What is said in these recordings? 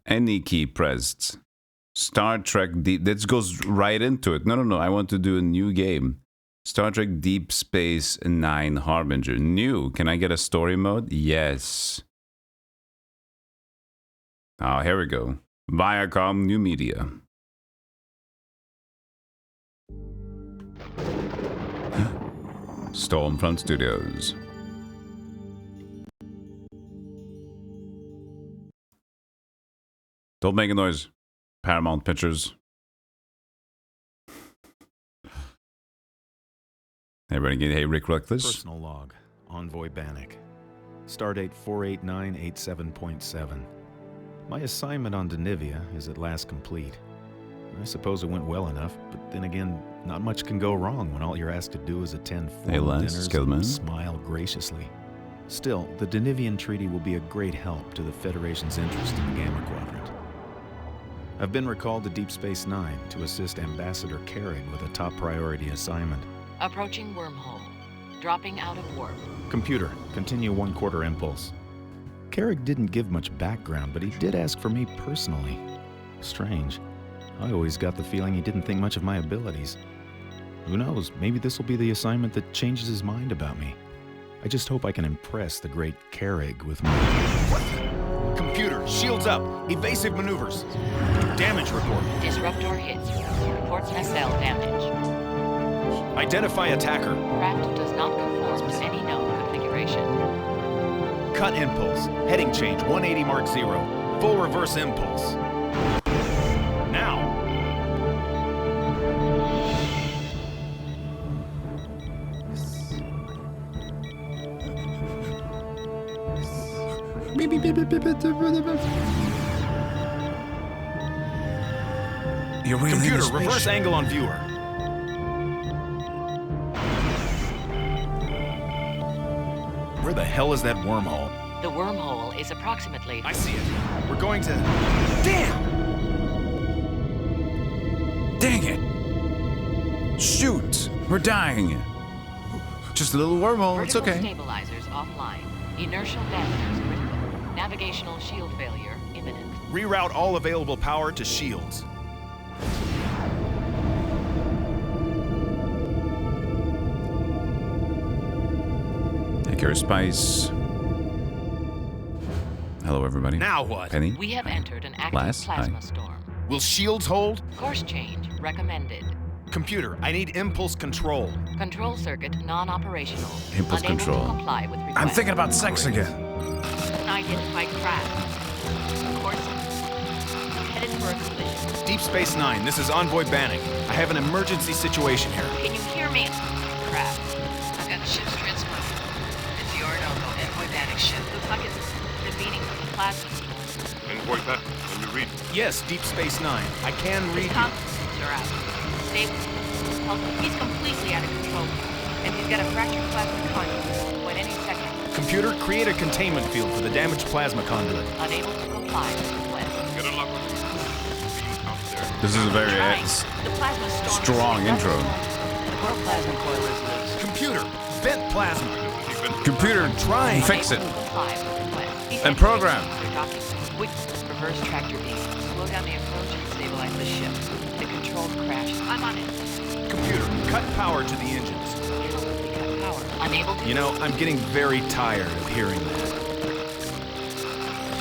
Any key pressed. Star Trek Deep. That goes right into it. No. I want to do a new game. Star Trek Deep Space Nine Harbinger. New. Can I get a story mode? Yes. Oh, here we go. Viacom New Media. Stormfront Studios. Don't make a noise. Paramount Pictures. Everybody get hey Rick Reckless. Personal log. Envoy Bannock. Stardate 48987.7. My assignment on Denivia is at last complete. I suppose it went well enough, but then again, not much can go wrong when all you're asked to do is attend formal dinners and smile graciously. Still, the Denivian Treaty will be a great help to the Federation's interest in the Gamma Quadrant. I've been recalled to Deep Space Nine to assist Ambassador Carrig with a top priority assignment. Approaching wormhole. Dropping out of warp. Computer, continue 1/4 impulse. Carrig didn't give much background, but he did ask for me personally. Strange. I always got the feeling he didn't think much of my abilities. Who knows, maybe this will be the assignment that changes his mind about me. I just hope I can impress the great Carrig with my... Computer, shields up. Evasive maneuvers. Damage report. Disruptor hits. Reports nacelle damage. Identify attacker. Craft does not conform to any known configuration. Cut impulse. Heading change 180 Mark 0. Full reverse impulse. Now. You're really Computer, reverse angle on viewer. Where the hell is that wormhole? The wormhole is approximately... I see it. We're going to... Damn! Dang it! Shoot! We're dying. Just a little wormhole. It's okay. Stabilizers offline. Inertial dampers critical. Navigational shield failure imminent. Reroute all available power to shields. Take care, Spice. Hello, everybody. Now what? Penny? We have entered an active plasma storm. Will shields hold? Course change recommended. Computer, I need impulse control. Control circuit non-operational. Impulse Unable control. To comply with request. I'm thinking about sex again. Unidentified craft. Course headed for a collision. Deep Space Nine, this is Envoy Bannock. I have an emergency situation here. Can you hear me? Craft. I've got the ship's transponder. It's your no-go, Envoy Bannock ship. The fuck is the meaning of the plasma? Envoy Bannock, can you read? Yes, Deep Space Nine. I can read you. Comms are out. Stable. He's completely out of control. And he's got a fractured plasma conduit. When any second. Computer, create a containment field for the damaged plasma conduit. Unable to comply with request. Get a lock on the out there. This is a very strong intro. The core plasma coil is loose. Computer, vent plasma. Computer, trying. Fix it. And program. Quick reverse tractor beam. Slow down the approach and stabilize the ship. The controlled crash. I'm on it. Computer, cut power to the engines. Cut power. Unable to... You know, I'm getting very tired of hearing that.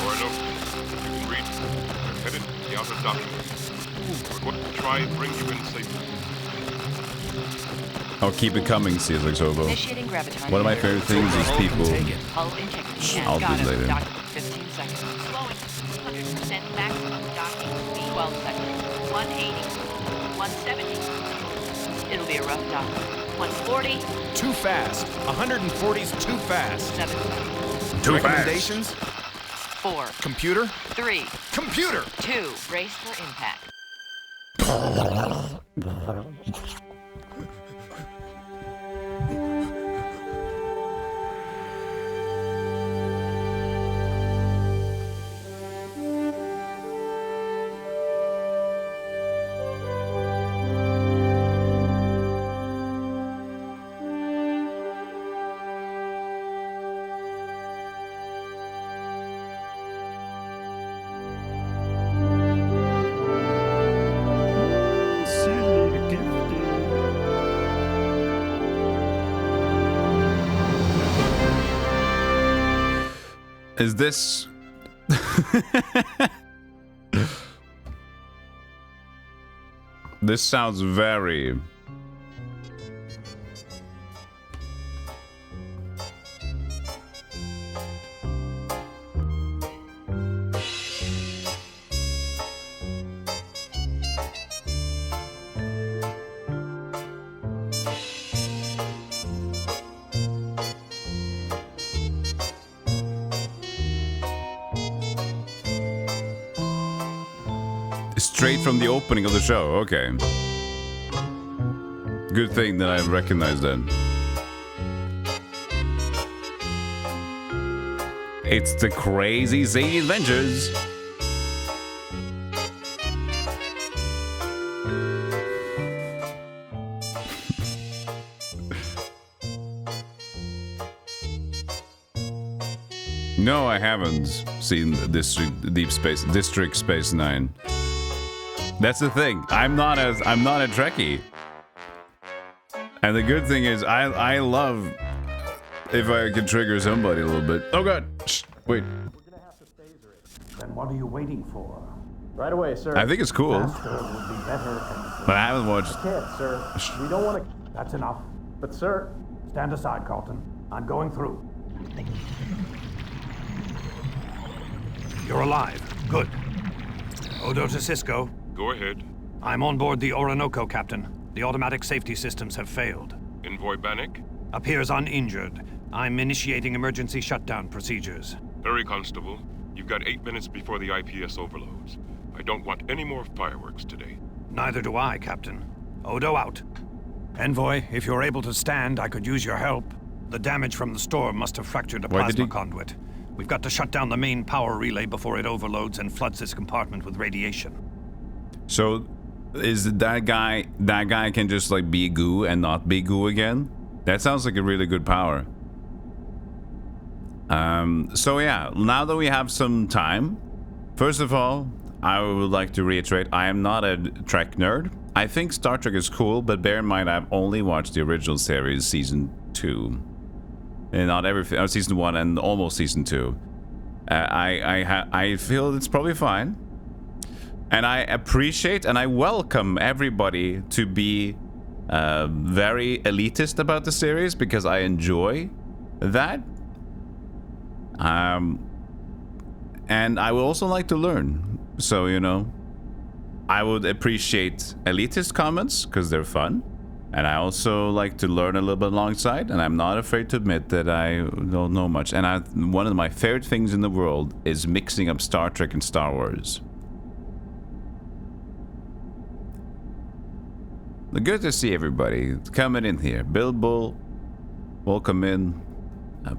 Or no, you can read. We're headed to the outer docking. We're going to try and bring you in safely. Oh, keep it coming, Caesar Sobo. Initiating graviton. One of my favorite things is people... Hull integrity. I'll do it later. 15 seconds. Slowing. 100% maximum docking speed. 12 seconds. 180. 170. It'll be a rough dock. 140. Too fast. 140's too fast. 7 seconds. Too Recommendations? fast. 4. Computer? 3. Computer! 2. Brace for impact. Is this... This sounds very... Straight from the opening of the show, okay. Good thing that I recognize that. It's the crazy zany adventures. No, I haven't seen District Space 9. That's the thing. I'm not a Trekkie. And the good thing is I love if I can trigger somebody a little bit. Oh god. Shh, wait. Then what are you waiting for? Right away, sir. I think it's cool. Would be better. But I haven't watched. Can't, sir. We don't want to. That's enough. But sir, stand aside, Carlton. I'm going through. You're alive. Good. Odo to Cisco. Go ahead. I'm on board the Orinoco, Captain. The automatic safety systems have failed. Envoy Bannock? Appears uninjured. I'm initiating emergency shutdown procedures. Hurry, Constable. You've got 8 minutes before the IPS overloads. I don't want any more fireworks today. Neither do I, Captain. Odo out. Envoy, if you're able to stand, I could use your help. The damage from the storm must have fractured a plasma conduit. We've got to shut down the main power relay before it overloads and floods this compartment with radiation. So, is that guy can just like be goo and not be goo again? That sounds like a really good power. So yeah, now that we have some time, first of all, I would like to reiterate, I am not a Trek nerd. I think Star Trek is cool, but bear in mind I've only watched the original series, season 2. And not everything, season 1 and almost season 2. I feel it's probably fine. And I appreciate and I welcome everybody to be very elitist about the series because I enjoy that. And I would also like to learn. So, you know, I would appreciate elitist comments because they're fun. And I also like to learn a little bit alongside. And I'm not afraid to admit that I don't know much. And one of my favorite things in the world is mixing up Star Trek and Star Wars. Good to see everybody coming in here. Bilbo, welcome in.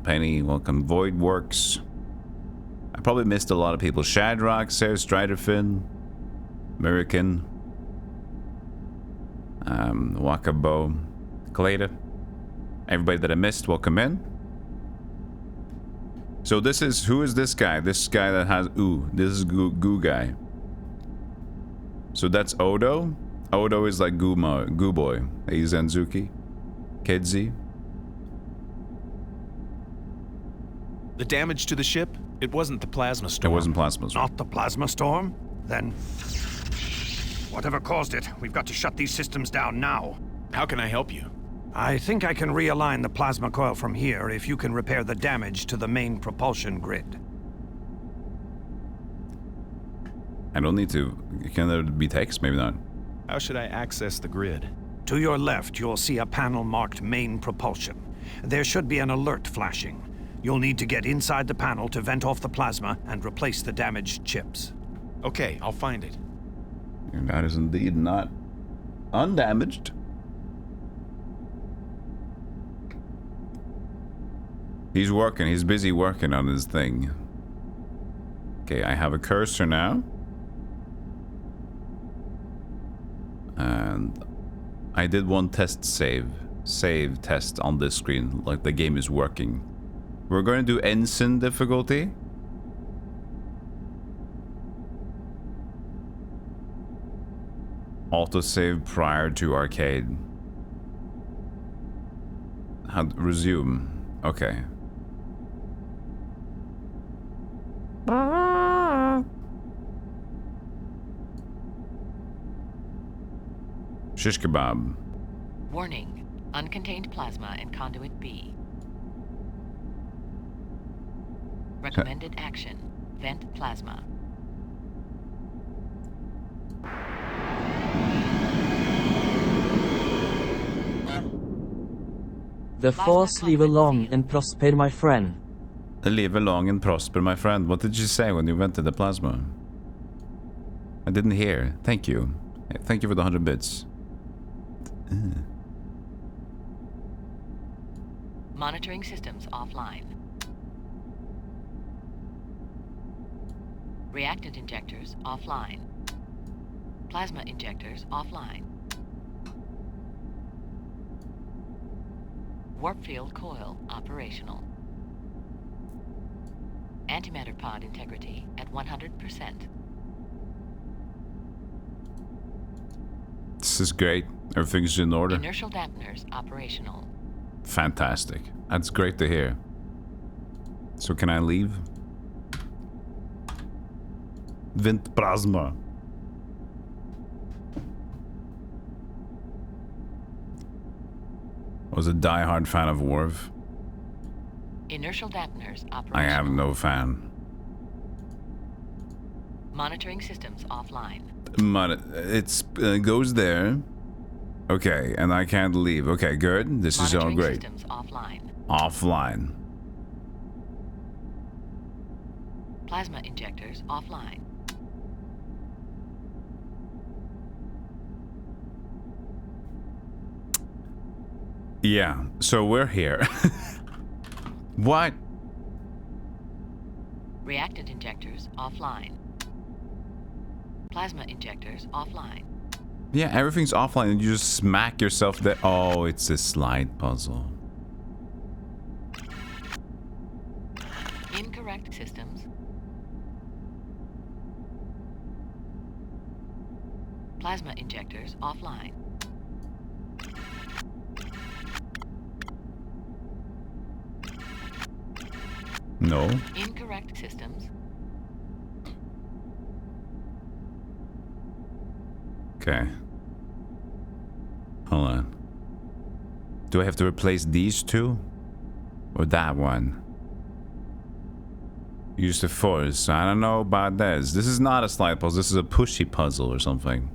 Penny, welcome. Void Works. I probably missed a lot of people. Shadrock, Sarah Striderfin, American, Wakabo, Kaleda. Everybody that I missed, welcome in. So this is, who is this guy? This guy that has, this is Goo guy. So that's Odo. Odo is like Goo Boy. He's Zanzuki. Kidzi. The damage to the ship? It wasn't the plasma storm. It wasn't plasma storm. Not the plasma storm? Then, whatever caused it, we've got to shut these systems down now. How can I help you? I think I can realign the plasma coil from here if you can repair the damage to the main propulsion grid. I don't need to. Can there be text? Maybe not. How should I access the grid? To your left, you'll see a panel marked Main Propulsion. There should be an alert flashing. You'll need to get inside the panel to vent off the plasma and replace the damaged chips. Okay, I'll find it. And that is indeed not undamaged. He's working. He's busy working on his thing. Okay, I have a cursor now. And I did one save test on this screen, like the game is working. We're going to do Ensign difficulty. Autosave prior to arcade. Resume. Okay. Shish kebab. Warning. Uncontained plasma in conduit B. Recommended action. Vent plasma. The force live long and prosper, my friend. Live long and prosper, my friend. What did you say when you went to the plasma? I didn't hear. Thank you. Thank you for the 100 bits. Monitoring systems offline. Reactant injectors offline. Plasma injectors offline. Warp field coil operational. Antimatter pod integrity at 100%. This is great. Everything's in order. Inertial dampeners operational. Fantastic. That's great to hear. So can I leave? Vent plasma. I was a die-hard fan of Worf. Inertial dampeners operational. I have no fan. Monitoring systems offline. It's goes there. Okay, and I can't leave. Okay, good. This is all great. Systems offline. Offline. Plasma injectors offline. Yeah, so we're here. What? Reactant injectors offline. Plasma injectors offline. Yeah, everything's offline and you just smack yourself there. Oh, it's a slide puzzle. Incorrect systems. Plasma injectors offline. No. Incorrect systems. Okay. Hold on. Do I have to replace these two? Or that one? Use the force. I don't know about this. This is not a slide puzzle. This is a pushy puzzle or something.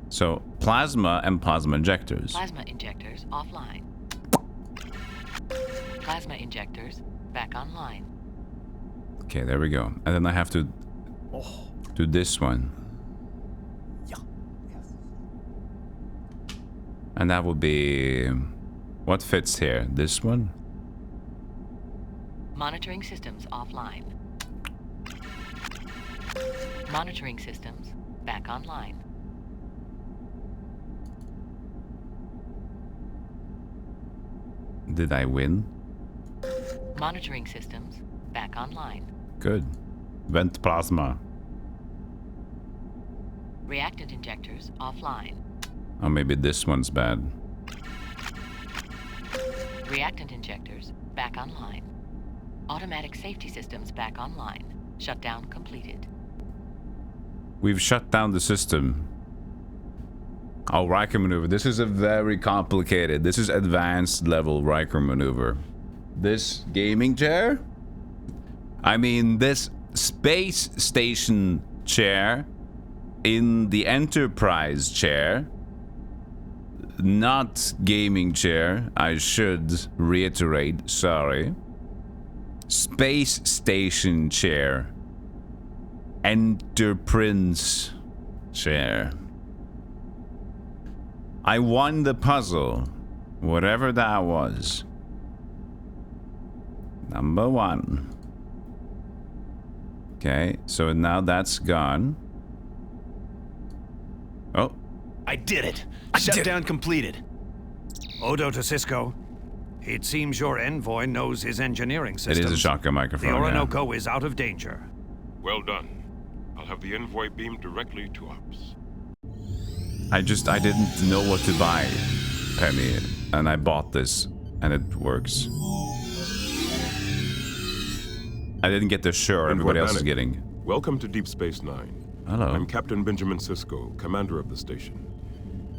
So, plasma and plasma injectors. Plasma injectors offline. Plasma injectors back online. Okay, there we go. And then I have to do this one. And that will be... What fits here? This one? Monitoring systems offline. Monitoring systems back online. Did I win? Monitoring systems back online. Good. Vent plasma. Reactant injectors offline. Oh, maybe this one's bad. Reactant injectors back online. Automatic safety systems back online. Shutdown completed. We've shut down the system. Oh, Riker maneuver. This is a very complicated. This is advanced level Riker maneuver. This gaming chair? I mean, this space station chair in the Enterprise chair. Not gaming chair. I should reiterate. Sorry. Space station chair. Enterprise chair. I won the puzzle. Whatever that was. Number 1. Okay, so now that's gone. Oh. I did it! Shutdown completed. Odo to Cisco. It seems your envoy knows his engineering systems. It is a shotgun microphone. The Orinoco is out of danger. Well done. I'll have the envoy beamed directly to ops. I didn't know what to buy, Penny, and I bought this, and it works. I didn't get the sure everybody else is getting. Welcome to Deep Space Nine. Hello. I'm Captain Benjamin Sisko, commander of the station.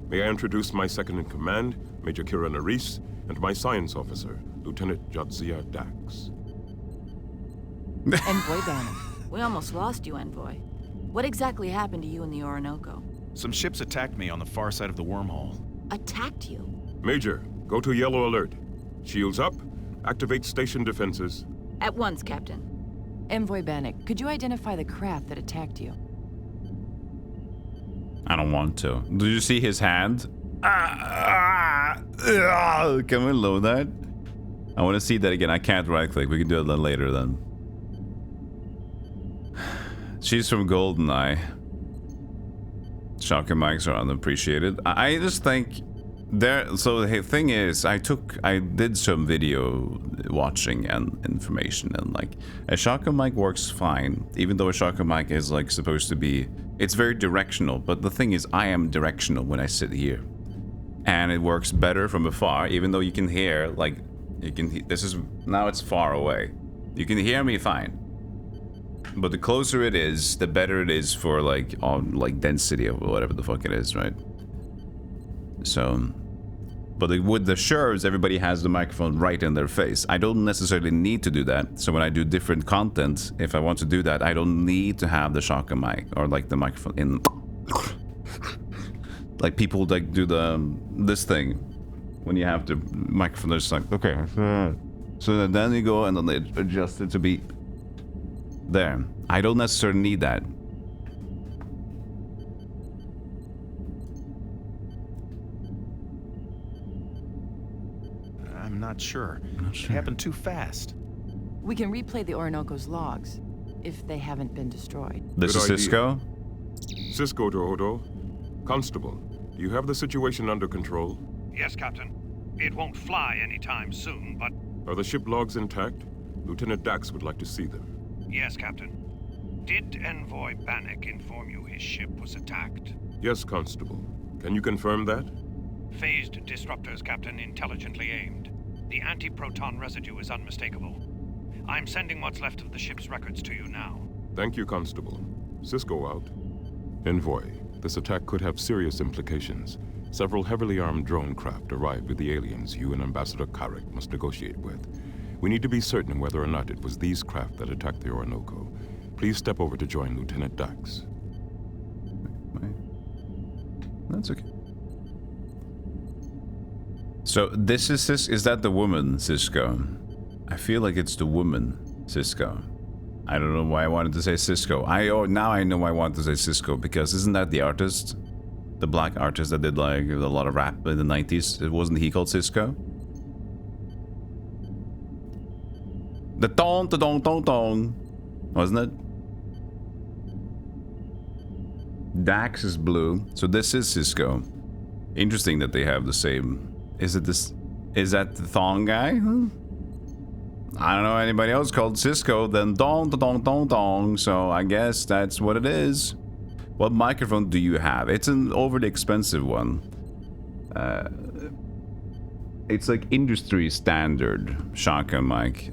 May I introduce my second-in-command, Major Kira Nerys, and my science officer, Lieutenant Jadzia Dax. Envoy Bannon. We almost lost you, Envoy. What exactly happened to you in the Orinoco? Some ships attacked me on the far side of the wormhole. Attacked you? Major, go to yellow alert. Shields up, activate station defenses. At once, Captain. Envoy Bannock, could you identify the craft that attacked you? I don't want to. Did you see his hand? Can we load that? I want to see that again. I can't right click. We can do it then later then. She's from GoldenEye. Shocker mics are unappreciated. I just think there. So the thing is, I did some video watching and information, and like a shocker mic works fine, even though a shocker mic is like supposed to be. It's very directional, but the thing is, I am directional when I sit here, and it works better from afar. Even though you can hear, like, you can. This is now it's far away. You can hear me fine. But the closer it is, the better it is for like density or whatever the fuck it is, right? So, but with the Shervs, everybody has the microphone right in their face. I don't necessarily need to do that. So when I do different content, if I want to do that, I don't need to have the shotgun mic or like the microphone in. Like people like do this thing when you have the microphone. It's like okay, so then you go and then they adjust it to be. There. I don't necessarily need that. I'm not sure. It happened too fast. We can replay the Orinoco's logs, if they haven't been destroyed. This is Cisco? Cisco to Odo. Constable, do you have the situation under control? Yes, Captain. It won't fly anytime soon, but... Are the ship logs intact? Lieutenant Dax would like to see them. Yes, Captain. Did Envoy Bannock inform you his ship was attacked? Yes, Constable. Can you confirm that? Phased disruptors, Captain, intelligently aimed. The anti-proton residue is unmistakable. I'm sending what's left of the ship's records to you now. Thank you, Constable. Cisco out. Envoy, this attack could have serious implications. Several heavily armed drone craft arrived with the aliens you and Ambassador Carrick must negotiate with. We need to be certain whether or not it was these craft that attacked the Orinoco. Please step over to join Lieutenant Dax. That's okay. So this is that the woman, Cisco? I feel like it's the woman, Cisco. I don't know why I wanted to say Cisco. Now I know why I wanted to say Cisco, because isn't that the artist? The black artist that did like a lot of rap in the 90s? Wasn't he called Cisco? The tong, wasn't it? Dax is blue, so this is Cisco. Interesting that they have the same. Is it this? Is that the thong guy? I don't know anybody else called Cisco. Then dong. So I guess that's what it is. What microphone do you have? It's an overly expensive one. It's like industry standard shotgun mic.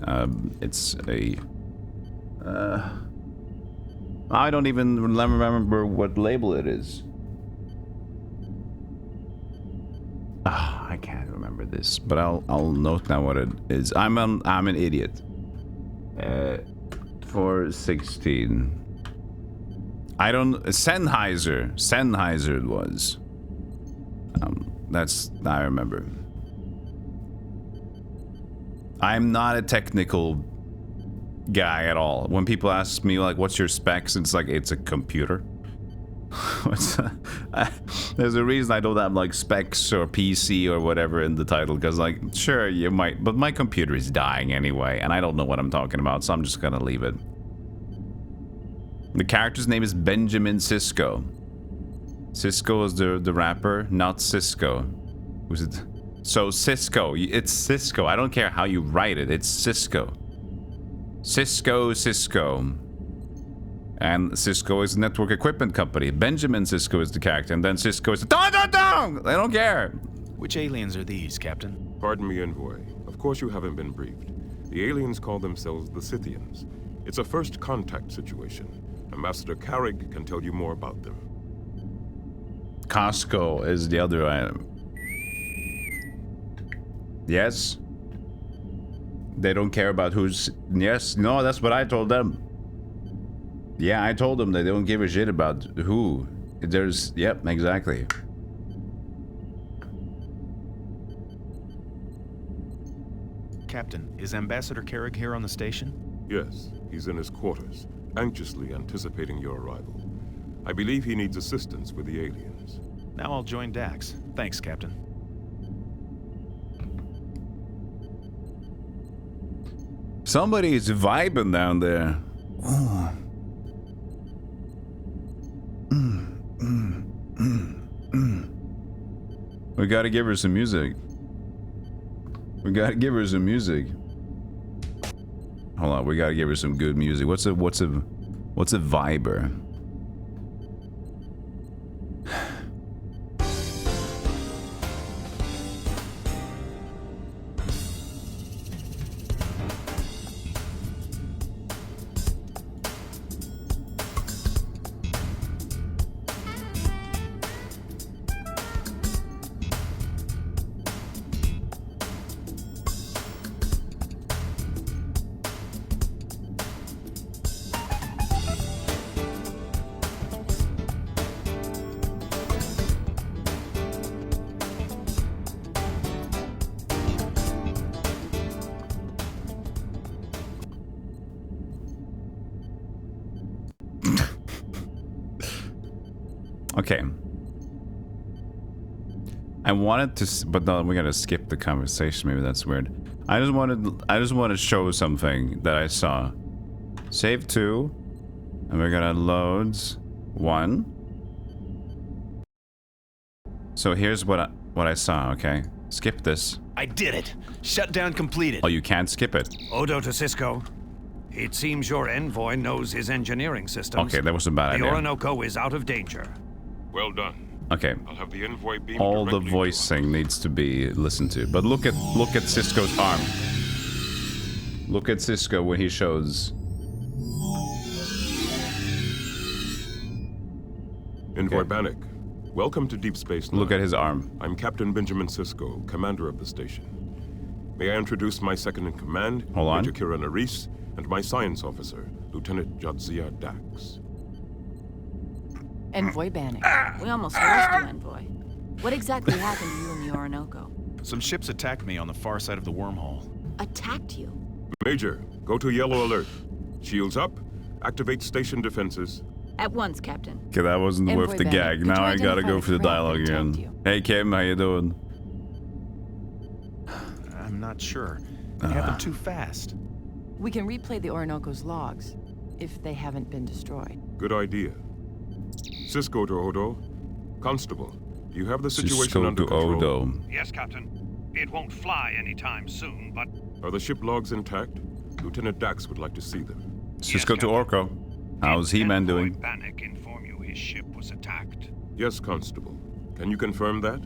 It's a. I don't even remember what label it is. I can't remember this, but I'll note now what it is. I'm an idiot. 416. I don't. Sennheiser it was. I remember. I'm not a technical guy at all. When people ask me like, "What's your specs?" It's like it's a computer. There's a reason I don't have like specs or PC or whatever in the title, because like sure you might, but my computer is dying anyway, and I don't know what I'm talking about, so I'm just gonna leave it. The character's name is Benjamin Cisco. Cisco is the rapper, not Cisco. Was it? So Cisco, it's Cisco. I don't care how you write it. It's Cisco. Cisco. And Cisco is a network equipment company. Benjamin Cisco is the character, and then Cisco is dong. I don't care. Which aliens are these, Captain? Pardon me, Envoy. Of course you haven't been briefed. The aliens call themselves the Scythians. It's a first contact situation. Ambassador Carrick can tell you more about them. Costco is the other item. Yes? They don't care about who's... Yes, no, that's what I told them. Yeah, I told them they don't give a shit about who. There's... Yep, exactly. Captain, is Ambassador Carrick here on the station? Yes, he's in his quarters, anxiously anticipating your arrival. I believe he needs assistance with the aliens. Now I'll join Dax. Thanks, Captain. Somebody's vibing down there. Oh. We gotta give her some music. We gotta give her some music. Hold on, we gotta give her some good music. What's a viber? Okay. I wanted to, but no, we're gonna skip the conversation. Maybe that's weird. I just want to show something that I saw. Save 2, and we're gonna load 1. So here's what I saw. Okay, skip this. I did it. Shutdown completed. Oh, you can't skip it. Odo to Cisco. It seems your envoy knows his engineering systems. Okay, that was a bad idea. The Orinoco is out of danger. Well done. Okay. I'll have the envoy beam All the directly voicing needs to be listened to. But look at Cisco's arm. Look at Cisco when he shows. Envoy Bannock, welcome to Deep Space Nine. Look at his arm. I'm Captain Benjamin Cisco, commander of the station. May I introduce my second-in-command, Major Kira Nerys, and my science officer, Lieutenant Jadzia Dax. Envoy Bannock. We almost lost you, Envoy. What exactly happened to you in the Orinoco? Some ships attacked me on the far side of the wormhole. Attacked you? Major, go to yellow alert. Shields up. Activate station defenses. At once, Captain. Okay, that wasn't Envoy worth the Bannock, gag. Now I could you gotta go identify for the the threat dialogue that again. attacked you? Hey Kim, how you doing? I'm not sure. It happened too fast. We can replay the Orinoco's logs, if they haven't been destroyed. Good idea. Cisco to Odo. Constable, you have the situation Cisco under to control. Odo. Yes, Captain. It won't fly anytime soon, but... Are the ship logs intact? Lieutenant Dax would like to see them. Cisco to Orko. How's He-Man doing? Bannock inform you his ship was attacked. Yes, Constable. Can you confirm that?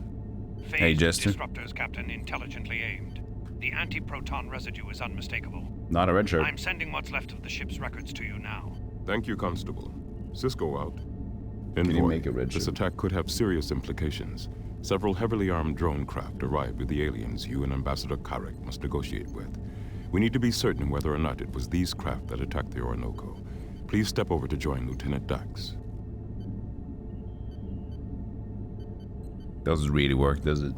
Hey, Jester. Disruptors, Captain, intelligently aimed. The anti-proton residue is unmistakable. Not a red shirt. I'm sending what's left of the ship's records to you now. Thank you, Constable. Cisco out. Can you Envoy, make a red this shirt? attack could have serious implications. Several heavily armed drone craft arrived with the aliens you and Ambassador Carrick must negotiate with. We need to be certain whether or not it was these craft that attacked the Orinoco. Please step over to join Lieutenant Dax. Doesn't really work, does it?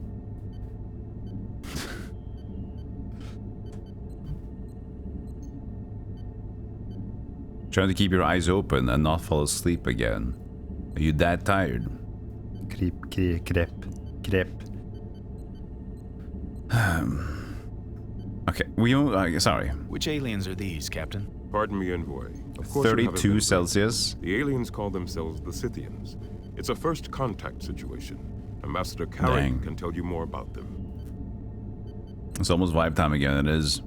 Trying to keep your eyes open and not fall asleep again. Are you that tired? Crep. Okay, sorry. Which aliens are these, Captain? Pardon me, Envoy. Of course you have it 32 been Celsius. The aliens call themselves the Scythians. It's a first contact situation. Ambassador Carrick can tell you more about them. It's almost vibe time again, it is.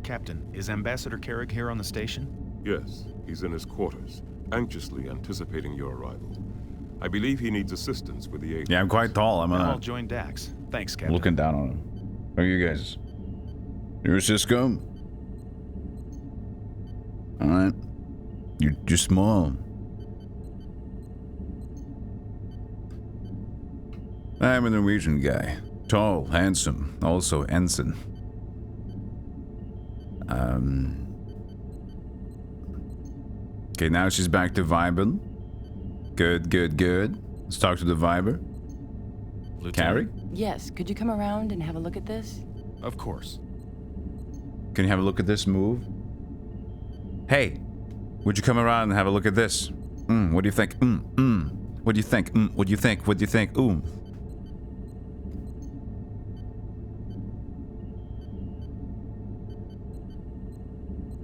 Captain, is Ambassador Carrick here on the station? Yes, he's in his quarters, anxiously anticipating your arrival. I believe he needs assistance with the aliens. Yeah, I'm quite tall. Now I'll join Dax. Thanks, Captain. Looking down on him. Are you guys? You're Cisco? Alright. You're small. I'm a Norwegian guy. Tall, handsome, also ensign. Okay, now she's back to vibing. Good, good, good. Let's talk to the viber. Carrie? Yes, could you come around and have a look at this? Of course. Can you have a look at this move? Hey, would you come around and have a look at this? What do you think? What do you think? What do you think? What do you think?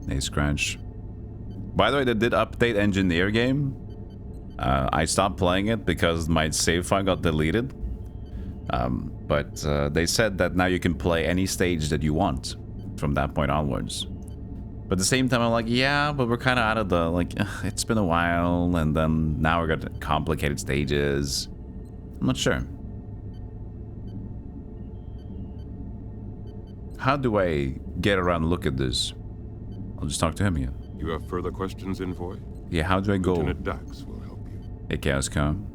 Hey, Scratch. By the way, they did update Engineer game. I stopped playing it because my save file got deleted. But they said that now you can play any stage that you want from that point onwards. But at the same time, I'm like, yeah, but we're kind of out of the, like, it's been a while, and then now we're got complicated stages. I'm not sure. How do I get around and look at this? I'll just talk to him again. You have further questions, Envoy? Yeah, how do I go? Lieutenant Dax will help you. Hey, Chaos Com.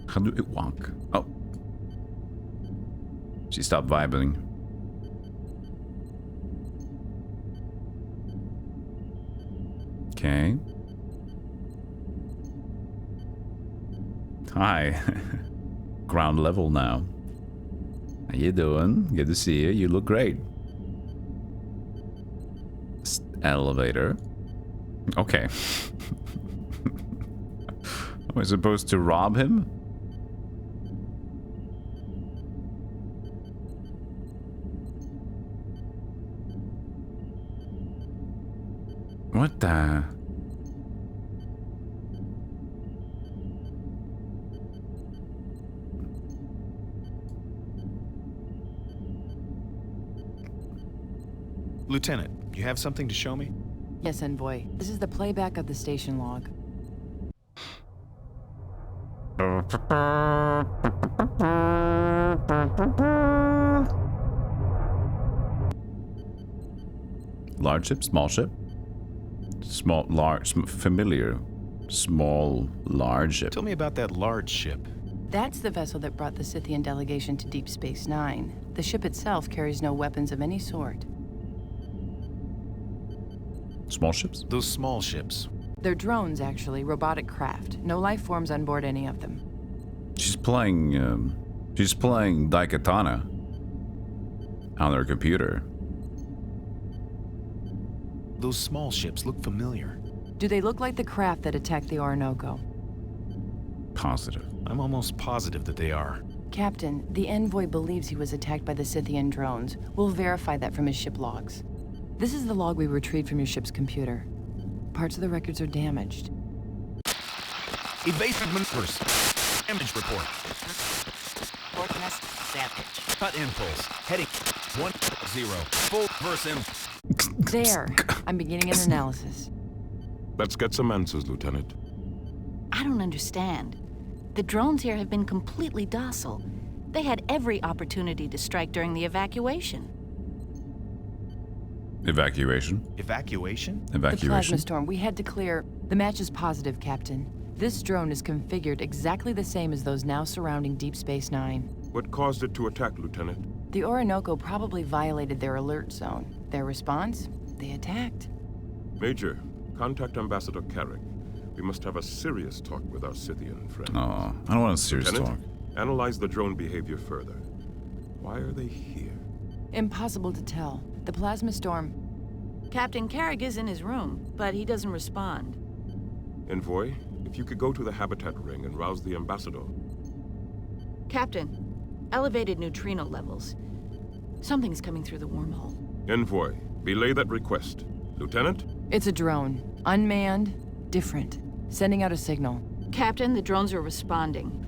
How do it walk? Oh. She stopped vibing. Okay. Hi. Ground level now. How you doing? Good to see you. You look great. Elevator. Okay. Am I supposed to rob him? What the? Lieutenant, you have something to show me? Yes, Envoy. This is the playback of the station log. Large ship, small ship? Small, large, familiar, small, large ship. Tell me about that large ship. That's the vessel that brought the Scythian delegation to Deep Space Nine. The ship itself carries no weapons of any sort. Small ships? Those small ships. They're drones, actually, robotic craft. No life forms on board any of them. She's playing Daikatana on her computer. Those small ships look familiar. Do they look like the craft that attacked the Orinoco? Positive. I'm almost positive that they are. Captain, the Envoy believes he was attacked by the Scythian drones. We'll verify that from his ship logs. This is the log we retrieved from your ship's computer. Parts of the records are damaged. Evasive maneuvers. Damage report. Forecast damage. Cut impulse. Heading 10. Full reverse impulse. There. I'm beginning an analysis. Let's get some answers, Lieutenant. I don't understand. The drones here have been completely docile. They had every opportunity to strike during the evacuation. Evacuation? Evacuation? The Evacuation. plasma storm. We had to clear. The match is positive, Captain. This drone is configured exactly the same as those now surrounding Deep Space Nine. What caused it to attack, Lieutenant? The Orinoco probably violated their alert zone. Their response? They attacked. Major, contact Ambassador Carrick. We must have a serious talk with our Scythian friends. Oh, I don't want a serious Lieutenant, talk. Analyze the drone behavior further. Why are they here? Impossible to tell. The plasma storm. Captain Carrick is in his room, but he doesn't respond. Envoy, if you could go to the habitat ring and rouse the ambassador. Captain, elevated neutrino levels. Something's coming through the wormhole. Envoy, belay that request. Lieutenant? It's a drone. Unmanned. Different. Sending out a signal. Captain, the drones are responding.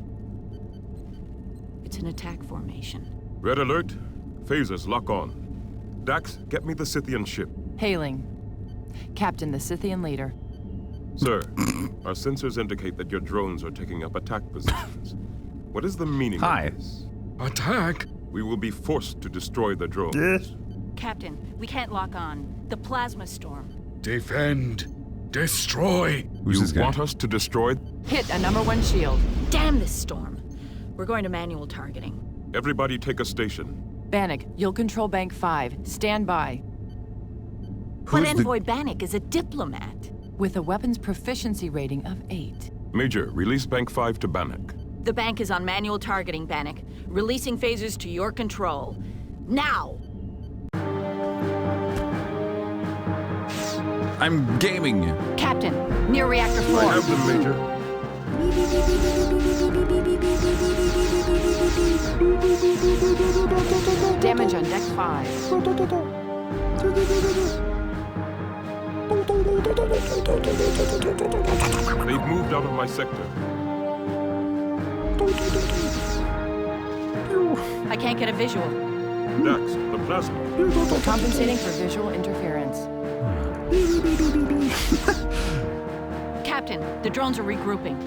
It's an attack formation. Red alert. Phasers lock on. Dax, get me the Scythian ship. Hailing. Captain, the Scythian leader. Sir, our sensors indicate that your drones are taking up attack positions. What is the meaning of this? Attack? We will be forced to destroy the drones. Captain, we can't lock on. The plasma storm. Defend. Destroy. Who's You this guy? want us to destroy Hit a #1 shield. Damn this storm. We're going to manual targeting. Everybody take a station. Bannock, you'll control Bank 5. Stand by. But Envoy Bannock is a diplomat. With a weapons proficiency rating of 8. Major, release Bank 5 to Bannock. The bank is on manual targeting, Bannock. Releasing phasers to your control. Now! I'm gaming. Captain, near reactor 4. I have them, Major. Damage on deck 5. They've moved out of my sector. I can't get a visual. Dax, the plasma. Compensating for visual interference. Captain, the drones are regrouping.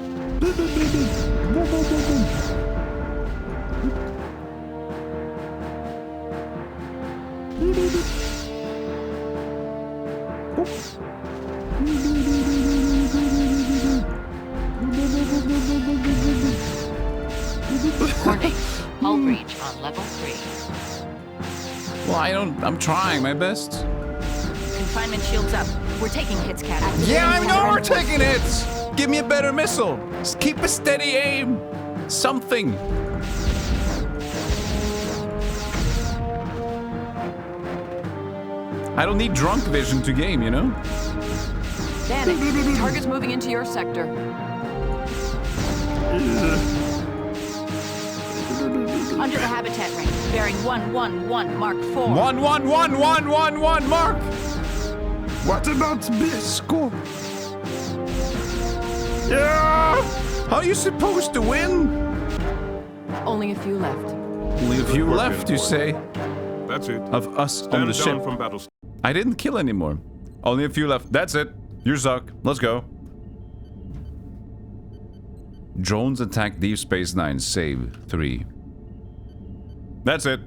Warning. Hull breach on level 3. Well, I'm trying my best. Confinement shields up. We're taking hits, Captain. Yeah, I know we're taking hits! Give me a better missile. Just keep a steady aim. Something. I don't need drunk vision to game, you know? Bannock, target's moving into your sector. Under the habitat ring. Bearing 111, Mark 4. 1111111, Mark! What about Bisco? Yeah! How are you supposed to win? Only a few left. Only a few left, you say? That's it. Of us on the Stand down ship. from battle. I didn't kill anymore. Only a few left. That's it. You suck. Let's go. Drones attack Deep Space Nine. Save 3. That's it.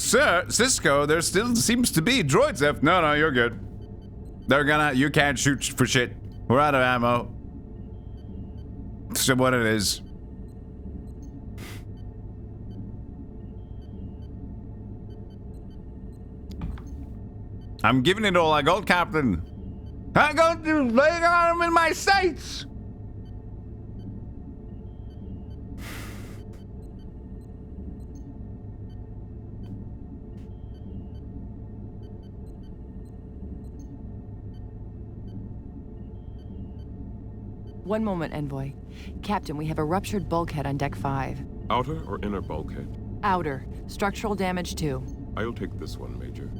Sir, Cisco, there still seems to be droids left. No, you're good. You can't shoot for shit. We're out of ammo. So what it is. I'm giving it all I got, Captain. I'm going to lay them in my sights. One moment, Envoy. Captain, we have a ruptured bulkhead on deck 5. Outer or inner bulkhead? Outer. Structural damage 2. I'll take this one, Major.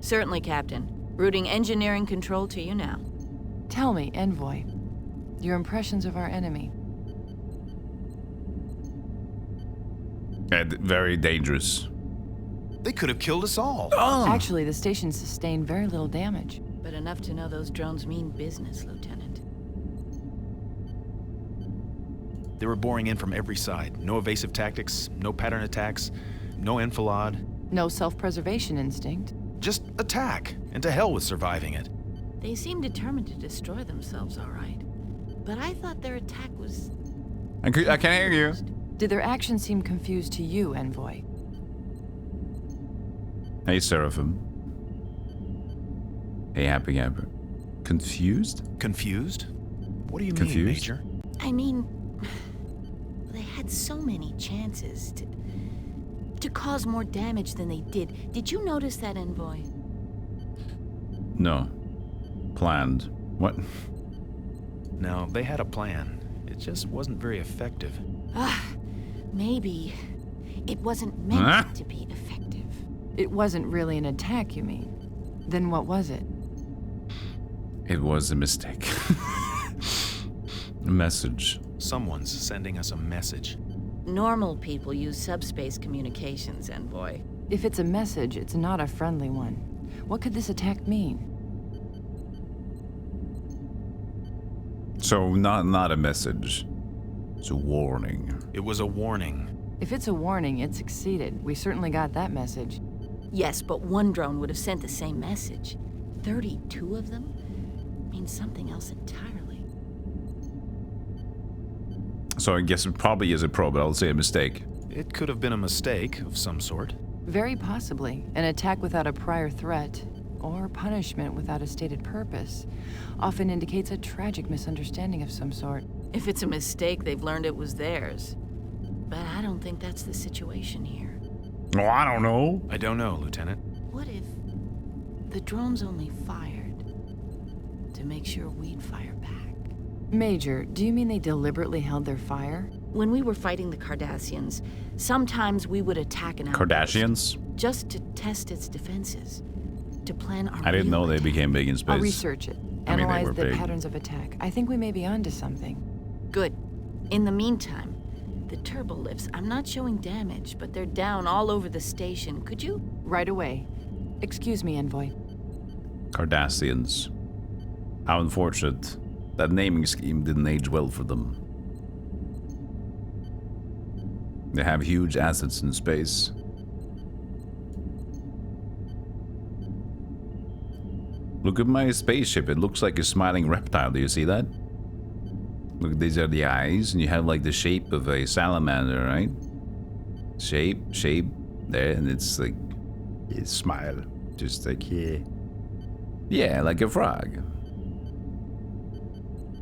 Certainly, Captain. Routing engineering control to you now. Tell me, Envoy, your impressions of our enemy. Very dangerous. They could have killed us all. Actually, the station sustained very little damage. But enough to know those drones mean business, Lieutenant. They were boring in from every side. No evasive tactics, no pattern attacks, no enfilade. No self-preservation instinct. Just attack, and to hell with surviving it. They seem determined to destroy themselves, all right. But I thought their attack was... I can hear you. Did their actions seem confused to you, Envoy? Hey, Seraphim. Hey, Happy Camper. Confused? Confused? What do you Confused? mean, Major? I mean... They had so many chances to cause more damage than they did. Did you notice that, Envoy? No. Planned. What? No, they had a plan. It just wasn't very effective. Maybe it wasn't meant to be effective. It wasn't really an attack, you mean? Then what was it? It was a mistake. A message. Someone's sending us a message. Normal people use subspace communications, Envoy. If it's a message, it's not a friendly one. What could this attack mean? So not a message. It's a warning. It was a warning. If it's a warning, it succeeded. We certainly got that message. Yes, but one drone would have sent the same message. 32 of them means something else entirely. So I guess it probably is a probe, but I'll say a mistake. It could have been a mistake of some sort. Very possibly. An attack without a prior threat, or punishment without a stated purpose, often indicates a tragic misunderstanding of some sort. If it's a mistake, they've learned it was theirs. But I don't think that's the situation here. Oh, I don't know. I don't know, Lieutenant. What if the drones only fired to make sure we'd fire back? Major, do you mean they deliberately held their fire? When we were fighting the Cardassians, sometimes we would attack an outpost Cardassians? just to test its defenses, to plan our I didn't know they attack. became big in space. I'll research it. I mean, they Analyze were the big. patterns of attack. I think we may be onto something. Good. In the meantime, the turbo lifts, I'm not showing damage, but they're down all over the station. Could you? Right away. Excuse me, Envoy. Cardassians. How unfortunate. That naming scheme didn't age well for them. They have huge assets in space. Look at my spaceship. It looks like a smiling reptile. Do you see that? Look, these are the eyes, and you have like the shape of a salamander, right? Shape there, and it's like a smile, just like yeah, like a frog.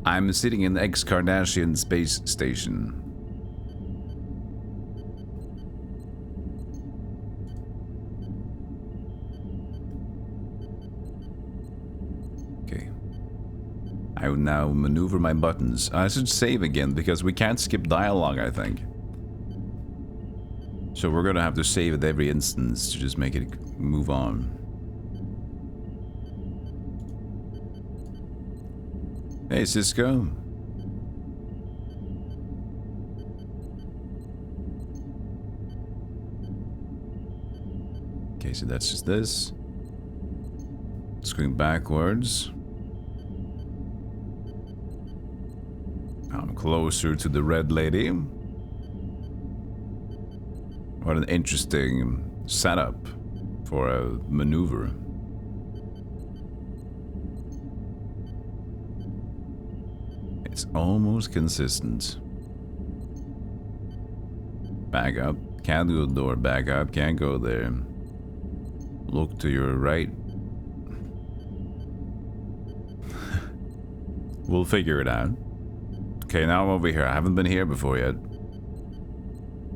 I'm sitting in the ex-Cardassian space station. Okay. I will now maneuver my buttons. I should save again because we can't skip dialogue, I think. So we're gonna have to save at every instance to just make it move on. Hey, Cisco. Okay, so that's just this. It's going backwards. I'm closer to the red lady. What an interesting setup for a maneuver. It's almost consistent. Back up. Can't go door. Back up. Can't go there. Look to your right. We'll figure it out. Okay, now I'm over here. I haven't been here before yet.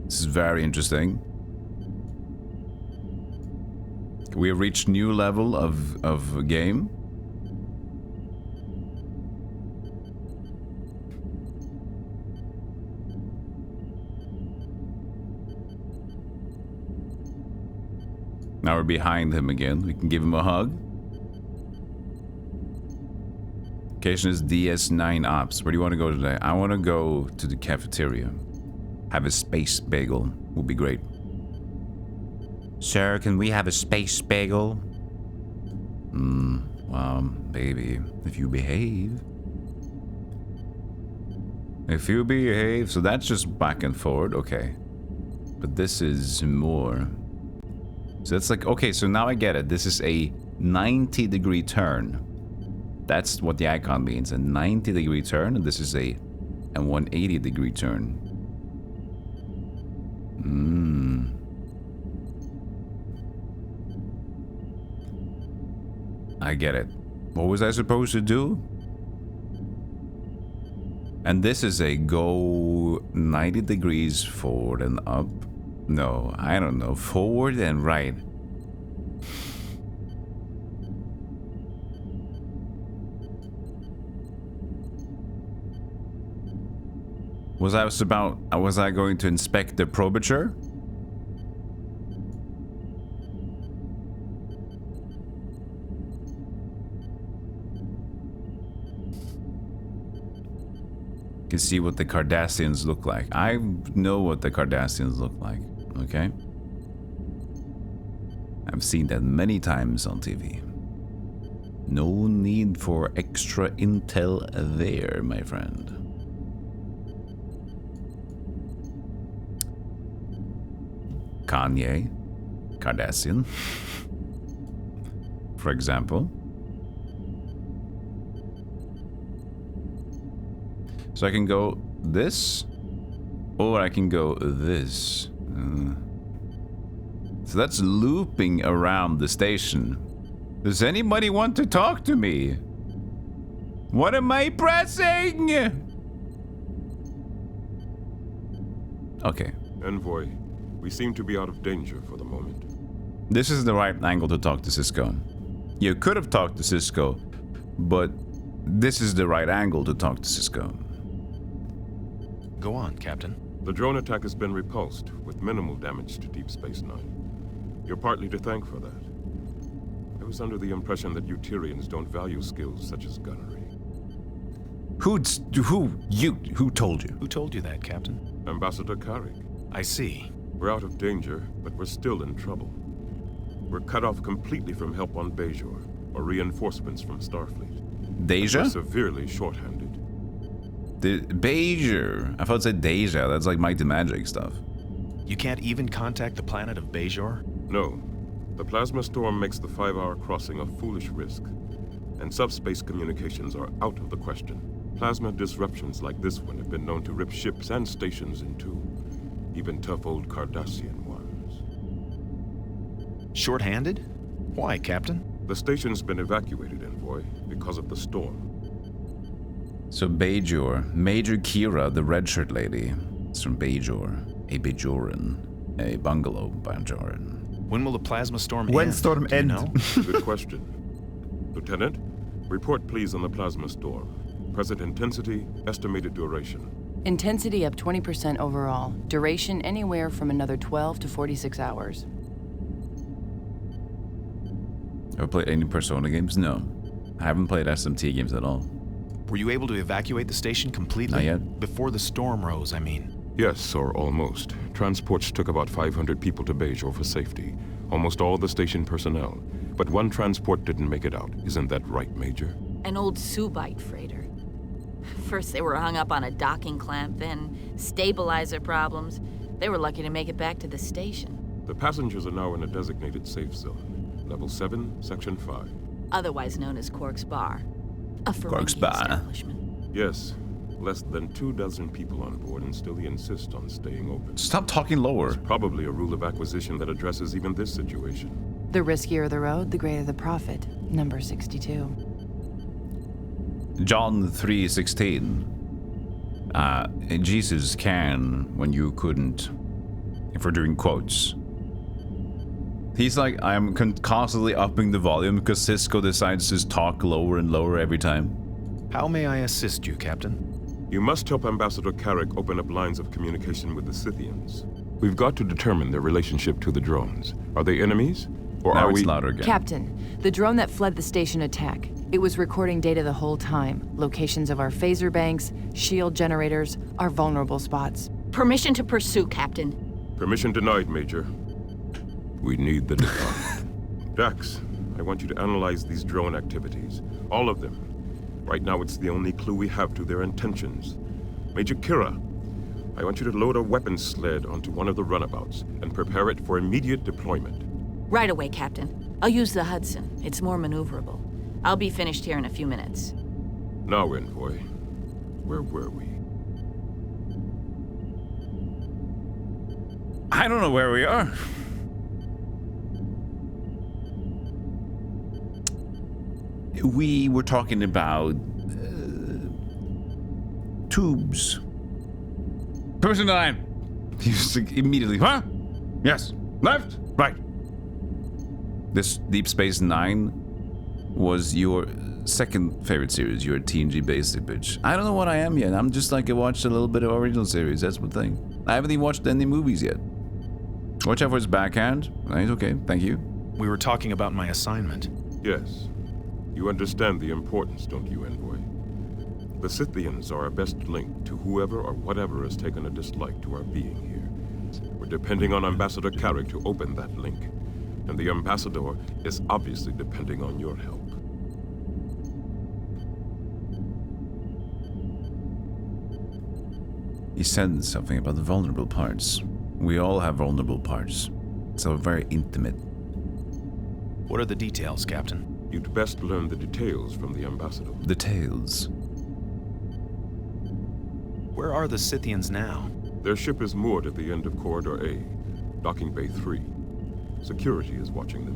This is very interesting. We have reached new level of game. Now we're behind him again. We can give him a hug. Location is DS9 Ops. Where do you want to go today? I want to go to the cafeteria. Have a space bagel. Would be great. Sir, can we have a space bagel? Well, baby, if you behave. If you behave. So that's just back and forward. Okay. But this is more. So that's like, okay, so now I get it. This is a 90-degree turn. That's what the icon means. A 90-degree turn. And this is a 180-degree turn. I get it. What was I supposed to do? And this is a go 90 degrees forward and up. No, I don't know. Forward and right. Was I going to inspect the probature? You can see what the Cardassians look like. I know what the Cardassians look like, okay? I've seen that many times on TV. No need for extra intel there, my friend. Kanye, Cardassian, for example. So I can go this, Or I can go this. So that's looping around the station. Does anybody want to talk to me? What am I pressing? Okay. Envoy, we seem to be out of danger for the moment. This is the right angle to talk to Cisco. You could have talked to Cisco, but this is the right angle to talk to Cisco. Go on, Captain. The drone attack has been repulsed, with minimal damage to Deep Space Nine. You're partly to thank for that. I was under the impression that you Tyrians don't value skills such as gunnery. Who told you? Who told you that, Captain? Ambassador Carrick. I see. We're out of danger, but we're still in trouble. We're cut off completely from help on Bajor, or reinforcements from Starfleet. Deja? We're severely shorthanded. Bajor. I thought it said Deja. That's like Might and Magic stuff. You can't even contact the planet of Bajor? No. The plasma storm makes the 5-hour crossing a foolish risk, and subspace communications are out of the question. Plasma disruptions like this one have been known to rip ships and stations in two, even tough old Cardassian ones. Short-handed? Why, Captain? The station's been evacuated, Envoy, because of the storm. So Bajor, Major Kira, the red shirt lady, is from Bajor, a Bajoran, a bungalow Bajoran. When will the plasma storm end? When storm end? No? Good question. Lieutenant, report please on the plasma storm. Present intensity, estimated duration. Intensity up 20% overall. Duration anywhere from another 12 to 46 hours. Ever played any Persona games? No. I haven't played SMT games at all. Were you able to evacuate the station completely? Not yet. Before the storm rose, I mean. Yes, or almost. Transports took about 500 people to Bajor for safety. Almost all the station personnel. But one transport didn't make it out. Isn't that right, Major? An old Subite freighter. First they were hung up on a docking clamp, then stabilizer problems. They were lucky to make it back to the station. The passengers are now in a designated safe zone. Level 7, Section 5. Otherwise known as Quark's Bar. A Quark's Ferengi Bar. establishment. Yes. Less than 24 people on board and still he insists on staying open. Stop talking lower. There's probably a rule of acquisition that addresses even this situation. The riskier the road, the greater the profit. Number 62. John 3:16. Jesus can when you couldn't. If we're doing quotes. He's like, I'm constantly upping the volume because Cisco decides to talk lower and lower every time. How may I assist you, Captain? You must help Ambassador Carrick open up lines of communication with the Scythians. We've got to determine their relationship to the drones. Are they enemies? Or now are it's we... louder again. Captain, the drone that fled the station attack. It was recording data the whole time. Locations of our phaser banks, shield generators, our vulnerable spots. Permission to pursue, Captain. Permission denied, Major. We need the data. Dax, I want you to analyze these drone activities. All of them. Right now, it's the only clue we have to their intentions. Major Kira, I want you to load a weapons sled onto one of the runabouts and prepare it for immediate deployment. Right away, Captain. I'll use the Hudson. It's more maneuverable. I'll be finished here in a few minutes. Now, Envoy, where were we? I don't know where we are. We were talking about tubes. Person 9. He was like, immediately, huh? Yes. Left. Right. This Deep Space Nine was your second favorite series. You're a TNG basic bitch. I don't know what I am yet. I'm just like, I watched a little bit of original series. That's the thing. I haven't even watched any movies yet. Watch out for his backhand. Right, okay, thank you. We were talking about my assignment. Yes. You understand the importance, don't you, Envoy? The Scythians are our best link to whoever or whatever has taken a dislike to our being here. We're depending on Ambassador Carrick to open that link. And the Ambassador is obviously depending on your help. He said something about the vulnerable parts. We all have vulnerable parts. So very intimate. What are the details, Captain? You'd best learn the details from the Ambassador. Details. Where are the Scythians now? Their ship is moored at the end of Corridor A, docking bay 3. Security is watching them.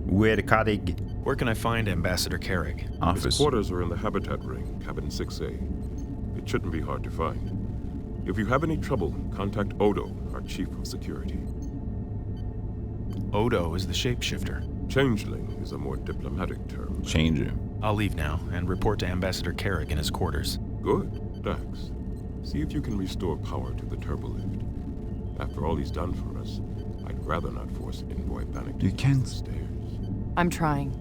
Where Carrig? Where can I find Ambassador Carrig? Office. His quarters are in the habitat ring, cabin 6A. It shouldn't be hard to find. If you have any trouble, contact Odo, our chief of security. Odo is the shapeshifter. Changeling is a more diplomatic term. Changer. I'll leave now and report to Ambassador Carrig in his quarters. Good, Dax. See if you can restore power to the turbolift. After all he's done for us, I'd rather not force Envoy panic. You can't. Stairs. I'm trying.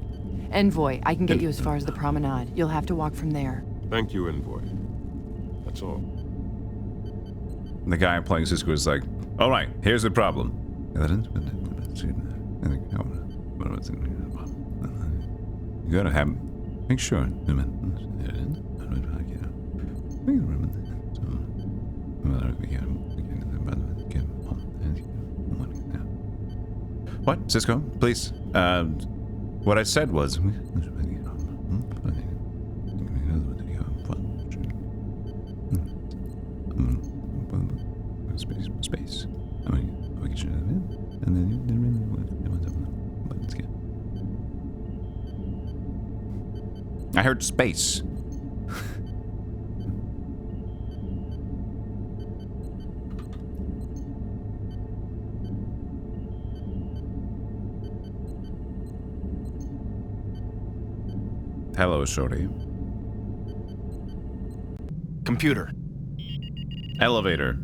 Envoy, I can get you as far as the promenade. You'll have to walk from there. Thank you, Envoy. That's all. The guy playing Cisco is like, all right, here's the problem. You gotta have, make sure. What, Cisco? Please. What I said was. Space. I heard space. Hello, shorty. Computer. Elevator.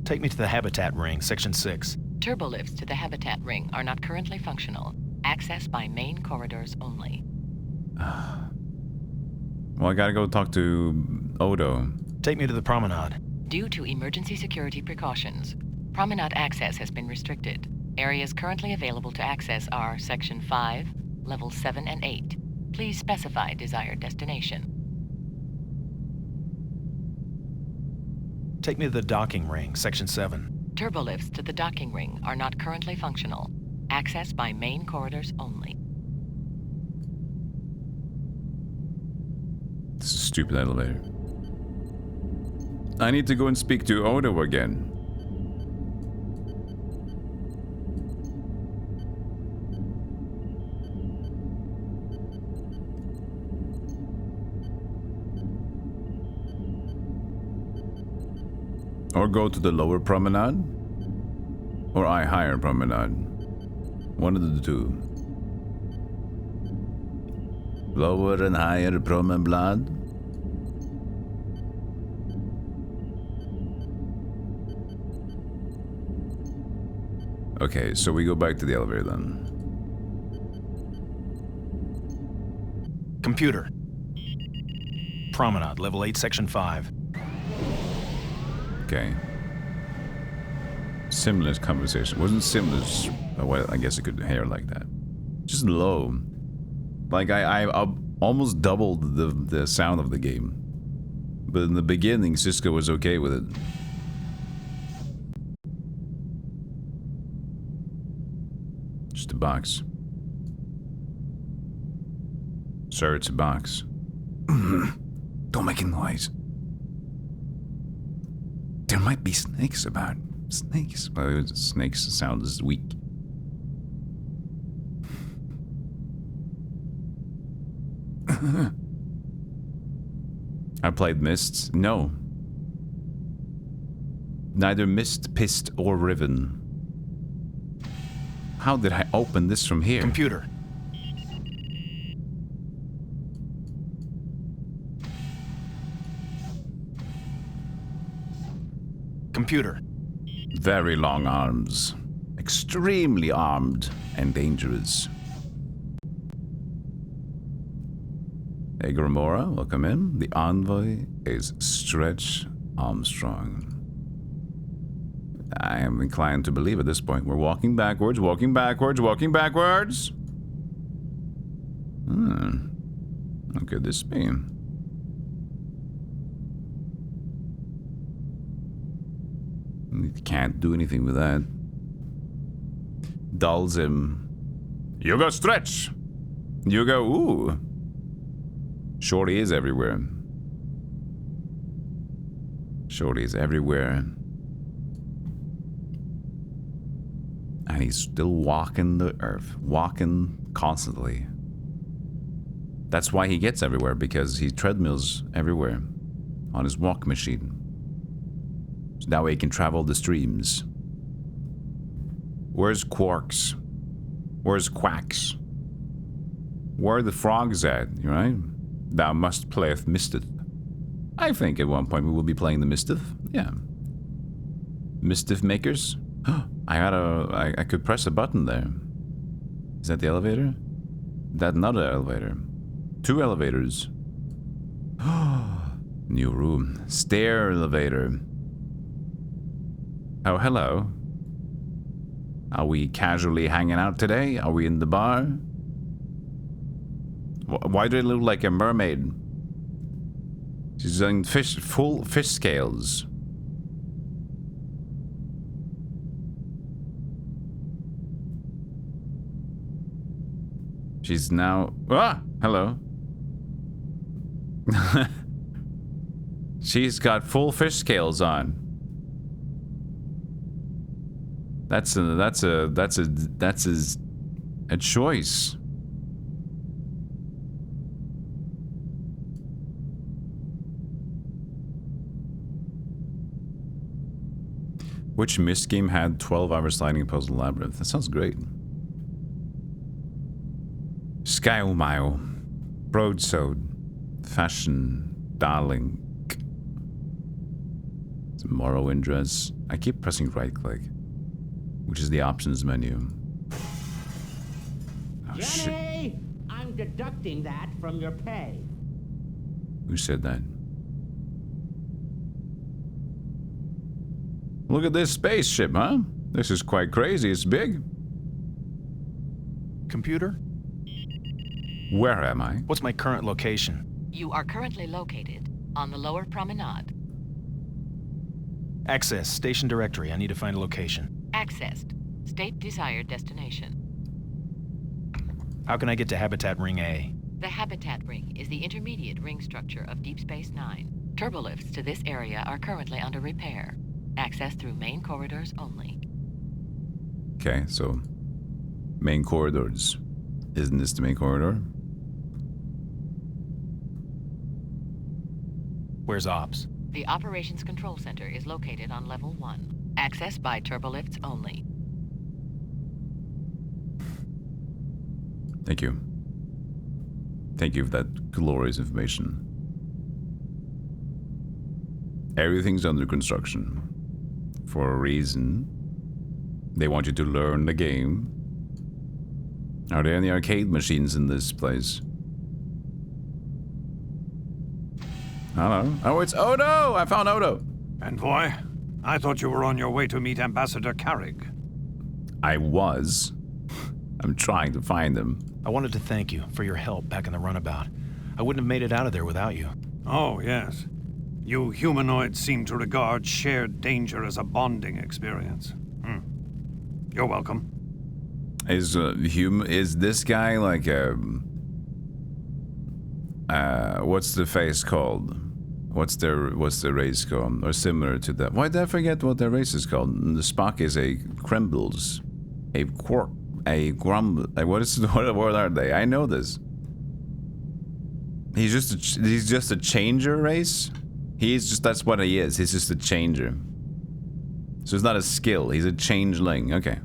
Take me to the habitat ring, section 6. Turbolifts to the habitat ring are not currently functional. Access by main corridors only. Well, I gotta go talk to Odo. Take me to the promenade. Due to emergency security precautions, promenade access has been restricted. Areas currently available to access are Section 5, Levels 7 and 8. Please specify desired destination. Take me to the docking ring, section 7. Turbolifts to the docking ring are not currently functional. Access by main corridors only. This is a stupid elevator. I need to go and speak to Odo again. Or go to the lower promenade. Or higher promenade. One of the two. Lower and higher promenade. Okay, so we go back to the elevator then. Computer. Promenade, level 8, section 5. Okay. Similar conversation. Wasn't similar. Well, I guess I could hear like that. Just low. Like I almost doubled the sound of the game. But in the beginning, Cisco was okay with it. Just a box. Sir, it's a box. Don't make a noise. There might be snakes about. Snakes? Well, snakes sound is weak. I played Mist. No. Neither Mist, Pissed, or Riven. How did I open this from here? Computer. Computer. Very long arms. Extremely armed and dangerous. Hey, Gramora, welcome in. The envoy is Stretch Armstrong. I am inclined to believe at this point. We're walking backwards, walking backwards, walking backwards. What could this be? Can't do anything with that. Dulls him. You go Stretch. You go, ooh. Shorty is everywhere. Surely he's everywhere. And he's still walking the earth. Walking constantly. That's why he gets everywhere, because he treadmills everywhere on his walk machine. So that way he can travel the streams. Where's Quarks? Where's Quacks? Where are the frogs at, right? Thou must playeth Mischief. I think at one point we will be playing the Mischief. Yeah. Mischief makers? I could press a button there. Is that the elevator? That another elevator. 2 elevators. New room. Stair elevator. Oh, hello. Are we casually hanging out today? Are we in the bar? Why do I look like a mermaid? She's on full fish scales. She's now... Ah! Hello. She's got full fish scales on. That's a choice. Which Mist game had 12-hour sliding puzzle labyrinth? That sounds great. Skymile, Broadsword, Fashion, Darling, Morrowindra's. I keep pressing right click, which is the options menu. Oh, Jenny, shit. I'm deducting that from your pay. Who said that? Look at this spaceship, huh? This is quite crazy. It's big. Computer? Where am I? What's my current location? You are currently located on the lower promenade. Access, station directory. I need to find a location. Accessed. State desired destination. How can I get to Habitat Ring A? The Habitat Ring is the intermediate ring structure of Deep Space Nine. Turbolifts to this area are currently under repair. Access through main corridors only. Okay, so main corridors. Isn't this the main corridor? Where's Ops? The Operations Control Center is located on level 1. Access by turbolifts only. Thank you. Thank you for that glorious information. Everything's under construction. For a reason. They want you to learn the game. Are there any arcade machines in this place? Hello. Oh, it's Odo! I found Odo! Envoy, I thought you were on your way to meet Ambassador Carrig. I was. I'm trying to find him. I wanted to thank you for your help back in the runabout. I wouldn't have made it out of there without you. Oh, yes. You humanoids seem to regard shared danger as a bonding experience. You're welcome. Is this guy like a... what's the face called? What's the race called? Or similar to that? Why did I forget what their race is called? The Spock is a Krembles. A Quark. A Grumble. What are they? I know this. He's just a changer race? That's what he is. He's just a changer. So it's not a skill. He's a changeling. Okay.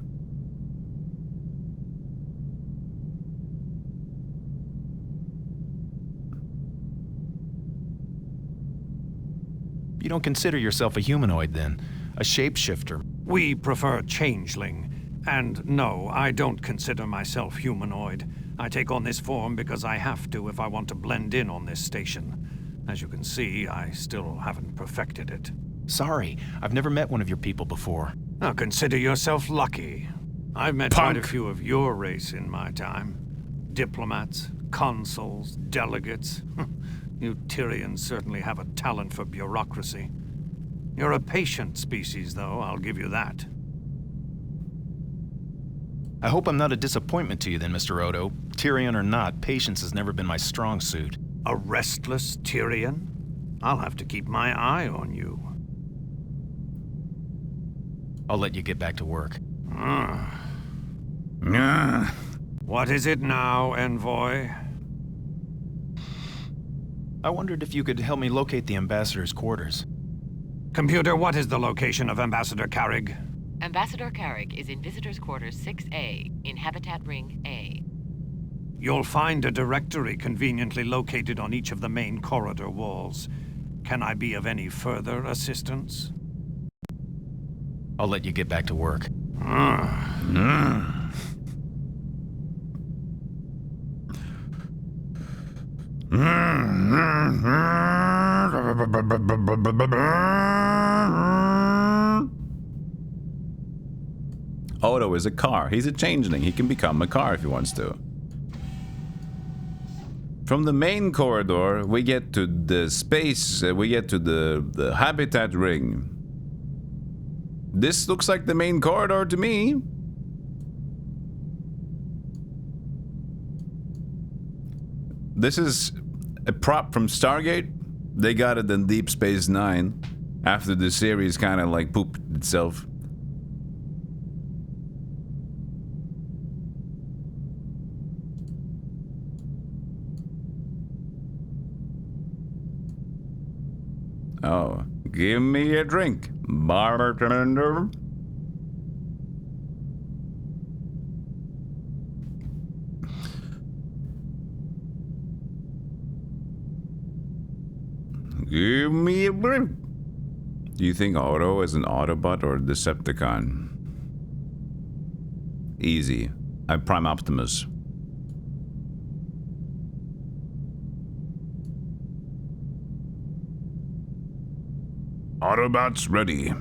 You don't consider yourself a humanoid, then? A shapeshifter? We prefer changeling. And no, I don't consider myself humanoid. I take on this form because I have to if I want to blend in on this station. As you can see, I still haven't perfected it. Sorry, I've never met one of your people before. Now consider yourself lucky. I've met quite a few of your race in my time. Diplomats, consuls, delegates. You Tyrians certainly have a talent for bureaucracy. You're a patient species, though, I'll give you that. I hope I'm not a disappointment to you then, Mr. Odo. Tyrian or not, patience has never been my strong suit. A restless Tyrian? I'll have to keep my eye on you. I'll let you get back to work. What is it now, Envoy? I wondered if you could help me locate the Ambassador's quarters. Computer, what is the location of Ambassador Carrig? Ambassador Carrig is in Visitor's Quarters 6A, in Habitat Ring A. You'll find a directory conveniently located on each of the main corridor walls. Can I be of any further assistance? I'll let you get back to work. Odo is a car. He's a changeling. He can become a car if he wants to. From the main corridor, we get to the space, we get to the habitat ring. This looks like the main corridor to me. This is a prop from Stargate. They got it in Deep Space Nine after the series kind of like pooped itself. Oh, give me a drink, bartender. Give me a drink. Do you think Odo is an Autobot or a Decepticon? Easy. I'm Prime Optimus. Autobots ready.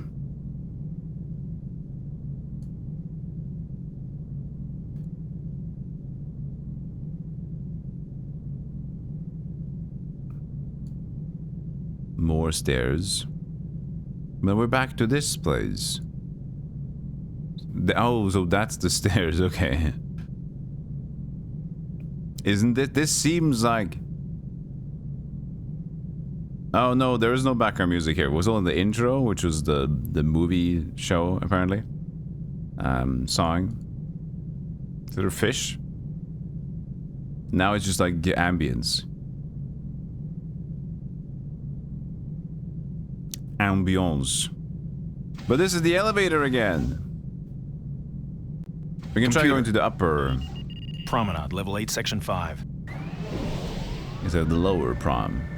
More stairs. But we're back to this place. Oh, so that's the stairs, okay. Isn't it? This seems like... Oh no, there is no background music here. It was only the intro, which was the movie show, apparently. Song. Is it a fish? Now it's just like ambience. Ambience. But this is the elevator again. We can try going to the upper... Promenade, level 8, section 5. Is that the lower prom?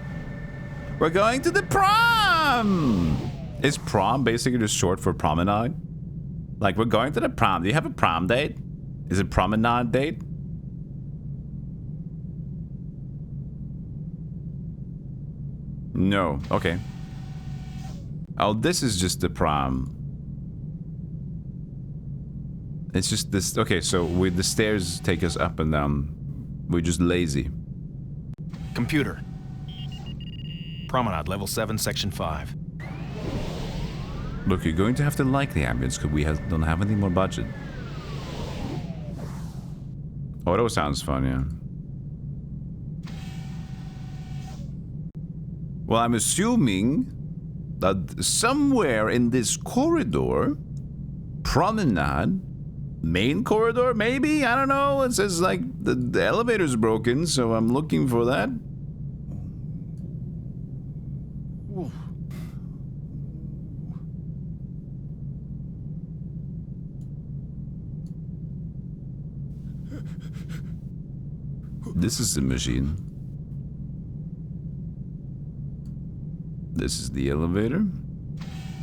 We're going to the prom! Is prom basically just short for promenade? Like, we're going to the prom. Do you have a prom date? Is it promenade date? No. Okay. Oh, this is just the prom. It's just this... Okay, so with the stairs take us up and down. We're just lazy. Computer. Promenade, level 7, section 5. Look, you're going to have to like the ambience because we don't have any more budget. Auto sounds fun, yeah. Well, I'm assuming that somewhere in this corridor, promenade, main corridor, maybe? I don't know. It says like the elevator's broken, so I'm looking for that. This is the machine. This is the elevator.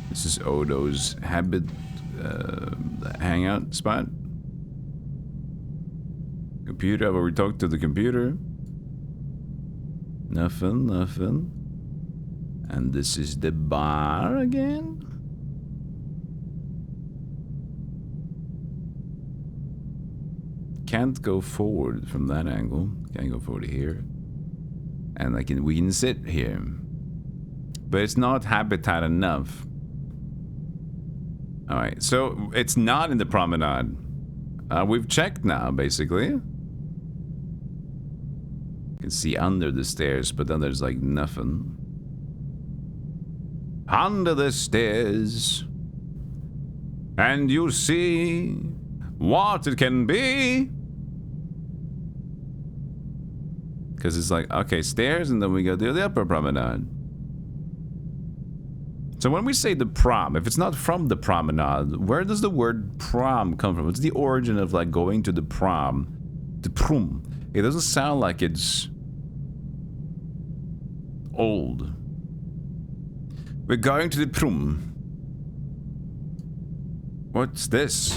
This is Odo's hangout spot. Computer, where we talk to the computer. Nothing, nothing. And this is the bar again. Can't go forward from that angle. Can't go forward here. And we can sit here. But it's not habitat enough. Alright, so it's not in the promenade. We've checked now, basically. You can see under the stairs, but then there's like nothing. Under the stairs. and you see what it can be. Because it's like, okay, stairs, and then we go to the upper promenade. So when we say the prom, if it's not from the promenade, where does the word prom come from? What's the origin of like going to the prom? The prom. It doesn't sound like it's old. We're going to the prom. What's this?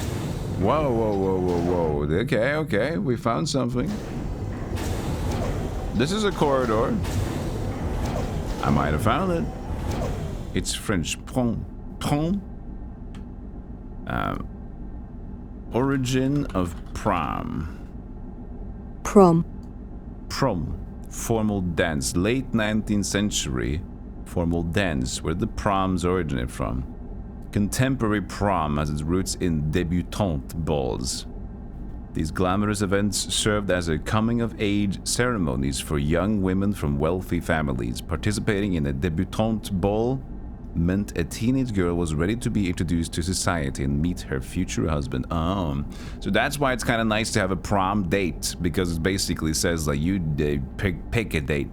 Whoa, whoa, whoa, whoa, whoa. Okay, okay, we found something. This is a corridor. I might have found it. It's French. Prom. Prom. Origin of prom. Prom. Prom. Formal dance. Late 19th century. Formal dance. Where the proms originate from. Contemporary prom has its roots in debutante balls. These glamorous events served as a coming-of-age ceremonies for young women from wealthy families. Participating in a debutante ball meant a teenage girl was ready to be introduced to society and meet her future husband. Oh, so that's why it's kind of nice to have a prom date, because it basically says like you pick a date.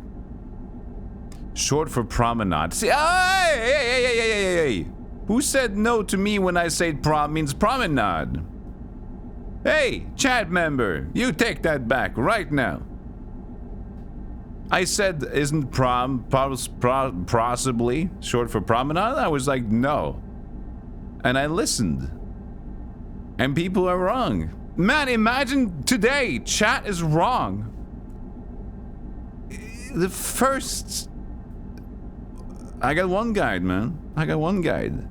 Short for promenade. See, hey! Who said no to me when I say prom means promenade? Hey, chat member, you take that back right now. I said, isn't prom possibly short for promenade? I was like, no. And I listened. And people are wrong. Man, imagine today, chat is wrong. The first... I got one guide, man. I got one guide.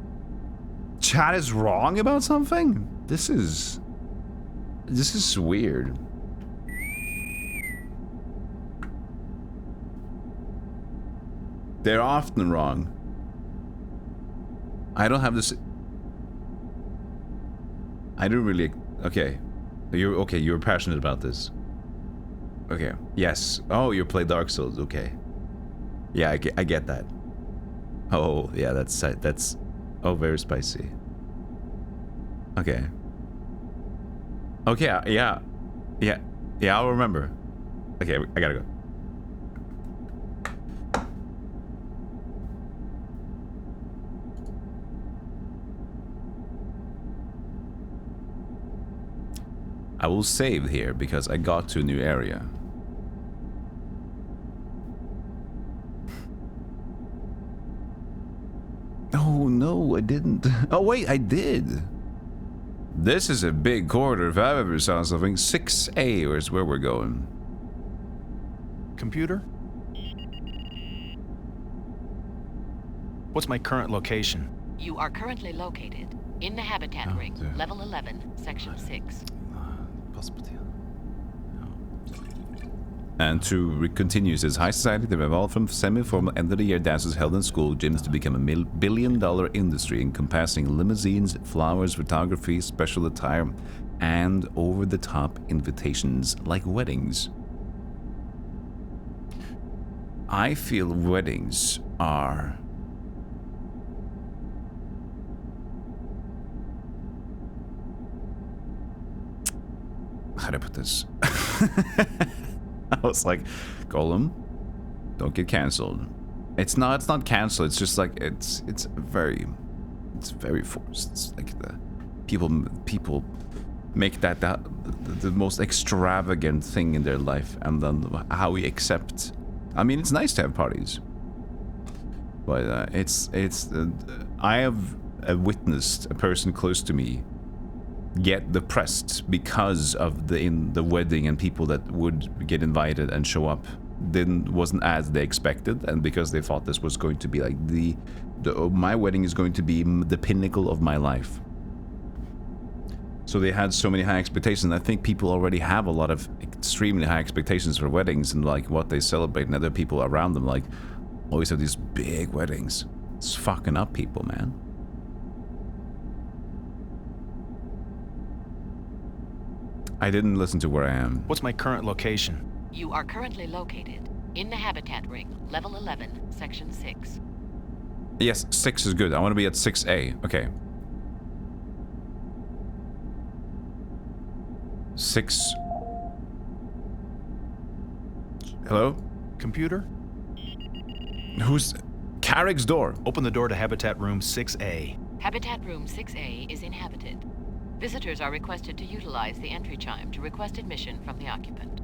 Chat is wrong about something? This is weird. They're often wrong. I don't have this. I don't really. Okay. You're passionate about this. Okay. Yes. Oh, you play Dark Souls. Okay. Yeah, I get that. Oh, yeah, that's oh, very spicy. Okay. Okay, yeah, I'll remember. Okay, I gotta go. I will save here because I got to a new area. Oh no, I didn't. Oh wait, I did. This is a big corridor if I've ever saw something. 6A is where we're going. Computer? What's my current location? You are currently located in the habitat ring, level 11, section 6. And to continue, says, high society, they've evolved from semi-formal end-of-the-year dances held in school gyms to become a billion-dollar industry encompassing limousines, flowers, photography, special attire, and over-the-top invitations like weddings. I feel weddings are... How do I put this? I was like, Golem, don't get cancelled. It's not cancelled. It's just like it's very forced. It's like the people make that the most extravagant thing in their life, and then how we accept. I mean, it's nice to have parties, but I have witnessed a person close to me get depressed because of the wedding, and people that would get invited and show up wasn't as they expected, and because they thought this was going to be like my wedding is going to be the pinnacle of my life. So they had so many high expectations. I think people already have a lot of extremely high expectations for weddings and like what they celebrate, and other people around them like always have these big weddings. It's fucking up people, man. I didn't listen to where I am. What's my current location? You are currently located in the habitat ring, level 11, section 6. Yes, 6 is good. I want to be at 6A. Okay. 6. Hello? Computer? Who's... Carrick's door. Open the door to Habitat Room 6A. Habitat Room 6A is inhabited. Visitors are requested to utilize the entry chime to request admission from the occupant.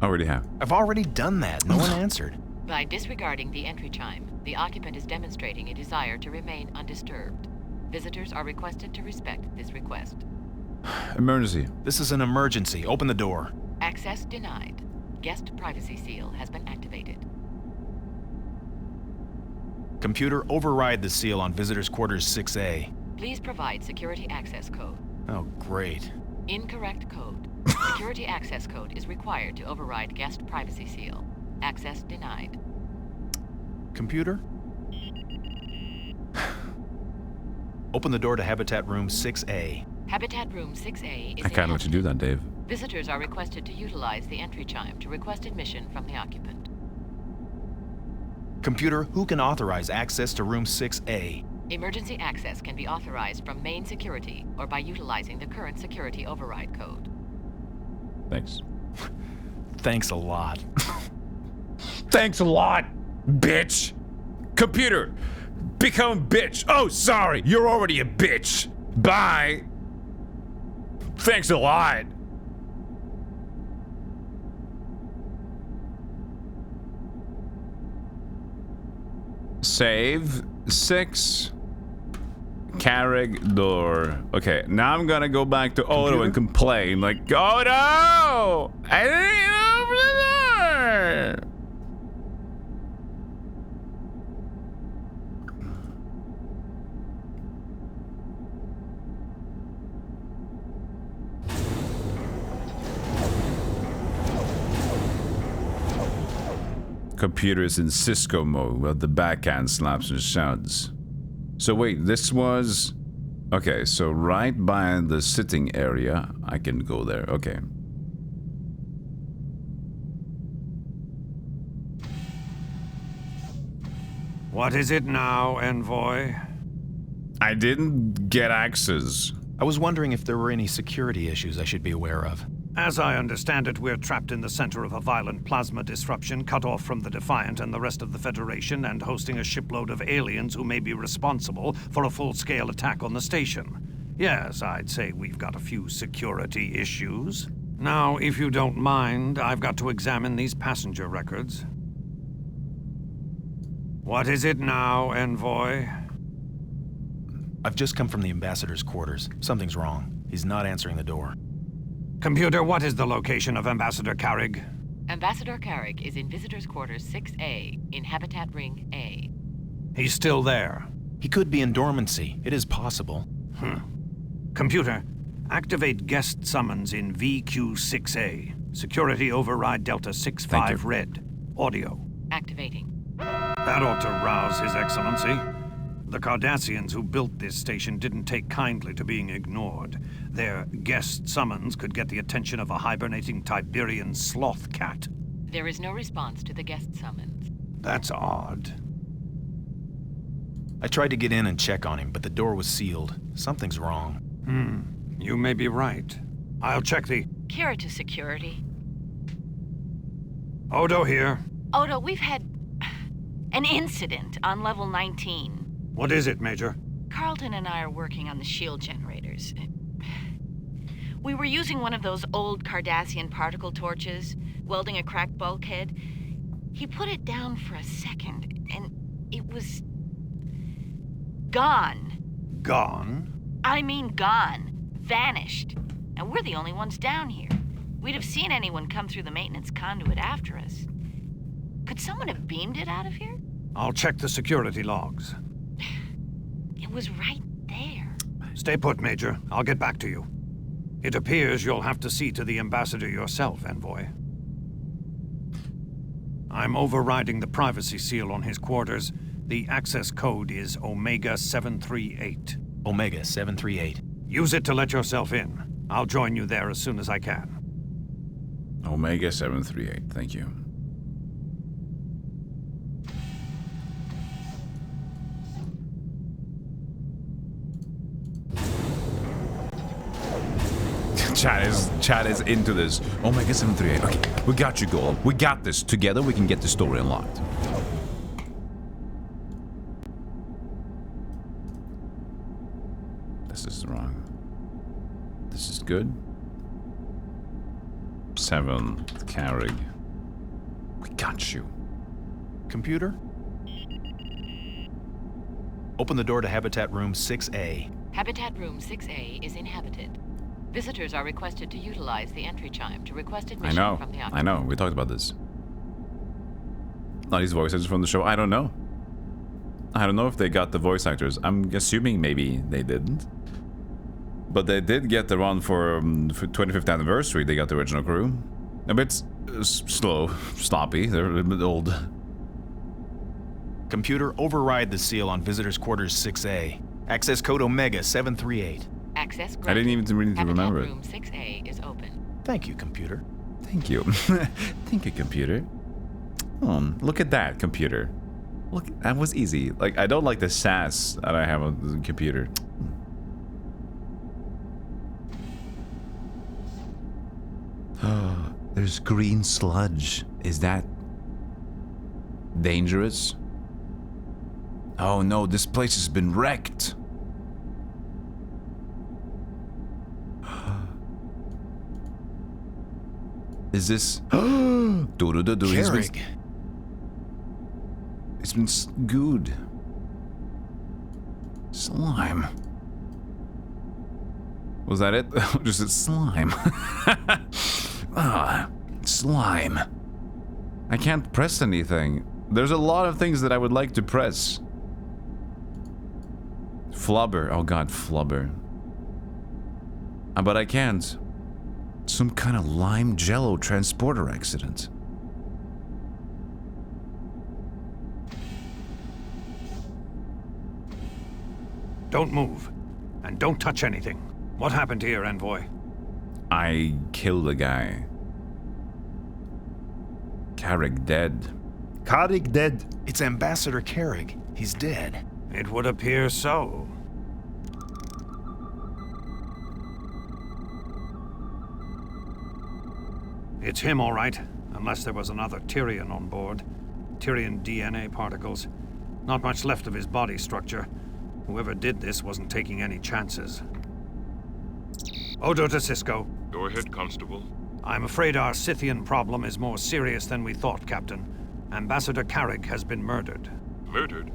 Already have. I've already done that. No one answered. By disregarding the entry chime, the occupant is demonstrating a desire to remain undisturbed. Visitors are requested to respect this request. Emergency. This is an emergency. Open the door. Access denied. Guest privacy seal has been activated. Computer, override the seal on Visitors Quarters 6A. Please provide security access code. Oh, great. Incorrect code. Security access code is required to override guest privacy seal. Access denied. Computer? Open the door to Habitat Room 6A. Habitat Room 6A is I can't let you do that, Dave. Visitors are requested to utilize the entry chime to request admission from the occupant. Computer, who can authorize access to Room 6A? Emergency access can be authorized from main security or by utilizing the current security override code. Thanks. Thanks a lot. Thanks a lot, bitch. Computer, become a bitch. Oh, sorry, you're already a bitch. Bye. Thanks a lot. Save 6. Carrick door. Okay, now I'm gonna go back to Odo and complain. Like, Odo! I didn't open the door! Computer is in Cisco mode with the backhand slaps and shouts. So wait, this was... Okay, so right by the sitting area, I can go there. Okay. What is it now, Envoy? I didn't get access. I was wondering if there were any security issues I should be aware of. As I understand it, we're trapped in the center of a violent plasma disruption, cut off from the Defiant and the rest of the Federation, and hosting a shipload of aliens who may be responsible for a full-scale attack on the station. Yes, I'd say we've got a few security issues. Now, if you don't mind, I've got to examine these passenger records. What is it now, Envoy? I've just come from the Ambassador's quarters. Something's wrong. He's not answering the door. Computer, what is the location of Ambassador Carrick? Ambassador Carrick is in Visitors Quarters 6A, in Habitat Ring A. He's still there. He could be in dormancy. It is possible. Computer, activate guest summons in VQ6A. Security override Delta 65 Red. Audio. Activating. That ought to rouse His Excellency. The Cardassians who built this station didn't take kindly to being ignored. Their guest summons could get the attention of a hibernating Tiberian sloth cat. There is no response to the guest summons. That's odd. I tried to get in and check on him, but the door was sealed. Something's wrong. You may be right. I'll check the... Kira to security. Odo here. Odo, we've had an incident on level 19. What is it, Major? Carlton and I are working on the shield generators. We were using one of those old Cardassian particle torches, welding a cracked bulkhead. He put it down for a second, and it was... gone. Gone? I mean gone. Vanished. And we're the only ones down here. We'd have seen anyone come through the maintenance conduit after us. Could someone have beamed it out of here? I'll check the security logs. It was right there. Stay put, Major. I'll get back to you. It appears you'll have to see to the Ambassador yourself, Envoy. I'm overriding the privacy seal on his quarters. The access code is Omega 738. Omega 738. Use it to let yourself in. I'll join you there as soon as I can. Omega 738, thank you. Chat is into this. Omega 738. Okay, we got you, Golem. We got this. Together we can get the story unlocked. This is wrong. This is good. 7, Carrig. We got you. Computer? Open the door to Habitat Room 6A. Habitat Room 6A is inhabited. Visitors are requested to utilize the entry chime to request admission from the occupant. I know. We talked about this. Are these voice actors from the show? I don't know. I don't know if they got the voice actors. I'm assuming maybe they didn't. But they did get the one for 25th anniversary. They got the original crew. A bit slow, sloppy. They're a bit old. Computer, override the seal on Visitors Quarters 6A. Access code Omega 738. Access granted. I didn't even really remember it. Room 6A is open. Thank you, computer. Thank you. Thank you, computer. Look at that, computer. Look, that was easy. Like, I don't like the sass that I have on the computer. There's green sludge. Is that dangerous? Oh no, this place has been wrecked. Is this? Carrig. It's been good. Slime. Was that it? Just a slime. Slime. I can't press anything. There's a lot of things that I would like to press. Flubber. Oh god, flubber. But I can't. Some kind of lime jello transporter accident. Don't move. And don't touch anything. What happened here, Envoy? I killed a guy. Carrig dead. Carrig dead. It's Ambassador Carrig. He's dead. It would appear so. It's him, all right. Unless there was another Tyrian on board. Tyrian DNA particles. Not much left of his body structure. Whoever did this wasn't taking any chances. Odo to Cisco. Go ahead, Constable. I'm afraid our Scythian problem is more serious than we thought, Captain. Ambassador Carrig has been murdered. Murdered?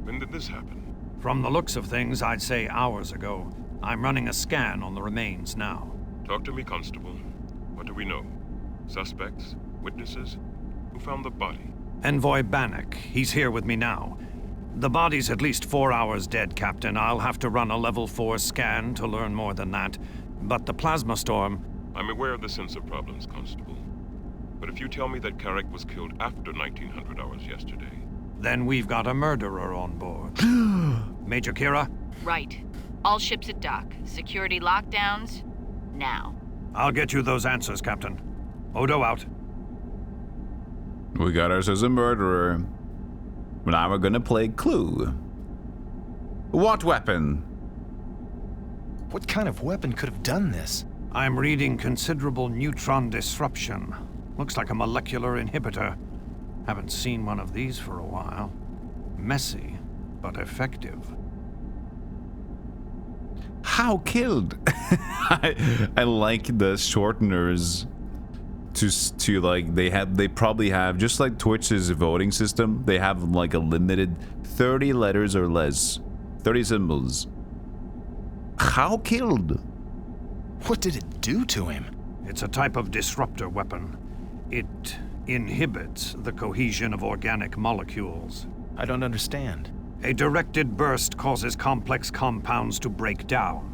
When did this happen? From the looks of things, I'd say hours ago. I'm running a scan on the remains now. Talk to me, Constable. What do we know? Suspects? Witnesses? Who found the body? Envoy Bannock. He's here with me now. The body's at least 4 hours dead, Captain. I'll have to run a level 4 scan to learn more than that. But the plasma storm... I'm aware of the sensor problems, Constable. But if you tell me that Carrig was killed after 1900 hours yesterday... Then we've got a murderer on board. Major Kira? Right. All ships at dock. Security lockdowns, now. I'll get you those answers, Captain. Odo out. We got ourselves a murderer. Now we're gonna play Clue. What weapon? What kind of weapon could have done this? I'm reading considerable neutron disruption. Looks like a molecular inhibitor. Haven't seen one of these for a while. Messy, but effective. How killed? I like the shorteners to like they probably have, just like Twitch's voting system, they have like a limited 30 letters or less, 30 symbols. How killed? What did it do to him? It's a type of disruptor weapon. It inhibits the cohesion of organic molecules. I don't understand. A directed burst causes complex compounds to break down.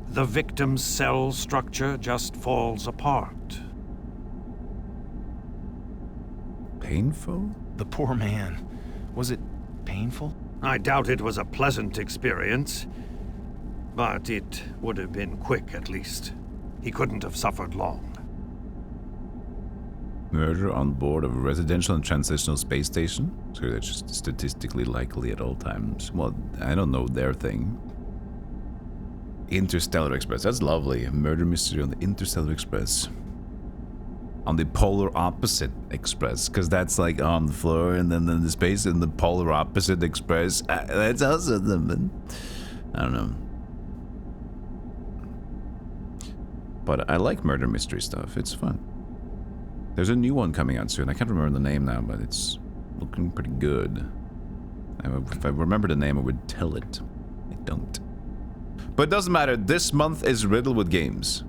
The victim's cell structure just falls apart. Painful? The poor man. Was it painful? I doubt it was a pleasant experience. But it would have been quick, at least. He couldn't have suffered long. Murder on board of a residential and transitional space station? So that's just statistically likely at all times. Well, I don't know their thing. Interstellar Express. That's lovely. Murder mystery on the Interstellar Express. On the polar opposite express, because that's like on the floor and then in the space in the polar opposite express. That's also something. I don't know. But I like murder mystery stuff. It's fun. There's a new one coming out soon. I can't remember the name now, but it's looking pretty good. If I remember the name, I would tell it. I don't. But it doesn't matter. This month is riddled with games.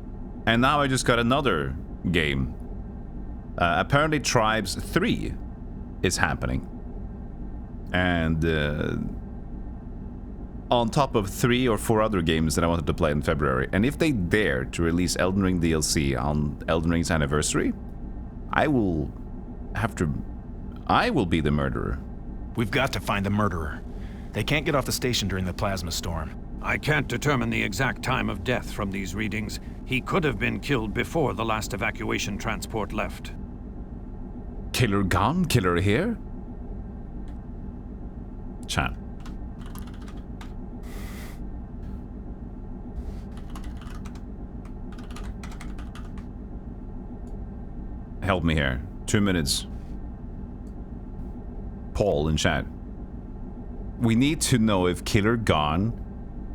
And now I just got another game. Apparently Tribes 3 is happening. And on top of 3 or 4 other games that I wanted to play in February. And if they dare to release Elden Ring DLC on Elden Ring's anniversary, I will be the murderer. We've got to find the murderer. They can't get off the station during the plasma storm. I can't determine the exact time of death from these readings. He could have been killed before the last evacuation transport left. Killer gone? Killer here? Chat. Help me here. 2 minutes. Paul in chat. We need to know if killer gone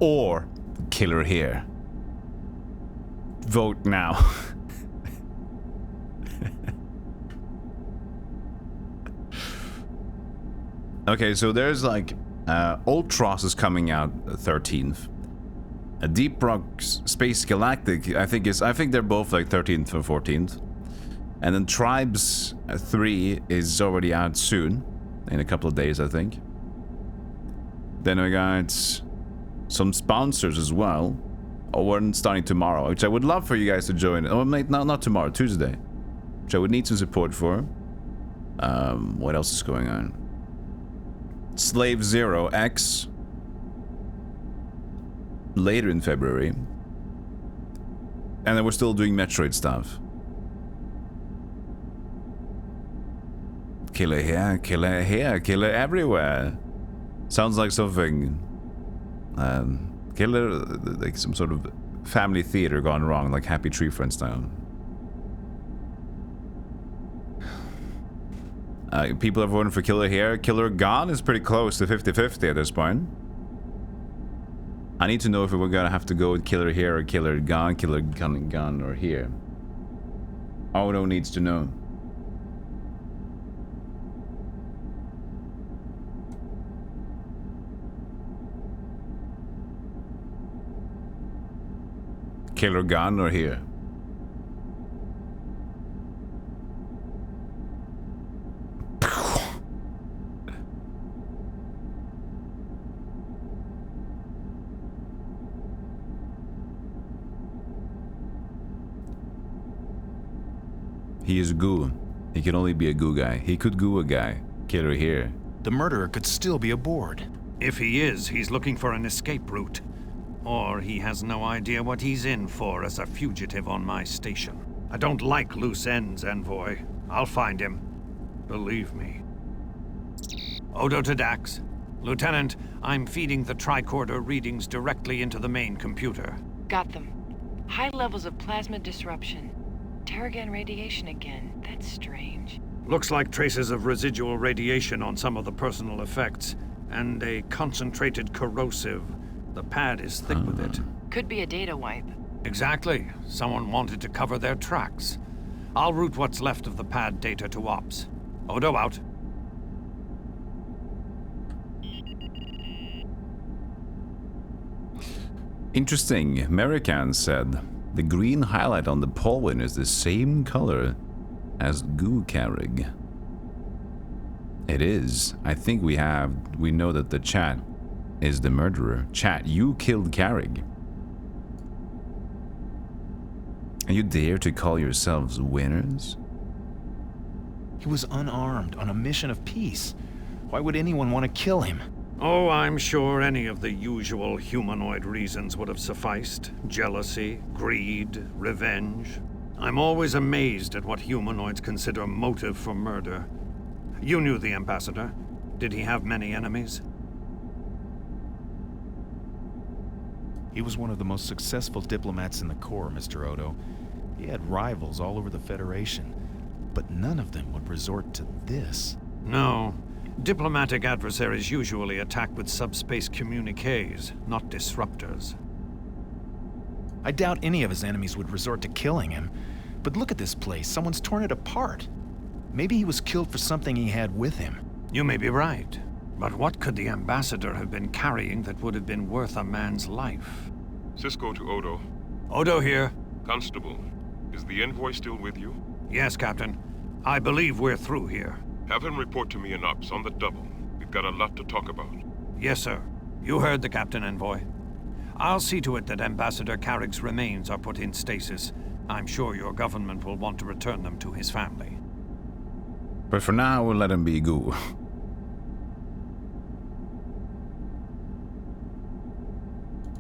or killer here. Vote now. Okay, so there's like Ultros is coming out 13th. Deep Rock Space Galactic, I think they're both like 13th or 14th. And then Tribes 3 is already out soon, in a couple of days, I think. Then I got some sponsors as well. Oh, we're starting tomorrow, which I would love for you guys to join. Oh, mate, not tomorrow, Tuesday. Which I would need some support for. What else is going on? Slave Zero X. Later in February. And then we're still doing Metroid stuff. Killer here, killer here, killer everywhere. Sounds like something... killer... like some sort of family theater gone wrong, like Happy Tree Friends style. People are voting for killer here. Killer gone is pretty close to 50-50 at this point. I need to know if we're gonna have to go with killer here or killer gone or here. Odo needs to know. Killer gone or here? He is goo. He can only be a goo guy. He could goo a guy. Killer here. The murderer could still be aboard. If he is, he's looking for an escape route. Or he has no idea what he's in for as a fugitive on my station. I don't like loose ends, Envoy. I'll find him. Believe me. Odo to Dax. Lieutenant, I'm feeding the tricorder readings directly into the main computer. Got them. High levels of plasma disruption. Terrigen radiation again. That's strange. Looks like traces of residual radiation on some of the personal effects, and a concentrated corrosive. The pad is thick with it. Could be a data wipe. Exactly. Someone wanted to cover their tracks. I'll route what's left of the pad data to Ops. Odo out. Interesting. American said the green highlight on the pollen is the same color as Goo Carrig. It is. I think we know that the chat is the murderer. Chat, you killed Carrig. And you dare to call yourselves winners? He was unarmed on a mission of peace. Why would anyone want to kill him? Oh, I'm sure any of the usual humanoid reasons would have sufficed. Jealousy, greed, revenge. I'm always amazed at what humanoids consider motive for murder. You knew the ambassador. Did he have many enemies? He was one of the most successful diplomats in the Corps, Mr. Odo. He had rivals all over the Federation, but none of them would resort to this. No. Diplomatic adversaries usually attack with subspace communiques, not disruptors. I doubt any of his enemies would resort to killing him. But look at this place. Someone's torn it apart. Maybe he was killed for something he had with him. You may be right. But what could the ambassador have been carrying that would have been worth a man's life? Cisco to Odo. Odo here. Constable, is the envoy still with you? Yes, Captain. I believe we're through here. Have him report to me in ops on the double. We've got a lot to talk about. Yes, sir. You heard the Captain, Envoy. I'll see to it that Ambassador Carrick's remains are put in stasis. I'm sure your government will want to return them to his family. But for now, we'll let him be goo.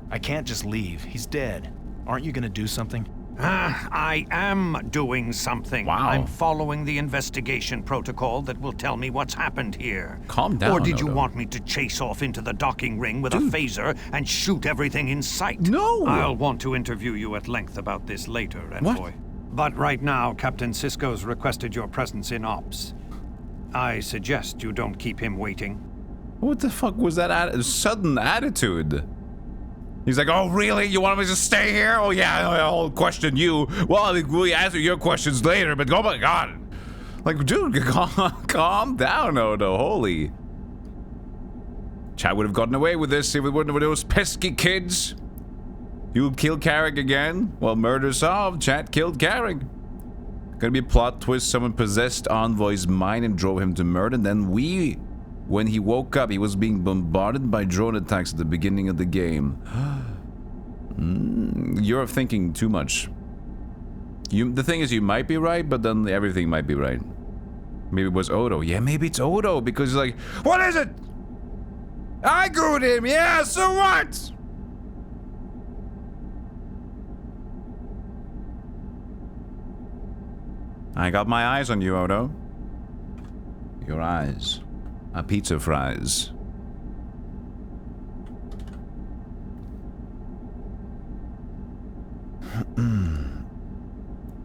I can't just leave. He's dead. Aren't you gonna do something? I am doing something. Wow. I'm following the investigation protocol that will tell me what's happened here. Calm down, Or did you Odo. want me to chase off into the docking ring with a phaser and shoot everything in sight? No! I'll want to interview you at length about this later, Envoy. But right now, Captain Cisco's requested your presence in ops. I suggest you don't keep him waiting. What the fuck was that sudden attitude? He's like, oh, really? You want me to stay here? Oh, yeah, I'll question you. Well, we'll answer your questions later, but oh my god. Like, dude, calm down, Odo. Holy. Chad would have gotten away with this if it weren't for those pesky kids. You'll kill Carrick again? Well, murder solved. Chad killed Carrick. Gonna be a plot twist. Someone possessed Envoy's mind and drove him to murder. And then when he woke up, he was being bombarded by drone attacks at the beginning of the game. You're thinking too much. The thing is, you might be right, but then everything might be right. Maybe it was Odo. Yeah, maybe it's Odo, because he's like, what is it? I gooed him, yeah, so what? I got my eyes on you, Odo. Your eyes. Pizza fries.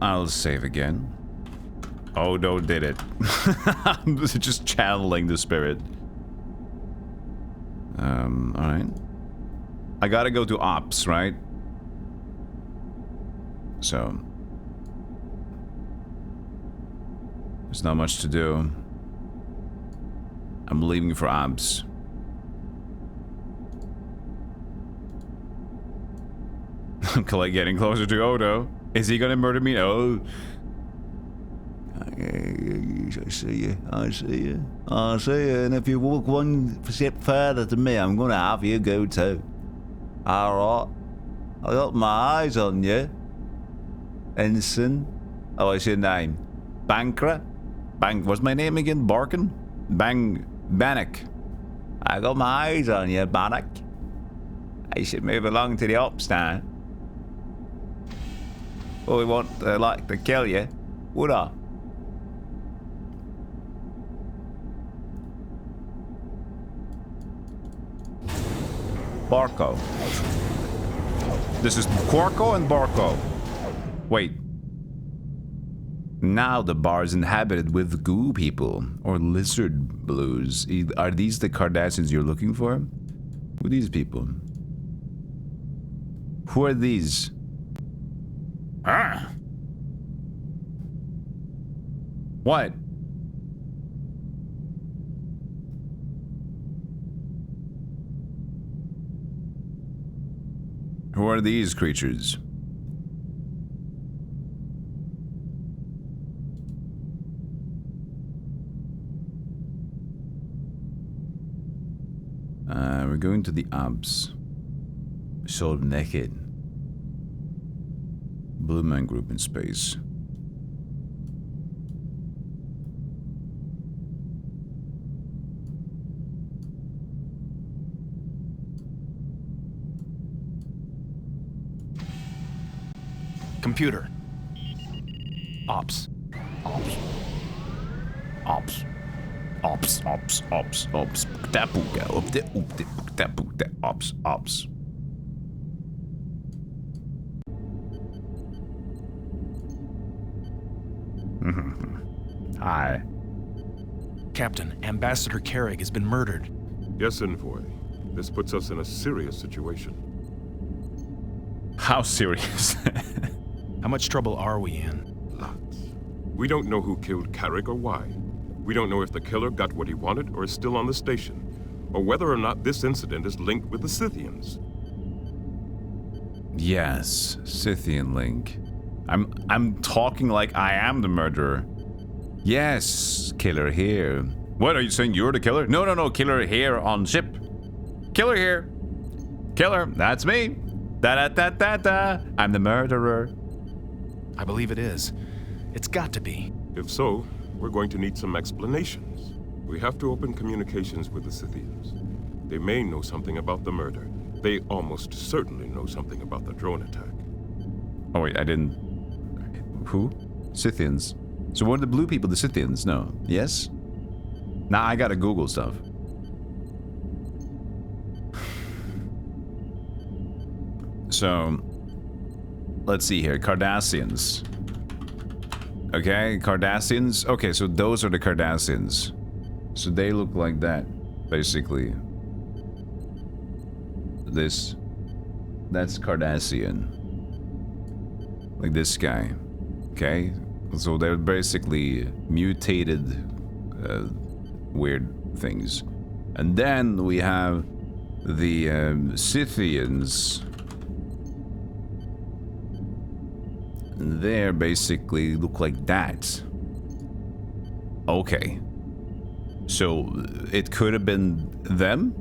I'll save again. Odo did it. I'm just channeling the spirit. Alright. I gotta go to ops, right? So. There's not much to do. I'm leaving for ops. I'm getting closer to Odo. Is he gonna murder me? Oh. I see you. I see you. I see you. And if you walk one step further to me, I'm gonna have you go too. Alright. I got my eyes on you. Ensign. Oh, what's your name? Bankra? What's my name again? Barkin? Bannock. I got my eyes on you, Bannock. I should move along to the ops now. Well, we want like to kill you, would I? Barco. This is Quarko and Barco. Wait. Now the bar is inhabited with goo people, or lizard blues. Are these the Cardassians you're looking for? Who are these people? Who are these? Ah! What? Who are these creatures? We're going to the ops. Sold naked. Blue Man Group in space. Computer. Ops. Ops. Ops. Ops, ops, ops, ops. Ops, ops. Hi. Captain, Ambassador Carrig has been murdered. Yes, Envoy. This puts us in a serious situation. How serious? How much trouble are we in? Lots. We don't know who killed Carrig or why. We don't know if the killer got what he wanted or is still on the station, or whether or not this incident is linked with the Scythians. Yes, Scythian link. I'm talking like I am the murderer. Yes, killer here. What, are you saying you're the killer? No, killer here on ship. Killer here. Killer, that's me. Da-da-da-da-da. I'm the murderer. I believe it is. It's got to be. If so, we're going to need some explanations. We have to open communications with the Scythians. They may know something about the murder. They almost certainly know something about the drone attack. Oh wait, I didn't... Who? Scythians. So what are the blue people, the Scythians? No. Yes? Nah, I gotta Google stuff. So, let's see here. Cardassians. Okay, Cardassians. Okay, so those are the Cardassians. So they look like that, basically. That's Cardassian. Like this guy. Okay? So they're basically mutated weird things. And then we have the Scythians. They basically look like that. Okay. So it could have been them?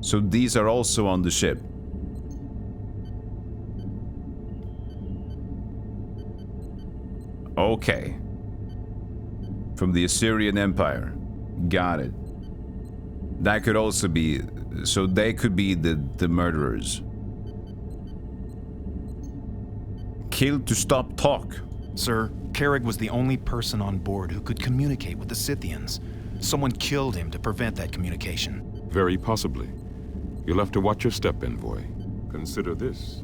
So these are also on the ship. Okay. From the Assyrian Empire. Got it. That could also be... So they could be the murderers. Killed to stop talk. Sir, Carrig was the only person on board who could communicate with the Scythians. Someone killed him to prevent that communication. Very possibly. You'll have to watch your step, Envoy. Consider this.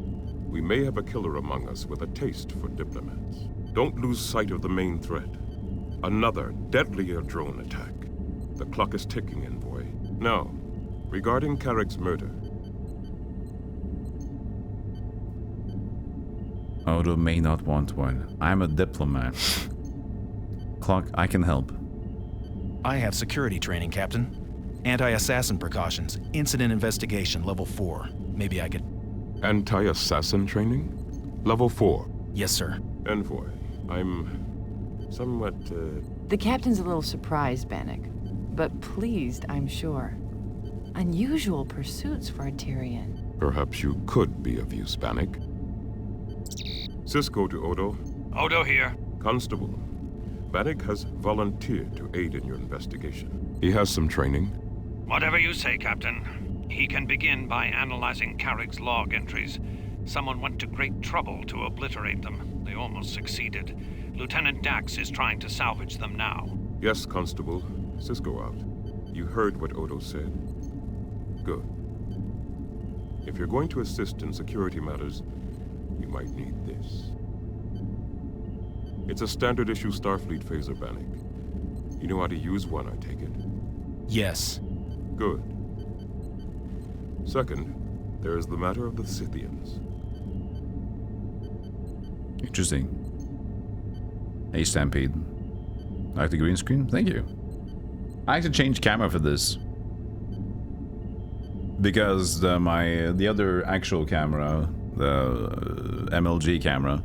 We may have a killer among us with a taste for diplomats. Don't lose sight of the main threat. Another deadlier drone attack. The clock is ticking, Envoy. Now, regarding Carrick's murder. Odo may not want one. I'm a diplomat. Clock, I can help. I have security training, Captain. Anti-assassin precautions. Incident investigation, level 4. Maybe I could... Anti-assassin training? Level 4? Yes, sir. Envoy, I'm... somewhat, The captain's a little surprised, Bannock. But pleased, I'm sure. Unusual pursuits for a Tyrian. Perhaps you could be of use, Bannock. Cisco to Odo. Odo here. Constable, Bannock has volunteered to aid in your investigation. He has some training. Whatever you say, Captain. He can begin by analyzing Carrick's log entries. Someone went to great trouble to obliterate them. They almost succeeded. Lieutenant Dax is trying to salvage them now. Yes, Constable. Cisco out. You heard what Odo said. Good. If you're going to assist in security matters, you might need this. It's a standard issue Starfleet phaser, Bannock. You know how to use one, I take it? Yes. Good. Second, there is the matter of the Scythians. Interesting. Hey, Stampede. Like the green screen? Thank you. I had to change camera for this. Because the other actual camera, the MLG camera,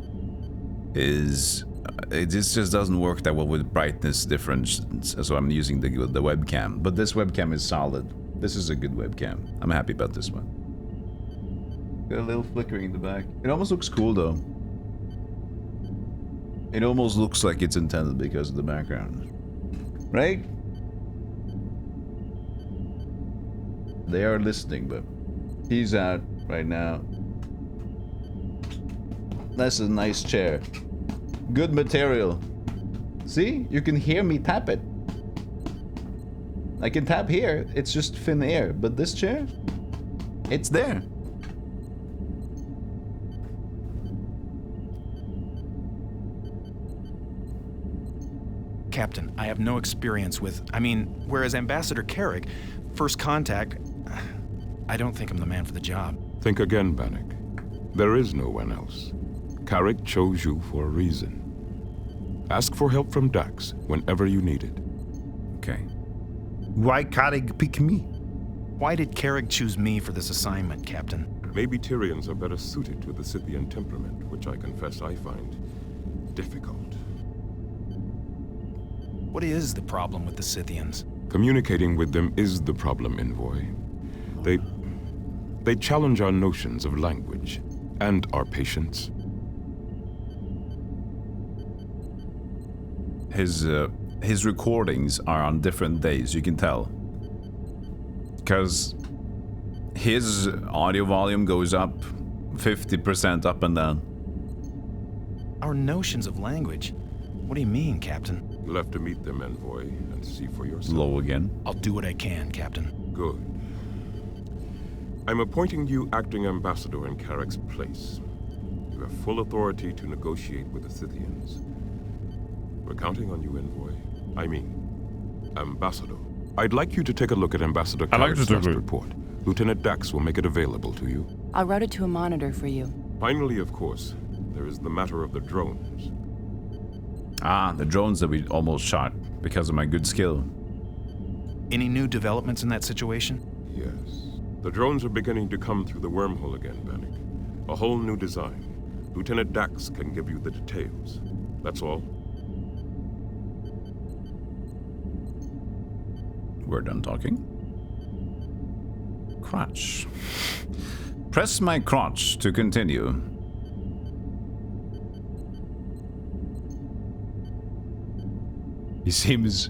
is... it just doesn't work that well with brightness difference, so I'm using the webcam. But this webcam is solid. This is a good webcam. I'm happy about this one. Got a little flickering in the back. It almost looks cool though. It almost looks like it's intended because of the background. Right? They are listening, but he's out right now. That's a nice chair. Good material. See? You can hear me tap it. I can tap here. It's just thin air. But this chair? It's there. Captain, I have no experience with... whereas Ambassador Carrick, first contact... I don't think I'm the man for the job. Think again, Bannock. There is no one else. Carrick chose you for a reason. Ask for help from Dax whenever you need it. Okay. Why Carrick pick me? Why did Carrick choose me for this assignment, Captain? Maybe Tyrians are better suited to the Scythian temperament, which I confess I find difficult. What is the problem with the Scythians? Communicating with them is the problem, Envoy. They challenge our notions of language and our patience. His recordings are on different days, you can tell. Because his audio volume goes up 50% up and down. Our notions of language? What do you mean, Captain? You'll have to meet them, Envoy, and see for yourself. Low again. I'll do what I can, Captain. Good. I'm appointing you acting ambassador in Carrick's place. You have full authority to negotiate with the Scythians. We're counting on you, Envoy. I mean, Ambassador. I'd like you to take a look at Ambassador Carrick's last report. Lieutenant Dax will make it available to you. I'll route it to a monitor for you. Finally, of course, there is the matter of the drones. Ah, the drones that we almost shot because of my good skill. Any new developments in that situation? Yes. The drones are beginning to come through the wormhole again, Bannock. A whole new design. Lieutenant Dax can give you the details. That's all. We're done talking. Crotch. Press my crotch to continue. He seems...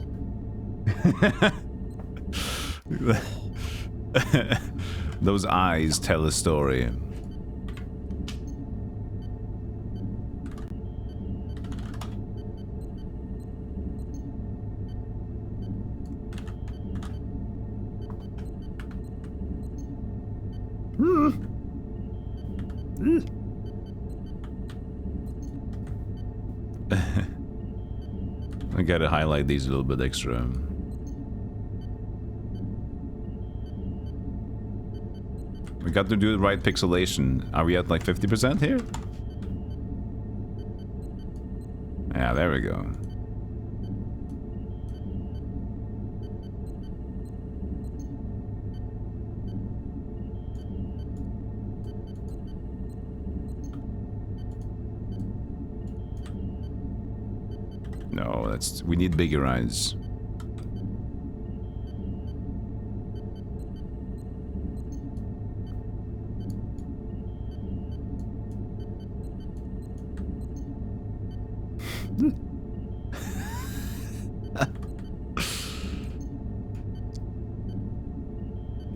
Those eyes tell a story. I gotta highlight these a little bit extra. We got to do the right pixelation. Are we at like 50% here? Yeah, there we go. No, we need bigger eyes.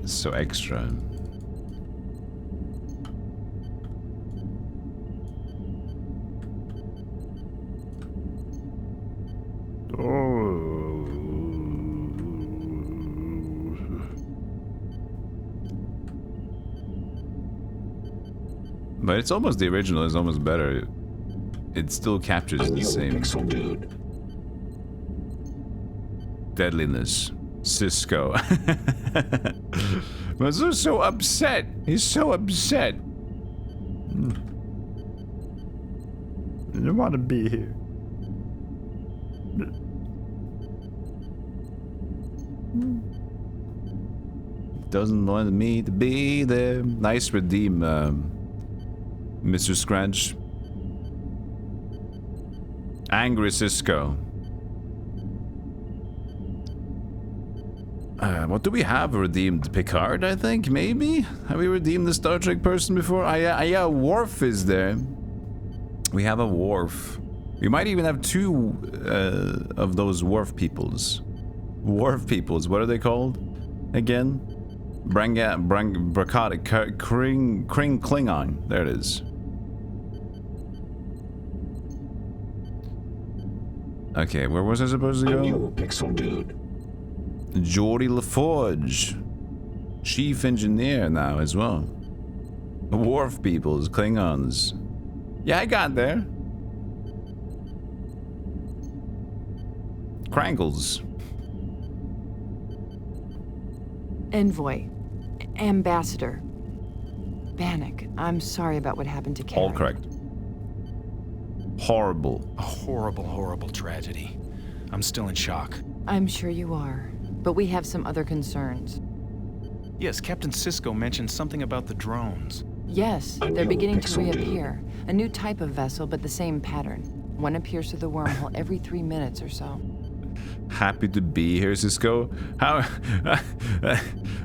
So extra. But it's almost the original, it's almost better. It still captures the same. Deadliness. Cisco. But he's so upset. He's so upset. I don't want to be here. Doesn't want me to be there. Nice redeem, Mr. Scratch. Angry Cisco. What do we have redeemed? Picard, I think, maybe? Have we redeemed the Star Trek person before? Yeah, Worf is there. We have a Worf. We might even have two of those Worf peoples. Worf peoples, what are they called? Again? Bracadic, Kring Klingon. There it is. Okay, where was I supposed to go? New pixel dude. Geordie LaForge. Chief engineer now as well. Wharf peoples, Klingons. Yeah, I got there. Krangles. Envoy. Ambassador. Bannock, I'm sorry about what happened to Carrie. All correct. Horrible. A horrible, horrible tragedy. I'm still in shock. I'm sure you are, but we have some other concerns. Yes, Captain Sisko mentioned something about the drones. Yes, they're beginning to reappear. A new type of vessel, but the same pattern. One appears through the wormhole every 3 minutes or so. Happy to be here, Sisko. How?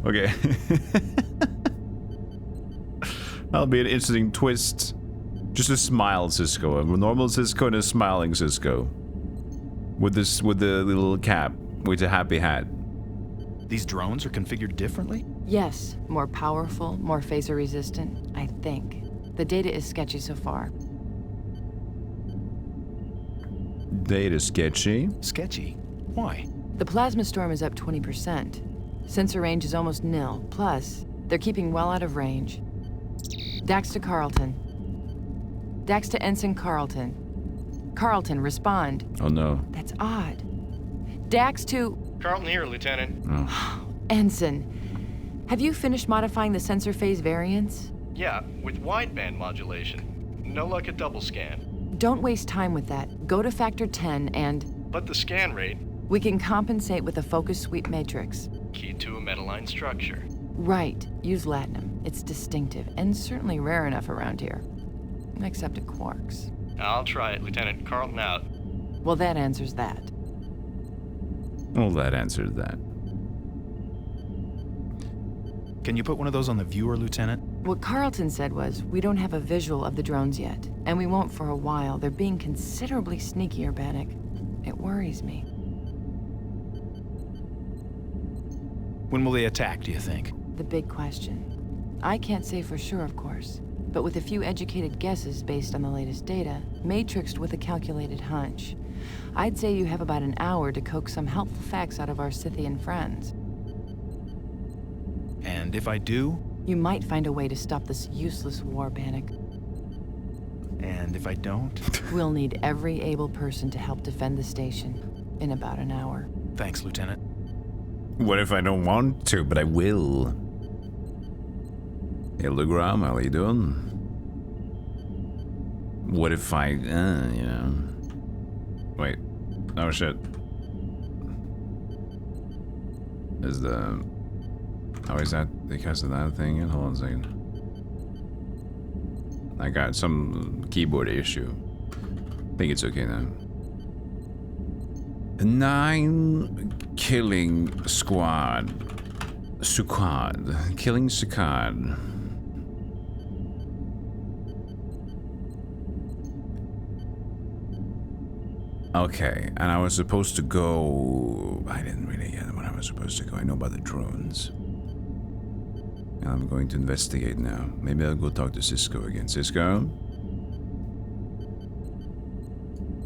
Okay. That'll be an interesting twist. Just a smile, Sisko. A normal Sisko and a smiling Sisko. With the little cap, with a happy hat. These drones are configured differently? Yes, more powerful, more phaser resistant, I think. The data is sketchy so far. Data sketchy? Sketchy? Why? The plasma storm is up 20%. Sensor range is almost nil. Plus, they're keeping well out of range. Dax to Carlton. Dax to Ensign Carlton. Carlton, respond. Oh no. That's odd. Dax to... Carlton here, Lieutenant. Oh. Ensign, have you finished modifying the sensor phase variants? Yeah, with wideband modulation. No luck at double scan. Don't waste time with that. Go to factor 10 and... But the scan rate? We can compensate with a focus sweep matrix. Key to a metaline structure. Right. Use latinum. It's distinctive, and certainly rare enough around here. Except at Quarks. I'll try it, Lieutenant. Carlton out. Well, that answers that. Well, that answers that. Can you put one of those on the viewer, Lieutenant? What Carlton said was, we don't have a visual of the drones yet, and we won't for a while. They're being considerably sneakier, Bannock. It worries me. When will they attack, do you think? The big question. I can't say for sure, of course, but with a few educated guesses based on the latest data, matrixed with a calculated hunch, I'd say you have about an hour to coax some helpful facts out of our Scythian friends. And if I do? You might find a way to stop this useless war, Bannock. And if I don't? We'll need every able person to help defend the station in about an hour. Thanks, Lieutenant. What if I don't want to, but I will? Hildegram, how are you doing? What if I, you know... Wait. Oh, shit. Is the... Oh, is that because of that thing? Hold on a second. I got some keyboard issue. I think it's okay now. 9 killing squad. Sukkad. Killing Sukkad. Okay, and I was supposed to go... I didn't really get when I was supposed to go. I know about the drones. And I'm going to investigate now. Maybe I'll go talk to Sisko again. Sisko?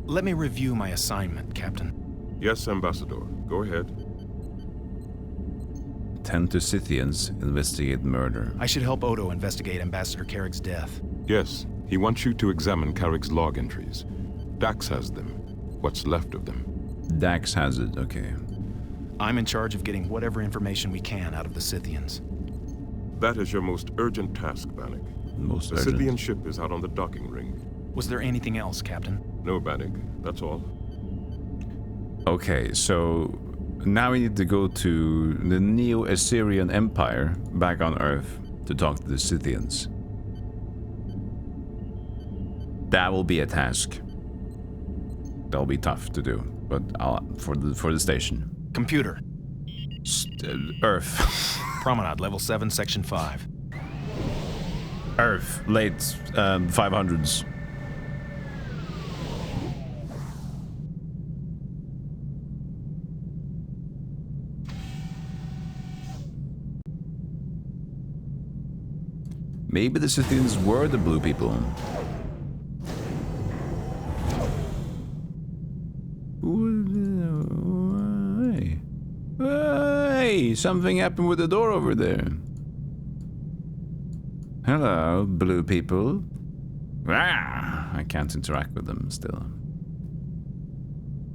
Let me review my assignment, Captain. Yes, Ambassador. Go ahead. Tend to Scythians, investigate murder. I should help Odo investigate Ambassador Carrick's death. Yes, he wants you to examine Carrick's log entries. Dax has them. What's left of them. Dax has it, okay. I'm in charge of getting whatever information we can out of the Scythians. That is your most urgent task, Bannock. Most urgent. The Scythian ship is out on the docking ring. Was there anything else, Captain? No, Bannock. That's all. Okay, so now we need to go to the Neo-Assyrian Empire back on Earth to talk to the Scythians. That will be a task. That'll be tough to do, but for the station. Computer. Earth. Promenade, level 7, section 5. Earth, late 500s. Maybe the Scythians were the blue people. Hey, something happened with the door over there. Hello, blue people. Ah, I can't interact with them still.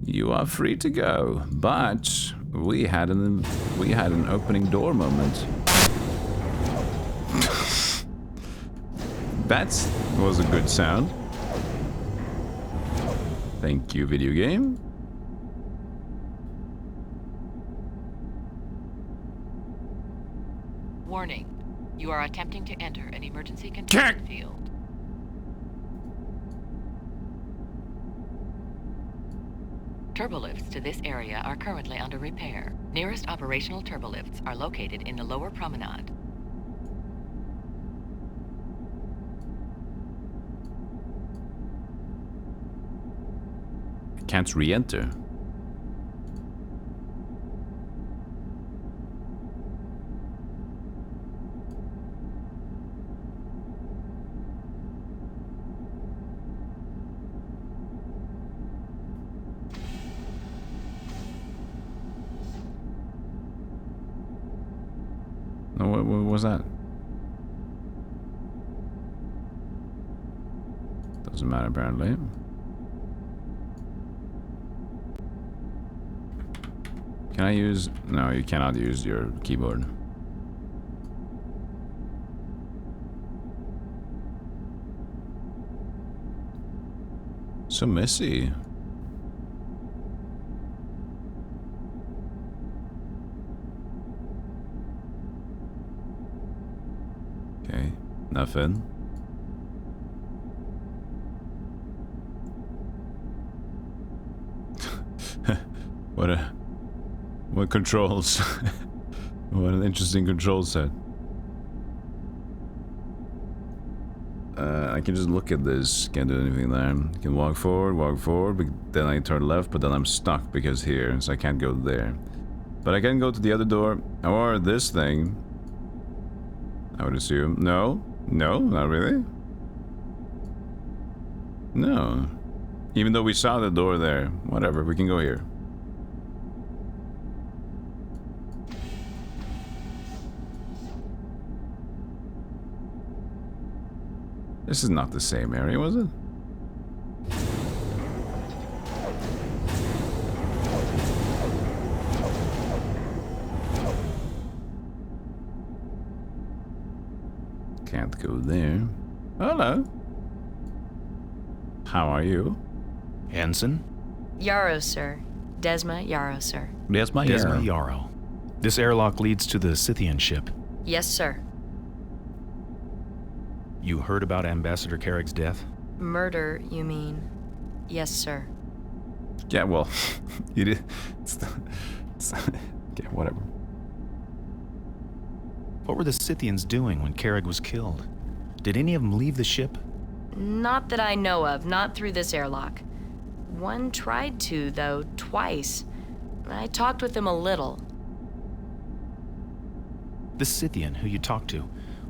You are free to go, but we had an opening door moment. That was a good sound. Thank you, video game. Warning. You are attempting to enter an emergency containment field. Turbolifts to this area are currently under repair. Nearest operational turbolifts are located in the lower promenade. I can't re-enter. What was that? Doesn't matter apparently. Can I use... No, you cannot use your keyboard. So messy. Okay, nothing. What controls? What an interesting control set. I can just look at this, can't do anything there. I can walk forward, but then I turn left, but then I'm stuck because here, so I can't go there. But I can go to the other door, or this thing. I would assume. No? No, not really. No. Even though we saw the door there. Whatever, we can go here. This is not the same area, was it? Can't go there. Hello. How are you? Ensign? Yarrow, sir. Desma Yarrow, sir. Desma Yarrow. This airlock leads to the Scythian ship. Yes, sir. You heard about Ambassador Carrick's death? Murder, you mean? Yes, sir. Yeah, well, you did. Okay, whatever. What were the Scythians doing when Carrick was killed? Did any of them leave the ship? Not that I know of, not through this airlock. One tried to, though, twice. I talked with him a little. The Scythian who you talked to,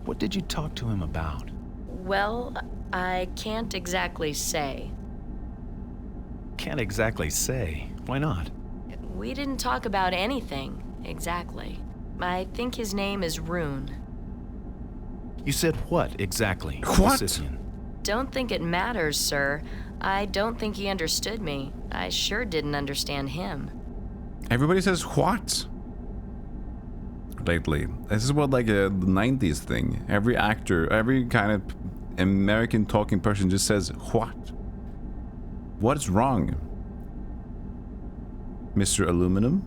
what did you talk to him about? Well, I can't exactly say. Can't exactly say? Why not? We didn't talk about anything, exactly. I think his name is Rune. You said what, exactly? What? The Scythian. Don't think it matters, sir. I don't think he understood me. I sure didn't understand him. Everybody says what? Lately. This is what like a 90s thing. Every actor, every kind of American talking person just says what? What's wrong? Mr. Aluminum?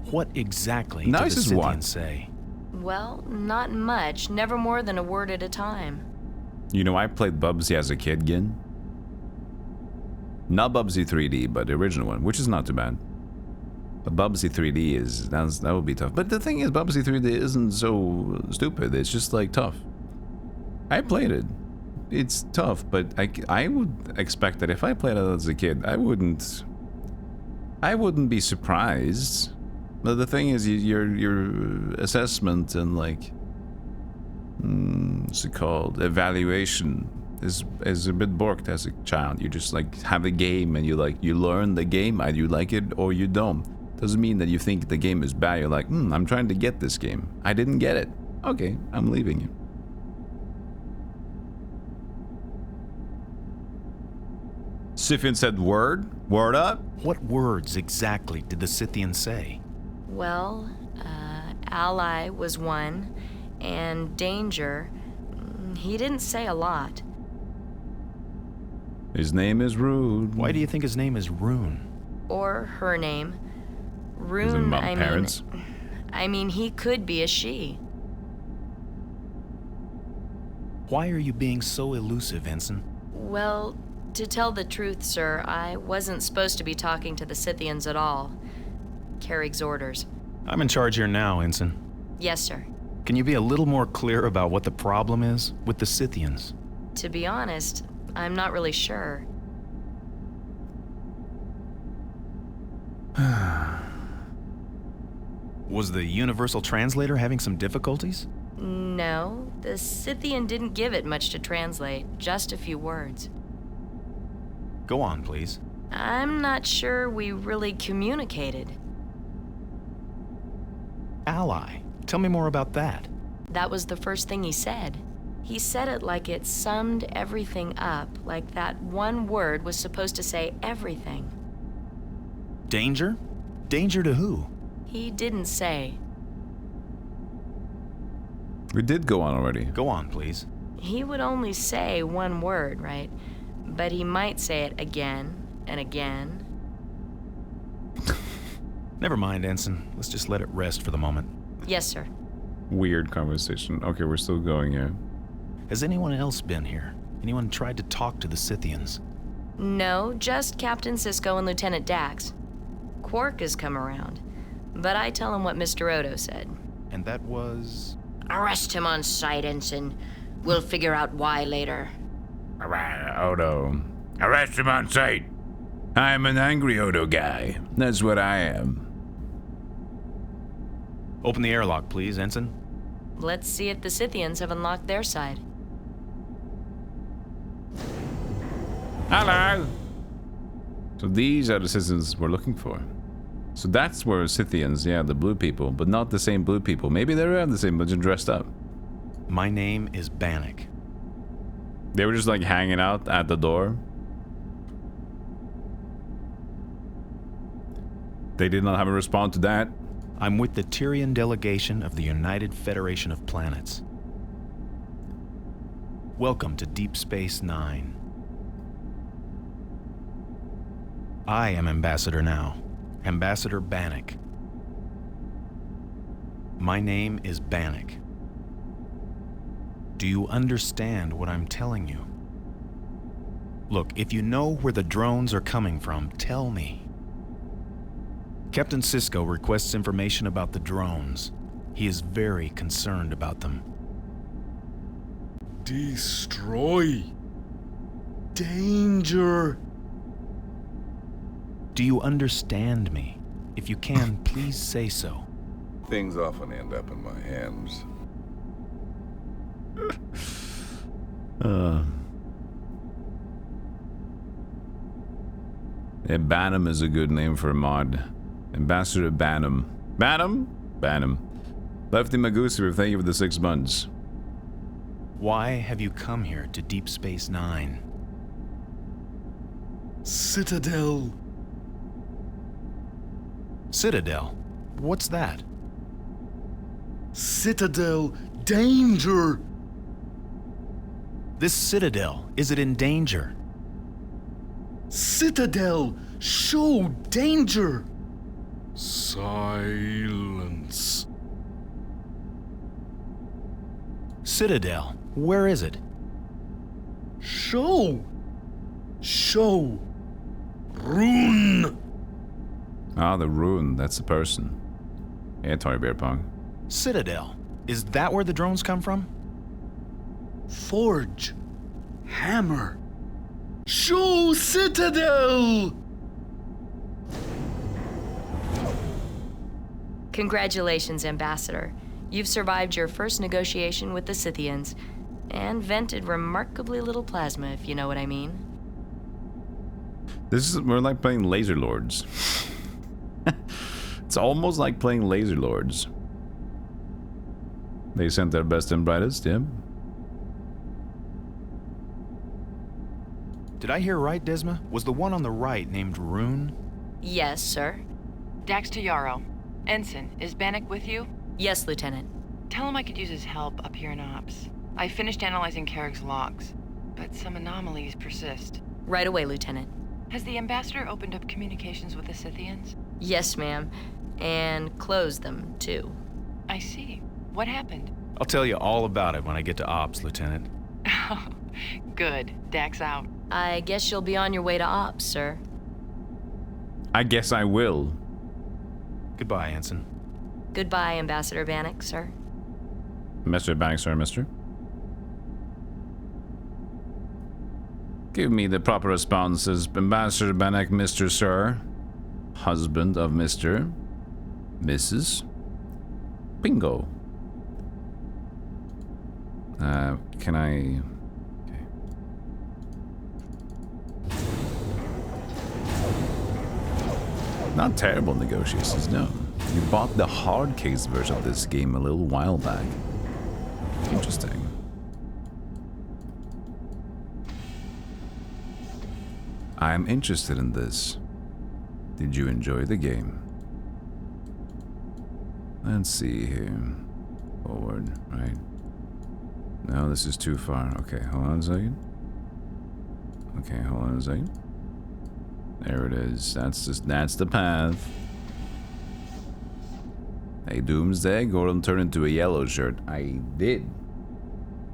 What exactly now did the Scythian what? say? Well, not much. Never more than a word at a time. You know, I played Bubsy as a kid, Gin. Not Bubsy 3D, but the original one, which is not too bad. But Bubsy 3D is, that would be tough. But the thing is, Bubsy 3D isn't so stupid. It's just like tough. I played it. It's tough, but I would expect that if I played it as a kid, I wouldn't be surprised. But the thing is, your assessment and like, what's it called? Evaluation is a bit borked as a child. You just like have a game and you learn the game, either you like it or you don't. Doesn't mean that you think the game is bad. You're like, I'm trying to get this game. I didn't get it. Okay, I'm leaving you. Scythian said word? Word up? What words exactly did the Scythian say? Well, ally was one, and danger, he didn't say a lot. His name is Rune. Why do you think his name is Rune? Or her name. Rune, I mean, he could be a she. Why are you being so elusive, Ensign? Well, to tell the truth, sir, I wasn't supposed to be talking to the Scythians at all. Kerrig's orders. I'm in charge here now, Ensign. Yes, sir. Can you be a little more clear about what the problem is with the Scythians? To be honest, I'm not really sure. Was the Universal Translator having some difficulties? No, the Scythian didn't give it much to translate, just a few words. Go on, please. I'm not sure we really communicated. Ally. Tell me more about that. That was the first thing he said. He said it like it summed everything up, like that one word was supposed to say everything. Danger? Danger to who? He didn't say. We did go on already. Go on, please. He would only say one word, right? But he might say it again and again. Never mind, Ensign. Let's just let it rest for the moment. Yes, sir. Weird conversation. Okay, we're still going here. Has anyone else been here? Anyone tried to talk to the Scythians? No, just Captain Cisco and Lieutenant Dax. Quark has come around, but I tell him what Mr. Odo said. And that was? Arrest him on sight, Ensign. We'll figure out why later. Odo. Arrest him on sight. I'm an angry Odo guy. That's what I am. Open the airlock, please, Ensign. Let's see if the Scythians have unlocked their side. Hello! So these are the citizens we're looking for. So that's where Scythians, yeah, the blue people, but not the same blue people. Maybe they were the same, but just dressed up. My name is Bannock. They were just like hanging out at the door. They did not have a response to that. I'm with the Tyrian delegation of the United Federation of Planets. Welcome to Deep Space Nine. I am Ambassador now. Ambassador Bannock. My name is Bannock. Do you understand what I'm telling you? Look, if you know where the drones are coming from, tell me. Captain Cisco requests information about the drones. He is very concerned about them. Destroy. Danger. Do you understand me? If you can, please say so. Things often end up in my hands. Yeah, Banham is a good name for a mod. Ambassador Banham. Banham? Banham. Lefty Magusi, thank you for the 6 months. Why have you come here to Deep Space Nine? Citadel. Citadel? What's that? Citadel. Danger. This Citadel, is it in danger? Citadel. Show danger. Silence. Citadel, where is it? Show. Show. Rune. Ah, the rune, that's the person. Yeah, Toy Bear Pong. Citadel, is that where the drones come from? Forge. Hammer. Show Citadel! Congratulations, Ambassador. You've survived your first negotiation with the Scythians, and vented remarkably little plasma, if you know what I mean. We're like playing Laser Lords. It's almost like playing Laser Lords. They sent their best and brightest, yeah. Did I hear right, Desma? Was the one on the right named Rune? Yes, sir. Dax to Yarrow. Ensign, is Bannock with you? Yes, Lieutenant. Tell him I could use his help up here in Ops. I finished analyzing Carrick's logs, but some anomalies persist. Right away, Lieutenant. Has the Ambassador opened up communications with the Scythians? Yes, ma'am. And closed them, too. I see. What happened? I'll tell you all about it when I get to Ops, Lieutenant. Good. Dax out. I guess you'll be on your way to Ops, sir. I guess I will. Goodbye, Ensign. Goodbye, Ambassador Bannock, sir. Mr. Bannock, sir, mister. Give me the proper responses. Ambassador Bannock, Mr. Sir. Husband of Mr. Mrs. Bingo. Can I... Okay. Not terrible negotiations, no. You bought the hard case version of this game a little while back. Interesting. I'm interested in this. Did you enjoy the game? Let's see here. Forward, right? No, this is too far. Okay, hold on a second. Okay, hold on a second. There it is. That's the path. Hey, Doomsday, Gordon turned into a yellow shirt. I did.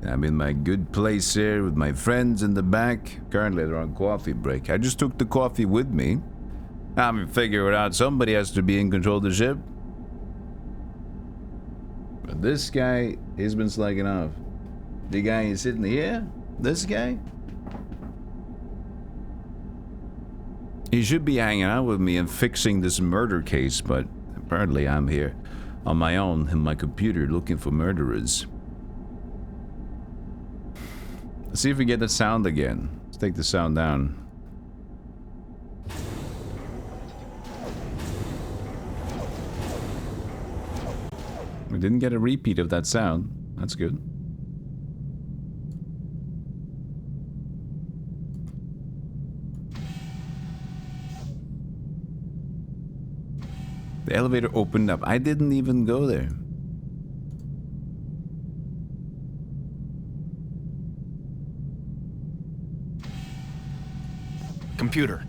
I'm in my good place here with my friends in the back. Currently, they're on coffee break. I just took the coffee with me. I'm figuring out somebody has to be in control of the ship. But this guy, he's been slacking off. The guy is sitting here, this guy, he should be hanging out with me and fixing this murder case, but apparently I'm here on my own in my computer looking for murderers. Let's see if we get the sound again. Let's take the sound down. We didn't get a repeat of that sound. That's good. The elevator opened up. I didn't even go there. Computer.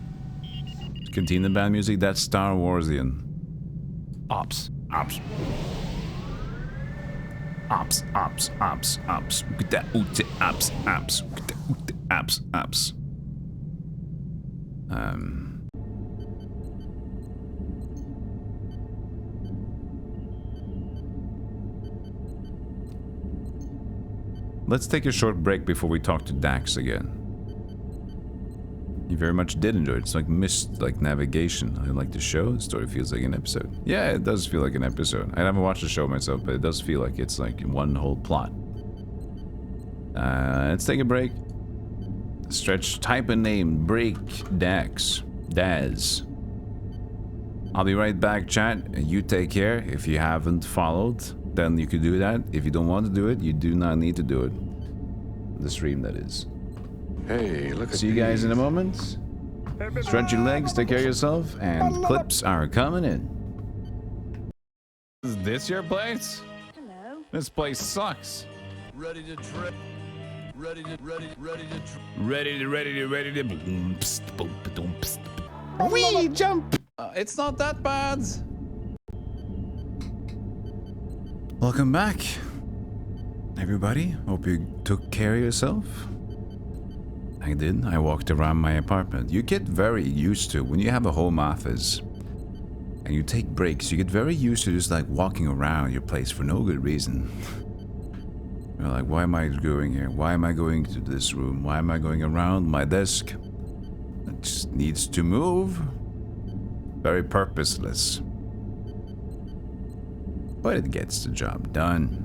Continue the band music. That's Star Warsian. Ops. Ops. Ops. Ops. Ops. Ops. Ops. Ops. Ops. Ops. Let's take a short break before we talk to Dax again. You very much did enjoy it. It's like missed like navigation. I like the show. The story feels like an episode. Yeah, it does feel like an episode. I haven't watched the show myself, but it does feel like it's like one whole plot. Let's take a break. Stretch, type a name. Break Dax. Daz. I'll be right back, chat. You take care. If you haven't followed, then you could do that. If you don't want to do it, you do not need to do it. The stream, that is. Hey, look at See you guys in a moment. Stretch your legs, take care of yourself, and clips are coming in. Is this your place? Hello. This place sucks. Ready to trip. Ready to. Wee jump. It's not that bad. Welcome back, everybody. Hope you took care of yourself. I did. I walked around my apartment. You get very used to when you have a home office and you take breaks. You get very used to just like walking around your place for no good reason. You're like, why am I going here? Why am I going to this room? Why am I going around my desk? It just needs to move. Very purposeless. But it gets the job done.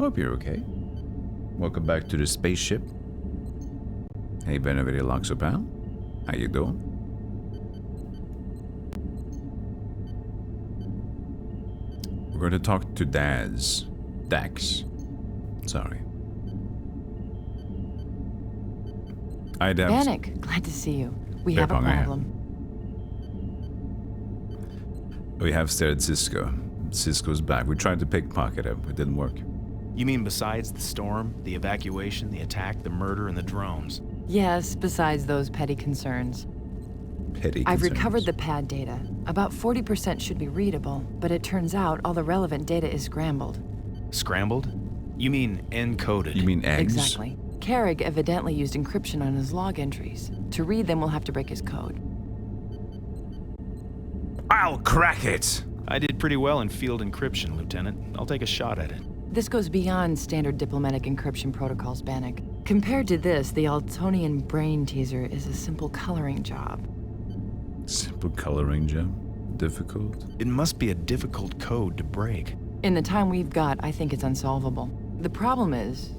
Hope you're okay. Welcome back to the spaceship. Hey, Benavide Loxopal. How you doing? We're going to talk to Dax. Sorry. I'd have... Bannock, glad to see you. We have a problem. We have stared at Cisco. Cisco's back. We tried to pickpocket him. It didn't work. You mean besides the storm, the evacuation, the attack, the murder, and the drones? Yes, besides those petty concerns. I've recovered the pad data. About 40% should be readable, but it turns out all the relevant data is scrambled. Scrambled? You mean encoded? You mean eggs? Exactly. Carrig evidently used encryption on his log entries. To read them, we'll have to break his code. I'll crack it! I did pretty well in field encryption, Lieutenant. I'll take a shot at it. This goes beyond standard diplomatic encryption protocols, Bannock. Compared to this, the Altonian brain teaser is a simple coloring job. Simple coloring job? Difficult? It must be a difficult code to break. In the time we've got, I think it's unsolvable. The problem is,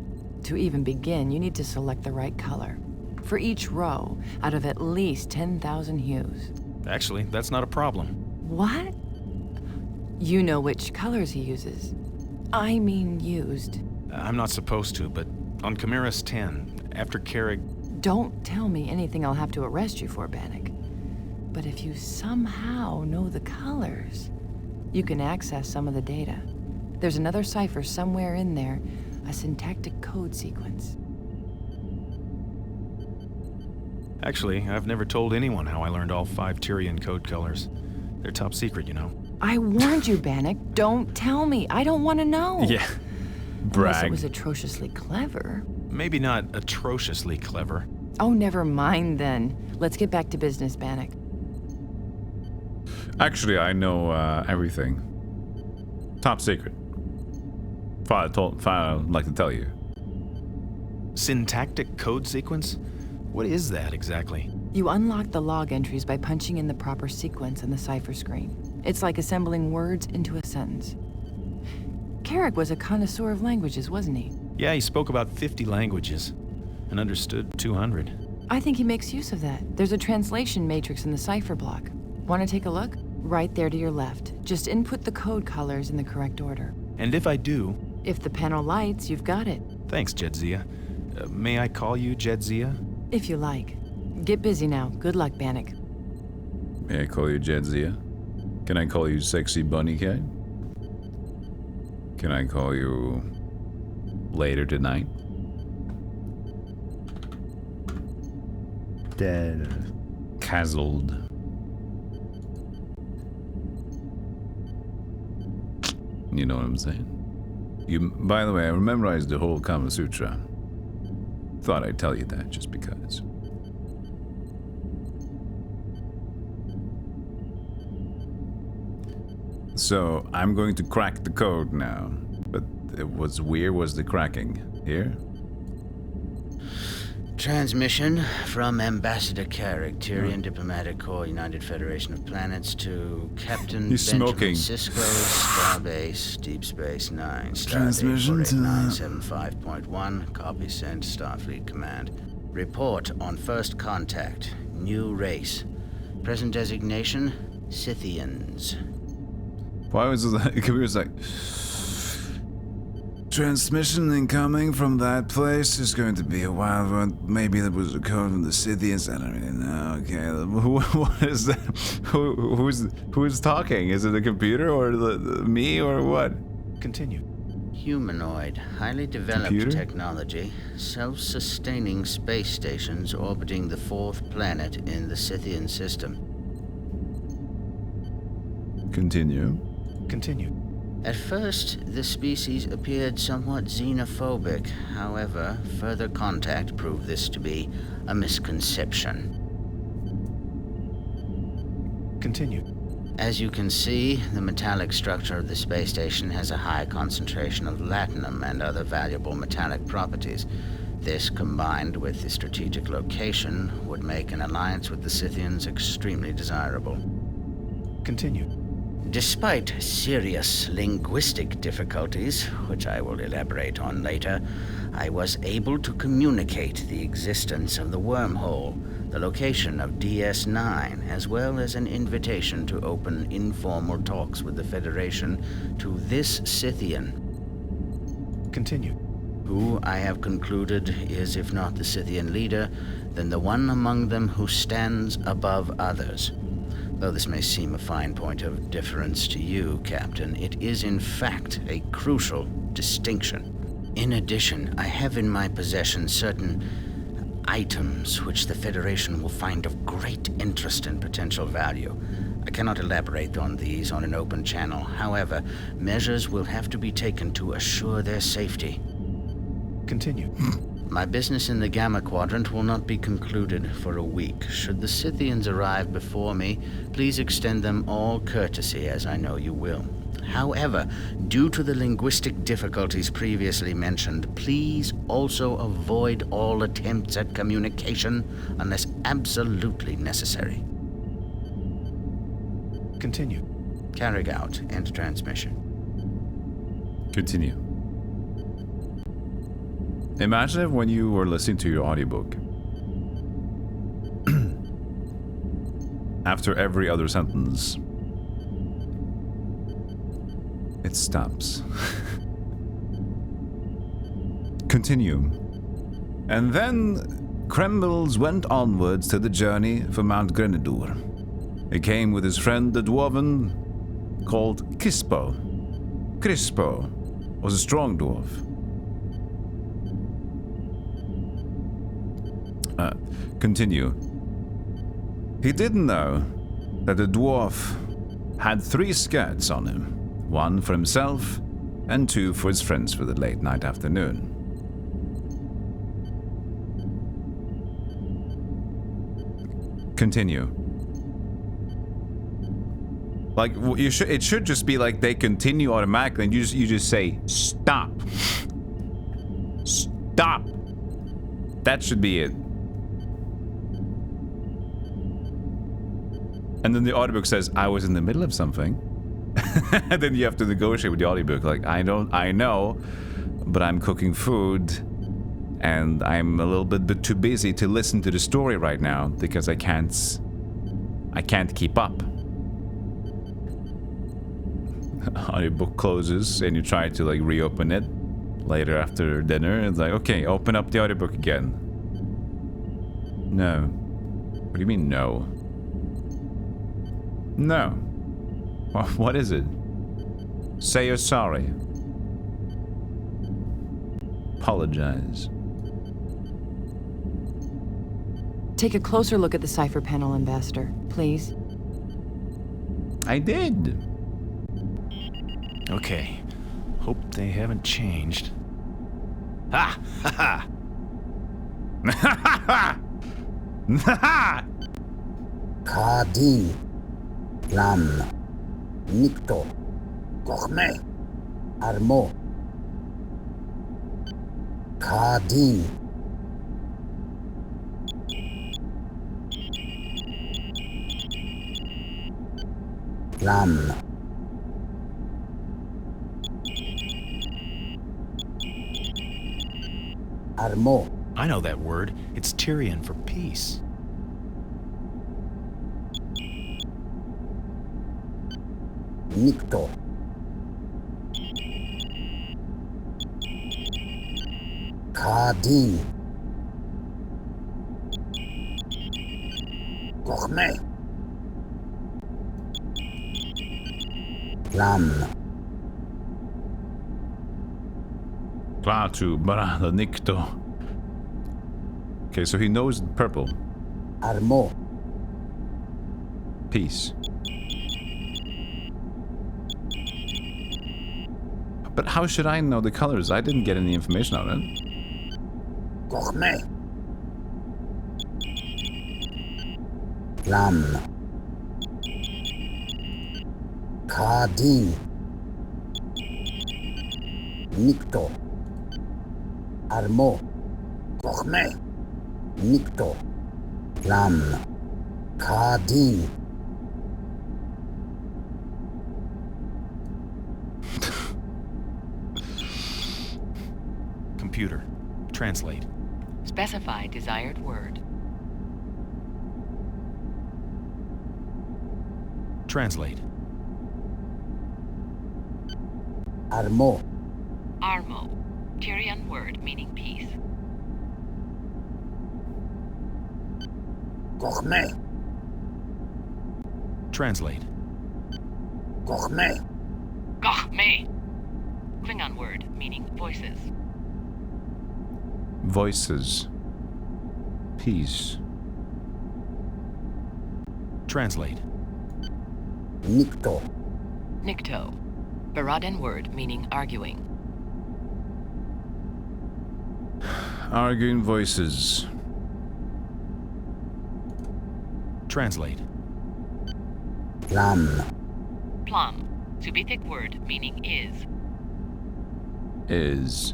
to even begin, you need to select the right color. For each row, out of at least 10,000 hues. Actually, that's not a problem. What? You know which colors he uses. I mean used. I'm not supposed to, but on Chimeras 10, after Carrig... Don't tell me anything I'll have to arrest you for, Bannock. But if you somehow know the colors, you can access some of the data. There's another cipher somewhere in there, a syntactic code sequence. Actually, I've never told anyone how I learned all 5 Tyrian code colors. They're top secret, you know. I warned you, Bannock. Don't tell me. I don't want to know. Yeah. Brag. Unless it was atrociously clever. Maybe not atrociously clever. Oh, never mind then. Let's get back to business, Bannock. Actually, I know everything. Top secret. I'd like to tell you. Syntactic code sequence? What is that exactly? You unlock the log entries by punching in the proper sequence on the cipher screen. It's like assembling words into a sentence. Carrig was a connoisseur of languages, wasn't he? Yeah, he spoke about 50 languages and understood 200. I think he makes use of that. There's a translation matrix in the cipher block. Want to take a look? Right there to your left. Just input the code colors in the correct order. And if I do... If the panel lights, you've got it. Thanks, Jedzia. May I call you Jedzia? If you like. Get busy now. Good luck, Bannock. May I call you Jedzia? Can I call you Sexy Bunny Cat? Can I call you later tonight? Dead. Cazzled. You know what I'm saying? By the way, I memorized the whole Kama Sutra. Thought I'd tell you that just because. So, I'm going to crack the code now. But what's weird was the cracking. Here? Transmission from Ambassador Carrig, Tyrian Diplomatic Corps, United Federation of Planets, to Captain Benjamin Cisco, Starbase, Deep Space 9, Transmission to 975.1, copy sent, Starfleet Command. Report on first contact, new race. Present designation, Scythians. Why was it like... Transmission incoming from that place is going to be a wild one. Maybe that was a code from the Scythians. I don't really know. Okay, what is that? Who's talking? Is it a computer or me or what? Continue. Humanoid, highly developed technology, self-sustaining space stations orbiting the 4th planet in the Scythian system. Continue. Continue. At first, the species appeared somewhat xenophobic. However, further contact proved this to be a misconception. Continue. As you can see, the metallic structure of the space station has a high concentration of latinum and other valuable metallic properties. This, combined with the strategic location, would make an alliance with the Scythians extremely desirable. Continue. Despite serious linguistic difficulties, which I will elaborate on later, I was able to communicate the existence of the wormhole, the location of DS9, as well as an invitation to open informal talks with the Federation to this Scythian. Continue. who I have concluded is, if not the Scythian leader, then the one among them who stands above others. Though this may seem a fine point of difference to you, Captain, it is in fact a crucial distinction. In addition, I have in my possession certain items which the Federation will find of great interest and potential value. I cannot elaborate on these on an open channel. However, measures will have to be taken to assure their safety. Continue. My business in the Gamma Quadrant will not be concluded for a week. Should the Scythians arrive before me, please extend them all courtesy, as I know you will. However, due to the linguistic difficulties previously mentioned, please also avoid all attempts at communication unless absolutely necessary. Continue. Carried out. End transmission. Continue. Imagine if when you were listening to your audiobook, after every other sentence, it stops. Continue. And then Krembles went onwards to the journey for Mount Grenadur. He came with his friend the dwarven called Crispo. Crispo was a strong dwarf. Continue. He didn't know that the dwarf had 3 skirts on him. 1 for himself and 2 for his friends for the late night afternoon. Continue. Like, it should just be like they continue automatically and you just say, stop. Stop. That should be it. And then the audiobook says, I was in the middle of something. And then you have to negotiate with the audiobook. Like, I know, but I'm cooking food. And I'm a little bit too busy to listen to the story right now because I can't keep up. Audiobook closes and you try to like reopen it later after dinner. It's like, okay, open up the audiobook again. No. What do you mean no? No. What is it? Say you're sorry. Apologize. Take a closer look at the cipher panel, Ambassador, please. I did. Okay. Hope they haven't changed. Ha! Ha ha! Ha ha! Ha ha! Kadin, Lam, Nikto, Gochme, Armo, Kadin. Lam. Armo. I know that word. It's Tyrian for peace. Nikto. Kadin. Gochme. Lam. Klatu Barada Nikto. Okay, so he knows purple. Armo. Peace. But how should I know the colors? I didn't get any information on it. Gochme. Lam. Kadin. Nikto. Armo. Gochme. Nikto. Lam. Kadin. Computer. Translate. Specify desired word. Translate. Armo. Armo. Tyrian word meaning peace. Gourmet. Translate. Gourmet. Gourmet. Klingon word meaning voices. Voices. Peace. Translate. Nikto. Nikto. Baradan word meaning arguing. Arguing voices. Translate. Plum. Plum. Subitic word meaning is. Is.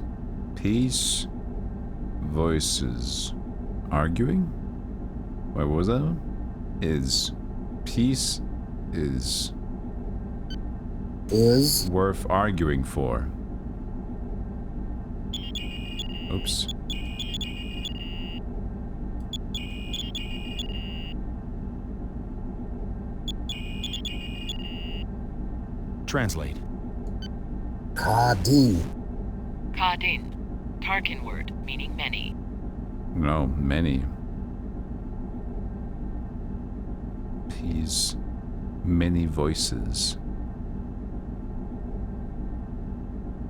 Peace. Voices. Arguing? Wait, what was that one? Is. Peace is. Is. Worth arguing for. Oops. Translate. Kardin. Kardin. Tarkin word meaning many. No, many. Peace. Many voices.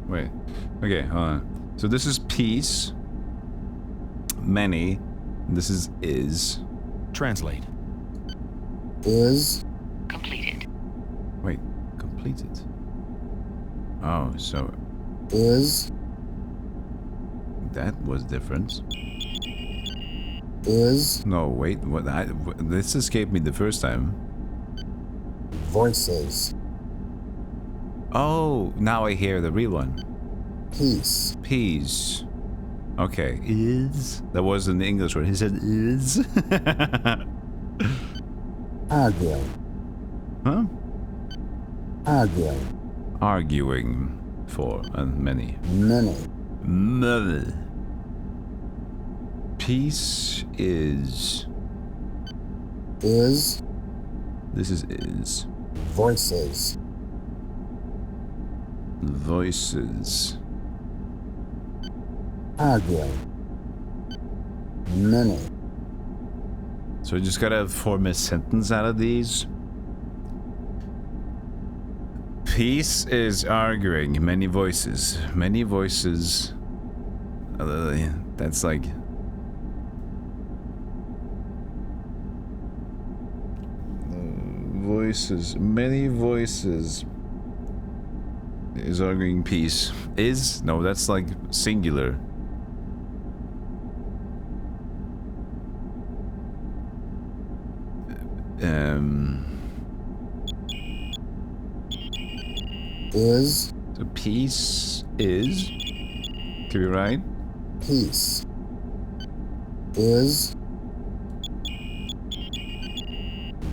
Wait. Okay, hold on. So this is peace. Many. This is. Translate. Is. Completed. Wait, completed. Oh, so. Is. That was different. Is. No, wait. This escaped me the first time. Voices. Oh, now I hear the real one. Peace. Peace. Okay. Is. That was in the English word. He said is. Arguing. Huh? Arguing. Arguing for and many. Many. Many. Peace is. Is. This is. Voices. Voices. Arguing. Many. So I just gotta form a sentence out of these. Peace is arguing. Many voices. Many voices. That's like. Voices. Many voices. Is arguing peace. Is? No, that's like singular. Is. So peace is. Could be right. Peace. Is.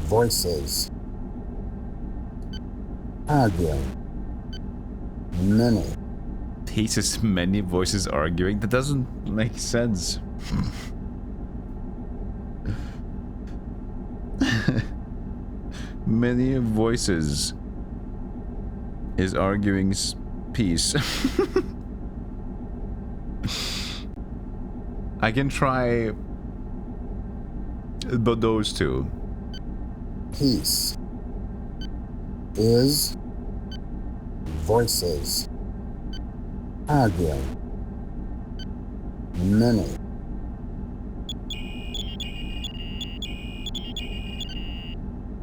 Voices. Arguing. Many. Peace is many voices arguing. That doesn't make sense. Many voices is arguing peace. I can try but those two. Peace. Is. Voices. Arguing. Many.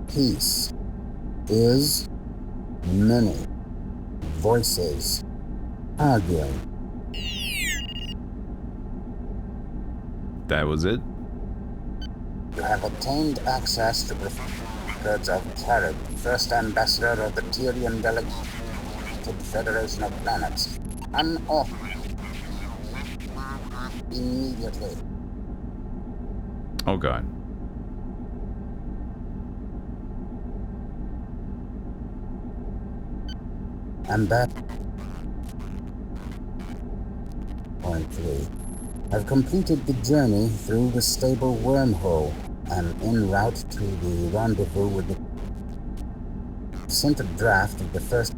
Peace. Is. Many. Voices. Arguing. That was it? You have obtained access to the records of Carib, first ambassador of the Tyrian Delegated Federation of Planets. Unoff. Immediately. Oh god. Point 3. I've completed the journey through the stable wormhole and en route to the rendezvous with the sent a draft of the First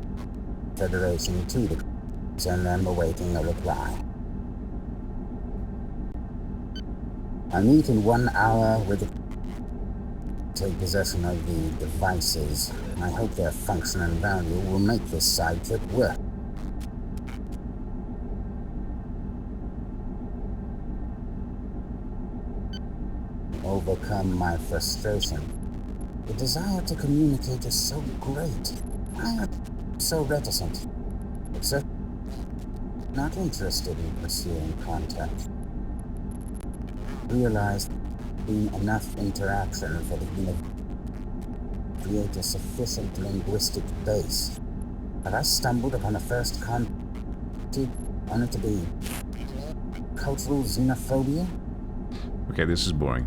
Federation to the and I'm awaiting a reply. I meet in 1 hour with the... Take possession of the devices, and I hope their function and value will make this side trip worth. Overcome my frustration. The desire to communicate is so great. I am so reticent. Except not interested in pursuing contact. Realized being enough interaction for the universe create a sufficient linguistic base. Have I stumbled upon a first contact only to be cultural xenophobia? Okay, this is boring.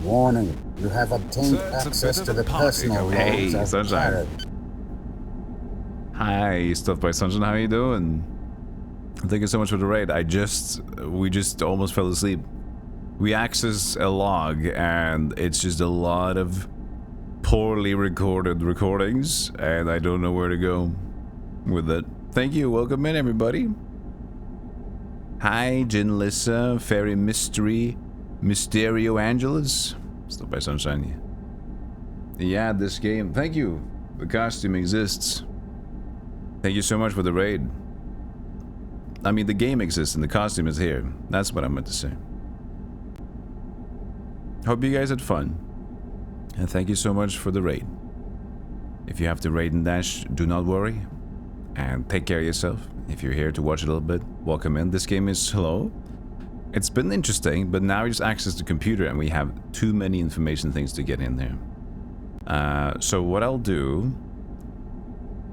Warning, you have obtained access to the personal logs of Sunshine. Hi, Stuff by Sunshine, how you doing? Thank you so much for the raid. We just almost fell asleep. We access a log and it's just a lot of poorly recorded recordings and I don't know where to go with it. Thank you, welcome in everybody. Hi, Jin Lissa, Fairy Mystery, Mysterio Angelus. Stuff by Sunshine. Yeah, this game. Thank you. The costume exists. Thank you so much for the raid. I mean, the game exists and the costume is here. That's what I meant to say. Hope you guys had fun. And thank you so much for the raid. If you have to raid and dash, do not worry. And take care of yourself. If you're here to watch a little bit, welcome in. This game is slow. It's been interesting, but now we just access the computer and we have too many information things to get in there. So what I'll do...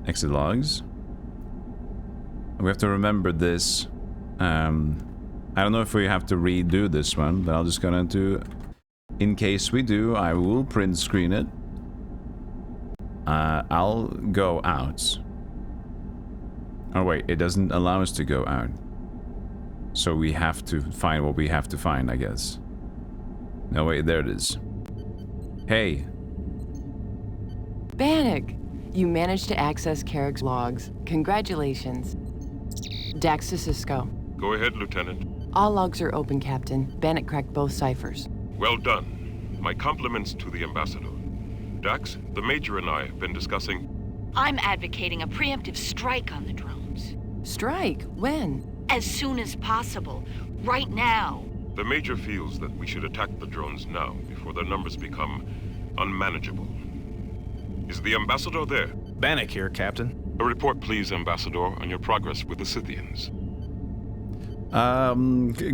Exit logs. We have to remember this. I don't know if we have to redo this one, but I'm just gonna do... In case we do, I will print screen it. I'll go out. Oh wait, it doesn't allow us to go out. So we have to find what we have to find, I guess. No, wait, there it is. Hey. Bannock, you managed to access Carrick's logs. Congratulations. Dax to Cisco. Go ahead, Lieutenant. All logs are open, Captain. Bannock cracked both ciphers. Well done. My compliments to the Ambassador. Dax, the Major and I have been discussing... I'm advocating a preemptive strike on the drones. Strike? When? As soon as possible. Right now. The Major feels that we should attack the drones now, before their numbers become unmanageable. Is the Ambassador there? Bannock here, Captain. A report, please, Ambassador, on your progress with the Scythians.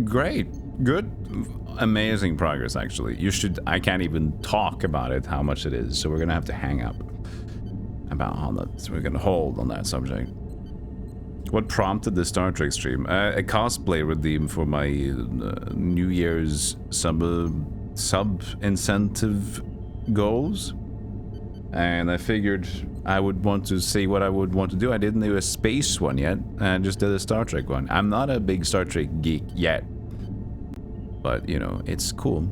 Great. Good. Amazing progress, actually. You should... I can't even talk about it, how much it is, so we're gonna have to hang up about how that... So we're gonna hold on that subject. What prompted the Star Trek stream? A cosplay redeem for my New Year's sub-incentive goals. And I figured I would want to see what I would want to do. I didn't do a space one yet, I just did a Star Trek one. I'm not a big Star Trek geek yet. But, you know, it's cool.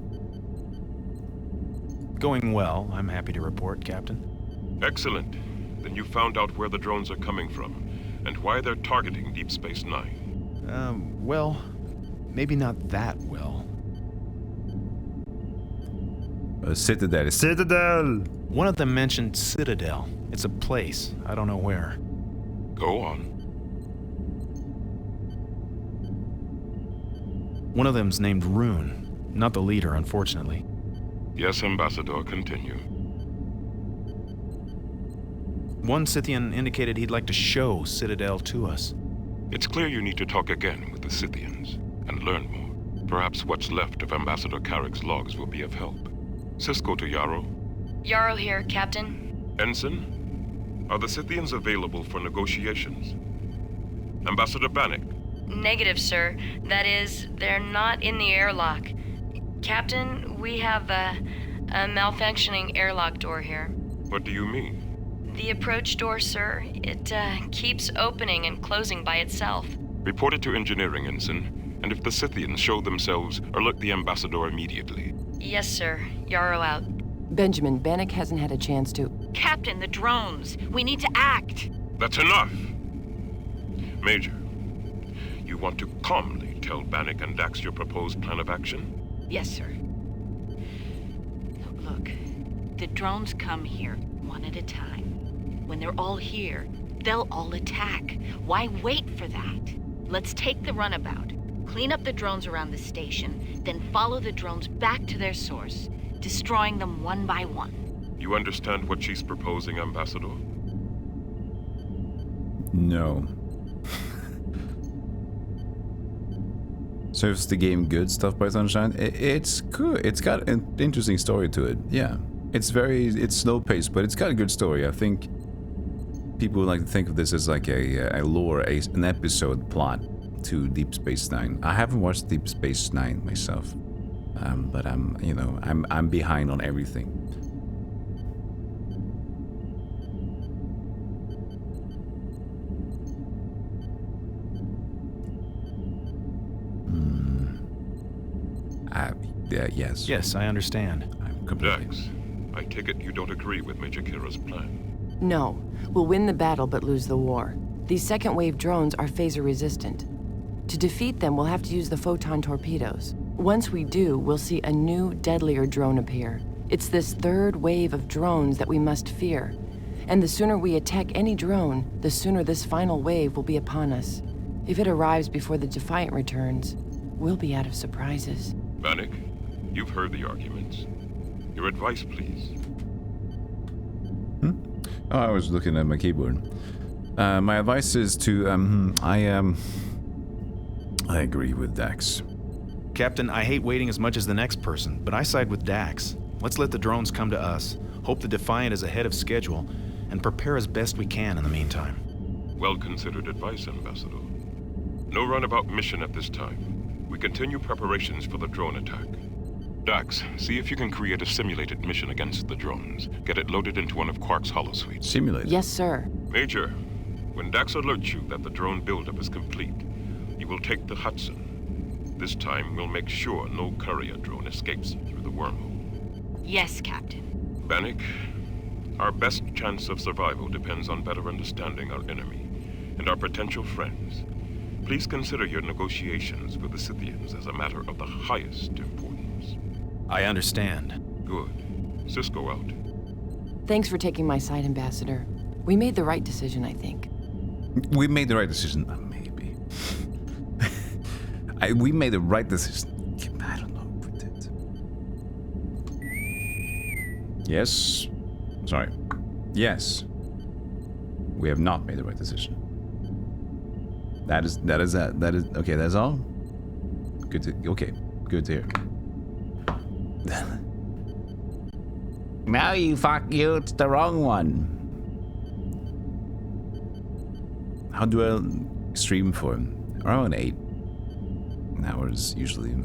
Going well, I'm happy to report, Captain. Excellent. Then you found out where the drones are coming from, and why they're targeting Deep Space Nine. Well, maybe not that well. Citadel. Citadel! One of them mentioned Citadel. It's a place. I don't know where. Go on. One of them's named Rune. Not the leader, unfortunately. Yes, Ambassador, continue. One Scythian indicated he'd like to show Citadel to us. It's clear you need to talk again with the Scythians and learn more. Perhaps what's left of Ambassador Carrick's logs will be of help. Cisco to Yarrow. Yarrow here, Captain. Ensign, are the Scythians available for negotiations? Ambassador Bannock. Negative, sir. That is, they're not in the airlock. Captain, we have a malfunctioning airlock door here. What do you mean? The approach door, sir. It keeps opening and closing by itself. Report it to engineering, Ensign. And if the Scythians show themselves, alert the Ambassador immediately. Yes, sir. Yarrow out. Benjamin, Bannock hasn't had a chance to... Captain, the drones. We need to act. That's enough. Major, you want to calmly tell Bannock and Dax your proposed plan of action? Yes, sir. Look, the drones come here one at a time. When they're all here, they'll all attack. Why wait for that? Let's take the runabout, clean up the drones around the station, then follow the drones back to their source, destroying them one by one. You understand what she's proposing, Ambassador? No. So is the game good, Stuff by Sunshine? It's good. It's got an interesting story to it. Yeah. It's slow paced, but it's got a good story. I think people would like to think of this as like a lore, an episode plot to Deep Space Nine. I haven't watched Deep Space Nine myself, but I'm behind on everything. Yes. Yes, I understand. Dax, I take it you don't agree with Major Kira's plan. No. We'll win the battle but lose the war. These second-wave drones are phaser-resistant. To defeat them, we'll have to use the photon torpedoes. Once we do, we'll see a new, deadlier drone appear. It's this third wave of drones that we must fear. And the sooner we attack any drone, the sooner this final wave will be upon us. If it arrives before the Defiant returns, we'll be out of surprises. Bannock, you've heard the arguments. Your advice, please. Oh, I was looking at my keyboard. My advice is to, I agree with Dax. Captain, I hate waiting as much as the next person, but I side with Dax. Let's let the drones come to us, hope the Defiant is ahead of schedule, and prepare as best we can in the meantime. Well-considered advice, Ambassador. No runabout mission at this time. We continue preparations for the drone attack. Dax, see if you can create a simulated mission against the drones. Get it loaded into one of Quark's holosuites. Simulated? Yes, sir. Major, when Dax alerts you that the drone buildup is complete, you will take the Hudson. This time, we'll make sure no courier drone escapes through the wormhole. Yes, Captain. Bannock, our best chance of survival depends on better understanding our enemy and our potential friends. Please consider your negotiations with the Scythians as a matter of the highest importance. I understand. Good. Cisco out. Thanks for taking my side, Ambassador. We made the right decision, I think. We made the right decision. Maybe. We made the right decision. I don't know if we did. Yes. Sorry. Yes. We have not made the right decision. That is okay, that's all? Good to hear. Now fuck you, it's the wrong one. How do I stream for? Around 8 hours usually.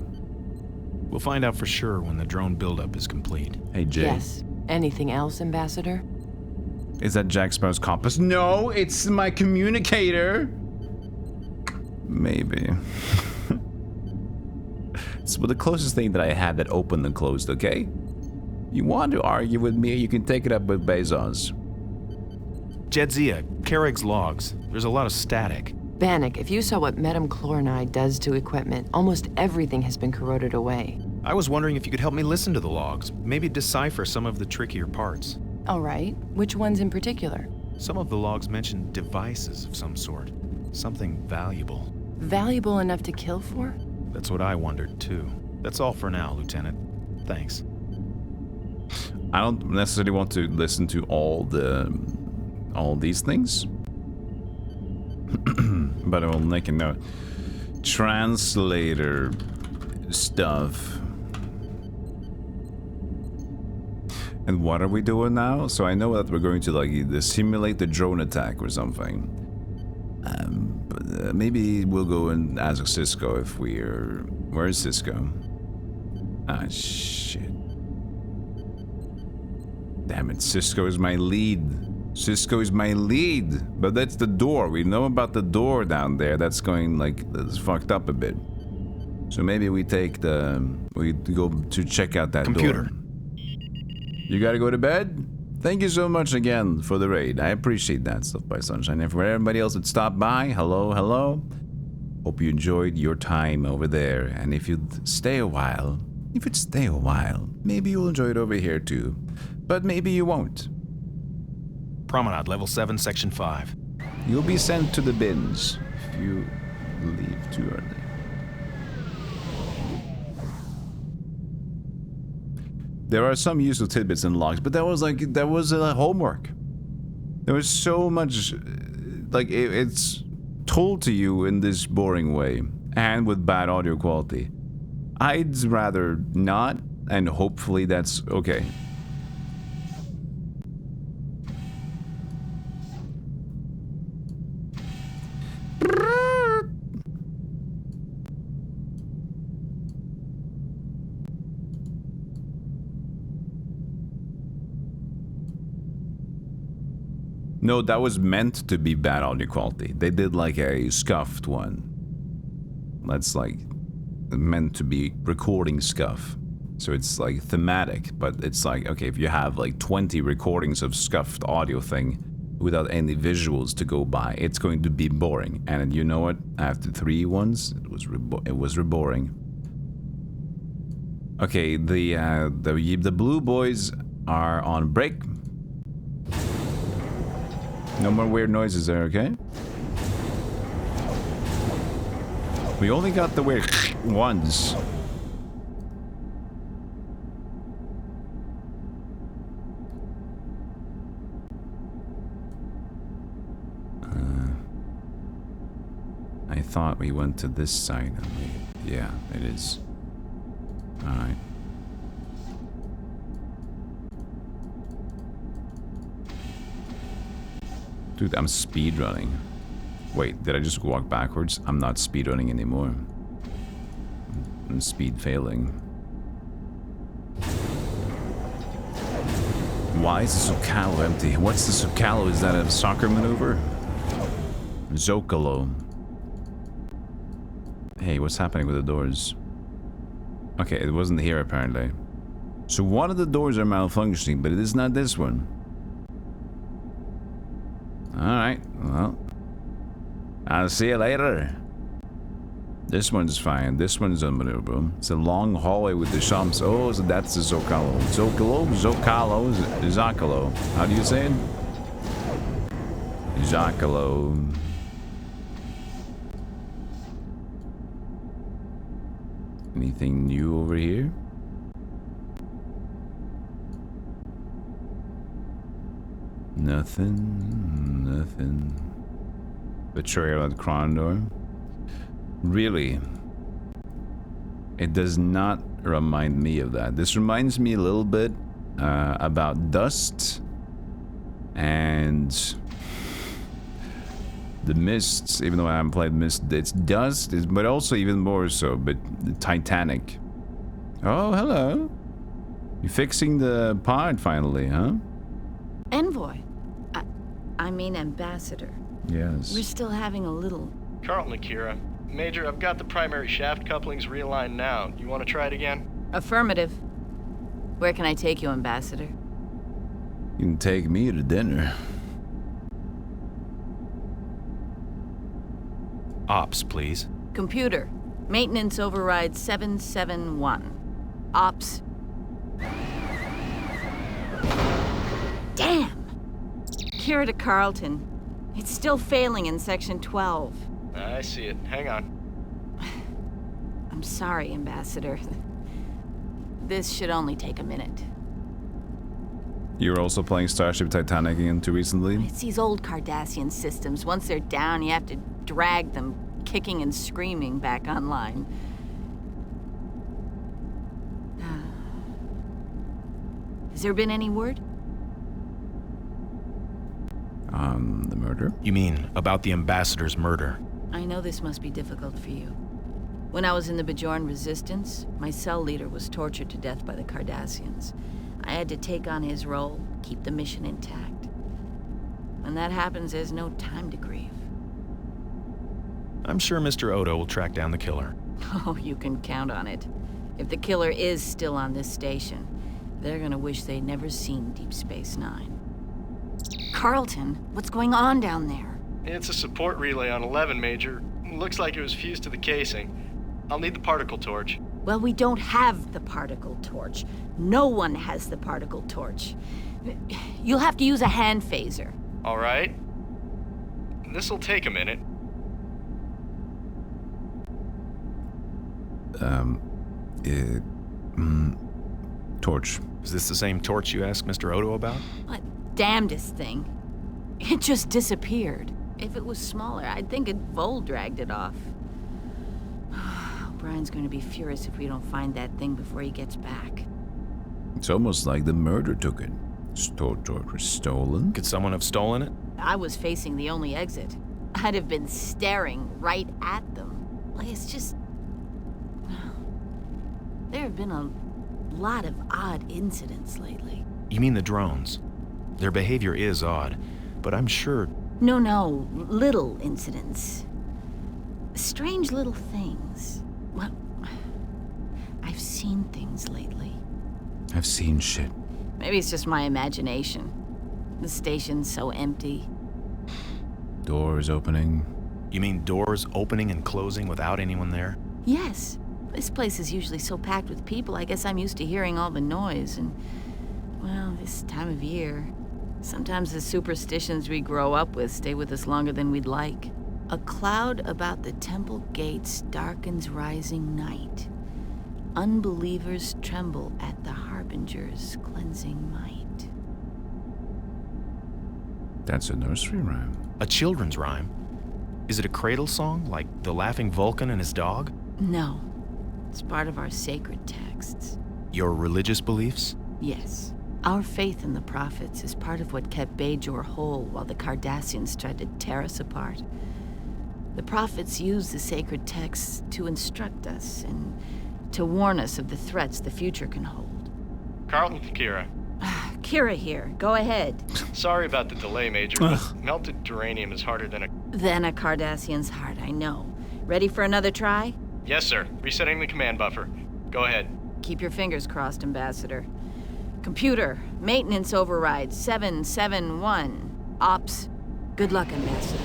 We'll find out for sure when the drone buildup is complete. Hey Jay. Yes. Anything else, Ambassador? Is that Jack Sparrow's compass? No, it's my communicator. Maybe. It's the closest thing that I have that opened and closed, okay? You want to argue with me, you can take it up with Bezos. Jedzia, Carrick's logs. There's a lot of static. Bannock, if you saw what metachlorinide does to equipment, almost everything has been corroded away. I was wondering if you could help me listen to the logs, maybe decipher some of the trickier parts. All right. Which ones in particular? Some of the logs mention devices of some sort. Something valuable. Valuable enough to kill for? That's what I wondered, too. That's all for now, Lieutenant. Thanks. I don't necessarily want to listen to all these things. But I will make a note. Translator stuff. And what are we doing now? So I know that we're going to like simulate the drone attack or something. But maybe we'll go and ask Cisco if we're... Where is Cisco? Ah, shit. Damn it, Cisco is my lead. Cisco is my lead. But that's the door. We know about the door down there. That's going like... That's fucked up a bit. So maybe we take the... We go to check out that computer. Door. You gotta go to bed? Thank you so much again for the raid. I appreciate that stuff by Sunshine. And for everybody else that stopped by, hello, hello. Hope you enjoyed your time over there. And if you'd stay a while, maybe you'll enjoy it over here too. But maybe you won't. Promenade, level 7, section 5. You'll be sent to the bins if you leave too early. There are some useful tidbits and logs, but that was homework. There was so much, like, it's told to you in this boring way and with bad audio quality. I'd rather not, and hopefully that's okay. No, that was meant to be bad audio quality. They did like a scuffed one. That's like meant to be recording scuff. So it's like thematic, but it's like, okay, if you have like 20 recordings of scuffed audio thing without any visuals to go by, it's going to be boring. And you know what? After 3 ones, it was boring. Okay, the blue boys are on break. No more weird noises there, okay? We only got the weird ones. I thought we went to this side. Yeah, it is. Alright. Dude, I'm speedrunning. Wait, did I just walk backwards? I'm not speedrunning anymore. I'm speed failing. Why is the Zocalo empty? What's the Zocalo? Is that a soccer maneuver? Zocalo. Hey, what's happening with the doors? Okay, it wasn't here apparently. So one of the doors are malfunctioning, but it is not this one. Alright, well. I'll see you later. This one's fine. This one's unmaneuverable. It's a long hallway with the shops. Oh, so that's the Zocalo. Zocalo? Zocalo. How do you say it? Zocalo. Anything new over here? Nothing. Betrayal at Krondor. Really? It does not remind me of that. This reminds me a little bit about Dust and the Mists, even though I haven't played Mist. It's Dust, but also even more so, but Titanic. Oh, hello. You're fixing the pod finally, huh? Envoy. I mean Ambassador. Yes. We're still having a little... Carlton, Akira. Major, I've got the primary shaft couplings realigned now. You want to try it again? Affirmative. Where can I take you, Ambassador? You can take me to dinner. Ops, please. Computer. Maintenance override 771. Ops. Damn! Kira to Carlton. It's still failing in Section 12. I see it. Hang on. I'm sorry, Ambassador. This should only take a minute. You're also playing Starship Titanic again too recently? It's these old Cardassian systems. Once they're down, you have to drag them, kicking and screaming, back online. Has there been any word? The murder? You mean about the Ambassador's murder? I know this must be difficult for you. When I was in the Bajoran Resistance, my cell leader was tortured to death by the Cardassians. I had to take on his role, keep the mission intact. When that happens, there's no time to grieve. I'm sure Mr. Odo will track down the killer. Oh, you can count on it. If the killer is still on this station, They're gonna wish they'd never seen Deep Space Nine. Carlton, what's going on down there? It's a support relay on 11, Major. Looks like it was fused to the casing. I'll need the particle torch. Well, we don't have the particle torch. No one has the particle torch. You'll have to use a hand phaser. All right. This'll take a minute. Torch. Is this the same torch you asked Mr. Odo about? What damnedest thing. It just disappeared. If it was smaller, I'd think Vol dragged it off. Brian's going to be furious if we don't find that thing before he gets back. It's almost like the murder took it. Torch was stolen? Could someone have stolen it? I was facing the only exit. I'd have been staring right at them. Like, it's just... There have been a lot of odd incidents lately. You mean the drones? Their behavior is odd, but I'm sure... No, little incidents. Strange little things. Well, I've seen things lately. I've seen shit. Maybe it's just my imagination. The station's so empty. Doors opening. You mean doors opening and closing without anyone there? Yes. This place is usually so packed with people, I guess I'm used to hearing all the noise, and, well, this time of year, sometimes the superstitions we grow up with stay with us longer than we'd like. A cloud about the temple gates darkens rising night. Unbelievers tremble at the Harbinger's cleansing might. That's a nursery rhyme. A children's rhyme? Is it a cradle song, like the Laughing Vulcan and his dog? No. It's part of our sacred texts. Your religious beliefs? Yes. Our faith in the prophets is part of what kept Bajor whole while the Cardassians tried to tear us apart. The prophets used the sacred texts to instruct us and to warn us of the threats the future can hold. Carlton, Kira. Kira here. Go ahead. Sorry about the delay, Major, but melted duranium is harder than a... Than a Cardassian's heart, I know. Ready for another try? Yes, sir. Resetting the command buffer. Go ahead. Keep your fingers crossed, Ambassador. Computer, maintenance override 771. Ops. Good luck, Ambassador.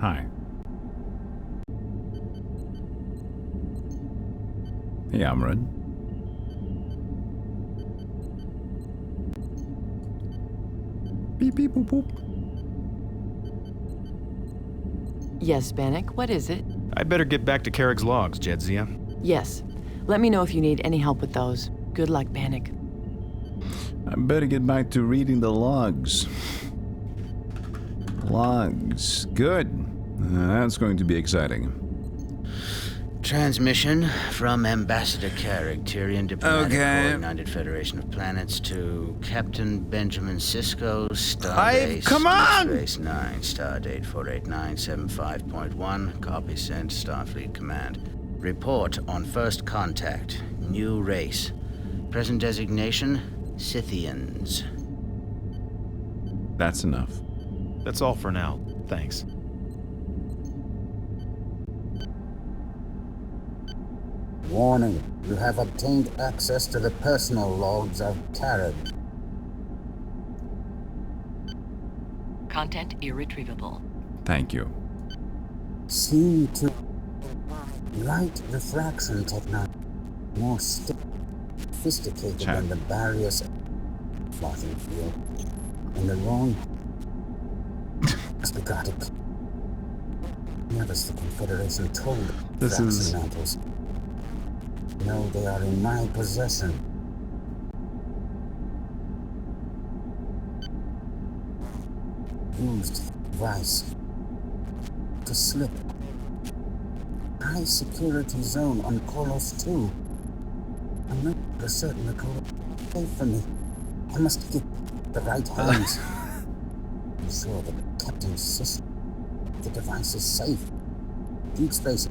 Hi. Hey, Amrad. Beep, beep, boop, boop. Yes, Bannock, what is it? I'd better get back to Carrick's logs, Jedzia. Yes. Let me know if you need any help with those. Good luck, Bannock. I better get back to reading the logs. Logs. Good. That's going to be exciting. Transmission from Ambassador Carrick, Tyrian Diplomatic Corps, United Federation of Planets, to Captain Benjamin Sisko, Starbase, come on! Space 9, Stardate 48975.1, copy sent, Starfleet Command. Report on first contact, new race. Present designation, Scythians. That's enough. That's all for now. Thanks. Warning, you have obtained access to the personal logs of Carrick. Content irretrievable. Thank you. Seem to light refraction technology more sophisticated than the barriers floating field. In the wrong we got it. Never's the Confederation told fraction mantles. No, they are in my possession. Used device to slip. High security zone on Kolos 2. I'm not certain the code is safe for me. I must get the right hands. I'm sure that Captain's system, the device is safe. Deep space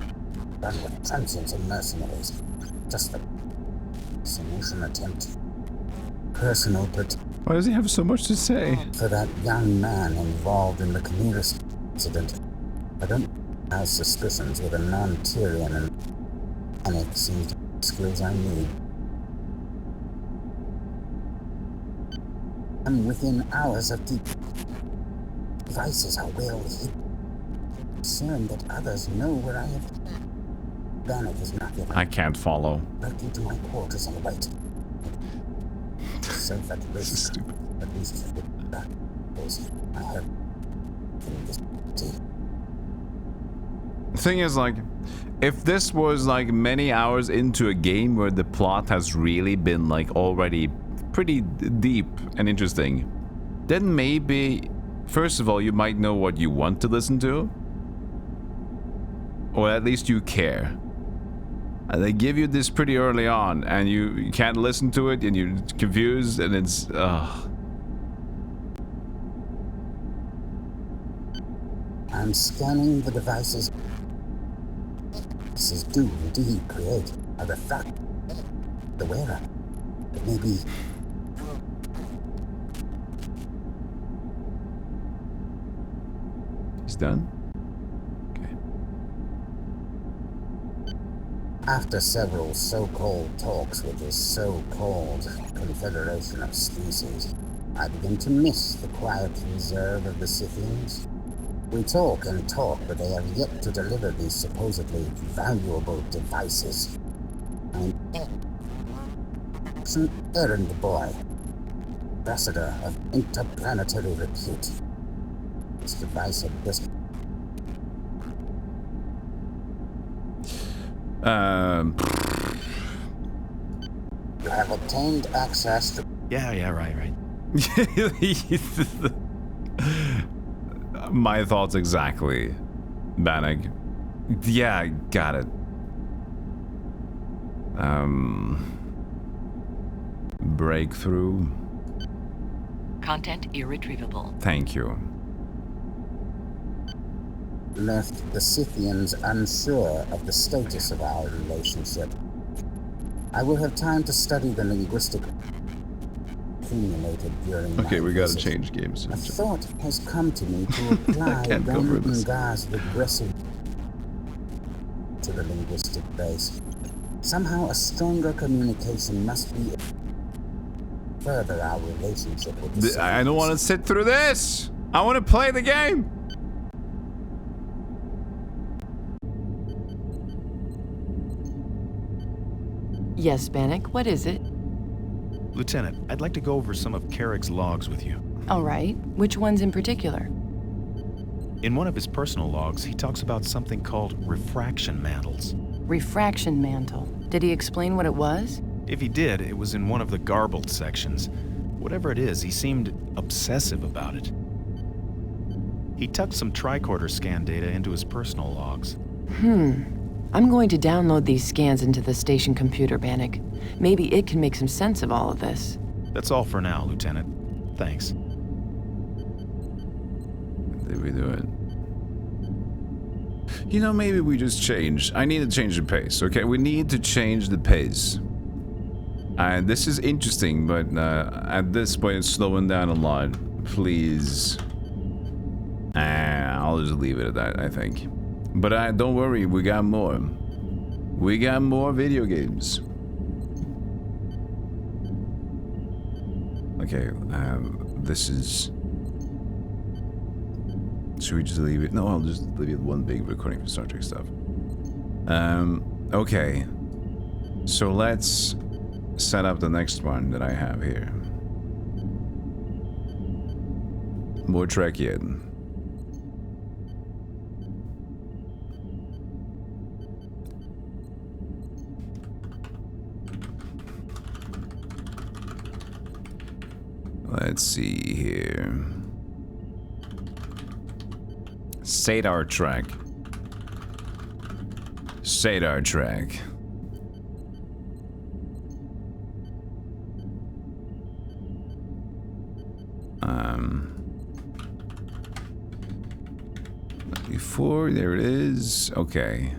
done with transients and mercenaries. Just a solution attempt. Personal protection. Why does he have so much to say? For that young man involved in the Chimera incident. I don't have suspicions with a non-Tyrian, and panic seems to be the skills I need. I'm within hours of the devices are well hidden. Concerned that others know where I have. Bannock is not yet. I can't follow. Directly to my quarters and wait. So that risk. This is stupid. At least I have. The thing is, like, if this was like many hours into a game where the plot has really been like already pretty deep and interesting, then maybe, first of all, you might know what you want to listen to, or at least you care. And they give you this pretty early on, and you can't listen to it, and you're confused, and it's I'm scanning the devices. Devices do indeed create a refract. The wearer. It may be. He's done. After several so-called talks with this so-called Confederation of Species, I begin to miss the quiet reserve of the Scythians. We talk and talk, but they have yet to deliver these supposedly valuable devices. I'm an errand boy, ambassador of interplanetary repute. This device had just You have obtained access to. Yeah, right. My thoughts exactly, Bannock. Yeah, got it. Breakthrough. Content irretrievable. Thank you. Left the Scythians unsure of the status of our relationship. I will have time to study the linguistic accumulated during my we gotta visit. change games. A thought has come to me to apply Gungar's regressive to the linguistic base. Somehow a stronger communication must be further our relationship with the I don't want to sit through this! I want to play the game! Yes, Bannock, what is it? Lieutenant, I'd like to go over some of Carrick's logs with you. All right. Which ones in particular? In one of his personal logs, he talks about something called refraction mantles. Refraction mantle. Did he explain what it was? If he did, it was in one of the garbled sections. Whatever it is, he seemed obsessive about it. He tucked some tricorder scan data into his personal logs. I'm going to download these scans into the station computer, Bannock. Maybe it can make some sense of all of this. That's all for now, Lieutenant. Thanks. Did we do it? You know, maybe we just change. I need to change the pace, okay? We need to change the pace. This is interesting, but at this point it's slowing down a lot. Please. I'll just leave it at that, I think. But don't worry, we got more. We got more video games. Okay, this is... Should we just leave it? No, I'll just leave it one big recording for Star Trek stuff. Okay. So let's set up the next one that I have here. More Trekian. Let's see here. Sadar Trek. Sadar Trek. Before, there it is. Okay.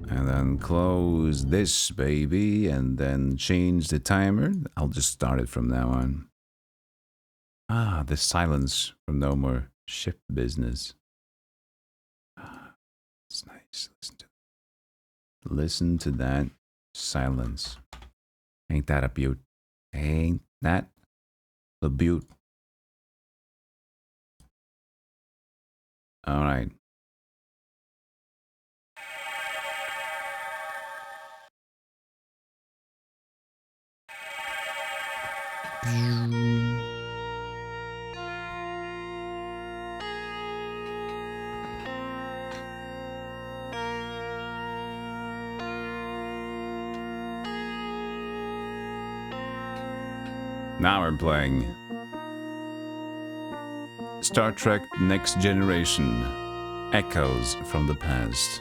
And then close this baby and then change the timer. I'll just start it from now on. The silence from no more Ship business. It's nice. Listen to that silence. Ain't that a beaut? Ain't that a beaut? All right. Now we're playing Star Trek Next Generation, Echoes from the Past.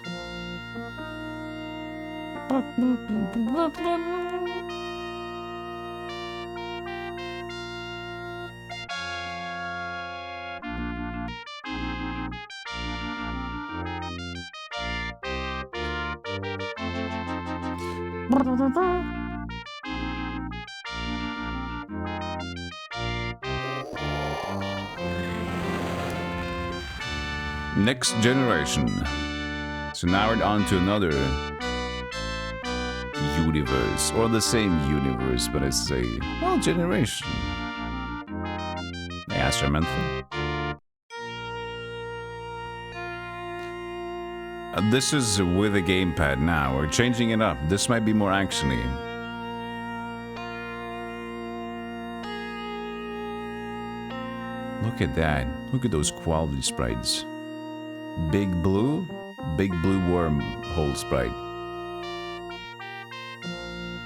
Next Generation. So now we're on to another universe, or the same universe, but it's a, well, generation. The instrumental. This is with a gamepad now. We're changing it up. This might be more actiony. Look at that. Look at those quality sprites. Big blue wormhole sprite.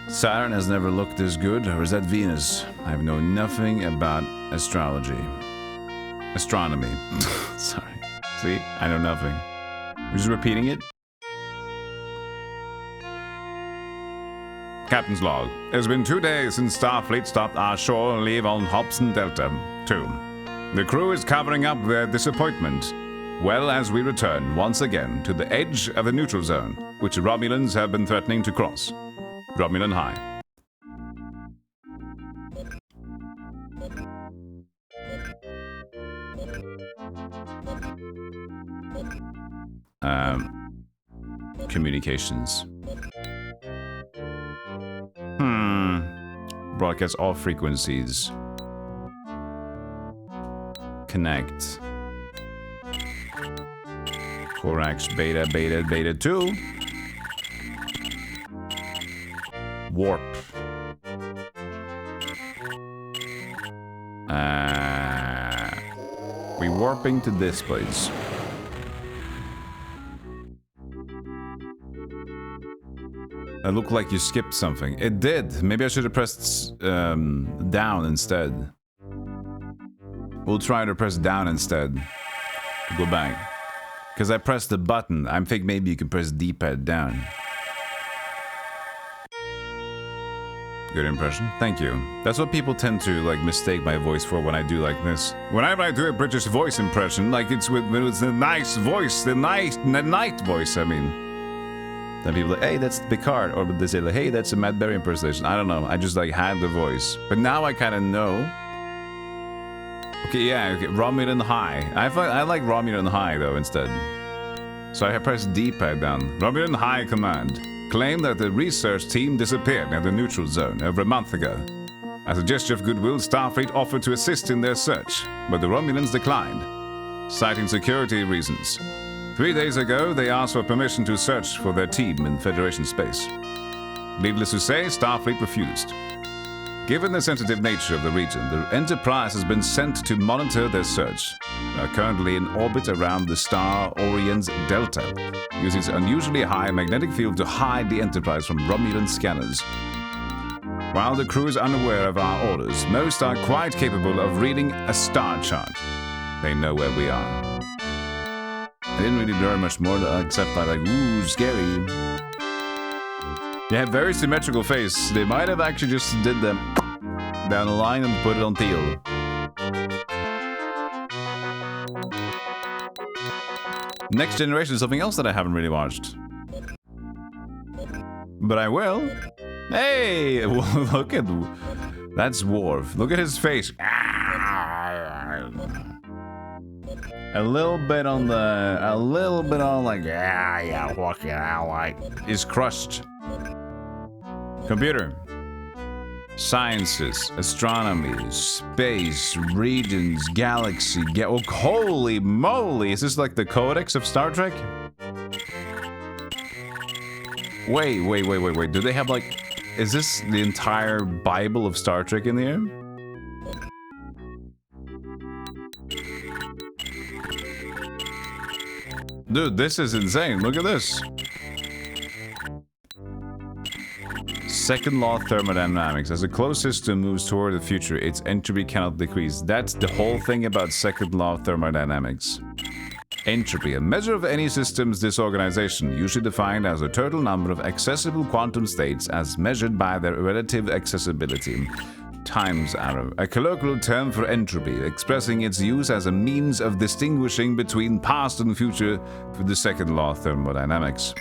Saturn has never looked this good, or is that Venus? I know nothing about astrology. Astronomy. Sorry. See? I know nothing. We're just repeating it. Captain's log. It's been 2 days since Starfleet stopped our shore leave on Hobson Delta 2. The crew is covering up their disappointment. Well, as we return once again to the edge of the neutral zone, which the Romulans have been threatening to cross. Romulan High. Communications. Broadcast all frequencies. Connect. Corax beta 2. Warp. We warping to this place. It looked like you skipped something. It did. Maybe I should have pressed down instead. We'll try to press down instead. Go back. Because I pressed the button. I think maybe you can press D-pad down. Good impression. Thank you. That's what people tend to like mistake my voice for when I do like this. Whenever I do a British voice impression, like it's with the nice voice, the night voice, I mean. Then people are like, hey, that's Picard. Or they say like, hey, that's a Matt Berry impersonation. I don't know. I just like had the voice. But now I kind of know. Okay, yeah, okay. Romulan High. I like Romulan High though instead. So I press D-pad down. Romulan High Command. Claim that the research team disappeared near the neutral zone over a month ago. As a gesture of goodwill, Starfleet offered to assist in their search, but the Romulans declined, citing security reasons. 3 days ago, they asked for permission to search for their team in Federation space. Needless to say, Starfleet refused. Given the sensitive nature of the region, the Enterprise has been sent to monitor their search. They are currently in orbit around the star Orion's Delta, using its unusually high magnetic field to hide the Enterprise from Romulan scanners. While the crew is unaware of our orders, most are quite capable of reading a star chart. They know where we are. I didn't really learn much more except by like, ooh, scary. They have very symmetrical face. They might have actually just did them down the line and put it on teal. Next Generation is something else that I haven't really watched. But I will. Hey! Look at... That's Worf. Look at his face. A little bit on like, yeah, fucking ally is crushed. Computer. Sciences, astronomy, space, regions, galaxy, oh, holy moly, is this like the Codex of Star Trek? Wait, do they have like, is this the entire Bible of Star Trek in here? Dude, this is insane, look at this. Second law of thermodynamics. As a closed system moves toward the future, its entropy cannot decrease. That's the whole thing about second law of thermodynamics. Entropy, a measure of any system's disorganization, usually defined as the total number of accessible quantum states as measured by their relative accessibility, times arrow, a colloquial term for entropy, expressing its use as a means of distinguishing between past and future through the second law of thermodynamics.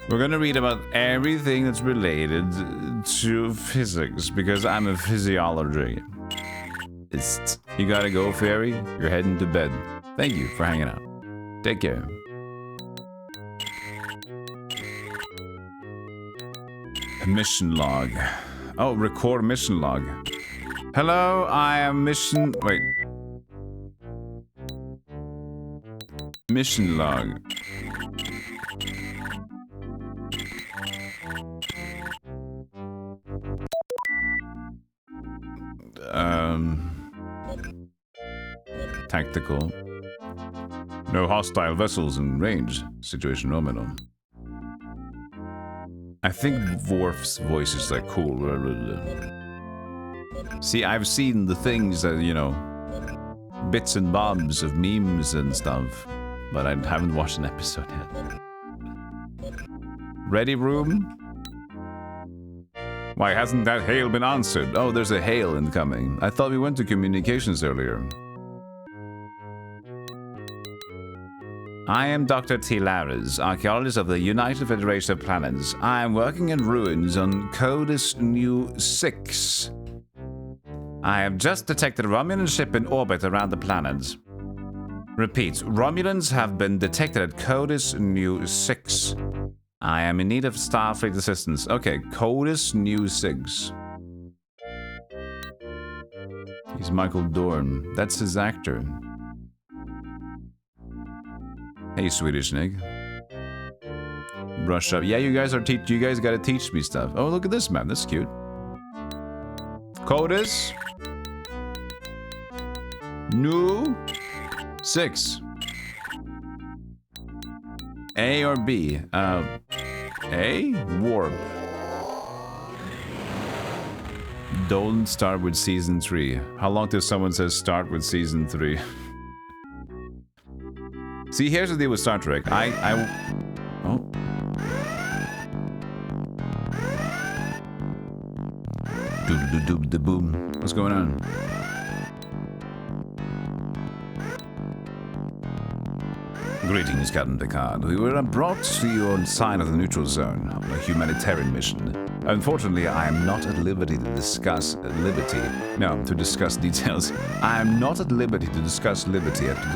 We're gonna read about everything that's related to physics, because I'm a physiologist. You gotta go, Fairy. You're heading to bed. Thank you for hanging out. Take care. Mission log. Oh, record mission log. Hello, I am mission... Wait. Mission log. Tactical. No hostile vessels in range. Situation nominal. I think Worf's voice is like cool. See, I've seen the things that, you know, bits and bobs of memes and stuff, but I haven't watched an episode yet. Ready room? Why hasn't that hail been answered? Oh, there's a hail incoming. I thought we went to communications earlier. I am Dr. T. Lares, archaeologist of the United Federation of Planets. I am working in ruins on Codis Nu 6. I have just detected a Romulan ship in orbit around the planet. Repeat, Romulans have been detected at Codis Nu 6. I am in need of Starfleet assistance. Okay, Codis Nu 6. He's Michael Dorn. That's his actor. Hey, Swedish Nick. Brush up. Yeah, you guys gotta teach me stuff. Oh, look at this map. That's cute. Codis Nu 6. A or B? A? Warp. Don't start with season 3. How long till someone says start with season 3? See, here's the deal with Star Trek. Oh. Doop-doop-doop-da-boom. What's going on? Greetings, Captain Picard. We were brought to you on side of the neutral zone on a humanitarian mission. Unfortunately, I am not at liberty to discuss details. I am not at liberty to discuss liberty, to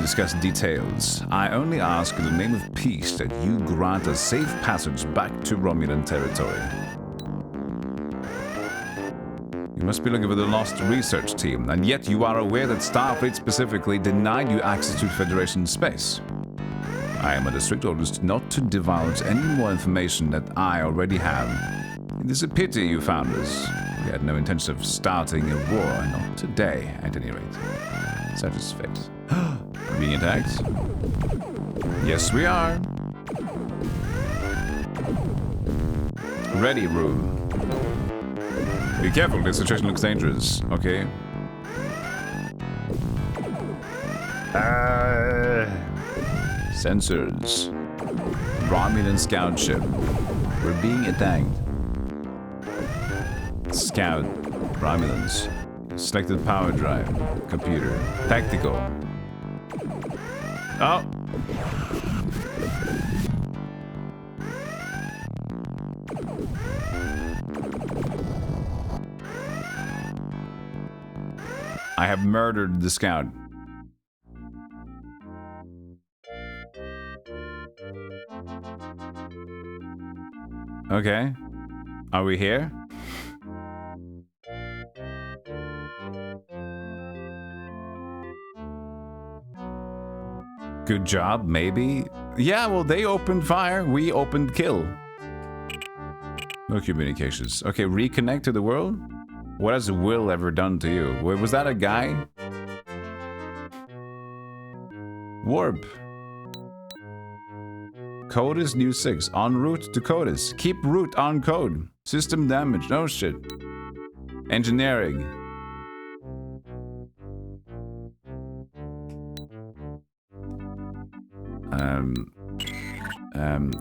discuss details. I only ask in the name of peace that you grant a safe passage back to Romulan territory. You must be looking for the lost research team, and yet you are aware that Starfleet specifically denied you access to Federation space. I am under strict orders not to divulge any more information that I already have. It is a pity you found us. We had no intention of starting a war, not today, at any rate. Such is fate. Are we being attacked? Yes, we are. Ready room. Be careful, this situation looks dangerous. Okay. Sensors. Romulan scout ship. We're being attacked. Scout. Romulans. Selected power drive. Computer. Tactical. Oh! I have murdered the scout. Okay. Are we here? Good job, maybe? Yeah, well, they opened fire. We opened kill. No communications. Okay, reconnect to the world? What has Will ever done to you? Was that a guy? Warp. Code is new 6. En route to Codis. Keep route on code. System damage. No shit. Engineering.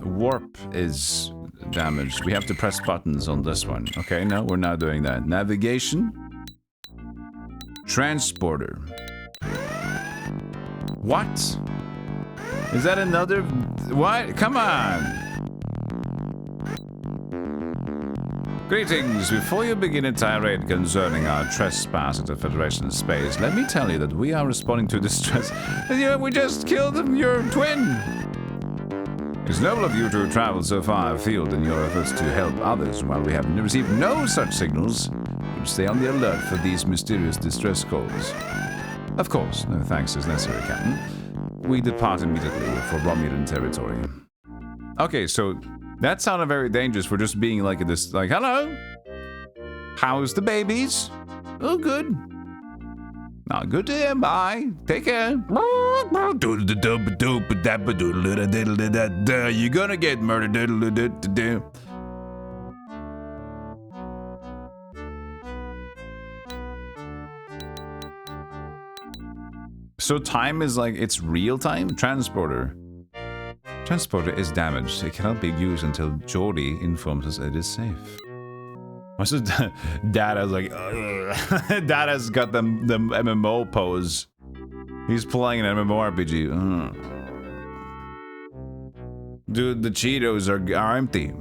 Warp is damaged. We have to press buttons on this one. Okay, no, we're not doing that. Navigation. Transporter. What? Is that another... What? Come on! Greetings. Before you begin a tirade concerning our trespass into Federation space, let me tell you that we are responding to distress. We just killed your twin! It's noble of you to travel so far afield in your efforts to help others while we have received no such signals. We'll stay on the alert for these mysterious distress calls. Of course, no thanks is necessary, Captain. We depart immediately for Romulan territory. Okay, so that sounded very dangerous for just being like this, like, hello? How's the babies? Oh, good. Not good to hear, bye. Take care. You're gonna get murdered. So time is like, it's real time? Transporter. Transporter is damaged. It cannot be used until Geordie informs us it is safe. What's it? Dada's like, Dada's got the MMO pose. He's playing an MMORPG. Dude, the Cheetos are empty.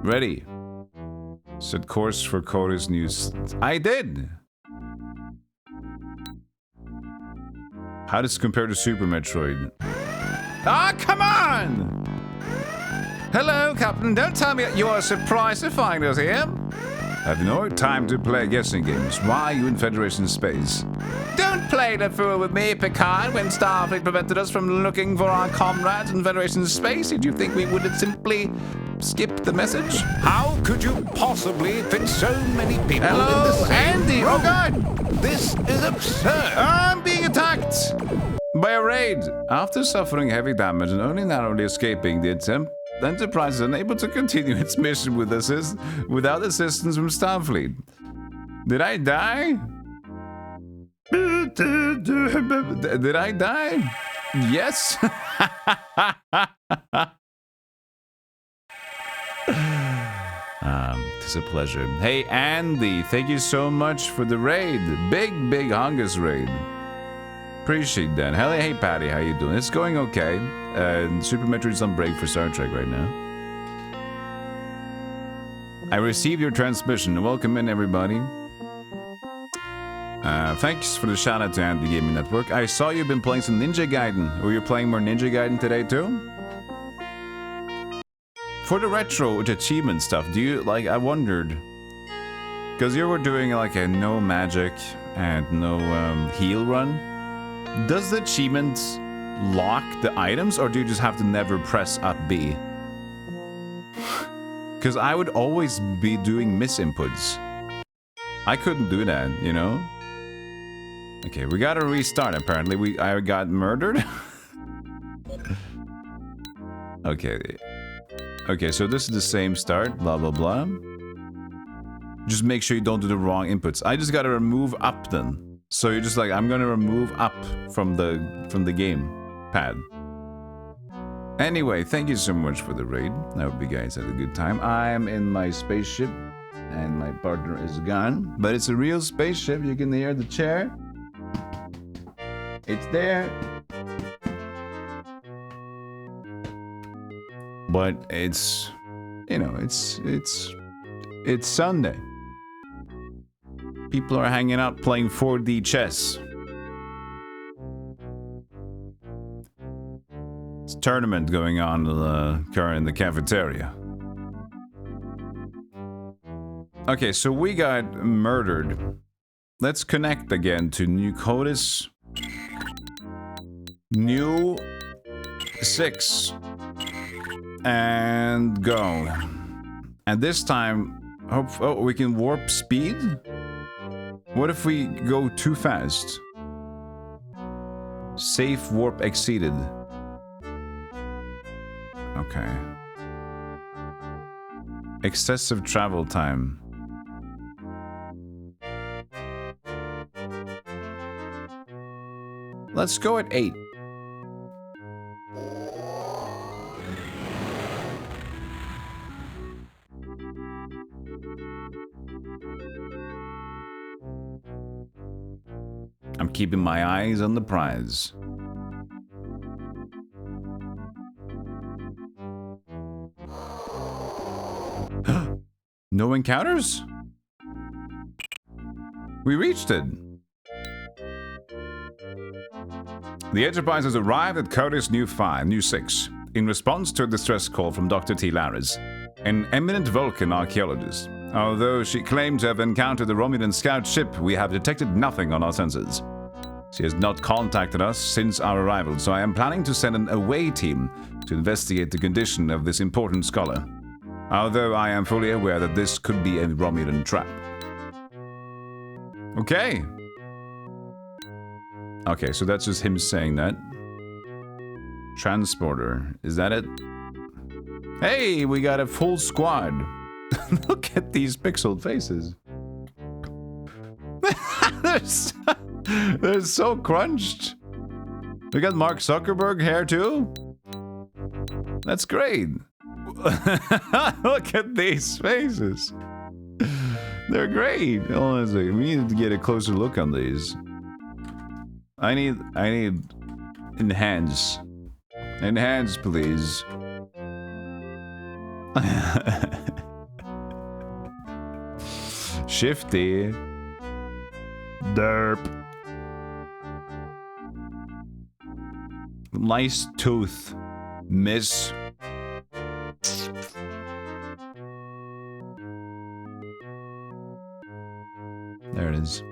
Ready. Set course for Coda's news. I did! How does it compare to Super Metroid? Ah, come on! Hello, Captain. Don't tell me you are surprised to find us here. I have no time to play guessing games. Why are you in Federation space? Don't play the fool with me, Picard. When Starfleet prevented us from looking for our comrades in Federation space, did you think we would simply skip the message? How could you possibly fit so many people in the same Andy! room? Oh God! This is absurd! I'm being attacked by a raid. After suffering heavy damage and only narrowly escaping the attempt, the Enterprise is unable to continue its mission without assistance from Starfleet. Did I die? Did I die? Yes. It's a pleasure. Hey, Andy, thank you so much for the raid. Big Hungus raid. Appreciate that. Hey, Patty, how you doing? It's going okay. Super Metroid's on break for Star Trek right now. I received your transmission. Welcome in, everybody. Thanks for the shout out to Andy Gaming Network. I saw you've been playing some Ninja Gaiden. Were you playing more Ninja Gaiden today too? For the retro achievement stuff, do you, like, I wondered, because you were doing like a no magic and no heal run. Does the achievement lock the items, or do you just have to never press up B? Because I would always be doing misinputs. I couldn't do that, you know? Okay, we gotta restart apparently. I got murdered? Okay, so this is the same start, blah blah blah. Just make sure you don't do the wrong inputs. I just gotta remove up then. So you're just like, I'm gonna remove up from the game pad. Anyway, thank you so much for the raid. I hope you guys had a good time. I am in my spaceship and my partner is gone, but it's a real spaceship. You can hear the chair. It's there. But it's, you know, it's It's Sunday. People are hanging out playing 4D chess. It's a tournament going on in the cafeteria. Okay, so we got murdered. Let's connect again to new Codis. New 6. And go. And this time, oh, we can warp speed? What if we go too fast? Safe warp exceeded. Okay. Excessive travel time. Let's go at 8. I'm keeping my eyes on the prize. No encounters? We reached it. The Enterprise has arrived at Codis New 6 in response to a distress call from Dr. T. Laris, an eminent Vulcan archaeologist. Although she claimed to have encountered the Romulan scout ship, we have detected nothing on our sensors. She has not contacted us since our arrival, so I am planning to send an away team to investigate the condition of this important scholar. Although I am fully aware that this could be a Romulan trap. Okay. Okay, so that's just him saying that. Transporter. Is that it? Hey, we got a full squad. Look at these pixeled faces. They're so crunched. We got Mark Zuckerberg here too. That's great. Look at these faces. They're great. Hold on a second. We need to get a closer look on these. I need enhance. Enhance, please. Shifty. Derp. Nice tooth. Miss. There it is.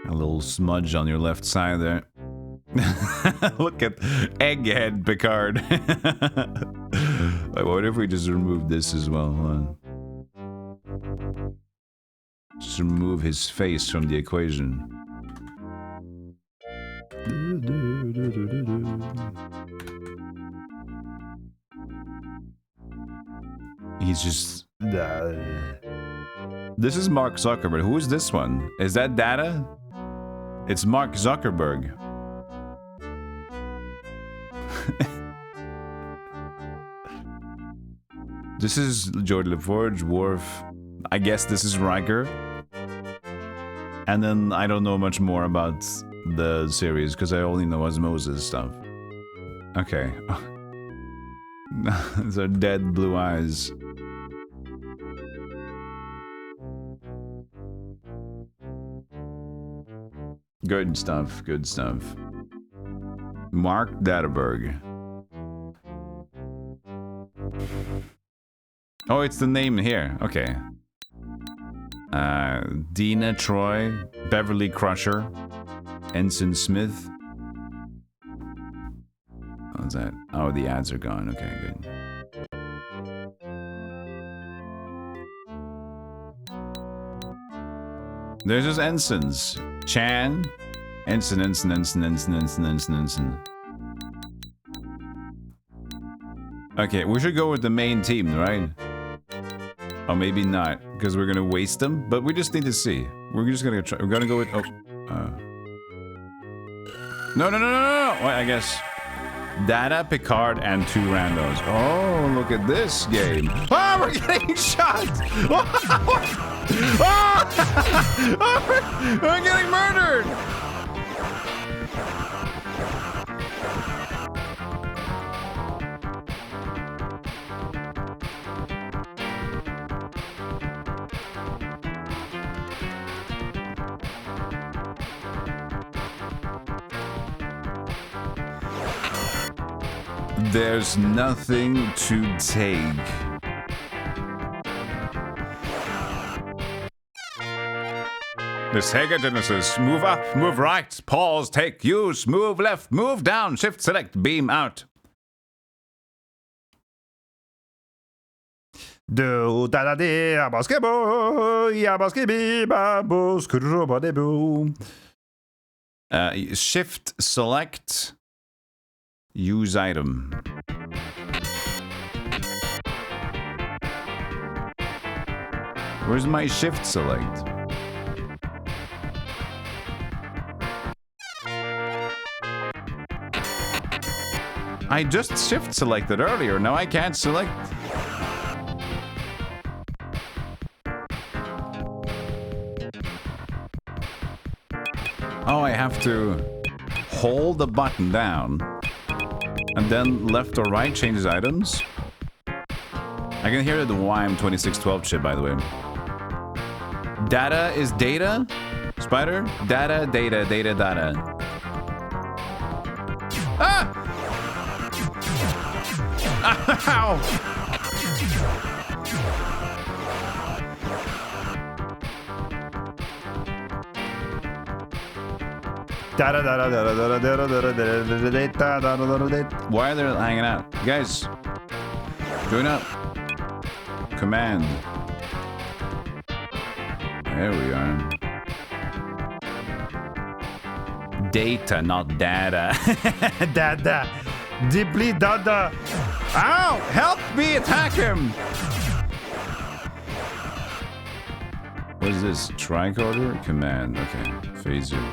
A little smudge on your left side there. Look at Egghead Picard. Wait, what if we just remove this as well? Hold on. Just remove his face from the equation. He's just... This is Mark Zuckerberg. Who is this one? Is that Data? It's Mark Zuckerberg. This is Geordi LaForge, Worf. I guess this is Riker. And then I don't know much more about the series because I only know Osmosis stuff. Okay. Those are dead blue eyes. Good stuff, good stuff. Mark Databerg. Oh, it's the name here. Okay. Dina Troy, Beverly Crusher, Ensign Smith. What's that? Oh, the ads are gone. Okay, good. There's just ensigns. Chan. Ensign. Okay, we should go with the main team, right? Oh, maybe not, because we're gonna waste them. But we just need to see. We're just gonna try. We're gonna go with. Oh. No. Wait, I guess. Data, Picard, and 2 randos. Oh, look at this game. Oh, we're getting shot! Oh, we're getting murdered! There's nothing to take. The Sega Genesis. Move up, move right, pause, take, use, move left, move down, shift, select, beam out. Do da da de basketball, ya basketball, babos, kuroba de boom. Shift, select, use item. Where's my shift select? I just shift selected earlier, now I can't select. Oh, I have to hold the button down and then left or right changes items. I can hear the YM2612 chip, by the way. Data is data? Spider? Data, data, data, data. Ah! Ow! Why are they hanging out? Guys, join up. Command. There we are. Data, not data. Dada. Dibbly dada. Ow! Help me attack him! What is this? Tricorder? Command. Okay. Phaser.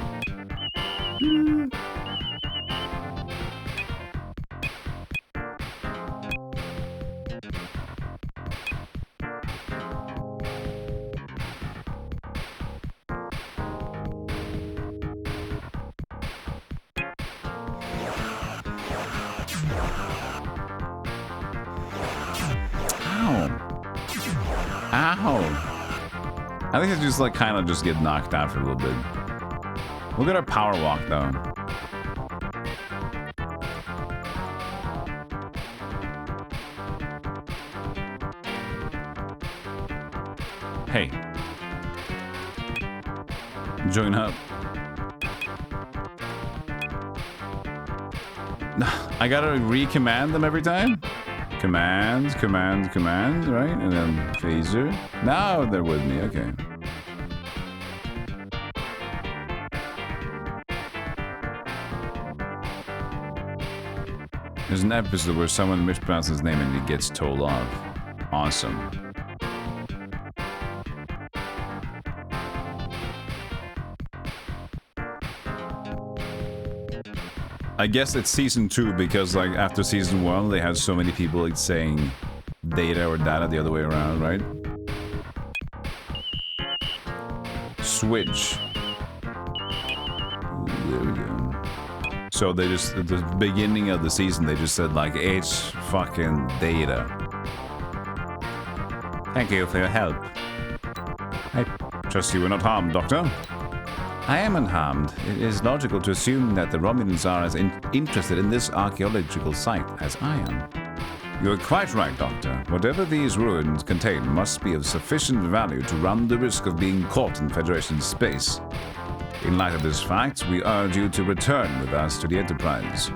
I think I just like kind of just get knocked out for a little bit. Look at our power walk though. Hey. Join up. I gotta re-command them every time? Command, command, command, right? And then phaser. Now they're with me, okay. There's an episode where someone mispronounces his name and he gets told off. Awesome. I guess it's season 2 because like after season 1 they had so many people like saying data or data the other way around, right? Switch. Ooh, there we go. So they just at the beginning of the season they just said like it's fucking data. Thank you for your help. I trust you were not harmed, Doctor. I am unharmed. It is logical to assume that the Romulans are as interested in this archaeological site as I am. You are quite right, Doctor. Whatever these ruins contain must be of sufficient value to run the risk of being caught in Federation space. In light of this fact, we urge you to return with us to the Enterprise.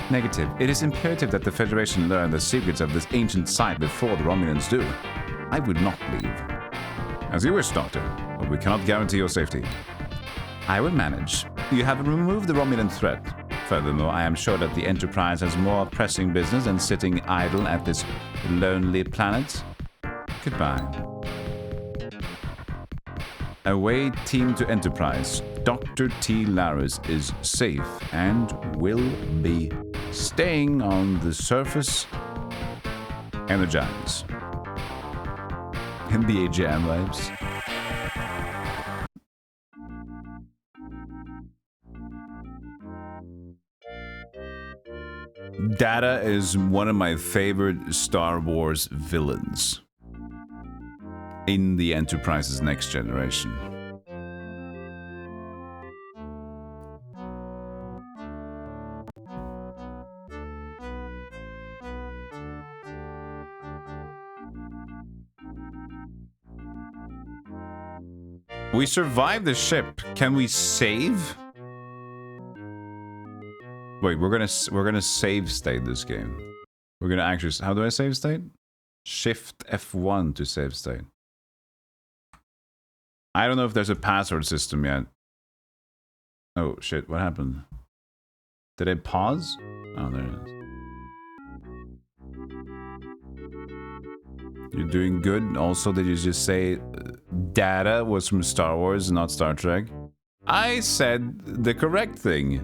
Negative. It is imperative that the Federation learn the secrets of this ancient site before the Romulans do. I would not leave. As you wish, Doctor, but we cannot guarantee your safety. I will manage. You have removed the Romulan threat. Furthermore, I am sure that the Enterprise has more pressing business than sitting idle at this lonely planet. Goodbye. Away team to Enterprise. Dr. T. Laris is safe and will be staying on the surface. Energize. NBA Jam vibes. Data is one of my favorite Star Wars villains in the Enterprise's Next Generation. We survived the ship. Can we save? Wait, we're gonna save state this game. We're gonna actually. How do I save state? Shift F1 to save state. I don't know if there's a password system yet. Oh shit! What happened? Did I pause? Oh, there it is. You're doing good. Also, did you just say data was from Star Wars, not Star Trek? I said the correct thing.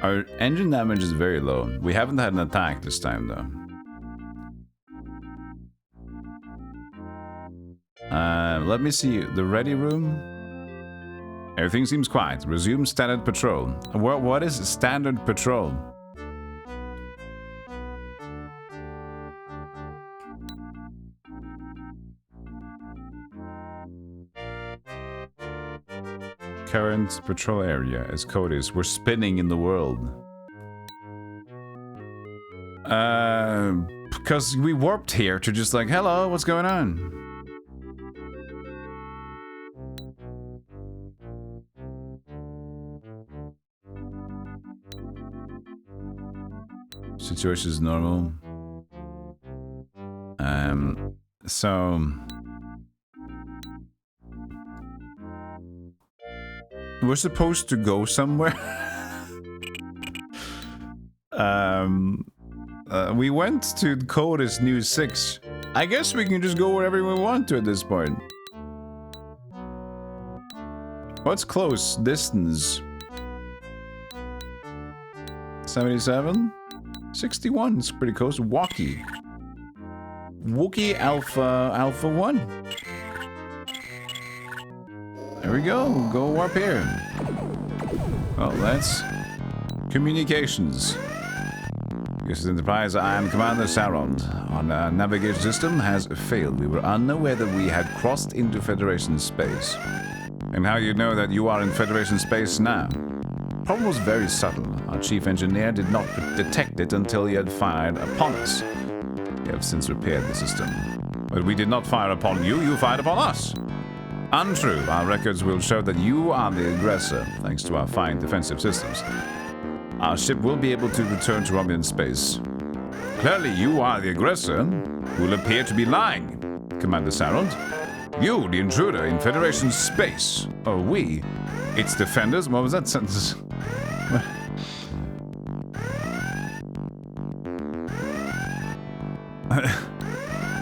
Our engine damage is very low. We haven't had an attack this time, though. Let me see. The ready room? Everything seems quiet. Resume standard patrol. What is standard patrol? Current patrol area as code is. We're spinning in the world. Because we warped here to just like, hello, what's going on? Situation is normal. So we're supposed to go somewhere. We went to Code's New 6. I guess we can just go wherever we want to at this point. What's close? Distance. 77? 61, it's pretty close. Wookiee Alpha 1. There we go. Go warp here. Well, that's communications. This Enterprise, I am Commander Sarond. Our navigation system has failed. We were unaware that we had crossed into Federation space. And how you know that you are in Federation space now? Problem was very subtle. Our chief engineer did not detect it until he had fired upon us. We have since repaired the system. But we did not fire upon you, you fired upon us. Untrue. Our records will show that you are the aggressor, thanks to our fine defensive systems. Our ship will be able to return to Romulan space. Clearly, you are the aggressor, who will appear to be lying, Commander Sarond. You, the intruder in Federation space. Oh, we? Its defenders? What was that sentence?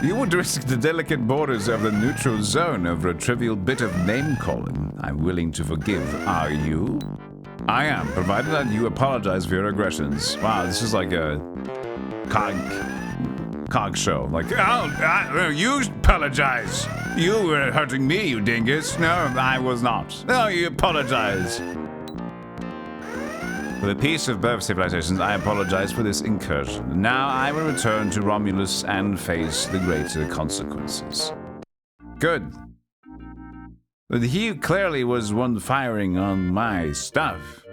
You would risk the delicate borders of the neutral zone over a trivial bit of name-calling. I'm willing to forgive. Are you? I am, provided that you apologize for your aggressions. Wow, this is like a cog show. Like, oh, you apologize. You were hurting me, you dingus. No, I was not. No, you apologize. For the peace of both civilizations, I apologize for this incursion. Now I will return to Romulus and face the greater consequences. Good. But he clearly was one firing on my stuff.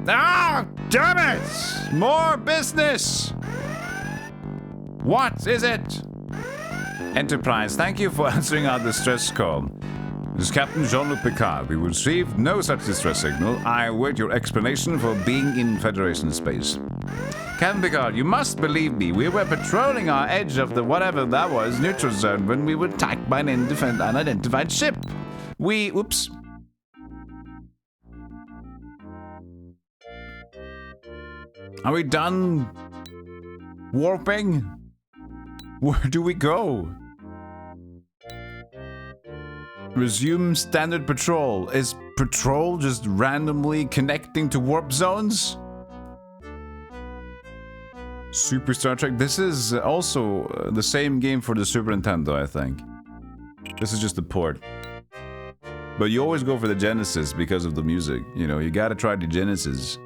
Ah, damn it! More business! What is it? Enterprise, thank you for answering our distress call. This is Captain Jean-Luc Picard. We received no such distress signal. I await your explanation for being in Federation space. Captain Picard, you must believe me. We were patrolling our edge of the whatever that was, neutral zone, when we were attacked by an unidentified ship. Oops. Are we done warping? Where do we go? Resume standard patrol. Is patrol just randomly connecting to warp zones? Super Star Trek. This is also the same game for the Super Nintendo, I think. This is just a port. But you always go for the Genesis because of the music. You know, you gotta try the Genesis.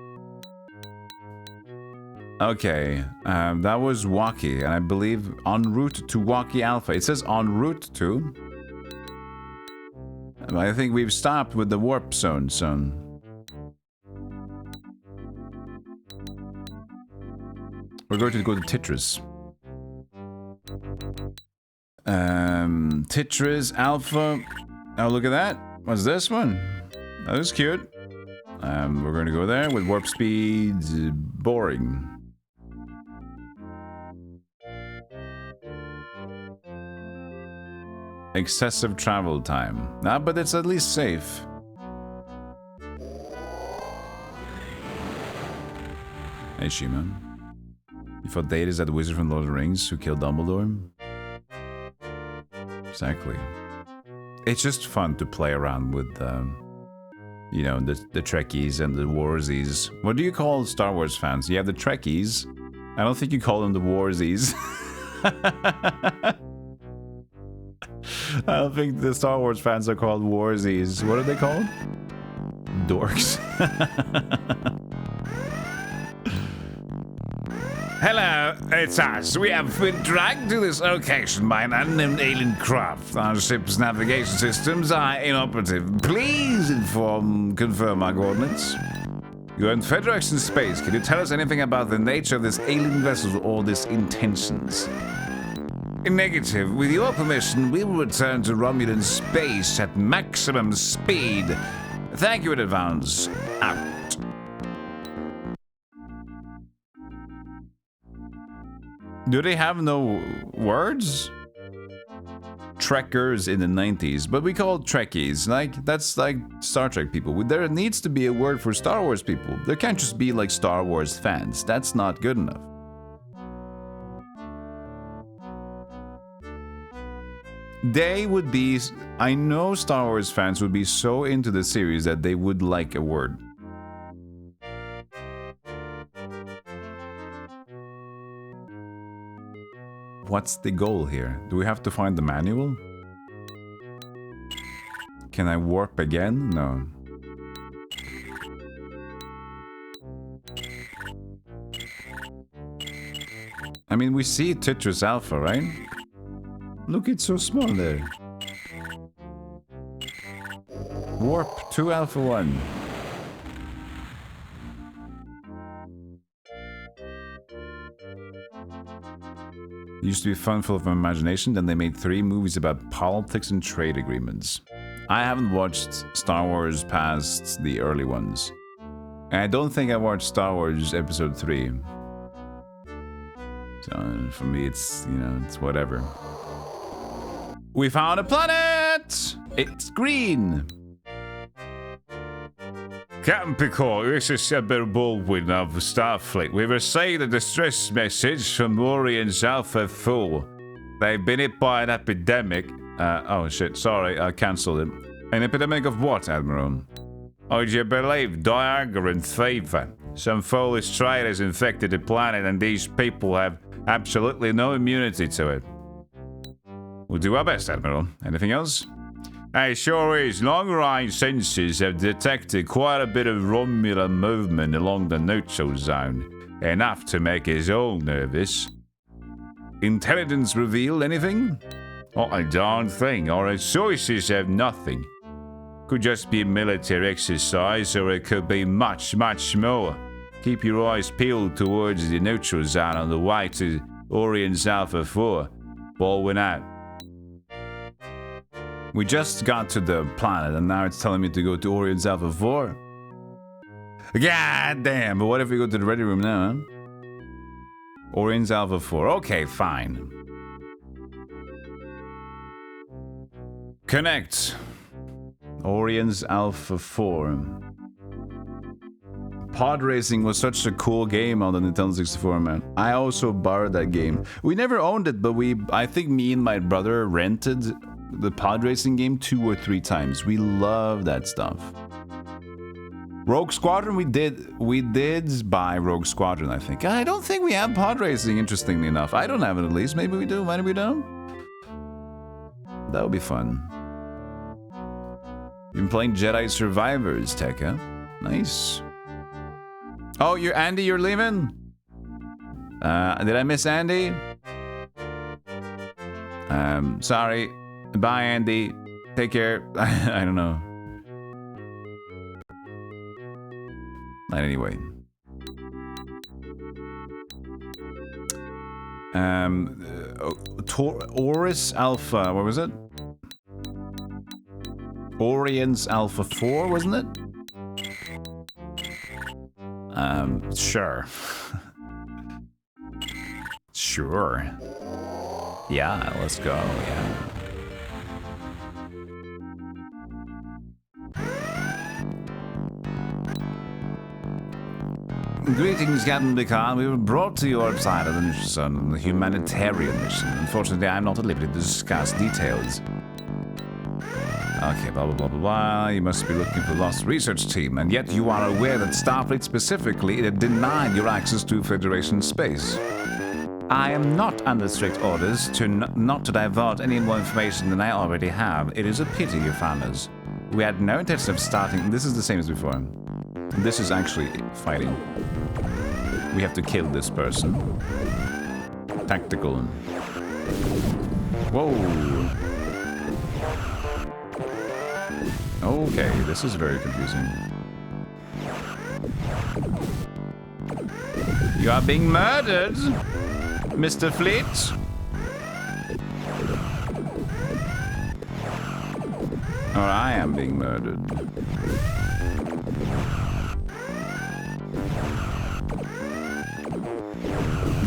Okay, that was Wookiee, and I believe en route to Wookiee Alpha. It says en route to. I think we've stopped with the warp zone. going to go to Tetris. Tetris Alpha. Oh, look at that. What's this one? That is cute. We're going to go there with warp speed. Boring. Excessive travel time. Nah, but it's at least safe. Hey, Shima. You thought Data is that wizard from Lord of the Rings who killed Dumbledore? Exactly. It's just fun to play around with, you know, the Trekkies and the Warsies. What do you call Star Wars fans? You have the Trekkies. I don't think you call them the Warsies. I don't think the Star Wars fans are called Warsies. What are they called? Dorks. Hello, it's us. We have been dragged to this location by an unnamed alien craft. Our ship's navigation systems are inoperative. Please confirm our coordinates. You're in Fedrex in space. Can you tell us anything about the nature of this alien vessel or its intentions? Negative. With your permission, we will return to Romulan space at maximum speed. Thank you in advance. Out. Do they have no words? Trekkers in the 90s, but we call Trekkies. Like, that's like Star Trek people. There needs to be a word for Star Wars people. There can't just be like Star Wars fans. That's not good enough. They would be... I know Star Wars fans would be so into the series that they would like a word. What's the goal here? Do we have to find the manual? Can I warp again? No. I mean, we see Tetris Alpha, right? Look, it's so small there. Warp to Alpha 1. It used to be fun, full of imagination, then they made 3 movies about politics and trade agreements. I haven't watched Star Wars past the early ones. And I don't think I watched Star Wars Episode 3. So for me, it's, you know, it's whatever. We found a planet! It's green! Captain Picard, this is Admiral Baldwin of Starfleet. We received a distress message from Orion's Alpha 4. They've been hit by an epidemic. Oh shit, sorry, I cancelled it. An epidemic of what, Admiral? Oh, do you believe diarrhea and fever? Some foolish traders infected the planet and these people have absolutely no immunity to it. We'll do our best, Admiral. Anything else? Hey, sure is. Long-range sensors have detected quite a bit of Romulan movement along the neutral zone. Enough to make us all nervous. Intelligence reveal anything? Not a darn thing. Our sources have nothing. Could just be a military exercise, or it could be much, much more. Keep your eyes peeled towards the neutral zone on the way to Orion's Alpha 4. Baldwin out. We just got to the planet and now it's telling me to go to Orion's Alpha 4. God damn, but what if we go to the ready room now, huh? Orion's Alpha 4. Okay, fine. Connect. Orion's Alpha 4. Pod racing was such a cool game on the Nintendo 64, man. I also borrowed that game. We never owned it, but I think me and my brother rented the pod racing game 2 or 3 times. We love that stuff. Rogue Squadron, we did buy Rogue Squadron, I think. I don't think we have pod racing, interestingly enough. I don't have it at least. Maybe we do. Maybe we don't. That would be fun. You've been playing Jedi Survivors, Tekka. Nice. Oh, Andy, you're leaving? Did I miss Andy? Sorry. Bye, Andy. Take care. I don't know. But anyway. Taurus Alpha, what was it? Orient's Alpha 4, wasn't it? Sure. Sure. Yeah, let's go, yeah. Greetings, Captain Picard. We were brought to your side of the mission on the humanitarian mission. Unfortunately, I'm not at liberty to discuss details. Okay, blah, blah, blah, blah, blah. You must be looking for the lost research team, and yet you are aware that Starfleet specifically denied your access to Federation space. I am not under strict orders to not to divulge any more information than I already have. It is a pity you found us. We had no intention of starting... This is the same as before. This is actually fighting. We have to kill this person. Tactical. Whoa. Okay, this is very confusing. You are being murdered, Mr. Fleet. Or I am being murdered.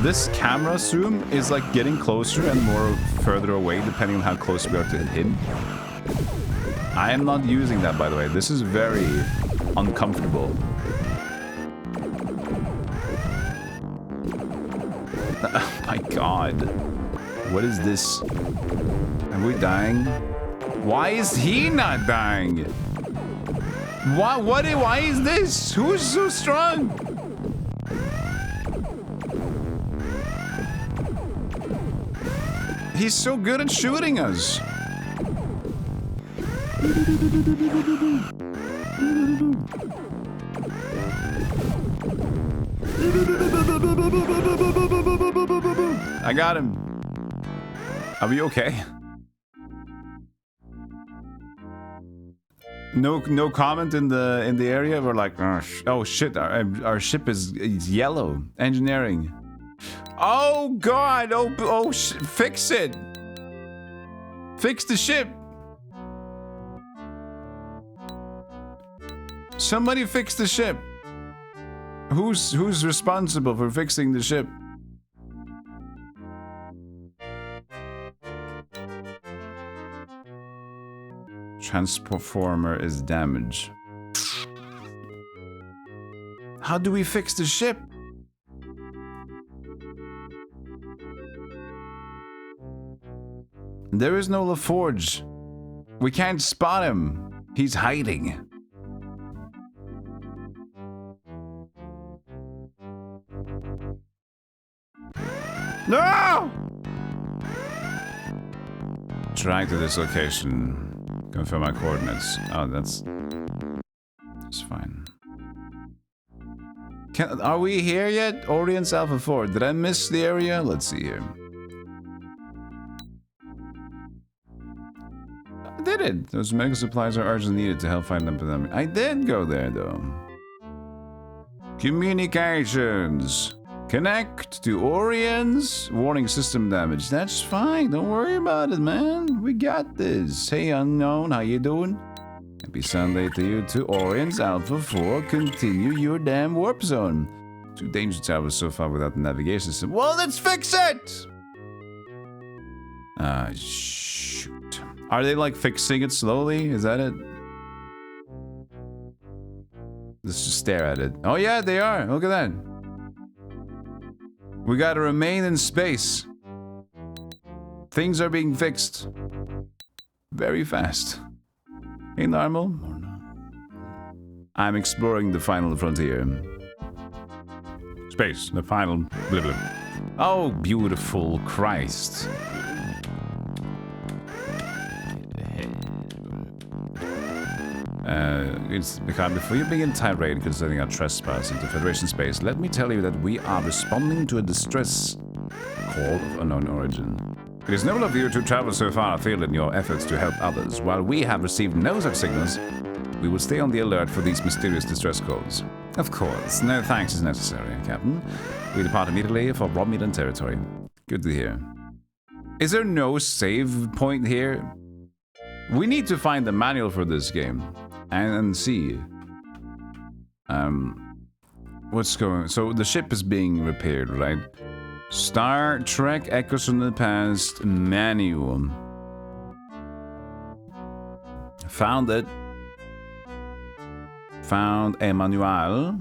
This camera zoom is like getting closer and more further away depending on how close we are to him. I am not using that, by the way. This is very uncomfortable. Oh my god. What is this? Are we dying? Why is he not dying? Why is this? Who's so strong? He's so good at shooting us. I got him. Are we okay? No comment in the area. We're like, oh shit, our ship is yellow. Engineering. Oh god. Fix it. Fix the ship. Somebody fix the ship. Who's responsible for fixing the ship? Transformer is damaged. How do we fix the ship? There is no LaForge. We can't spot him. He's hiding. No! Trying to this location. Confirm my coordinates. Oh, that's fine. Are we here yet? Orient's Alpha 4. Did I miss the area? Let's see here. I did it. Those medical supplies are urgently needed to help fight an epidemic. I did go there, though. Communications. Connect to Orions. Warning system damage. That's fine. Don't worry about it, man. We got this. Hey, unknown. How you doing? Happy Sunday to you too. Orions Alpha 4. Continue your damn warp zone. 2 danger towers so far without the navigation system. Well, let's fix it! Shoot. Are they like fixing it slowly? Is that it? Let's just stare at it. Oh yeah, they are. Look at that. We gotta remain in space. Things are being fixed. Very fast. Hey, normal. I'm exploring the final frontier. Space, the final... Blah, blah. Oh, beautiful Christ. Picard, before you begin tirade concerning our trespass into Federation space, let me tell you that we are responding to a distress call of unknown origin. It is noble of you to travel so far afield in your efforts to help others. While we have received no such signals, we will stay on the alert for these mysterious distress calls. Of course, no thanks is necessary, Captain. We depart immediately for Romulan territory. Good to hear. Is there no save point here? We need to find the manual for this game and see. What's going on? So the ship is being repaired, right? Star Trek Echoes from the Past manual. Found it. Found a manual.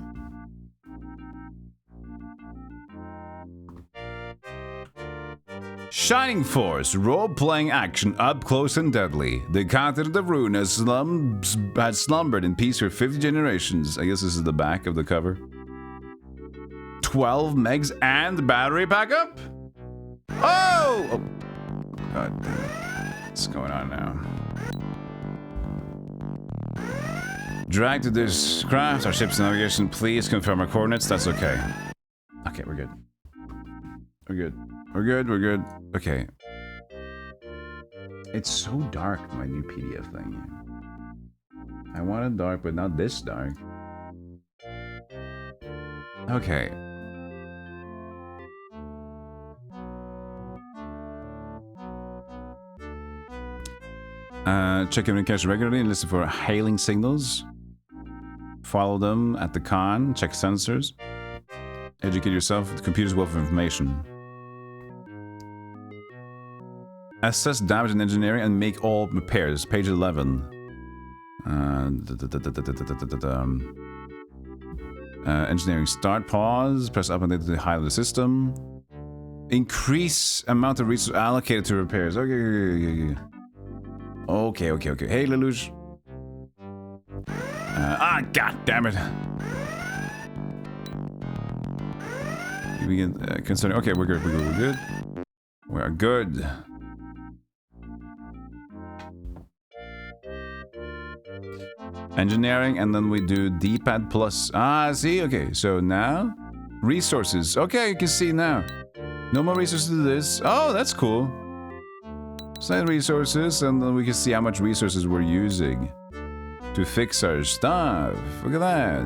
Shining Force, role-playing action up close and deadly. The continent of Rune has slumbered in peace for 50 generations. I guess this is the back of the cover. 12 megs and battery backup? Oh! God damn it. What's going on now? Drag to this craft, our ship's navigation, please confirm our coordinates. That's okay. Okay, we're good. We're good. We're good, we're good. Okay. It's so dark, my new PDF thing. I want it dark, but not this dark. Okay. Check communication regularly and listen for hailing signals. Follow them at the con. Check sensors. Educate yourself with the computer's wealth of information. Assess damage in engineering and make all repairs. Page 11. Engineering start, pause, press up and down to highlight the system. Increase amount of resources allocated to repairs. Okay. Hey, Lelouch. God damn it. You begin concerning. Okay, we're good. We are good. Engineering, and then we do D-pad plus. See? Okay, so now resources. Okay, you can see now. No more resources to this. Oh, that's cool. Send resources, and then we can see how much resources we're using to fix our stuff. Look at that.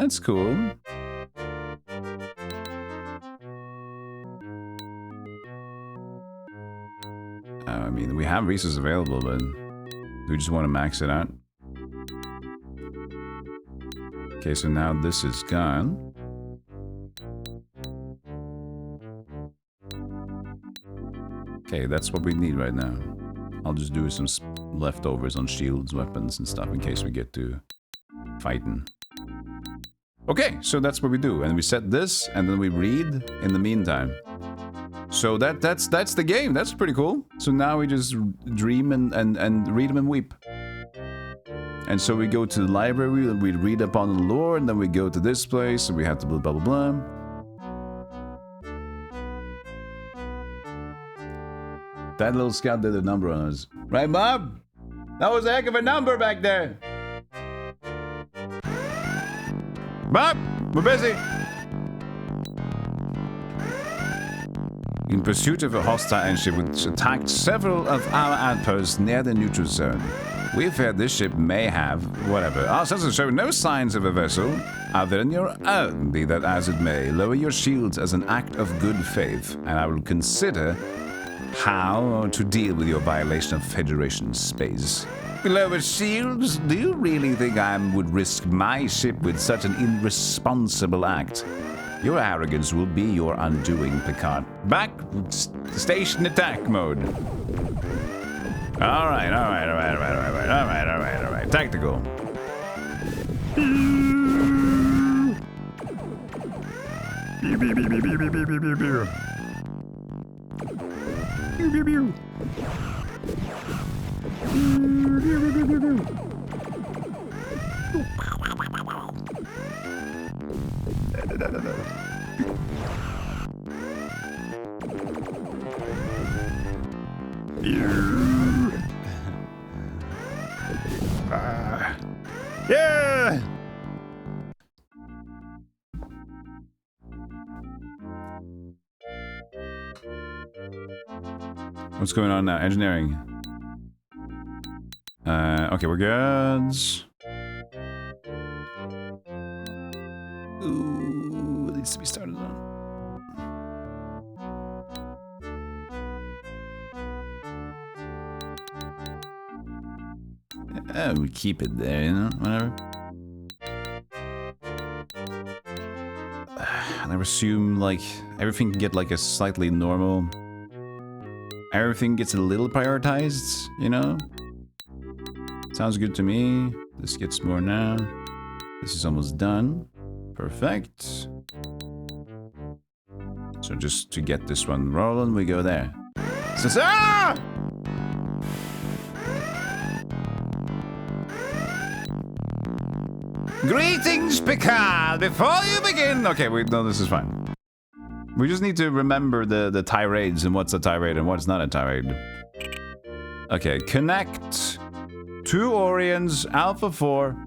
That's cool. I mean, we have resources available, but we just want to max it out. Okay, so now this is gone. Okay, that's what we need right now. I'll just do some leftovers on shields, weapons, and stuff in case we get to fighting. Okay, so that's what we do. And we set this, and then we read in the meantime. So that's the game. That's pretty cool. So now we just dream and read them and weep. And so we go to the library, we read up on the lore, and then we go to this place, and we have to blah, blah, blah, blah. That little scout did a number on us. Right, Bob? That was a heck of a number back there. Bob, we're busy. In pursuit of a hostile airship which attacked several of our outposts near the neutral zone. We fear this ship may have, whatever. Our sensors show no signs of a vessel other than your own, be that as it may. Lower your shields as an act of good faith, and I will consider how to deal with your violation of Federation space. Lower shields? Do you really think I would risk my ship with such an irresponsible act? Your arrogance will be your undoing, Picard. Back, station attack mode. All right. Tactical. Yeah! What's going on now? Engineering. Okay, we're good. Ooh. needs to be started on. We keep it there, you know, whatever. And I assume, like, everything can get, like, a slightly normal... Everything gets a little prioritized, you know? Sounds good to me. This gets more now. This is almost done. Perfect. So just to get this one rolling, we go there. So, ah! Greetings, Picard! Before you begin... Okay, wait, no, this is fine. We just need to remember the tirades and what's a tirade and what's not a tirade. Okay, connect. 2 Orions, Alpha 4.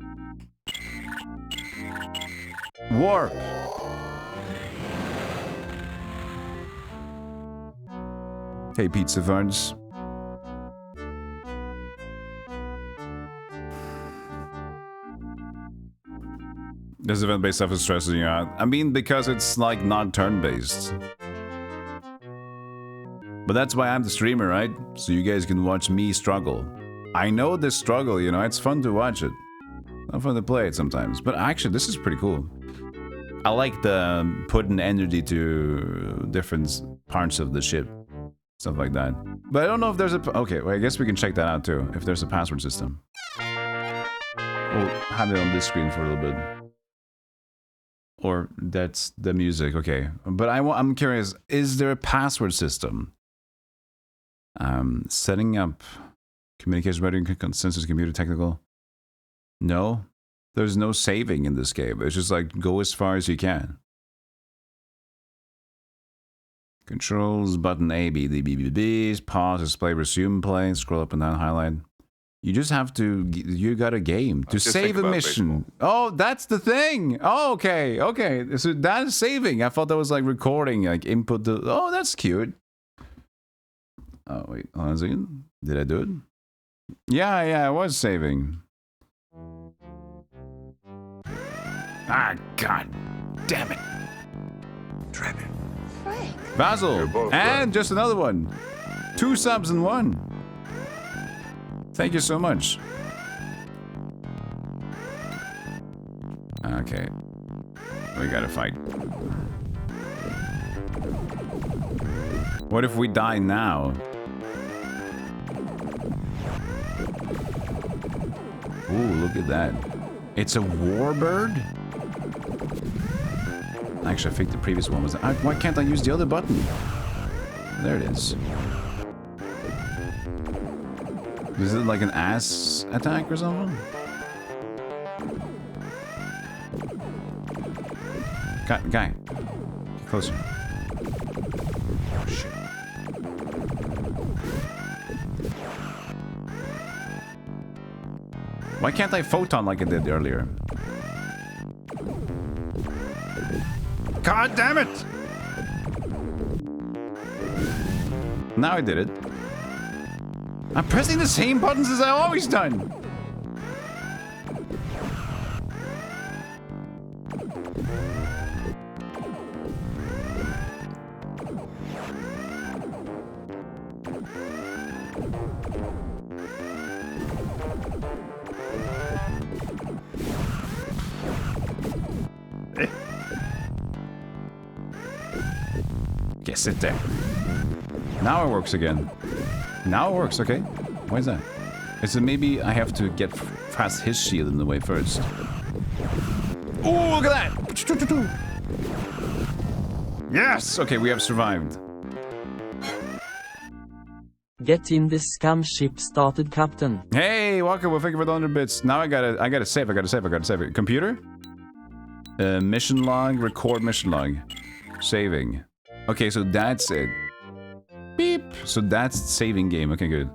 Warp. Hey, pizza farts. This event-based stuff is stressing you out. I mean, because it's like not turn-based. But that's why I'm the streamer, right? So you guys can watch me struggle. I know this struggle, you know, it's fun to watch it. Not fun to play it sometimes. But actually, this is pretty cool. I like the putting energy to different parts of the ship. Stuff like that. But I don't know if there's a... Okay, well, I guess we can check that out too. If there's a password system. We'll have it on this screen for a little bit. Or that's the music, okay. But I'm curious, is there a password system? Setting up communication, writing, consensus, computer, technical. No, there's no saving in this game. It's just like, go as far as you can. Controls, button A, B, D, B, B, B, pause, display, resume play, scroll up and down, highlight. You just have to, you got a game to save a mission. Baseball. Oh, that's the thing. Oh, okay, okay. So that is saving. I thought that was like recording, like input the, oh, that's cute. Oh, wait, hold on a second. Did I do it? Yeah, I was saving. Ah, God damn it. Trap it. Basil, and just another one. 2 subs in 1. Thank you so much. Okay. We gotta fight. What if we die now? Ooh, look at that. It's a warbird? Actually, I think the previous one was... why can't I use the other button? There it is. Is it like an ass attack or something? Guy. Get closer. Oh, shit. Why can't I photon like I did earlier? God damn it! Now I did it. I'm pressing the same buttons as I've always done. Okay, sit there. Now it works again. Now it works, okay. Why is that? Is it maybe I have to get past his shield in the way first? Oh, look at that! Yes! Okay, we have survived. Get in this scam ship started, Captain. Hey, welcome. Well, thank you for the 100 bits. Now I gotta save. Computer? Mission log, record mission log. Saving. Okay, so that's it. Beep. So that's saving game. Okay, good.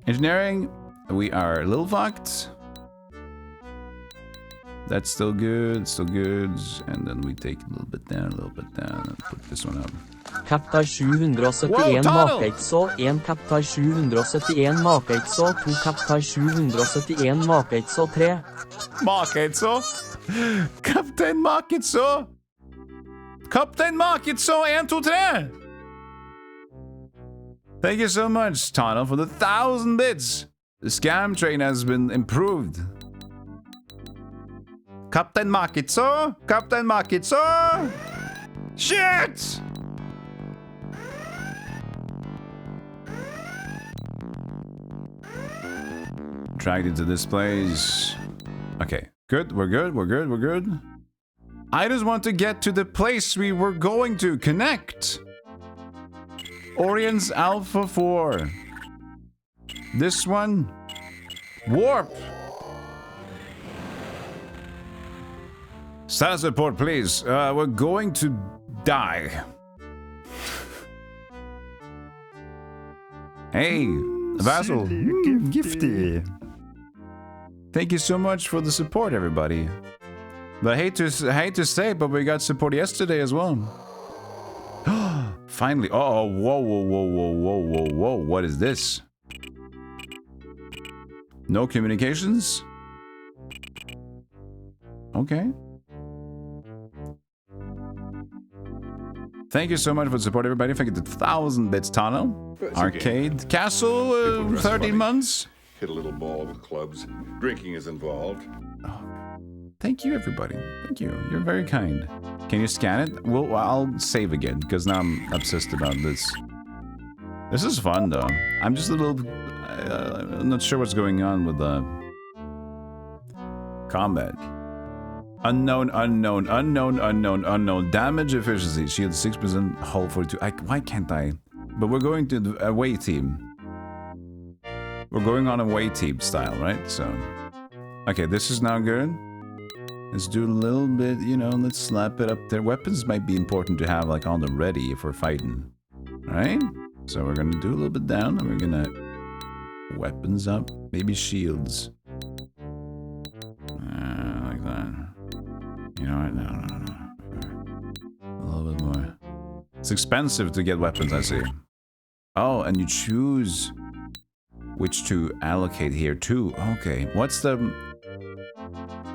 Engineering, we are a little fucked. That's still good, And then we take a little bit down, and put this one up. Kaptein 771 Makeitso, 1 Kaptein 771 Makeitso, 2 Kaptein 771 Makeitso, 3. Makeitso? Kaptein Makeitso? Kaptein Makitso 1, 2, 3! Thank you so much, Tana, for the 1,000 bits. The scam train has been improved. Kaptein Makitso! Kaptein Makitso! Shit! Dragged into this place. Okay, good, we're good, we're good, we're good. I just want to get to the place we were going to connect. Orion's Alpha 4. This one. Warp. Status report, please. We're going to die. Hey, Vassal. Gifty. Thank you so much for the support, everybody. But I hate to say it, but we got support yesterday as well. Finally. Oh, whoa, whoa, whoa, whoa, whoa, whoa, whoa. What is this? No communications? Okay. Thank you so much for the support, everybody. Thank you to 1,000 bits, Tano. Arcade. Castle, 13 months. Hit a little ball with clubs. Drinking is involved. Oh, thank you, everybody. Thank you. You're very kind. Can you scan it? Well, I'll save again, because now I'm obsessed about this. This is fun, though. I'm just a little... I'm not sure what's going on with the... combat. Unknown, unknown, unknown, unknown, unknown. Damage efficiency. Shield 6%, hull 42. Why can't I? But we're going to the away team. We're going on away team style, right? So... okay, this is now good. Let's do a little bit, you know, let's slap it up there. Weapons might be important to have, like, on the ready if we're fighting. Right? So we're gonna do a little bit down, and we're gonna... weapons up. Maybe shields. Like that. You know what? No. A little bit more. It's expensive to get weapons, I see. Oh, and you choose which to allocate here too. Okay, what's the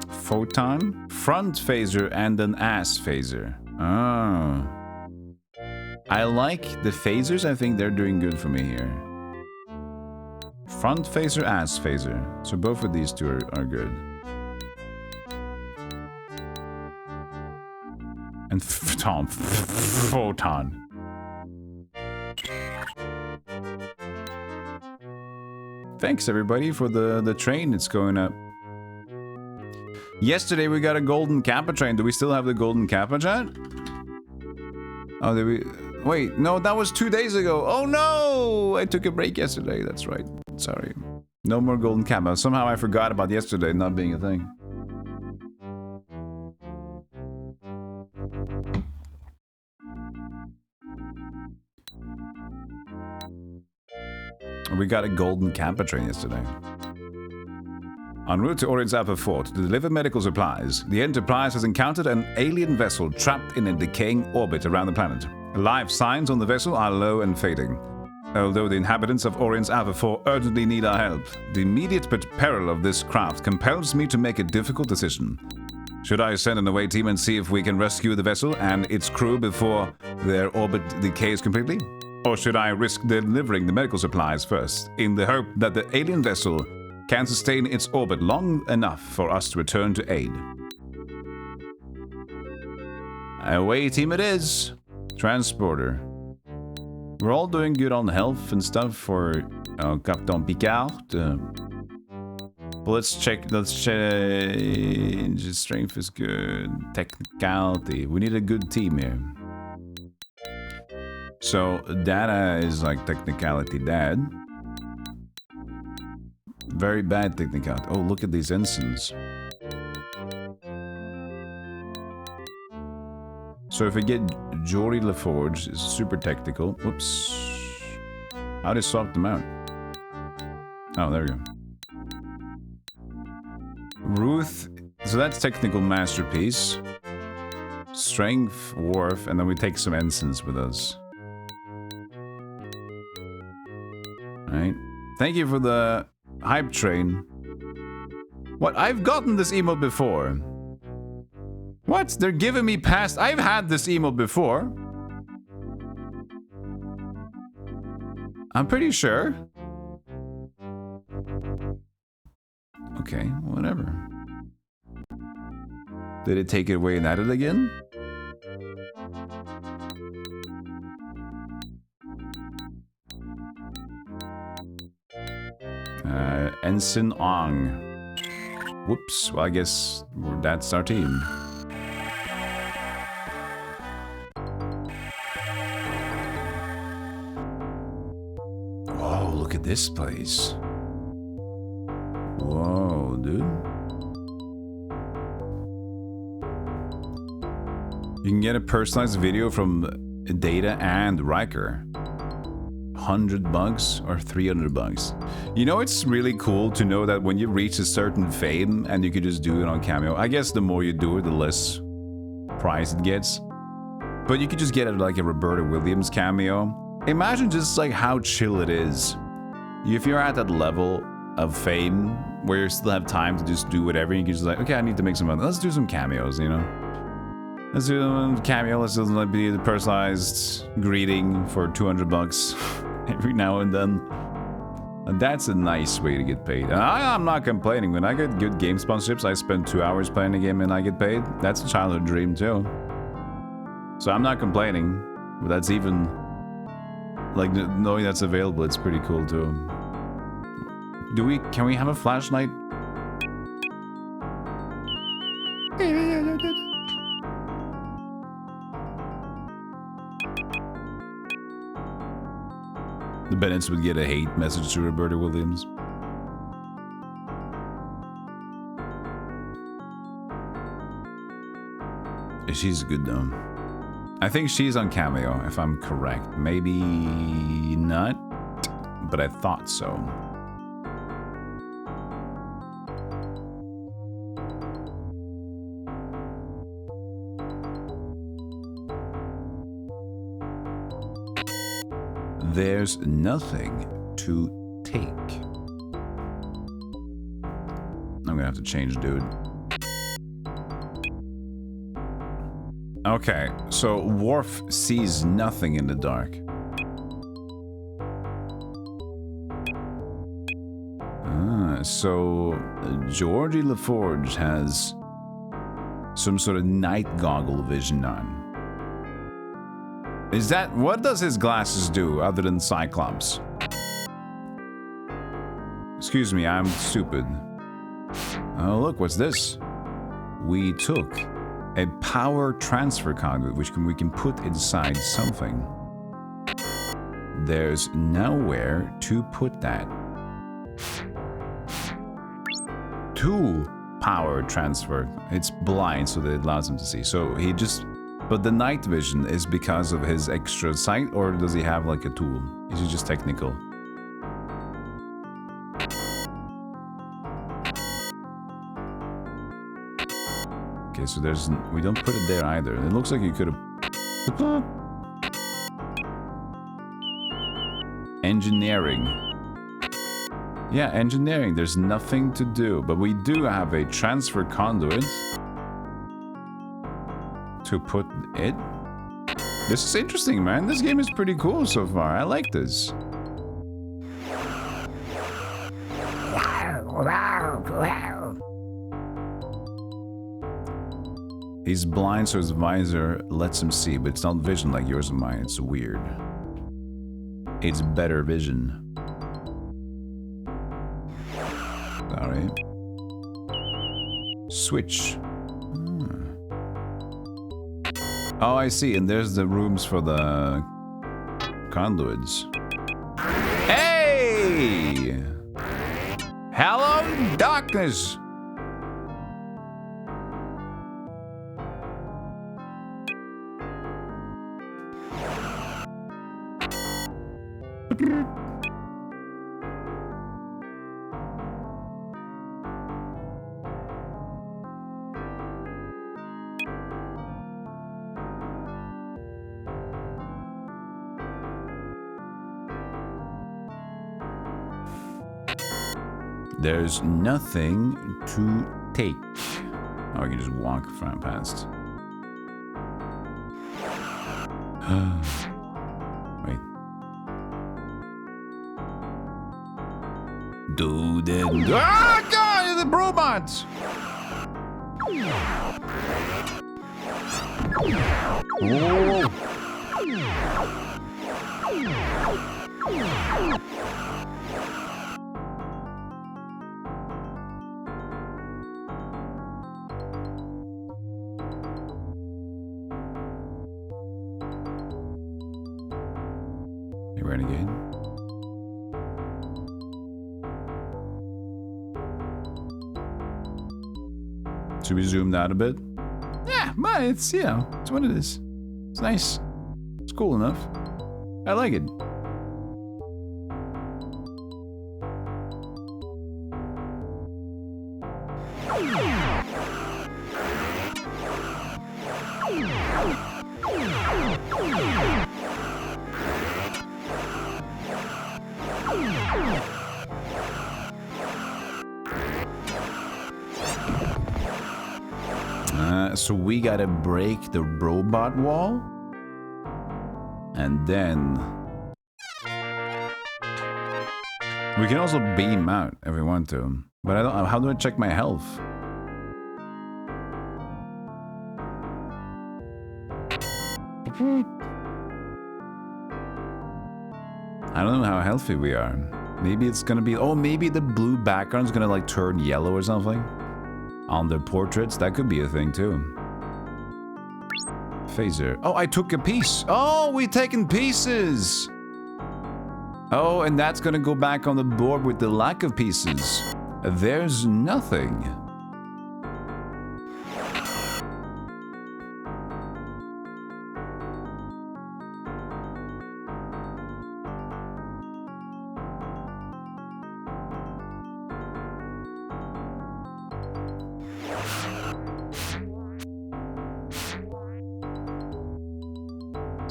photon? Front phaser and an ass phaser. Oh. I like the phasers. I think they're doing good for me here. Front phaser, ass phaser. So both of these two are good. And photon. Thanks everybody for the train. It's going up. Yesterday we got a golden kappa train. Do we still have the golden kappa, chat? Oh, did we? Wait, no, that was 2 days ago. Oh no! I took a break yesterday. That's right. Sorry. No more golden kappa. Somehow I forgot about yesterday not being a thing. We got a golden kappa train yesterday. En route to Orion's Alpha 4 to deliver medical supplies, the Enterprise has encountered an alien vessel trapped in a decaying orbit around the planet. Life signs on the vessel are low and fading. Although the inhabitants of Orion's Alpha 4 urgently need our help, the immediate peril of this craft compels me to make a difficult decision. Should I send an away team and see if we can rescue the vessel and its crew before their orbit decays completely? Or should I risk delivering the medical supplies first, in the hope that the alien vessel can sustain its orbit long enough for us to return to aid? Away team it is. Transporter. We're all doing good on health and stuff for Captain Picard. But let's change. Strength is good. Technicality. We need a good team here. So, Data is like technicality dad. Very bad technicality. Oh, look at these ensigns. So if we get Jory LaForge, is super technical. Whoops. How did I swap them out? Oh, there we go. Ruth. So that's technical masterpiece. Strength, Worf, and then we take some ensigns with us. Right. Thank you for the hype train. What? I've gotten this emote before. What? They're giving me past... I've had this emote before. I'm pretty sure. Okay, whatever. Did it take it away and add it again? Ensign Ong. Whoops. Well, I guess that's our team. Oh, look at this place. Whoa, dude. You can get a personalized video from Data and Riker. $100 or $300. You know, it's really cool to know that when you reach a certain fame and you can just do it on Cameo. I guess the more you do it, the less price it gets. But you could just get it like a Roberta Williams cameo. Imagine just like how chill it is. If you're at that level of fame where you still have time to just do whatever, you can just like, okay, I need to make some money. Let's do some cameos, you know? Let's do a cameo. Let's just like be the personalized greeting for $200 every now and then. And that's a nice way to get paid. And I'm not complaining. When I get good game sponsorships, I spend 2 hours playing a game and I get paid. That's a childhood dream too. So I'm not complaining. But that's even... like, knowing that's available, it's pretty cool too. Can we have a flashlight? The Bennetts would get a hate message to Roberta Williams. She's good though. I think she's on Cameo, if I'm correct. Maybe not, but I thought so. There's nothing to take. I'm gonna have to change, dude. Okay, so Worf sees nothing in the dark. So Geordi LaForge has some sort of night goggle vision on. Is that... what does his glasses do other than Cyclops? Excuse me, I'm stupid. Oh, look, what's this? We took a power transfer conduit, which we can put inside something. There's nowhere to put that. To power transfer. It's blind, so that it allows him to see. So he just... but the night vision is because of his extra sight, or does he have like a tool? Is it just technical? Okay, so there's... we don't put it there either. It looks like you could have... Engineering. Yeah, engineering. There's nothing to do, but we do have a transfer conduit to put it. This is interesting, man. This game is pretty cool so far. I like this. He's blind, so his visor lets him see, but it's not vision like yours and mine. It's weird. It's better vision. Sorry. Switch. Oh, I see. And there's the rooms for the conduits. Hey! Hello, darkness! There's nothing to take. Oh, I can just walk past. Wait. Dude, ah, God, the robots! Whoa. You renegade? Should we zoom out a bit? Yeah, but it's, you know, it's what it is. It's nice. It's cool enough. I like it. So we gotta break the robot wall, and then we can also beam out if we want to. But I don't. How do I check my health? I don't know how healthy we are. Maybe it's gonna be. Oh, maybe the blue background's gonna like turn yellow or something on the portraits. That could be a thing too. Phaser. Oh, I took a piece. Oh, we taken pieces. Oh, and that's gonna go back on the board with the lack of pieces. There's nothing.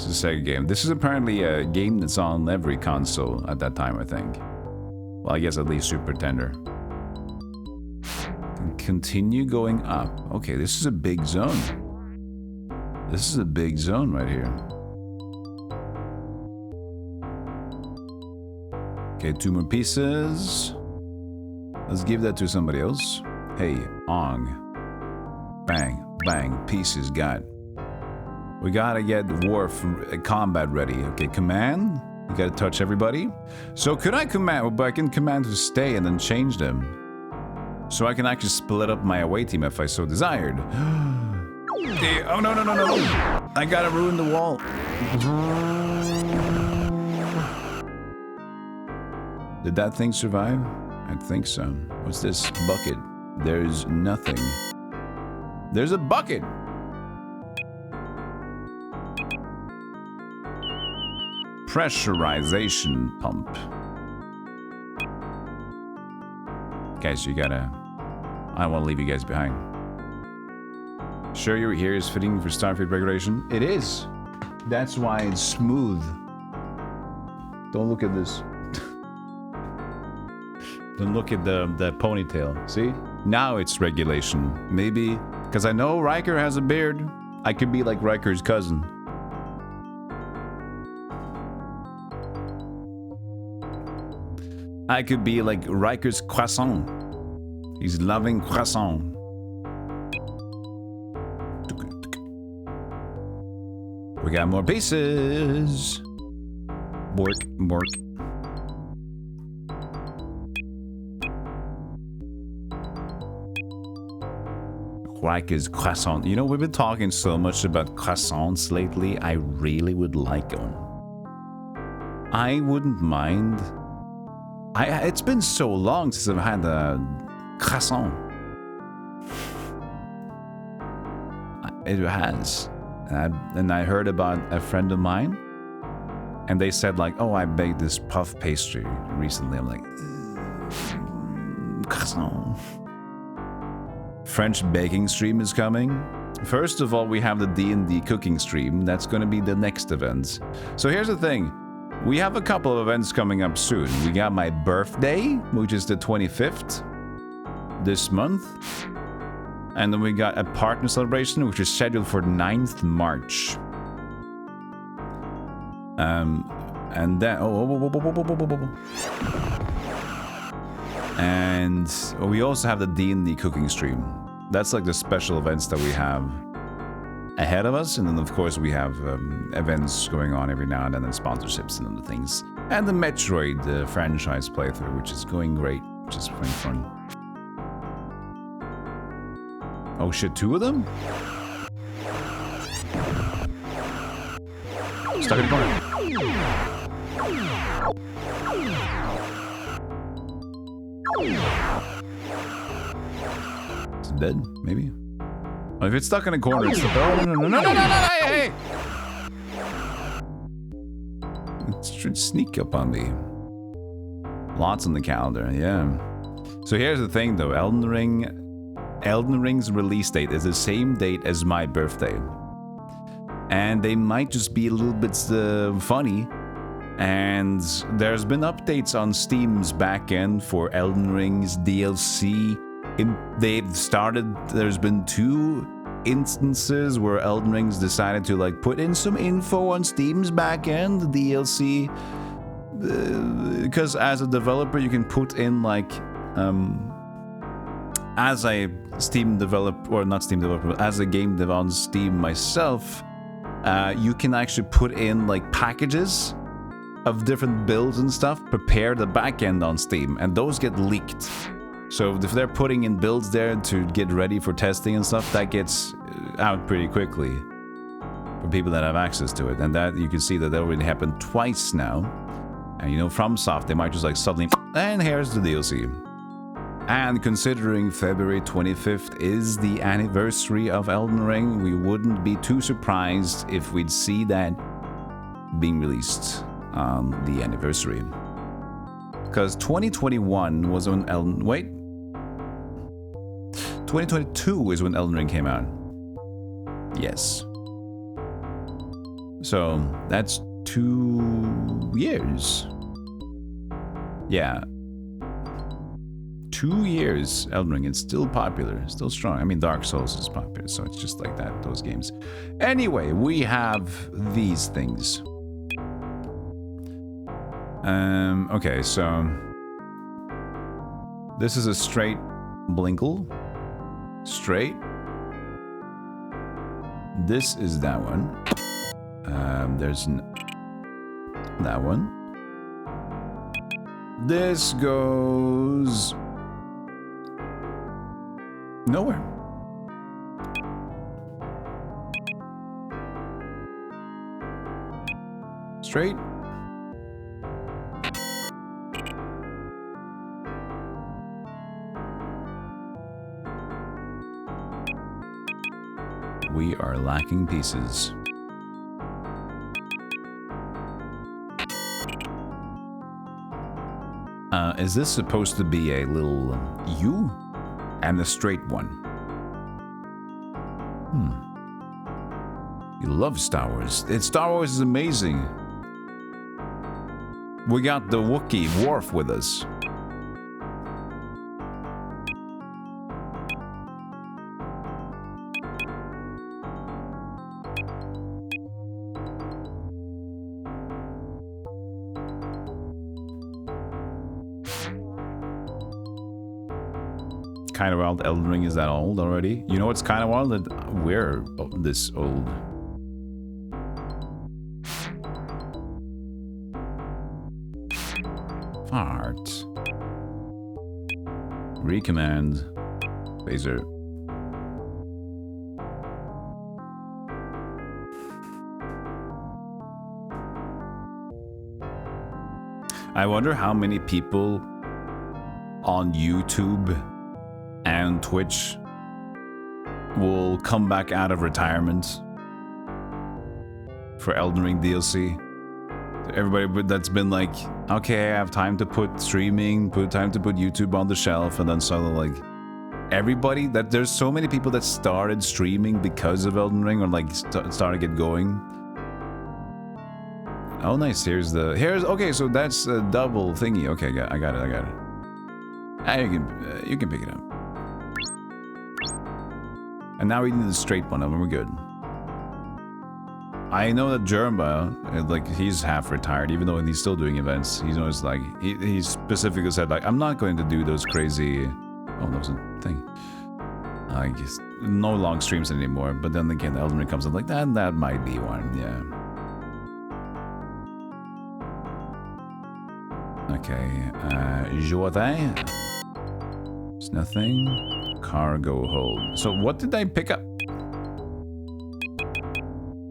Sega game. This is apparently a game that's on every console at that time, I think. Well, I guess at least Super Tender. And continue going up. Okay, this is a big zone. This is a big zone right here. Okay, 2 more pieces. Let's give that to somebody else. Hey, Ong. Bang, bang, pieces got. We gotta get Worf combat ready. Okay, command. You gotta touch everybody. So could I command? But I can command to stay and then change them. So I can actually split up my away team if I so desired. Oh no, no, no, no. I gotta ruin the wall. Did that thing survive? I think so. What's this? Bucket. There's nothing. There's a bucket. Pressurization pump. Guys, you gotta... I don't want to leave you guys behind. Sure, you're here is fitting for Starfleet regulation? It is. That's why it's smooth. Don't look at this. Don't look at the ponytail. See? Now it's regulation. Maybe... Because I know Riker has a beard. I could be like Riker's cousin. I could be like Riker's croissant. He's loving croissant. We got more pieces. Bork, bork. Riker's croissant. You know, we've been talking so much about croissants lately. I really would like one. I wouldn't mind. It's been so long since I've had a croissant. It has. And I heard about a friend of mine. And they said like, oh, I baked this puff pastry recently. I'm like, croissant. French baking stream is coming. First of all, we have the D&D cooking stream. That's going to be the next event. So here's the thing. We have a couple of events coming up soon. We got my birthday, which is the 25th this month. And then we got a partner celebration, which is scheduled for 9th March. And then and we also have the D&D cooking stream. That's like the special events that we have ahead of us, and then of course we have events going on every now and then, and sponsorships and other things, and the Metroid franchise playthrough, which is going great, which is pretty fun. Oh shit, 2 of them? Stuck in the corner. It's dead, maybe. Oh, if it's stuck in a corner, it's the no, hey! It's trying to sneak up on me. Lots on the calendar, yeah. So here's the thing, though. Elden Ring's release date is the same date as my birthday, and they might just be a little bit funny. And there's been updates on Steam's backend for Elden Ring's DLC. There's been 2 instances where Elden Ring's decided to like put in some info on Steam's backend, the DLC. Because as a developer, you can put in like, as a Steam developer, or not Steam developer, as a game dev on Steam myself, you can actually put in like packages of different builds and stuff, prepare the backend on Steam, and those get leaked. So if they're putting in builds there to get ready for testing and stuff, that gets out pretty quickly for people that have access to it. And that you can see that already happened twice now. And you know, FromSoft, they might just like suddenly, and here's the DLC. And considering February 25th is the anniversary of Elden Ring, we wouldn't be too surprised if we'd see that being released on the anniversary. Because 2021 was when 2022 is when Elden Ring came out. Yes. So that's 2 years. Yeah. 2 years, Elden Ring. It's still popular, still strong. I mean, Dark Souls is popular, so it's just like that, those games. Anyway, we have these things. Okay, so this is a straight blinkle. Straight. This is that one. There's that one. This goes nowhere. Straight. We are lacking pieces. Is this supposed to be a little U and a straight one? You love Star Wars. Star Wars is amazing. We got the Wookiee Worf with us. Kind of wild. Elden Ring is that old already? You know what's kind of wild? That we're this old. Fart. Recommand. Phaser. I wonder how many people on YouTube and Twitch will come back out of retirement for Elden Ring DLC. Everybody that's been like, okay, I have time to put streaming, time to put YouTube on the shelf, and then suddenly like everybody that there's so many people that started streaming because of Elden Ring, or like started get going. Oh, nice. Here's okay. So that's a double thingy. Okay, I got it. You can pick it up. And now we need the straight one, and we're good. I know that Jerma, like, he's half retired, even though he's still doing events. He's always like, he specifically said, like, I'm not going to do those crazy... Oh, that was a thing. I guess no long streams anymore. But then again, Elden Ring comes up like that. That might be one, yeah. Okay, Jotin. There's nothing. Cargo hold. So what did I pick up?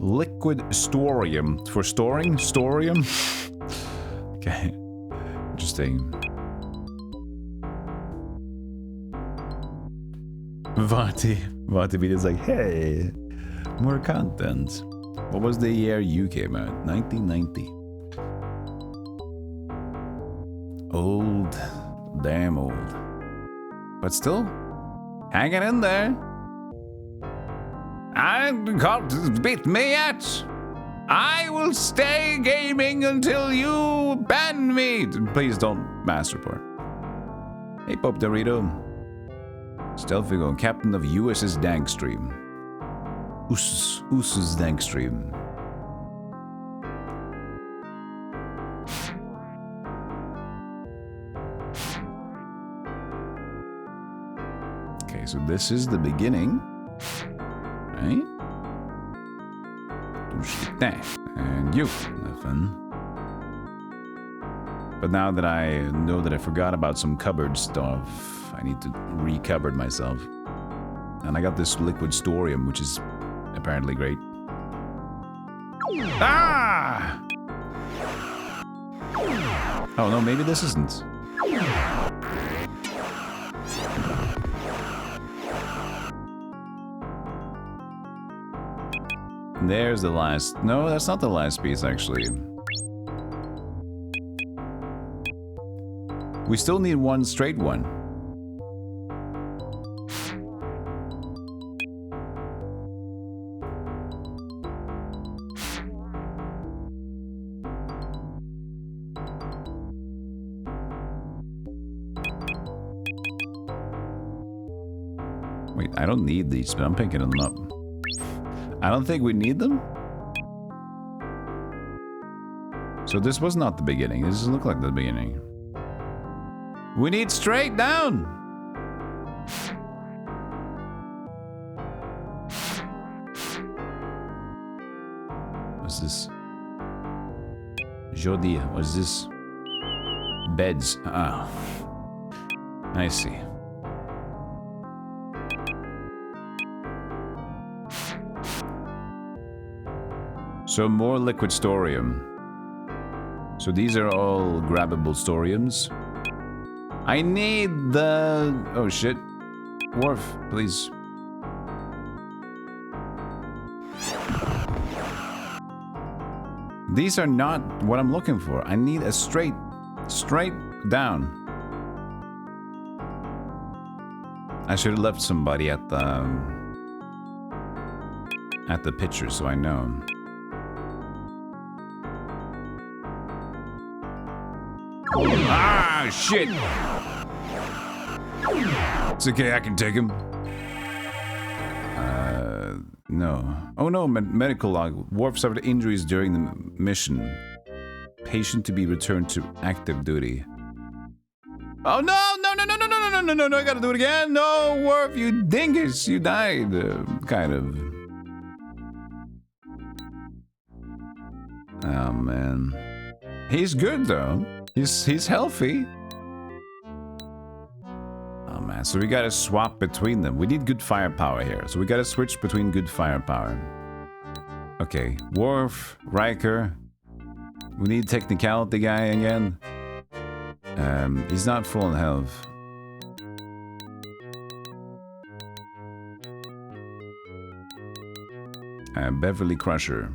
Liquid storium. For storing? Storium? Okay. Interesting. Vati is like, hey, more content. What was the year you came out? 1990. Old. Damn old. But still, hanging in there. I can't beat me yet. I will stay gaming until you ban me. Please don't mass report. Hey, Pop Dorito. Stealthygolem, captain of USS Dankstream. USS Dankstream. Okay, so this is the beginning. Right? Don't shoot that. And you, nothing. But now that I know that I forgot about some cupboard stuff, I need to re-cupboard myself. And I got this liquid storium, which is apparently great. Ah! Oh no, maybe this isn't. There's the last... No, that's not the last piece, actually. We still need one straight one. Wait, I don't need these, but I'm picking them up. I don't think we need them. So this was not the beginning. This doesn't look like the beginning. We need straight down. What's this? Jodi, what's this? Beds. Ah. I see. So more liquid storium. So these are all grabbable storiums. I need the... Oh shit. Worf, please. These are not what I'm looking for. I need a straight down. I should have left somebody at the picture so I know. Ah, shit! It's okay, I can take him. No. Oh no, medical log. Worf suffered injuries during the mission. Patient to be returned to active duty. Oh no, no, I gotta do it again. No, Worf, you dingus, you died. Kind of. Oh man. He's good though. He's healthy. Oh man, so we gotta swap between them. We need good firepower here, so we gotta switch between good firepower. Okay, Worf, Riker. We need technicality guy again. He's not full in health. Beverly Crusher.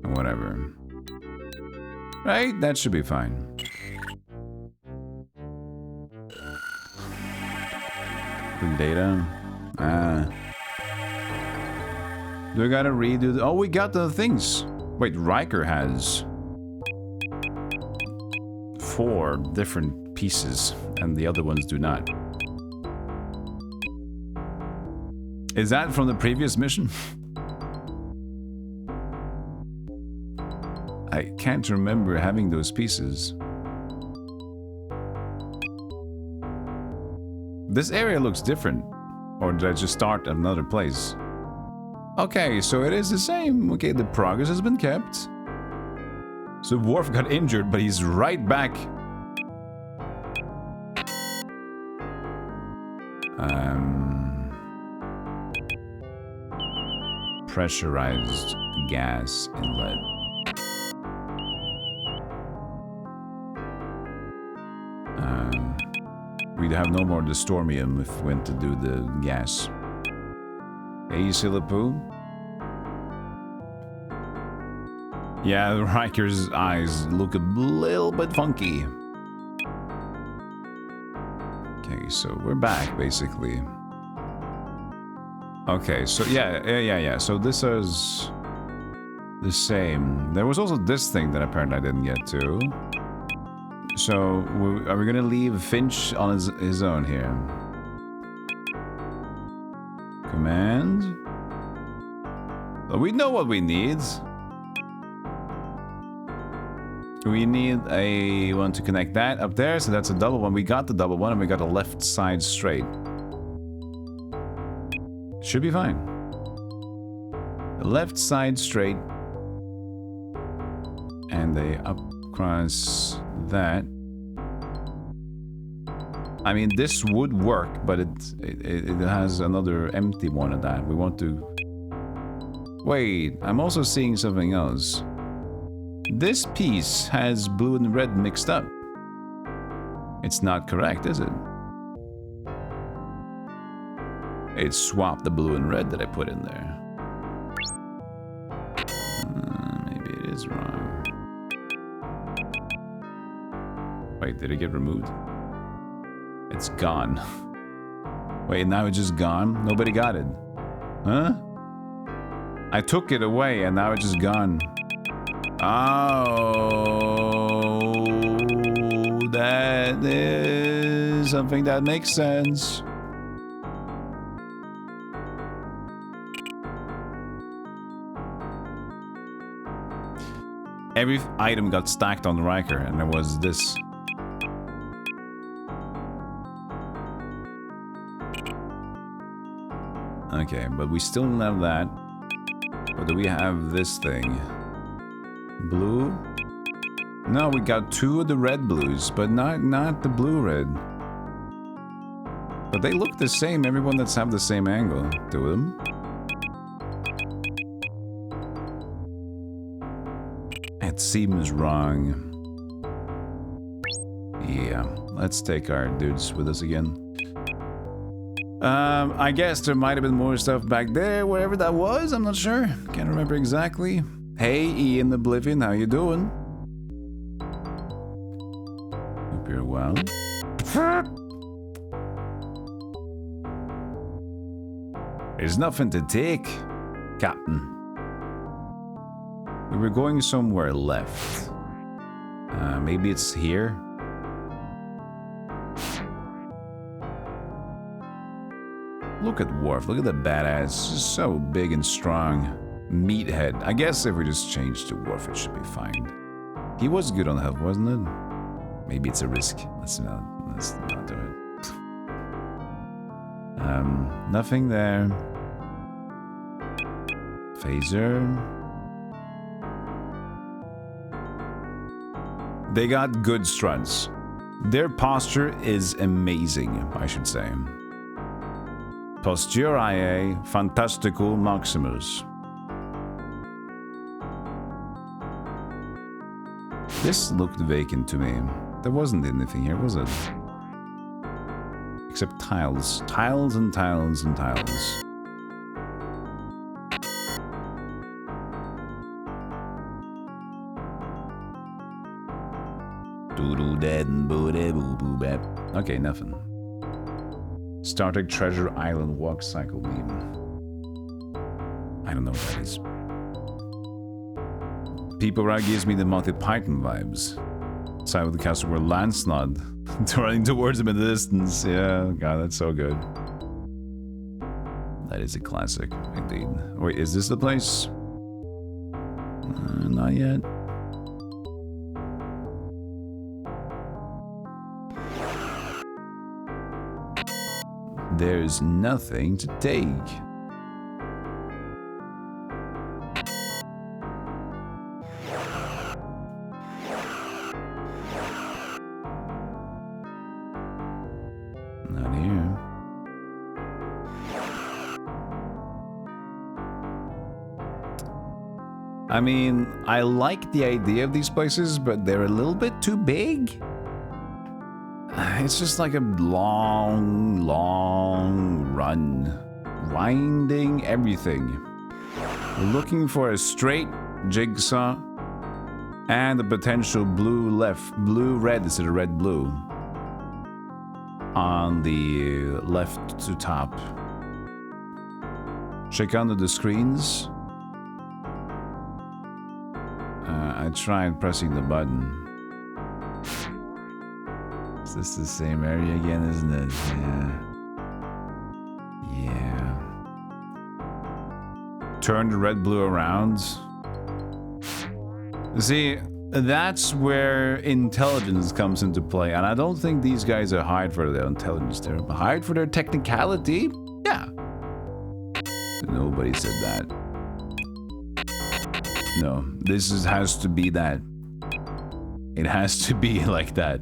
Whatever. Right, that should be fine. Quick data. Do I gotta redo the... Oh, we got the things. Wait, Riker has 4 different pieces, and the other ones do not. Is that from the previous mission? I can't remember having those pieces. This area looks different. Or did I just start at another place? Okay, so it is the same. Okay, the progress has been kept. So Worf got injured, but he's right back. Pressurized gas inlet. We'd have no more Distormium if we went to do the gas. Hey, Silipu. Yeah, Riker's eyes look a little bit funky. Okay, so we're back, basically. Okay, so yeah. So this is the same. There was also this thing that apparently I didn't get to. So, are we gonna leave Finch on his own here? Command. Well, we know what we need. We need a one to connect that up there, so that's a double one. We got the double one, and we got a left side straight. Should be fine. The left side straight. And they up across that. I mean, this would work, but it has another empty one of that. We want to... Wait, I'm also seeing something else. This piece has blue and red mixed up. It's not correct, is it? It swapped the blue and red that I put in there. Maybe it is wrong. Wait, did it get removed? It's gone. Wait, now it's just gone? Nobody got it. Huh? I took it away and now it's just gone. Oh, that is something that makes sense. Every item got stacked on the Riker, and there was this. Okay, but we still don't have that. But do we have this thing? Blue? No, we got two of the red blues, but not the blue red. But they look the same, everyone that's have the same angle to them. It seems wrong. Yeah, let's take our dudes with us again. I guess there might have been more stuff back there, wherever that was, I'm not sure. Can't remember exactly. Hey, Ian Oblivion, how you doing? Hope you're well. There's nothing to take, Captain. We were going somewhere left. Maybe it's here? Look at Worf, look at the badass. Just so big and strong. Meathead. I guess if we just change to Worf, it should be fine. He was good on health, wasn't it? Maybe it's a risk. Let's not do it. Nothing there. Phaser. They got good struts. Their posture is amazing, I should say. Posturiae Fantastical Maximus. This looked vacant to me. There wasn't anything here, was it? Except tiles. Tiles and tiles and tiles. Doodle dead and boo boo boo bap. Okay, nothing. Star Trek Treasure Island Walk Cycle Beam. I don't know what that is. People Rag gives me the Monty Python vibes. Side with the castle where Lancelot running towards him in the distance. Yeah, God, that's so good. That is a classic, indeed. Wait, is this the place? Not yet. there's nothing to take. Not here. I mean, I like the idea of these places, but they're a little bit too big. It's just like a long run. Winding everything. We're looking for a straight jigsaw and a potential blue-red instead of red-blue on the left to top. Check under the screens. I tried pressing the button. Is this the same area again, isn't it? Yeah. Turn the red-blue around. See, that's where intelligence comes into play, and I don't think these guys are hired for their intelligence. They're hired for their technicality. Yeah. Nobody said that. No, has to be that. It has to be like that.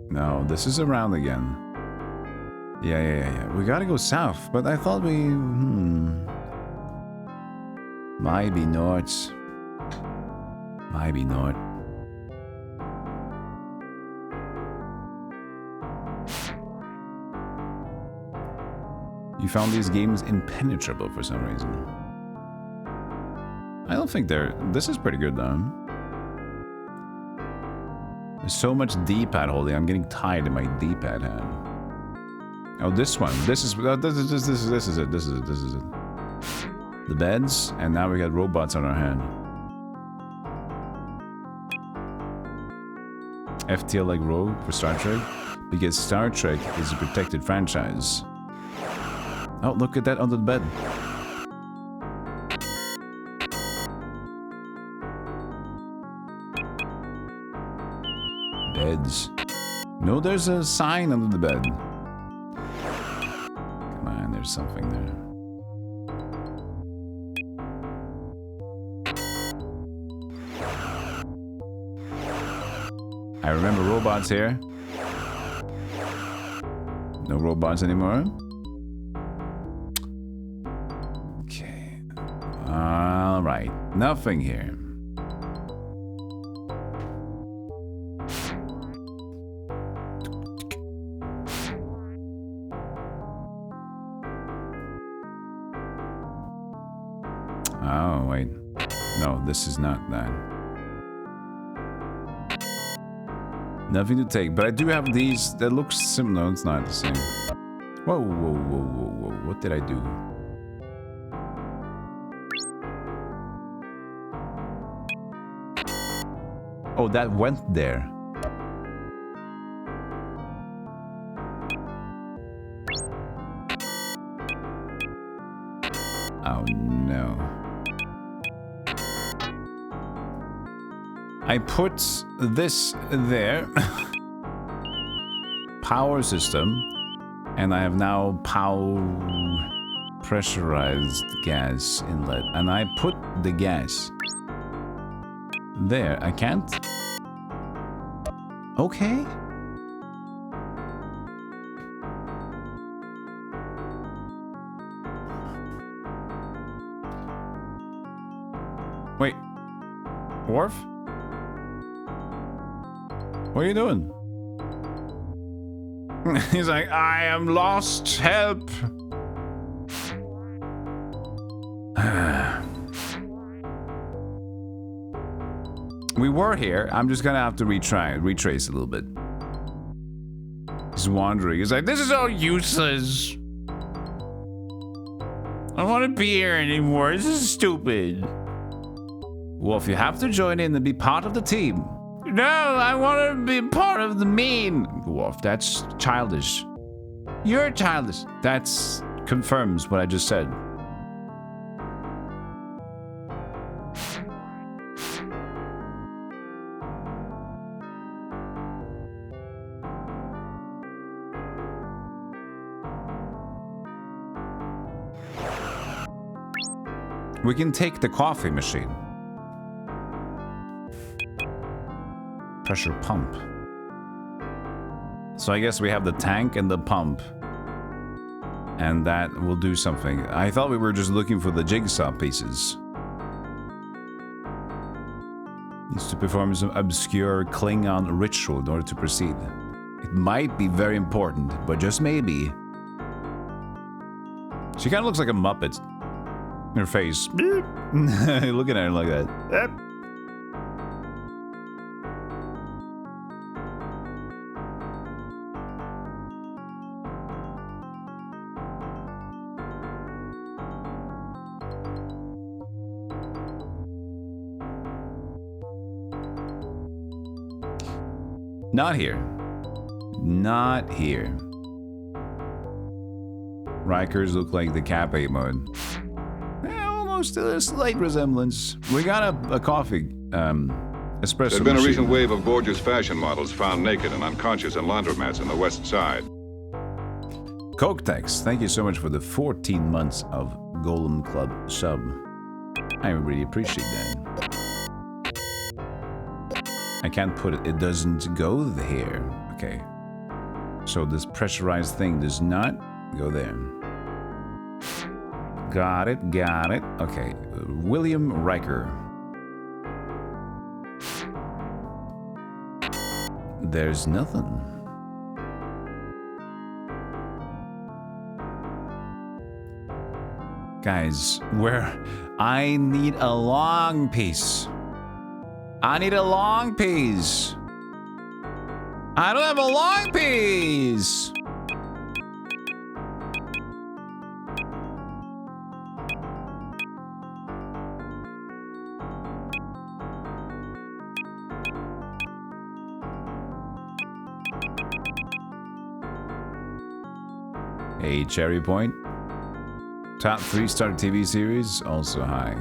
No, this is around again. Yeah. We gotta go south, but I thought we... Might be north. Maybe not. You found these games impenetrable for some reason. I don't think they're... This is pretty good though. There's so much D-pad holding. I'm getting tired in my D-pad hand. Oh, this one. This is it. This is it. The beds, and now we got robots on our hand. FTL like Rogue for Star Trek, because Star Trek is a protected franchise. Oh, look at that under the bed. Beds. No, there's a sign under the bed. Come on, there's something there. I remember robots here. No robots anymore. Okay. Alright. Nothing here. Oh, wait. No, this is not that. Nothing to take, but I do have these that look similar. No, it's not the same. Whoa. What did I do? Oh, that went there. Oh, no. I put this there. Power system. And I have now pressurized gas inlet. And I put the gas there. I can't. Okay. Wait. Worf? What are you doing? He's like, I am lost. Help. We were here. I'm just gonna have to retrace a little bit. He's wandering. He's like, this is all useless. I don't want to be here anymore. This is stupid. Wolf, you have to join in and be part of the team. No, I want to be part of the mean. Wolf, that's childish. You're childish. That's confirms what I just said. We can take the coffee machine. Pressure pump. So I guess we have the tank and the pump. And that will do something. I thought we were just looking for the jigsaw pieces. Needs to perform some obscure Klingon ritual in order to proceed. It might be very important, but just maybe. She kind of looks like a Muppet. Her face. Looking at her like that. Yep. Not here. Not here. Rikers look like the Cafe mode. Almost a slight resemblance. We got a coffee, espresso There's been a machine. recent wave of gorgeous fashion models found naked and unconscious in laundromats on the west side. Coketex, thank you so much for the 14 months of Golem Club sub. I really appreciate that. I can't put it. It doesn't go there. Okay. So this pressurized thing does not go there. Got it, got it. Okay. William Riker. There's nothing. Guys, I need a long piece. I need a long piece. I don't have a long piece. Hey, Cherry Point. Top 3-star TV series, also high.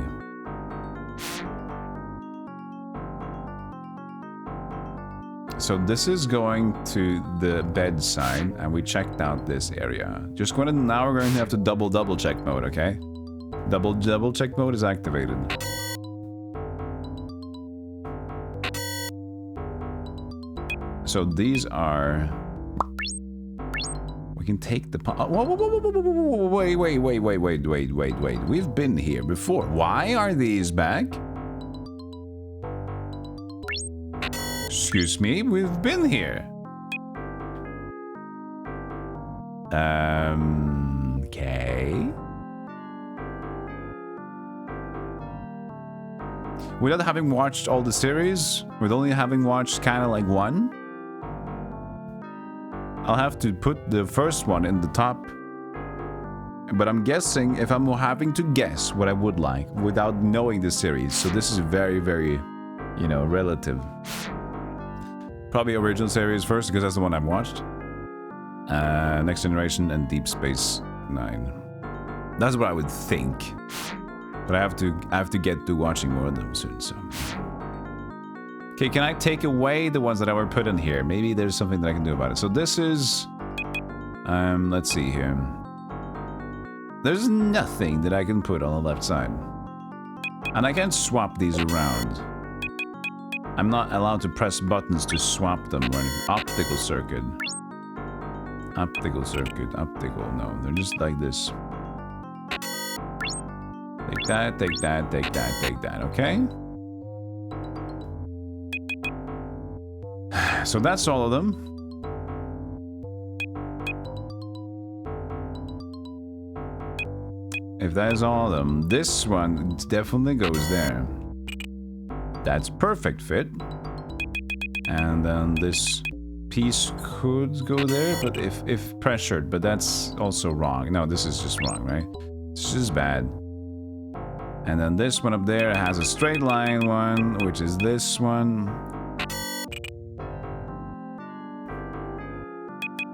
So this is going to the bedside, and we checked out this area. Just going to, now we're going to have to double check mode, okay? Double check mode is activated. So these are. We can take the. Wait. We've been here before. Why are these back? Excuse me, we've been here. Okay. Without having watched all the series, with only having watched kind of like one, I'll have to put the first one in the top. But I'm guessing, if I'm having to guess what I would like without knowing the series, so this is very, very, you know, relative. Probably original series first, because that's the one I've watched. Next Generation and Deep Space Nine. That's what I would think. But I have to get to watching more of them soon, so. Okay, can I take away the ones that I were put in here? Maybe there's something that I can do about it. So this is... let's see here. There's nothing that I can put on the left side. And I can't swap these around. I'm not allowed to press buttons to swap them. Optical circuit. Optical circuit. Optical. No, they're just like this. Take that, take that, take that, take that. Okay? So that's all of them. If that is all of them, this one definitely goes there. That's perfect fit. And then this piece could go there, but if pressured, but that's also wrong. No, this is just wrong, right? This is bad. And then this one up there has a straight line one, which is this one.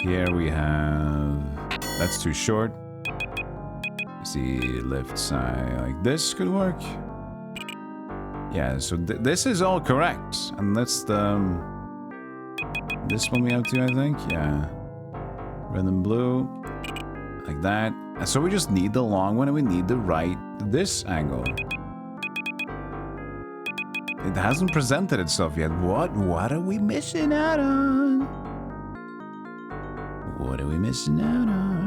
Here we have... That's too short. see, left side, like this could work. Yeah, so this is all correct. And that's the... this one we have to, I think, yeah. Red and blue, like that. And so we just need the long one and we need the right, this angle. It hasn't presented itself yet. What are we missing out on? What are we missing out on?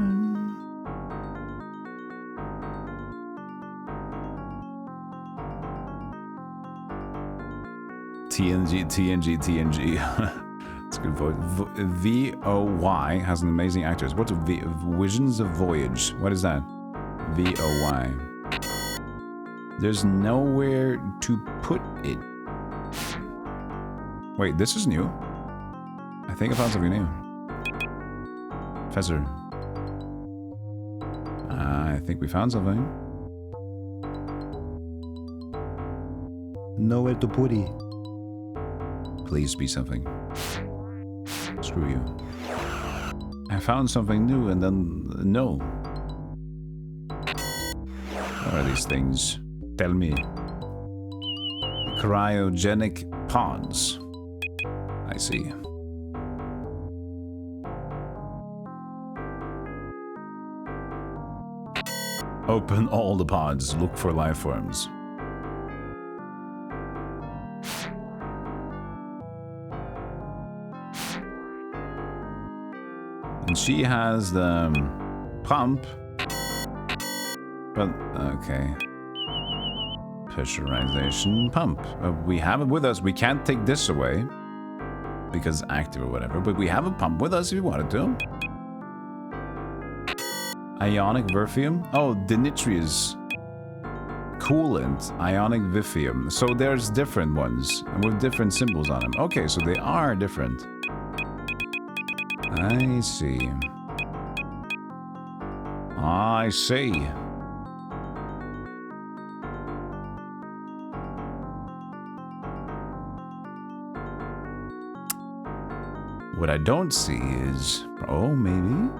TNG. That's a good voice. VOY has an amazing actors. What's Visions of Voyage? What is that? VOY. There's nowhere to put it. Wait, this is new. I think I found something new. Professor. I think we found something. Nowhere to put it. Please be something. Screw you. I found something new and then no. What are these things? Tell me. Cryogenic pods. I see. Open all the pods. Look for life forms. And she has the pump. But, okay. Pressurization pump. We have it with us. We can't take this away. Because active or whatever. But we have a pump with us if we wanted to. Ionic Verfium. Oh, Denitrius. Coolant. Ionic Vifium. So there's different ones. And with different symbols on them. Okay, so they are different. I see. I see. What I don't see is... oh, maybe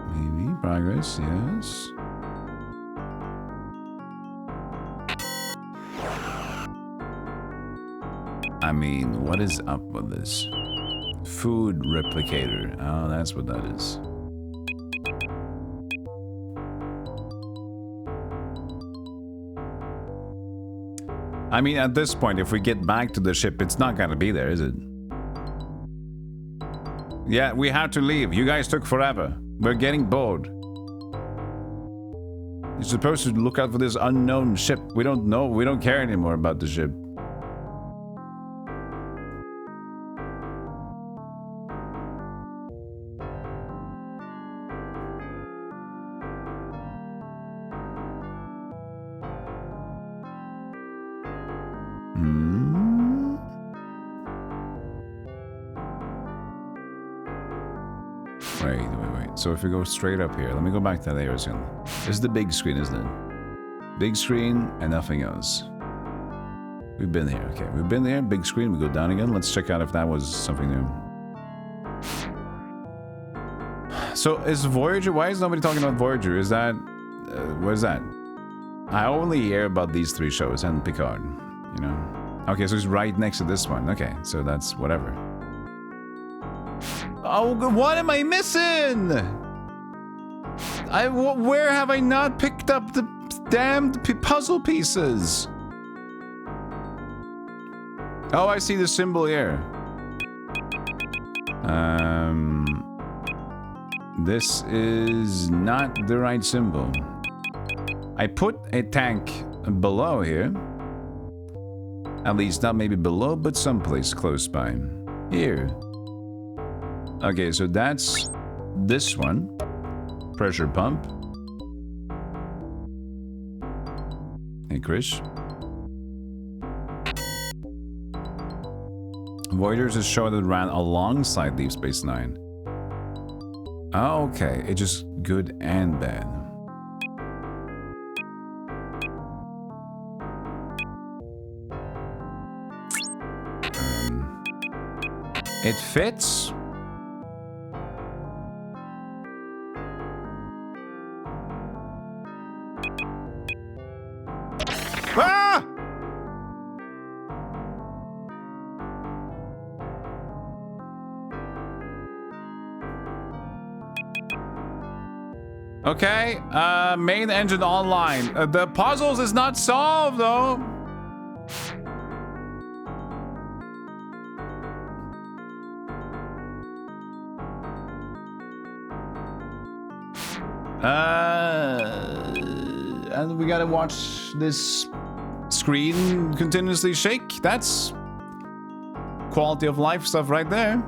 progress, yes. I mean, what is up with this? Food replicator. Oh, that's what that is. I mean, at this point, if we get back to the ship, it's not gonna be there, is it? Yeah, we had to leave. You guys took forever. We're getting bored. You're supposed to look out for this unknown ship. We don't know. We don't care anymore about the ship. Wait. So if we go straight up here, let me go back to that area soon. This is the big screen, isn't it? Big screen and nothing else. We've been here. Okay, we've been there. Big screen. We go down again. Let's check out if that was something new. So is Voyager... why is nobody talking about Voyager? Is that... what is that? I only hear about these three shows and Picard, you know? Okay, so it's right next to this one. Okay, so that's whatever. Oh, what am I missing? Where have I not picked up the damned puzzle pieces? Oh, I see the symbol here. This is not the right symbol. I put a tank below here. At least not maybe below, but someplace close by. Here. Okay, so that's this one. Pressure pump. Hey, Chris. Voyager's a show that ran alongside Deep Space Nine. Okay, it's just good and bad. It fits. Okay, main engine online. The puzzles is not solved, though. And we gotta watch this screen continuously shake. That's quality of life stuff right there.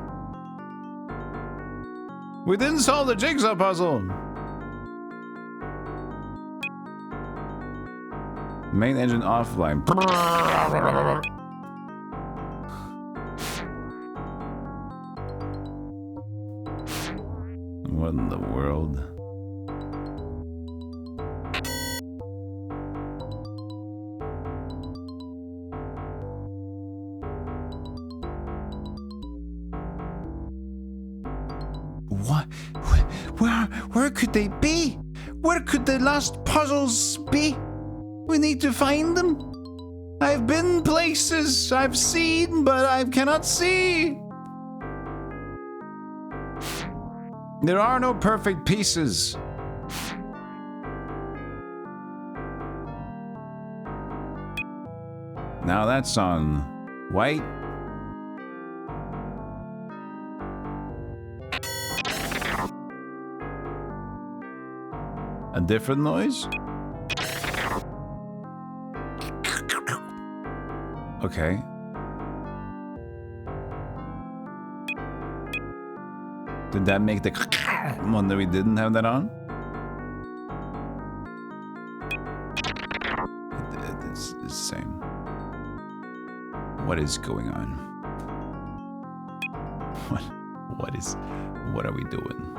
We didn't solve the jigsaw puzzle. Main engine offline. What in the world? What? Where could they be? Where could the lost puzzles be? We need to find them. I've been places, I've seen, but I cannot see. There are no perfect pieces. Now that's on white. A different noise? Okay. Did that make the one that we didn't have that on? It's the same. What is going on? What are we doing?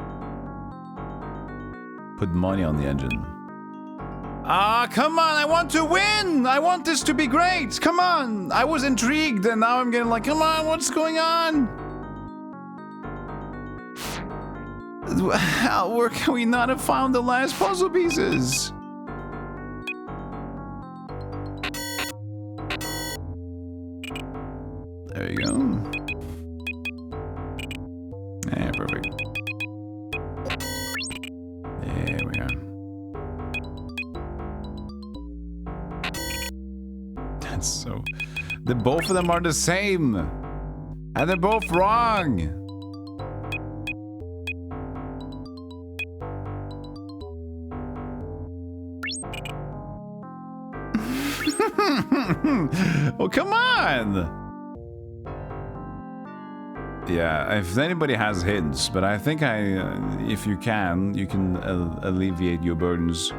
Put money on the engine. Ah, come on, I want to win! I want this to be great! Come on! I was intrigued and now I'm getting like, come on, what's going on? Where can we not have found the last puzzle pieces? There you go. Yeah, perfect. There we are. That's so... both of them are the same! And they're both wrong! Oh, come on! Yeah, if anybody has hints, but I think if you can alleviate your burdens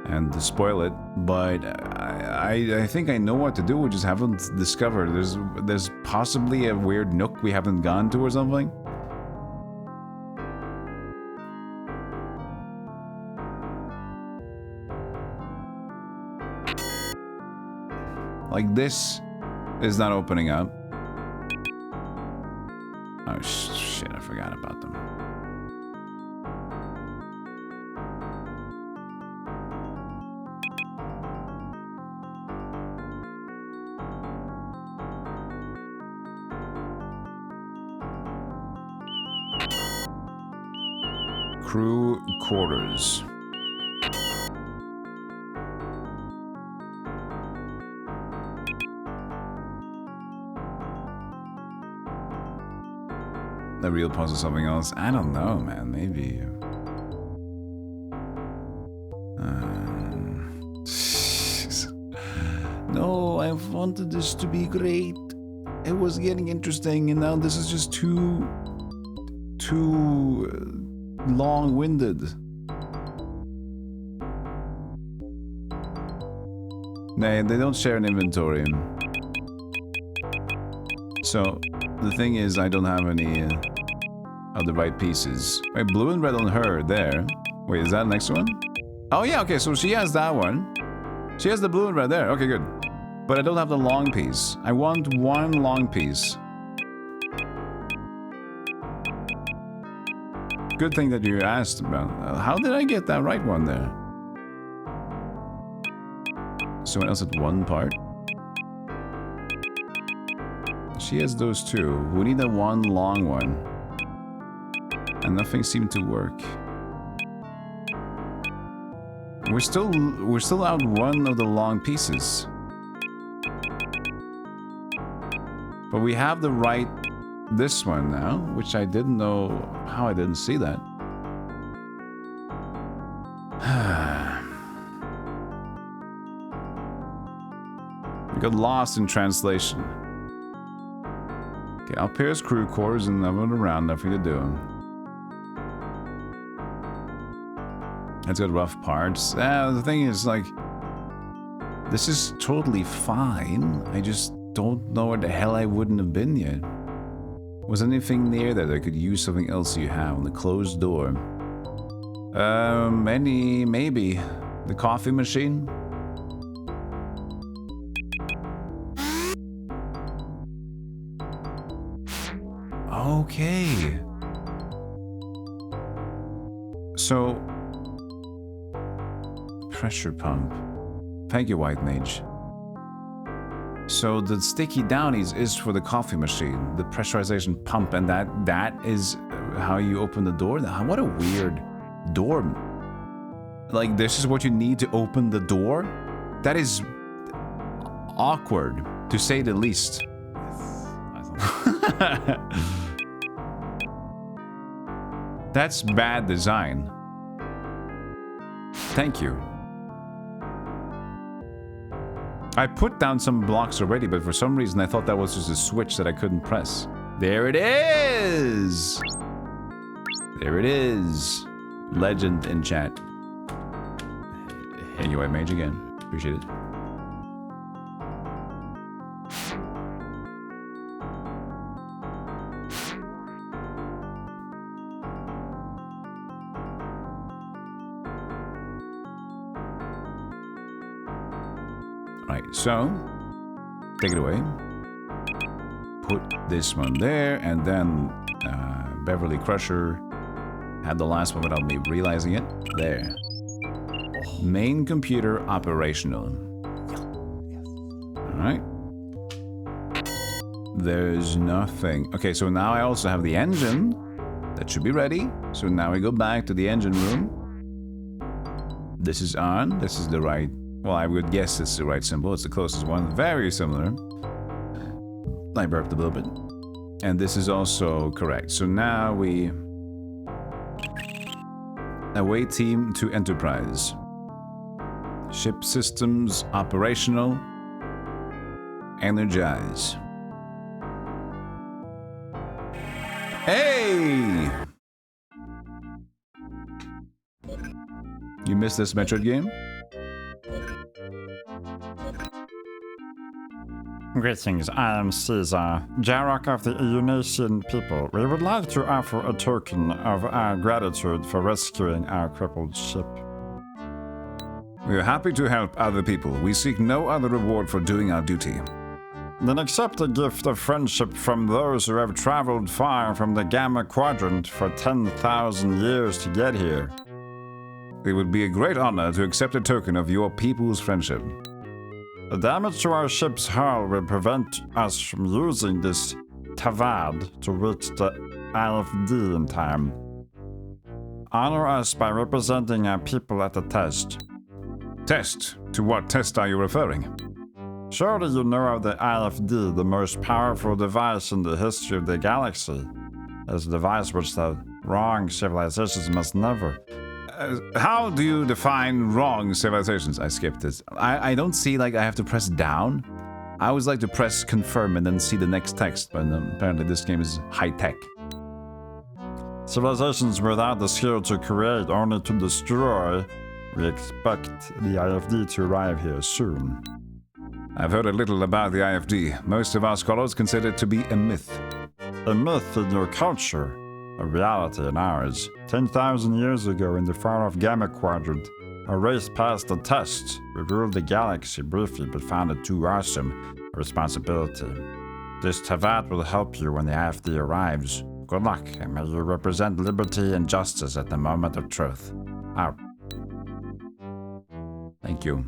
and spoil it. But I think I know what to do. We just haven't discovered. There's possibly a weird nook we haven't gone to or something. Like this is not opening up. Oh shit, I forgot about them. Crew quarters. The real puzzle, something else. I don't know, man. Maybe. No, I wanted this to be great. It was getting interesting, and now this is just too long-winded. Nah, they don't share an inventory. So the thing is, I don't have any of the right pieces. Wait, blue and red on her there. Wait, is that the next one? Oh yeah, okay, so she has that one. She has the blue and red there. Okay, good. But I don't have the long piece. I want one long piece. Good thing that you asked about. How did I get that right one there? Someone else at one part? She has those two. We need that one long one. And nothing seemed to work. We're still out one of the long pieces. But we have the right this one now, which I didn't know how I didn't see that. We got lost in translation. Okay, up here's crew quarters and I'm around, nothing to do. It's got rough parts. The thing is, like, this is totally fine. I just don't know where the hell I wouldn't have been yet. Was anything near that I could use something else you have on the closed door? Maybe. The coffee machine? Okay. So... pressure pump. Thank you, White Mage. So the sticky downies is for the coffee machine, the pressurization pump, and that is how you open the door? What a weird door. Like, this is what you need to open the door? That is awkward, to say the least. That's bad design. Thank you. I put down some blocks already, but for some reason I thought that was just a switch that I couldn't press. There it is! There it is. Legend in chat. Thank you, White Mage, again. Appreciate it. Right, so take it away. Put this one there, and then Beverly Crusher had the last one without me realizing it. There. Main computer operational. Alright. There's nothing. Okay, so now I also have the engine. That should be ready. So now we go back to the engine room. This is on. This is the right... well, I would guess it's the right symbol. It's the closest one. Very similar. I burped a little bit. And this is also correct. So now we... away team to Enterprise. Ship systems operational. Energize. Hey! You missed this Metroid game? Greetings, I am Caesar, Jarok of the Eunasian people. We would like to offer a token of our gratitude for rescuing our crippled ship. We are happy to help other people. We seek no other reward for doing our duty. Then accept a gift of friendship from those who have traveled far from the Gamma Quadrant for 10,000 years to get here. It would be a great honor to accept a token of your people's friendship. The damage to our ship's hull will prevent us from using this Tavad to reach the IFD in time. Honor us by representing our people at the test. Test? To what test are you referring? Surely you know of the IFD, the most powerful device in the history of the galaxy. It's a device which the wrong civilizations must never... how do you define wrong civilizations? I skipped it. I don't see like I have to press down. I always like to press confirm and then see the next text, but apparently this game is high-tech. Civilizations without the skill to create, only to destroy. We expect the IFD to arrive here soon. I've heard a little about the IFD. Most of our scholars consider it to be a myth. A myth in your culture, a reality in ours. 10,000 years ago in the far-off Gamma Quadrant, a race passed the test. We ruled the galaxy briefly, but found it too awesome a responsibility. This Tavat will help you when the IFD arrives. Good luck, and may you represent liberty and justice at the moment of truth. Out. Thank you.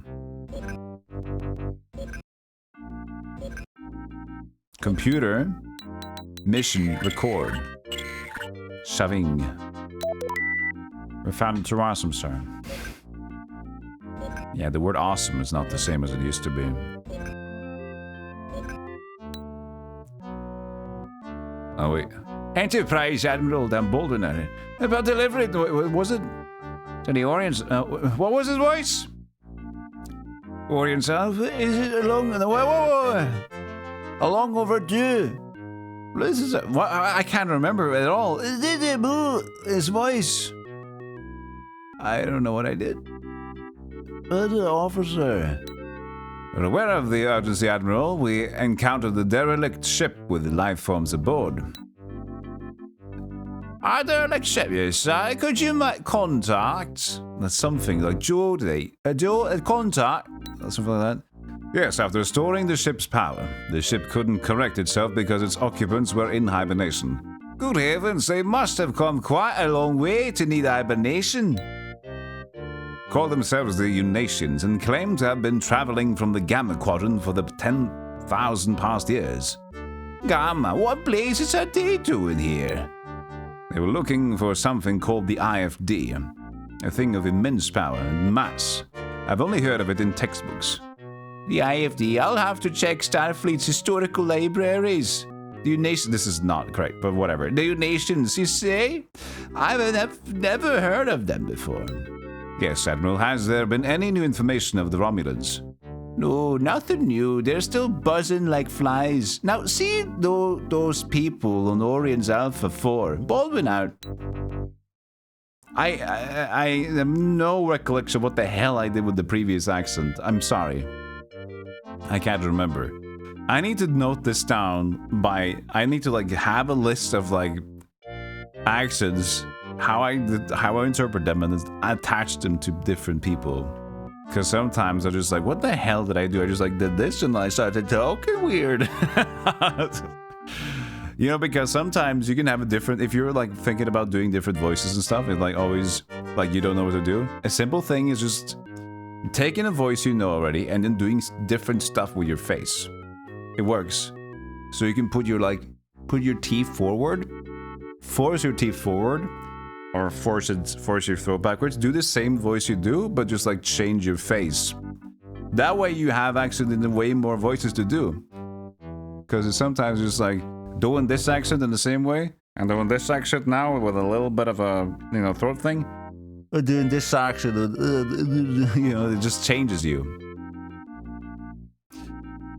Computer. Mission record. Shoving. We found it too awesome, sir. Yeah, the word awesome is not the same as it used to be. Oh, wait. Enterprise, Admiral Dan Baldwin. About delivery, was it? To the Orients. What was his voice? Orients Alpha? Is it long? Whoa. Long overdue. This is I can't remember at all. His voice. I don't know what I did. Officer. Aware of the urgency, Admiral, we encountered the derelict ship with the life forms aboard. A derelict ship, yes. Could you make contact? That's something like contact. Something like that. Yes, after restoring the ship's power, the ship couldn't correct itself because its occupants were in hibernation. Good heavens, they must have come quite a long way to need hibernation. Call themselves the Unatians and claim to have been traveling from the Gamma Quadrant for the 10,000 past years. Gamma, what blazes are they doing here? They were looking for something called the IFD, a thing of immense power and mass. I've only heard of it in textbooks. The IFD, I'll have to check Starfleet's historical libraries. The Unatians, this is not correct, but whatever. The Unatians, you say? I've never heard of them before. Yes, Admiral, has there been any new information of the Romulans? No, nothing new. They're still buzzing like flies. Now, see those people on Orion's Alpha 4. Baldwin out. I have no recollection of what the hell I did with the previous accent. I'm sorry. I can't remember. I need to note this down I need to like have a list of like accents, how I interpret them and attach them to different people. Because sometimes I'm just like, what the hell did I do? I just like did this and I started talking weird. You know, because sometimes you can have a different, if you're like thinking about doing different voices and stuff, it's like always like you don't know what to do. A simple thing is just taking a voice you know already and then doing different stuff with your face. It works. So you can put your teeth forward, force your teeth forward, or force your throat backwards. Do the same voice you do, but just like change your face. That way you have actually way more voices to do. Because it's sometimes just like doing this accent in the same way, and doing this accent now with a little bit of a, throat thing. Or doing this accent, it just changes you.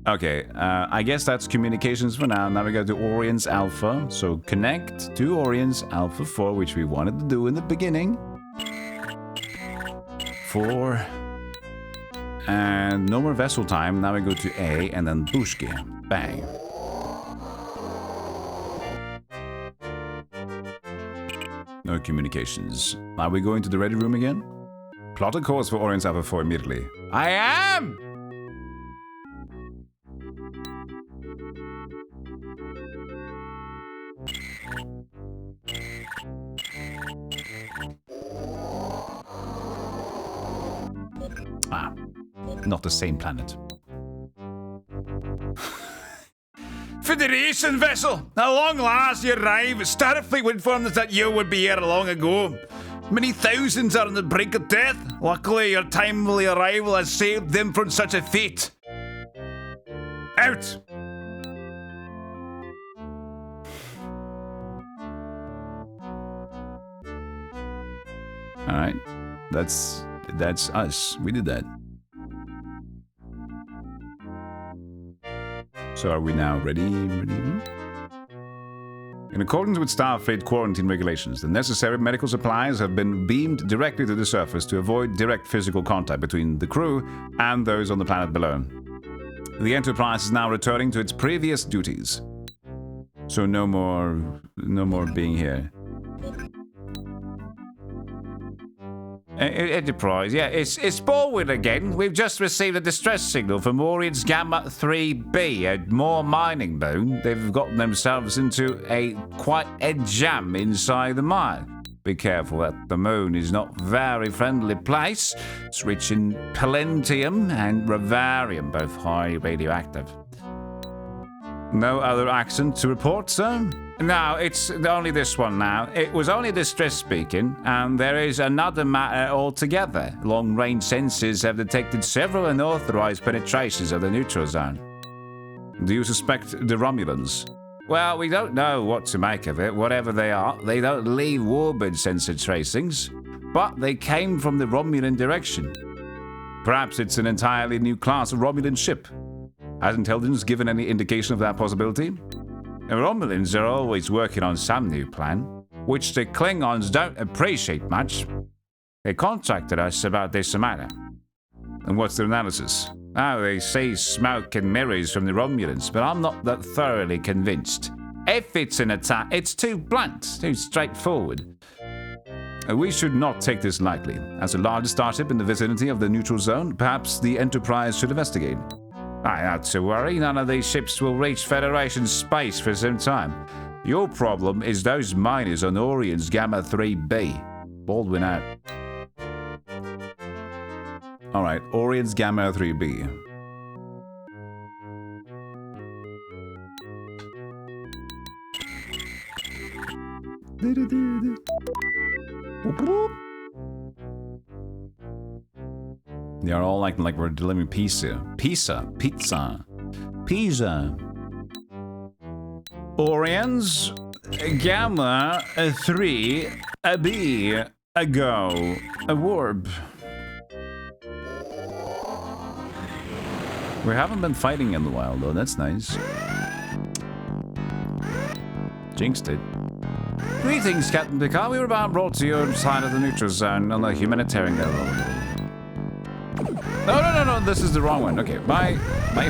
Okay, I guess that's communications for now. Now we go to Orion's Alpha. So connect to Orion's Alpha 4, which we wanted to do in the beginning. 4. And no more vessel time. Now we go to A and then Bushki. Bang. No communications. Are we going to the ready room again? Plot a course for Orion's Alpha 4 immediately. I am! Not the same planet. Federation vessel! At long last you arrive. Starfleet informed us that you would be here long ago. Many thousands are on the brink of death. Luckily, your timely arrival has saved them from such a fate. Out! Alright. That's us. We did that. So are we now ready? In accordance with Starfleet quarantine regulations, the necessary medical supplies have been beamed directly to the surface to avoid direct physical contact between the crew and those on the planet below. The Enterprise is now returning to its previous duties. So no more being here. Enterprise, yeah, it's Baldwin again. We've just received a distress signal from Orion's Gamma 3B, a more mining boon. They've gotten themselves into quite a jam inside the mine. Be careful that the moon is not a very friendly place. It's rich in palladium and rivarium, both highly radioactive. No other accident to report, sir? No, it's only this one now. It was only distress speaking, and there is another matter altogether. Long-range sensors have detected several unauthorized penetrations of the neutral zone. Do you suspect the Romulans? Well, we don't know what to make of it. Whatever they are, they don't leave warbird sensor tracings, but they came from the Romulan direction. Perhaps it's an entirely new class of Romulan ship. Has intelligence given any indication of that possibility? The Romulans are always working on some new plan, which the Klingons don't appreciate much. They contacted us about this matter. And what's their analysis? Oh, they say smoke and mirrors from the Romulans, but I'm not that thoroughly convinced. If it's an attack, it's too blunt, too straightforward. We should not take this lightly. As the largest starship in the vicinity of the neutral zone, perhaps the Enterprise should investigate. Not to worry, none of these ships will reach Federation space for some time. Your problem is those miners on Orion's Gamma 3B. Baldwin out. Alright, Orion's Gamma 3B. They are all like we're delivering pizza. Orion's Gamma 3B. A go. A warp. We haven't been fighting in a while though, that's nice. Jinxed it. Greetings, Captain Picard. We were about brought to your side of the neutral zone on the humanitarian level. No, this is the wrong one. Okay, bye. Bye.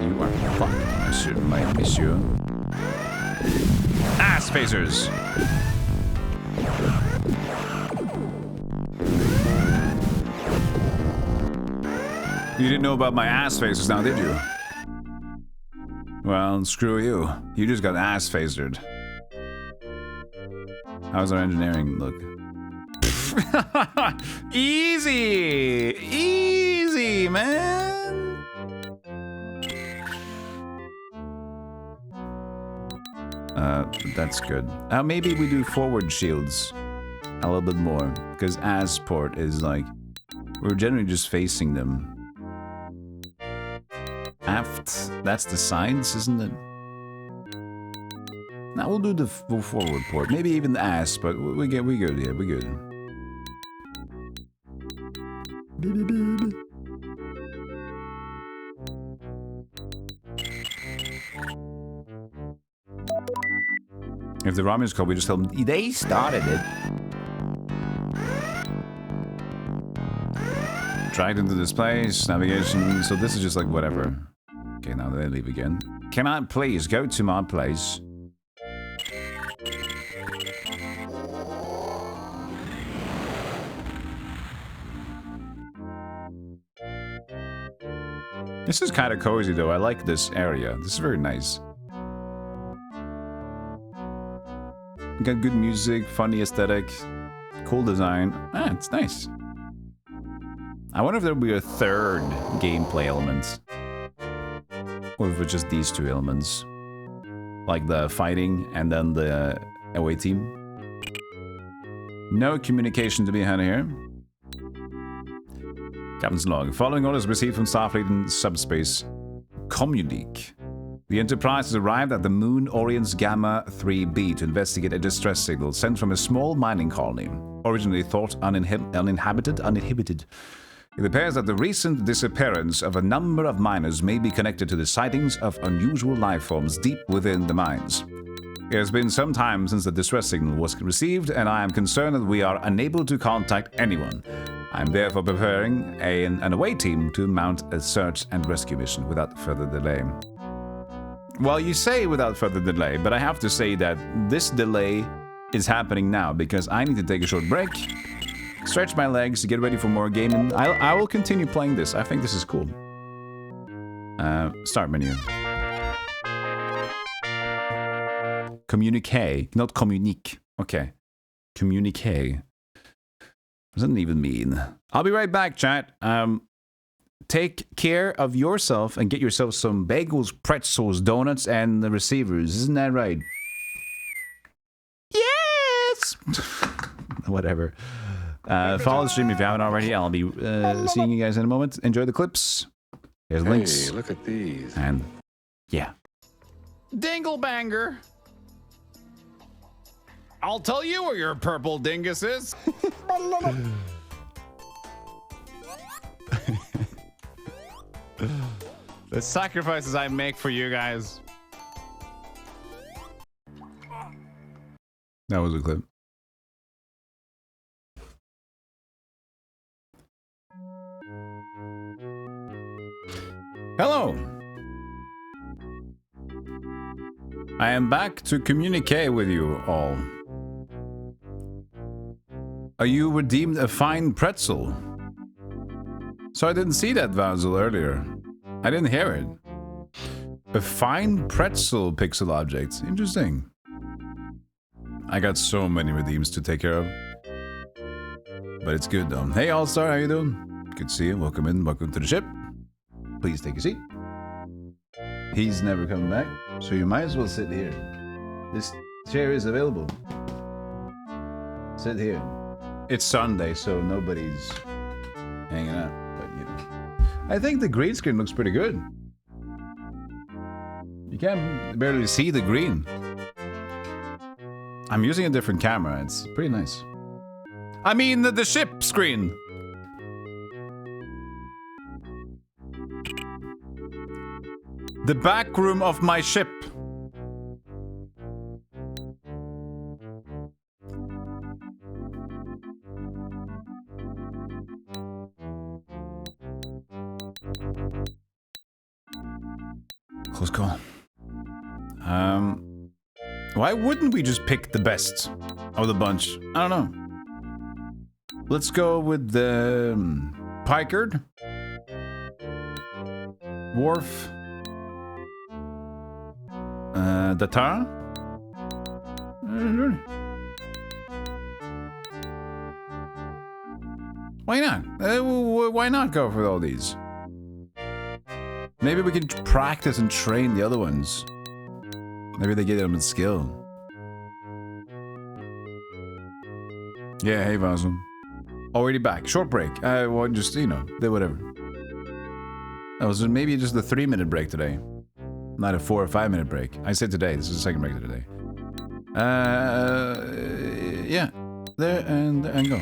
You are fucked, monsieur. Ass phasers! You didn't know about my ass phasers now, did you? Well, screw you. You just got ass phasered. How's our engineering look? Easy! Easy, man! That's good. Maybe we do forward shields a little bit more, because Asport is like, we're generally just facing them. Aft, that's the sides, isn't it? Now we'll do the forward port, maybe even the ass, but we good, yeah, we good. If the Romulans call, we just tell them they started it. Dragged into this place, navigation, so this is just like whatever. Okay, now they leave again. Can I please go to my place? This is kind of cozy though, I like this area. This is very nice. Got good music, funny aesthetic, cool design. Ah, it's nice. I wonder if there'll be a third gameplay element. Or if it's just these two elements. Like the fighting and then the away team. No communication to be had here. Captain's log. Following orders received from Starfleet in subspace. Communique. The Enterprise has arrived at the moon Orion's Gamma 3B to investigate a distress signal sent from a small mining colony, originally thought uninhabited. It appears that the recent disappearance of a number of miners may be connected to the sightings of unusual life forms deep within the mines. It has been some time since the distress signal was received, and I am concerned that we are unable to contact anyone. I am therefore preparing an away team to mount a search and rescue mission without further delay. Well, you say without further delay, but I have to say that this delay is happening now because I need to take a short break, stretch my legs, get ready for more gaming. I will continue playing this. I think this is cool. Start menu. Communique, not communique. Okay. Communique. What does that even mean? I'll be right back, chat. Take care of yourself and get yourself some bagels, pretzels, donuts, and the receivers. Isn't that right? Yes! Whatever. Follow the stream if you haven't already. I'll be seeing you guys in a moment. Enjoy the clips. Here's links. Hey, look at these. And yeah. Dinglebanger! I'll tell you where your purple dingus is. The sacrifices I make for you guys. That was a clip. Hello. I am back to communicate with you all. You redeemed a fine pretzel. So I didn't see that, Vazel, earlier. I didn't hear it. A fine pretzel pixel object. Interesting. I got so many redeems to take care of. But it's good though. Hey All-Star, how you doing? Good to see you. Welcome in. Welcome to the ship. Please take a seat. He's never coming back, so you might as well sit here. This chair is available. Sit here. It's Sunday, so nobody's hanging out, but you know. I think the green screen looks pretty good. You can't barely see the green. I'm using a different camera. It's pretty nice. I mean, the ship screen. The back room of my ship. Close call. Why wouldn't we just pick the best of the bunch? I don't know. Let's go with the Pikard, Worf, Datar. Why not? Why not go for all these? Maybe we can practice and train the other ones. Maybe they get them in skill. Yeah, hey Vasil. Already back. Short break. Well, just, you know, did whatever. That was maybe just a 3-minute break today. Not a 4 or 5 minute break. I said today. This is the second break of today. Yeah. There and go.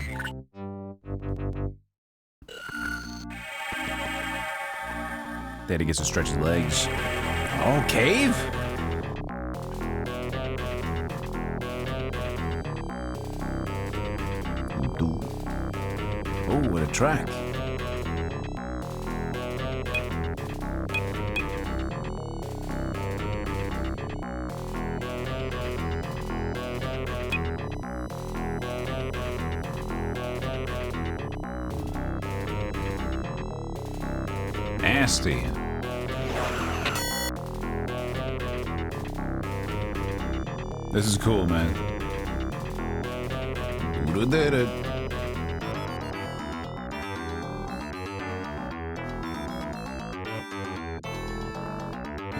Daddy gets to stretch his legs. Oh, cave? Oh, what a track. Nasty. This is cool, man. Who did it?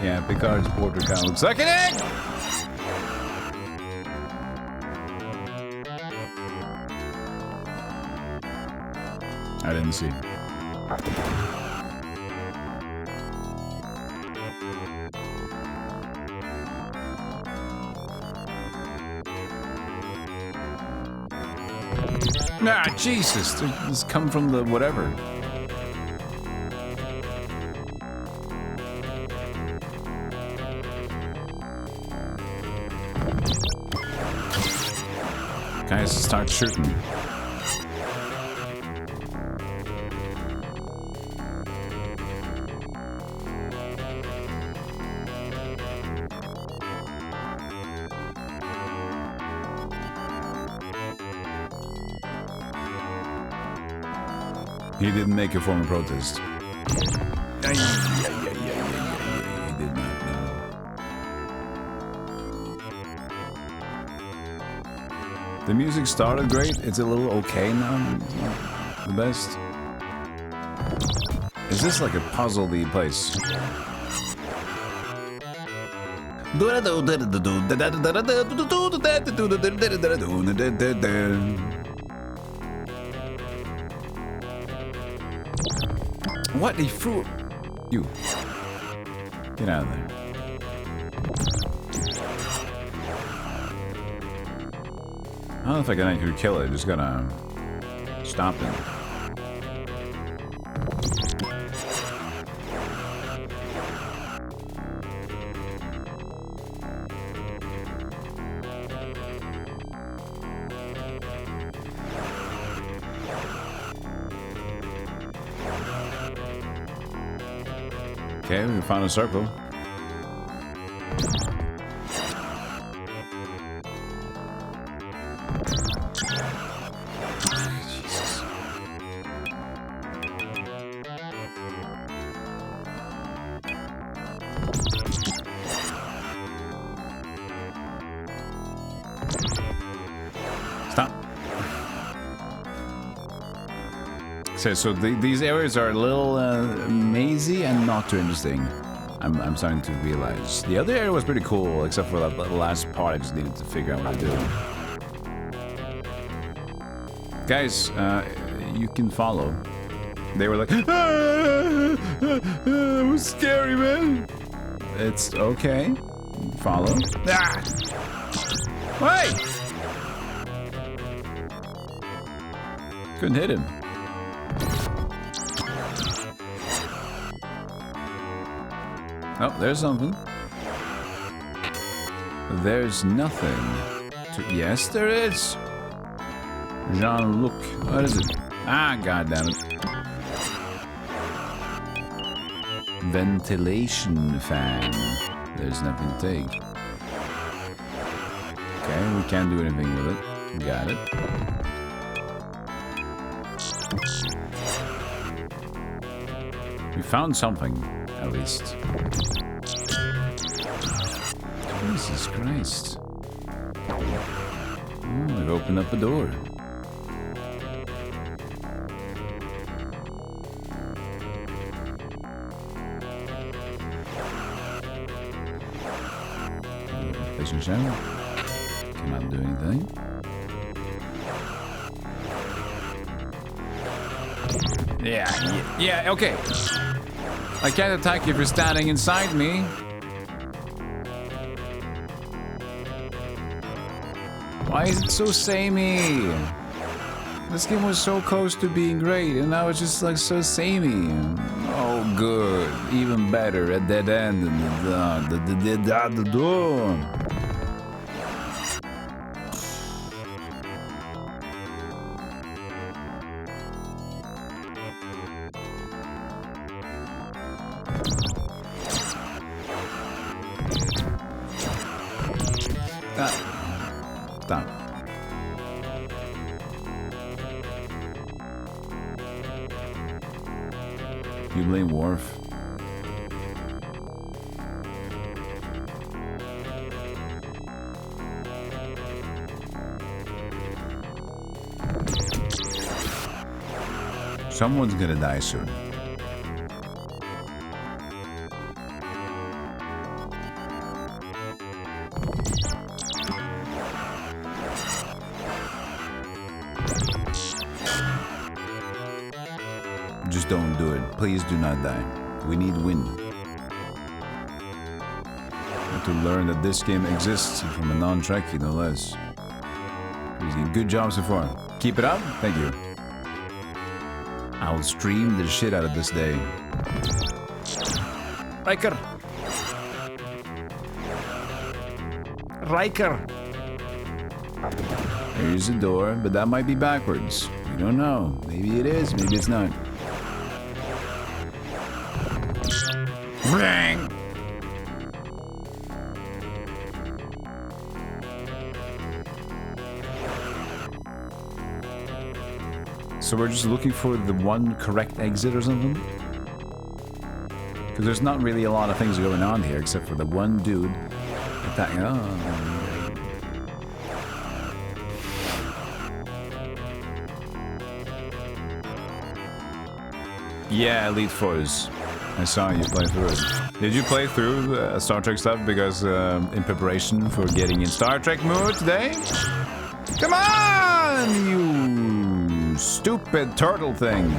Yeah, Picard's border kind of looks like an egg! I didn't see. Nah, Jesus, this come from the whatever. Guys, start shooting. He didn't make a formal protest. He did not know. The music started great. It's a little okay now. It's not the best. Is this like a puzzle-y place? What? He threw... You. Get out of there. I don't know if I can actually kill it. Just gotta stop it. Okay, we found a circle. Jesus. Stop. So these areas are a little mazy and not too interesting. I'm starting to realize. The other area was pretty cool, except for that last part. I just needed to figure out what to do. Guys, you can follow. They were like, it was scary, man. It's okay. Follow. Ah! Wait! Couldn't hit him. Oh, there's something. There's nothing. Yes, there is. Jean-Luc. What is it? Ah, goddammit. Ventilation fan. There's nothing to take. Okay, we can't do anything with it. Got it. We found something, at least. Jesus Christ. Oh, we've opened up a door. Station shower. Cannot do anything. Yeah, okay. I can't attack you if you're standing inside me. Why is it so samey? This game was so close to being great, and now it's just like so samey. Oh, good. Even better. A dead end. The door. Stop. You blame Worf. Someone's gonna die soon. Just don't do it. Please do not die. We need win. And to learn that this game exists from a non-Trekkie, no less. Good job so far. Keep it up. Thank you. I'll stream the shit out of this day. Riker! Here's the door, but that might be backwards. We don't know. Maybe it is, maybe it's not. Bang! So we're just looking for the one correct exit or something? Because there's not really a lot of things going on here except for the one dude attacking. Oh. Yeah, Elite Force. I saw you play through it. Did you play through Star Trek stuff because in preparation for getting in Star Trek mood today? Come on, you stupid turtle thing.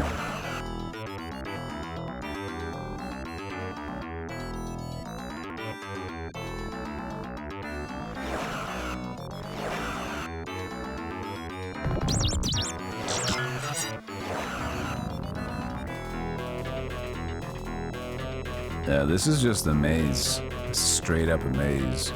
Yeah, this is just a maze. Straight up a maze.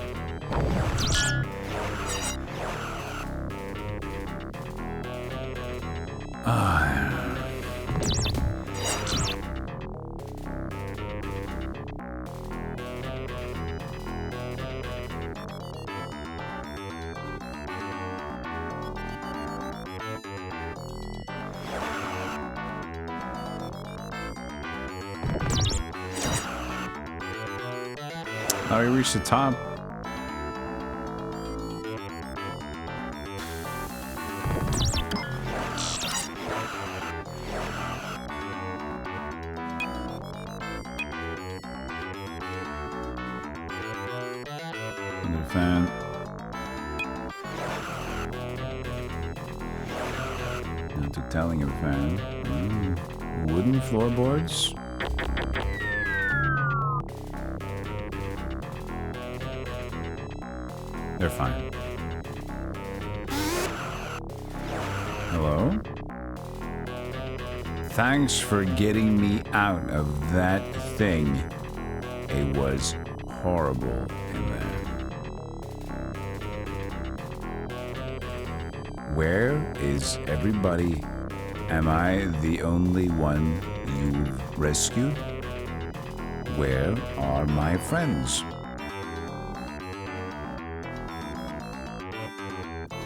Oh, we reached the top. Another fan. Not too telling of a fan. Wooden floorboards. They're fine. Hello? Thanks for getting me out of that thing. It was horrible in there. Where is everybody? Am I the only one you've rescued? Where are my friends?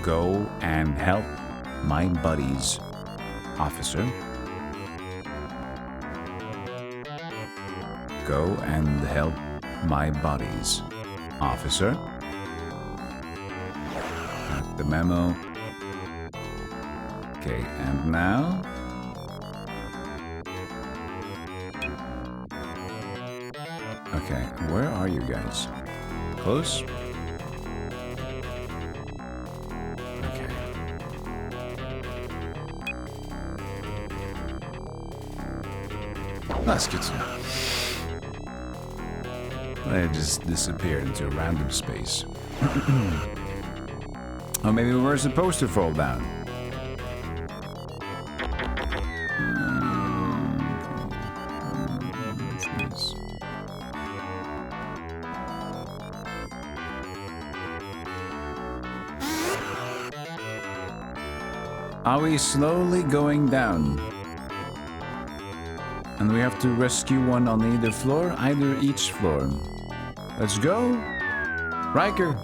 Go and help my buddies, officer. Go and help my buddies, officer. Got the memo. Okay, and now? Okay, where are you guys? Close? That's good to know. They just disappeared into a random space. Oh, maybe we were supposed to fall down. Are we slowly going down? And we have to rescue one on either floor, either each floor. Let's go! Riker,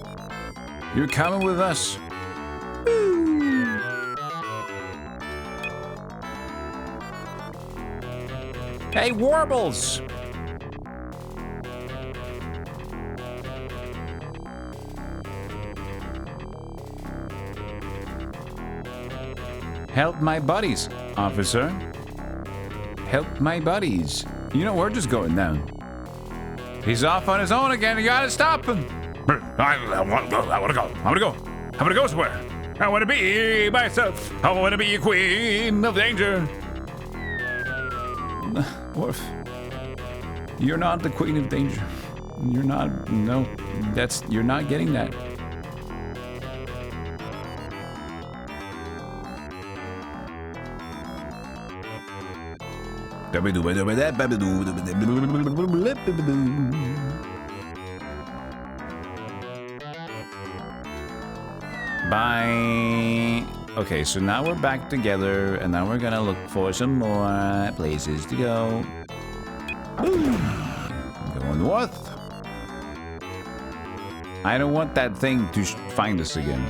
you're coming with us. Woo! Hey, Warbles! Help my buddies, officer. Help my buddies. You know, we're just going down. He's off on his own again. You gotta stop him. I want to go. I want to go. I want to go. I want to go somewhere. I want to be myself. I want to be a queen of danger. Worf, you're not the queen of danger. You're not. No, you're not getting that. Bye. Okay, so now we're back together, and now we're gonna look for some more places to go. Boom. Going north. I don't want that thing to find us again.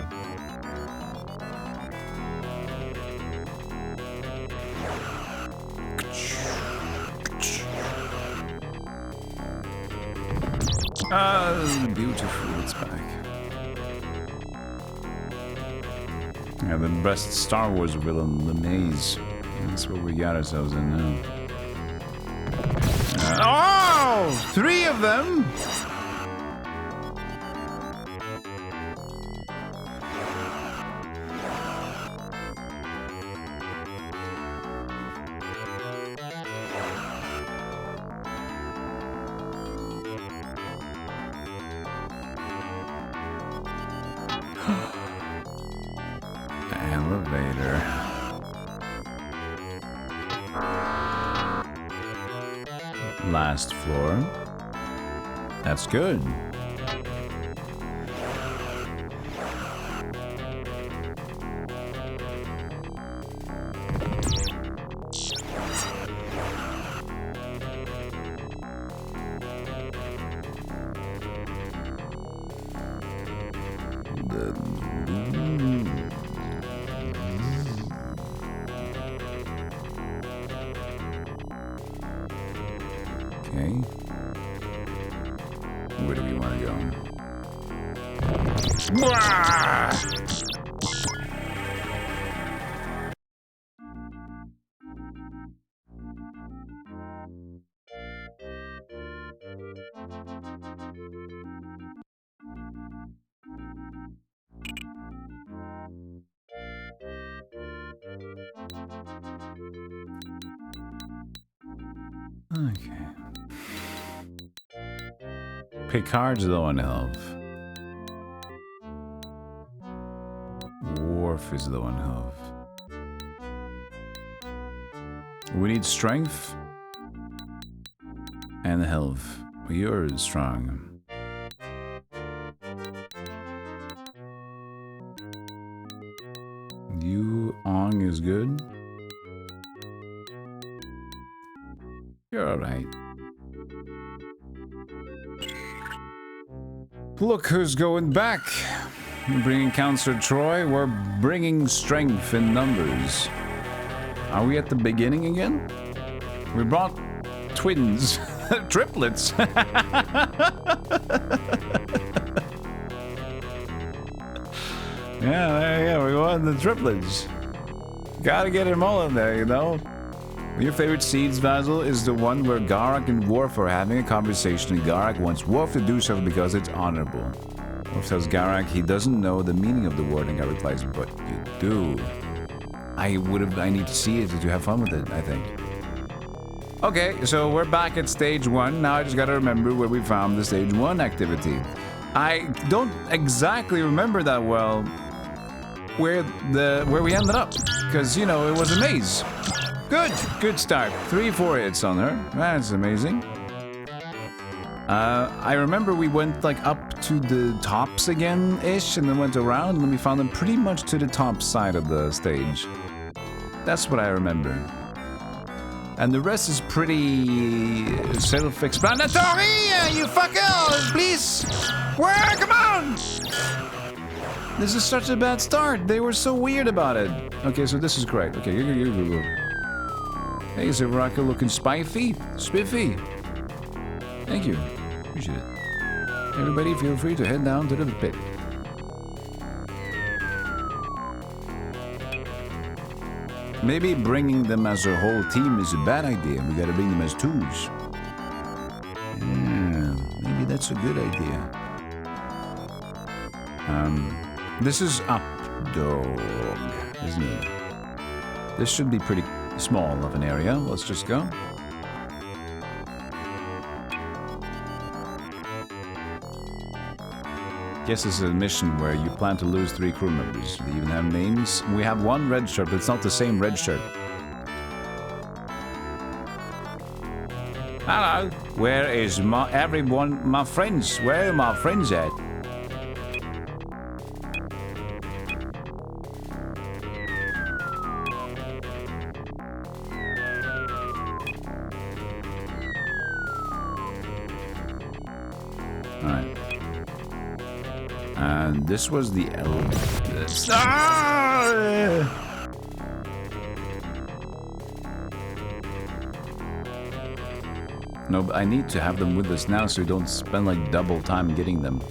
Ah, beautiful, it's back. Yeah, the best Star Wars villain, the maze. That's what we got ourselves in now. of them! Elevator. Last floor. That's good. Okay. Where do we want to go? Okay. Picard's low on health. Worf is low on health. We need strength and health. You're strong. You Ong is good. You're alright. Look who's going back. We're bringing Counselor Troy. We're bringing strength in numbers. Are we at the beginning again? We brought twins. Triplets. Yeah, there you go. We won the triplets. Gotta get them all in there, you know? Your favorite scenes, Basil, is the one where Garak and Worf are having a conversation and Garak wants Worf to do so because it's honorable. Worf tells Garak he doesn't know the meaning of the word and Garak replies, but you do. I need to see it to have fun with it, I think. Okay, so we're back at stage 1. Now I just gotta remember where we found the stage 1 activity. I don't exactly remember that well where we ended up, because, you know, it was a maze. Good start. 3-4 hits on her. That's amazing. I remember we went like up to the tops again-ish and then went around and then we found them pretty much to the top side of the stage. That's what I remember. And the rest is pretty self-explanatory. You fuckers, please. Where? Come on! This is such a bad start. They were so weird about it. Okay, so this is correct. Okay, go. Hey, is it rocker looking spiffy? Thank you. Appreciate it. Everybody, feel free to head down to the pit. Maybe bringing them as a whole team is a bad idea. We gotta bring them as twos. Yeah, maybe that's a good idea. This is up, dog, isn't it? This should be pretty small of an area. Let's just go. Guess this is a mission where you plan to lose 3 crew members. Do they even have names? We have 1 red shirt, but it's not the same red shirt. Hello. Where is my friends? Where are my friends at? And this was the elephant. No, but I need to have them with us now so we don't spend like double time getting them.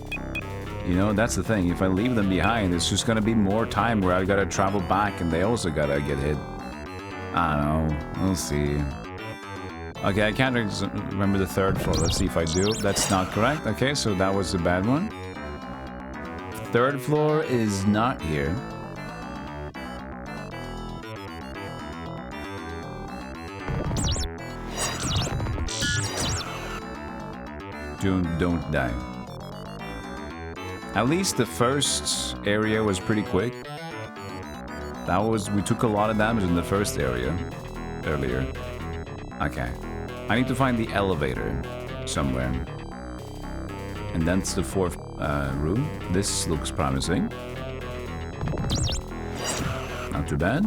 You know, that's the thing. If I leave them behind, it's just gonna be more time where I gotta travel back and they also gotta get hit. I don't know. We'll see. Okay, I can't remember the third floor. Let's see if I do. That's not correct. Okay, so that was a bad one. Third floor is not here. Don't die. At least the first area was pretty quick. We took a lot of damage in the first area earlier. Okay. I need to find the elevator somewhere. And that's the fourth room. This looks promising. Not too bad.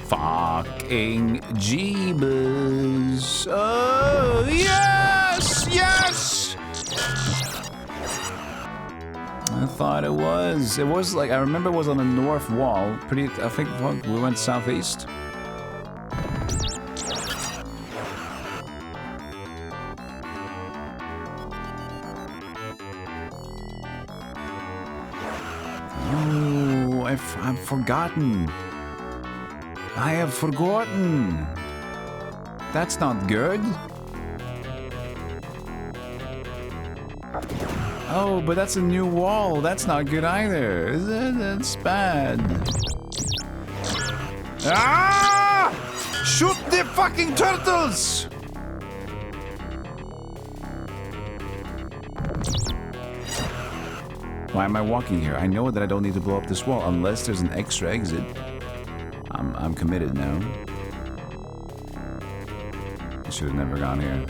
Fucking Jeebus. Oh, yes! Yes! I thought it was. It was like, I remember it was on the north wall. I think we went southeast. Oh, I've forgotten. I have forgotten. That's not good. Oh, but that's a new wall. That's not good either. Is it? That's bad. Ah! Shoot the fucking turtles! Why am I walking here? I know that I don't need to blow up this wall unless there's an extra exit. I'm committed now. I should have never gone here.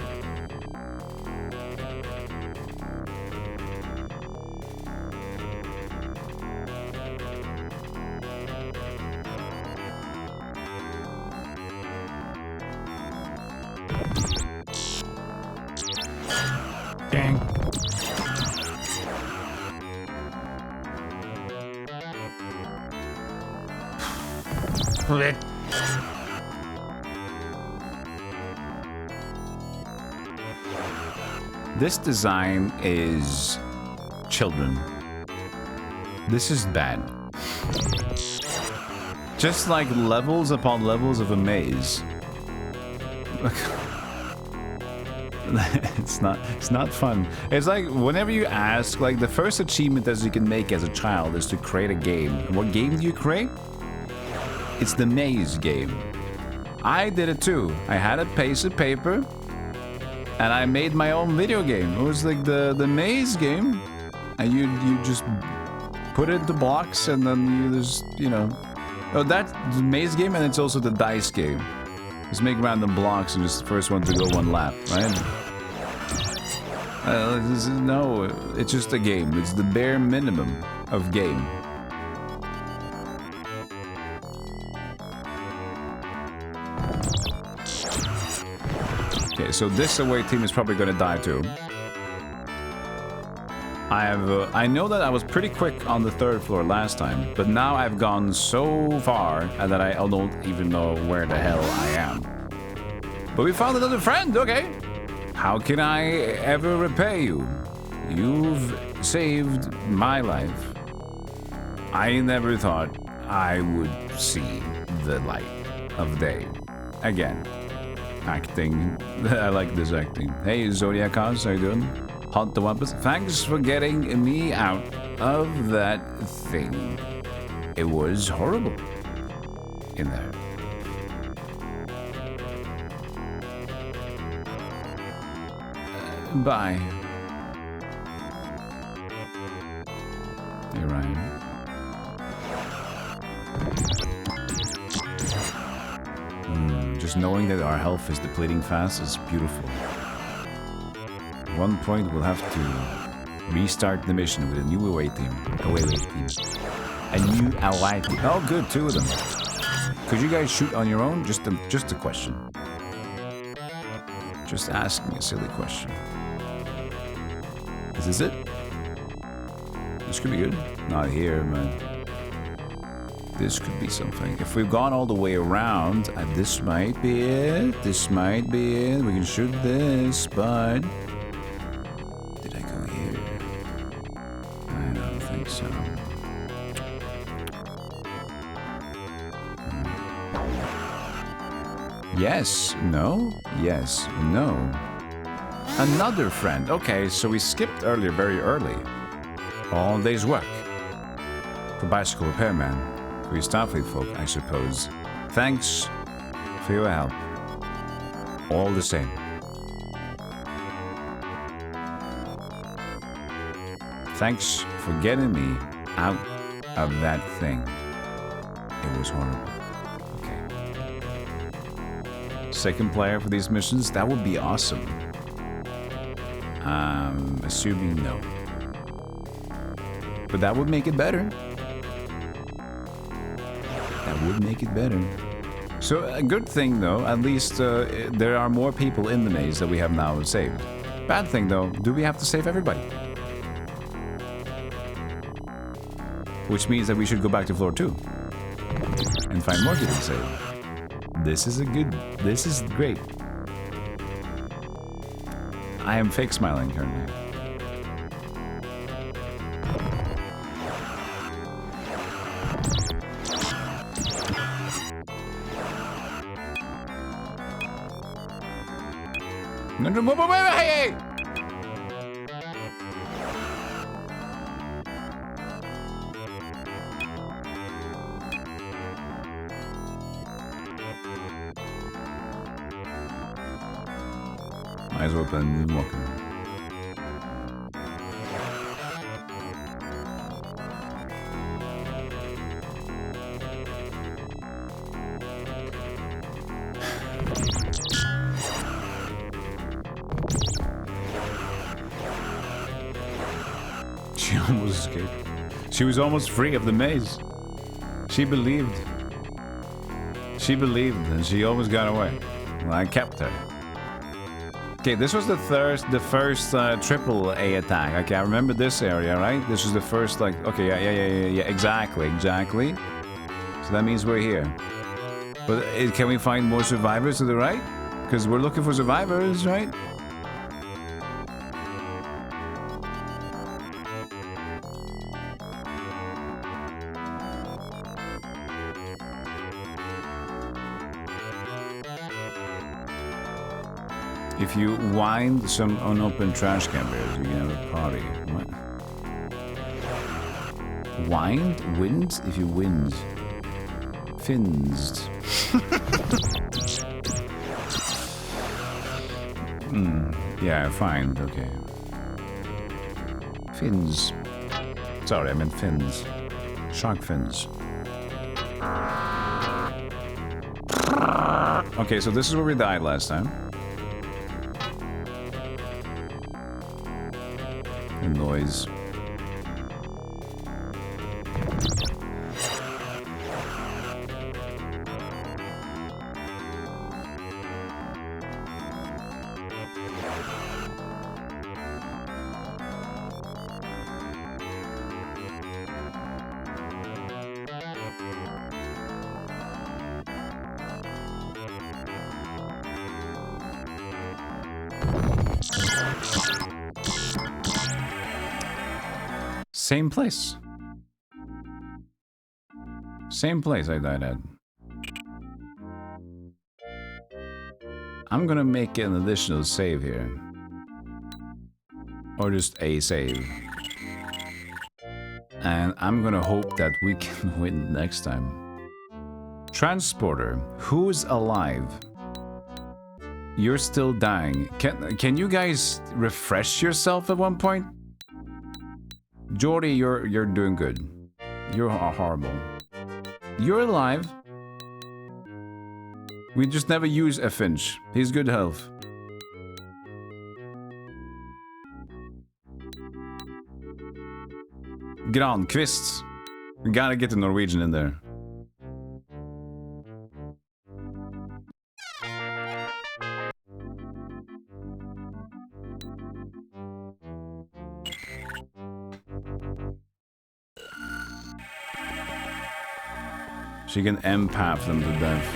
Dang. This design is children. This is bad. Just like levels upon levels of a maze. It's not fun. It's like whenever you ask, like the first achievement that you can make as a child is to create a game. And what game do you create? It's the maze game. I did it too. I had a piece of paper and I made my own video game. It was like the maze game. And you just put it into blocks and then you just, you know. Oh, that's the maze game and it's also the dice game. Just make random blocks and just the first one to go one lap, right? No, it's just a game. It's the bare minimum of game. Okay, so this away team is probably gonna die too. I know that I was pretty quick on the third floor last time, but now I've gone so far that I don't even know where the hell I am. But we found another friend, okay. How can I ever repay you? You've saved my life. I never thought I would see the light of day again. Acting. I like this acting. Hey, Zodiac Oz, how you doing? Hunt the Wampus. Thanks for getting me out of that thing. It was horrible in there. Bye. Hey, Ryan. Just knowing that our health is depleting fast is beautiful. At one point, we'll have to restart the mission with a new away team. A new away team. Oh, good, 2 of them. Could you guys shoot on your own? Just a question. Just asking a silly question. Is this it? This could be good. Not here, man. This could be something. If we've gone all the way around, this might be it. This might be it. We can shoot this, but... Did I go here? I don't think so. Yes, no, yes, no. Another friend. Okay, so we skipped earlier, very early. All day's work. For bicycle repairman. For you Starfleet folk, I suppose. Thanks for your help. All the same. Thanks for getting me out of that thing. It was horrible. Okay. Second player for these missions? That would be awesome. Assuming no. But that would make it better. That would make it better. So a good thing though, at least there are more people in the maze that we have now saved. Bad thing though, do we have to save everybody? Which means that we should go back to floor 2 and find more people to save. This is great. I am fake smiling currently. Hey! Might as well open the walker. She almost escaped. She was almost free of the maze. She believed. She believed and she almost got away. Well, I kept her. Okay, this was the first triple A attack. Okay, I remember this area, right? This was the first, like, okay, yeah, exactly. So that means we're here. But can we find more survivors to the right? Because we're looking for survivors, right? If you wind some unopened trash can barrels, you can have a party. What? Wind? Wind? If you wind. Finsed. Yeah, find, okay. Fins. Sorry, I meant fins. Shark fins. Okay, so this is where we died last time. The noise. Same place. Same place I died at. I'm gonna make an additional save here. Or just a save. And I'm gonna hope that we can win next time. Transporter, who's alive? You're still dying. Can you guys refresh yourself at one point? Jordy, you're doing good. You're horrible. You're alive. We just never use a Finch. He's good health. Granqvist. We gotta get the Norwegian in there. She can empath them to death.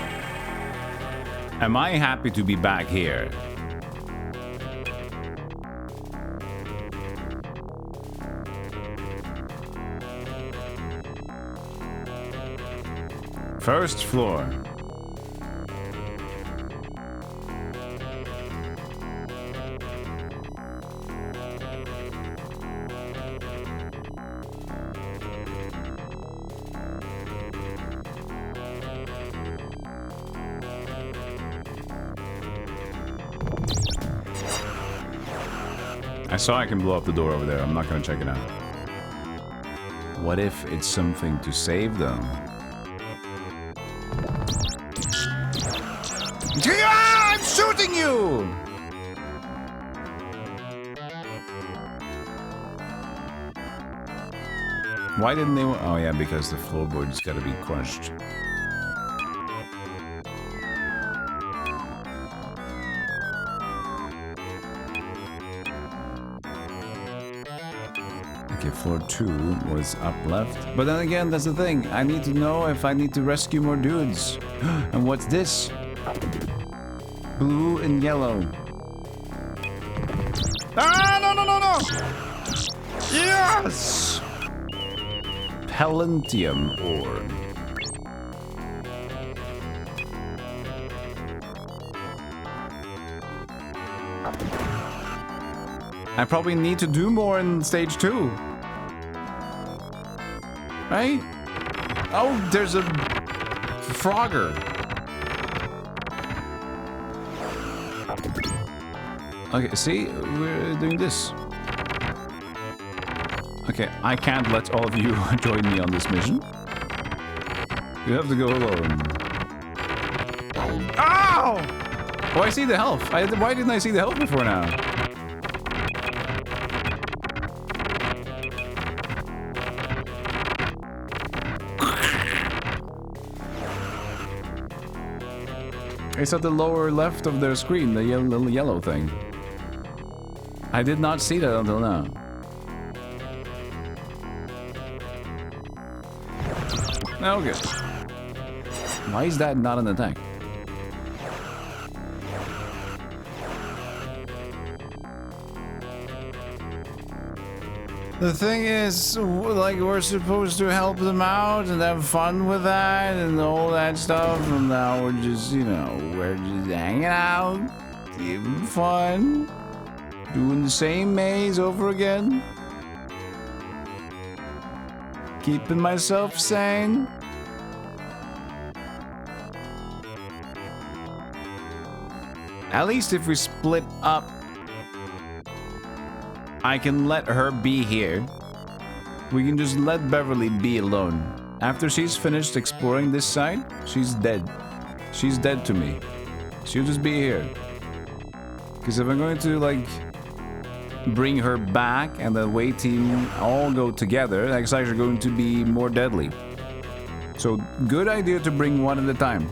Am I happy to be back here? First floor. saw I can blow up the door over there. I'm not gonna check it out. What if it's something to save them? I'm shooting you! Why didn't they? Oh yeah, because the floorboard's gotta be crushed. Okay, floor 2 was up left. But then again, that's the thing. I need to know if I need to rescue more dudes. And what's this? Blue and yellow. Ah, no, no, no, no! Yes! Palladium ore. I probably need to do more in stage 2. Right? Oh, there's a Frogger. Okay, see? We're doing this. Okay, I can't let all of you join me on this mission. You have to go alone. Ow! Oh, I see the health. Why didn't I see the health before now? It's at the lower left of their screen, the little yellow thing. I did not see that until now. Okay. Why is that not an attack? The thing is, like, we're supposed to help them out and have fun with that and all that stuff, and now we're just, you know, we're just hanging out, having fun, doing the same maze over again, keeping myself sane. At least if we split up, I can let her be here. We can just let Beverly be alone. After she's finished exploring this side, she's dead. She's dead to me. She'll just be here. Because if I'm going to, like, bring her back and the away team all go together, that's actually going to be more deadly. So, good idea to bring one at a time.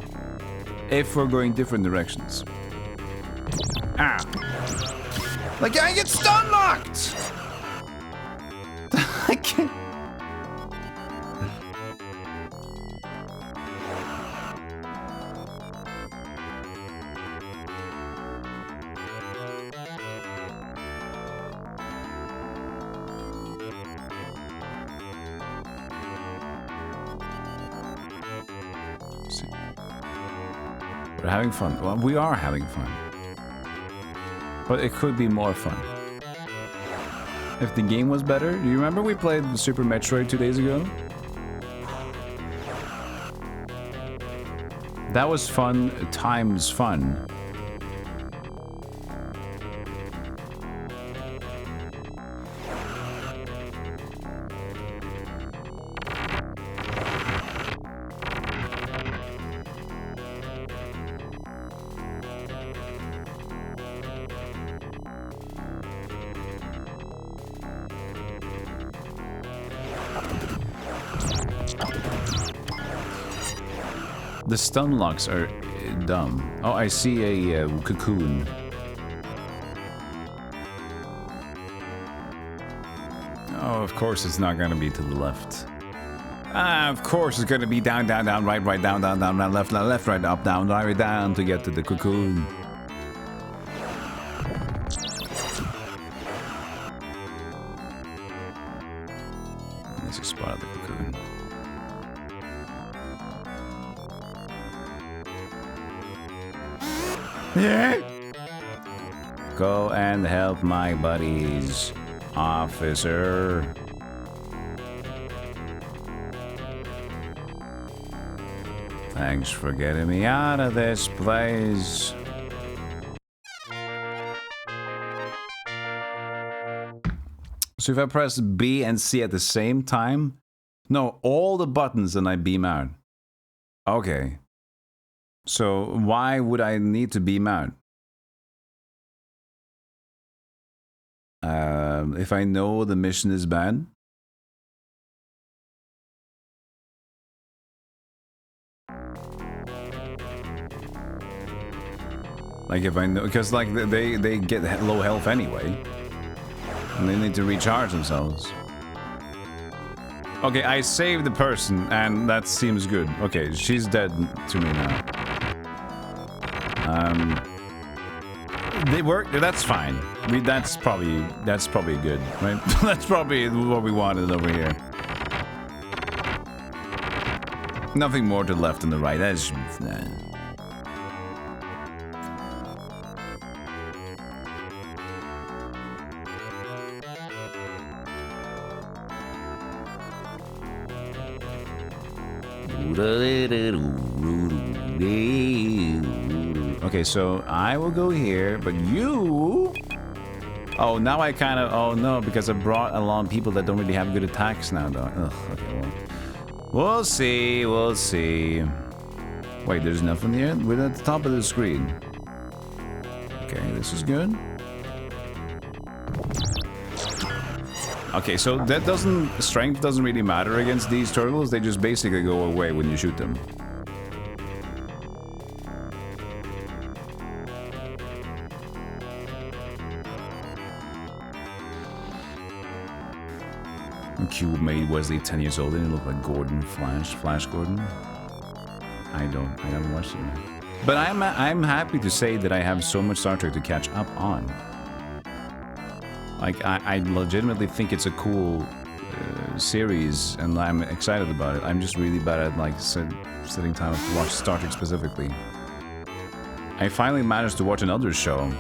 If we're going different directions. Ah. Like, I get stun locked! I can't. See. We're having fun. Well, we are having fun. But it could be more fun. If the game was better. Do you remember we played Super Metroid 2 days ago? That was fun times fun. The stun locks are dumb. Oh, I see a cocoon. Oh, of course it's not gonna be to the left. Ah, of course it's gonna be down, down, down, right, right, down, down, down, left, left, left, right, up, down, right, down to get to the cocoon. This is part of the cocoon. Yeah. Go and help my buddies, officer. Thanks for getting me out of this place. So if I press B and C at the same time, no, all the buttons and I beam out. Okay. So why would I need to beam out? If I know the mission is bad. Like if I know, because like they get low health anyway, and they need to recharge themselves. Okay, I saved the person, and that seems good. Okay, she's dead to me now. They work. That's fine. That's probably good, right? That's probably what we wanted over here. Nothing more to the left and the right. That's nah. Okay, so I will go here, but you... Oh, now I kind of... Oh, no, because I brought along people that don't really have good attacks now, though. Ugh, okay, well... We'll see, we'll see. Wait, there's nothing here? We're at the top of the screen. Okay, this is good. Okay, so that doesn't... Strength doesn't really matter against these turtles. They just basically go away when you shoot them. Cube made Wesley 10 years old. Didn't it look like Gordon Flash Gordon? I haven't watched it yet. But I'm happy to say that I have so much Star Trek to catch up on. Like I legitimately think it's a cool series, and I'm excited about it. I'm just really bad at like sitting time to watch Star Trek specifically. I finally managed to watch another show,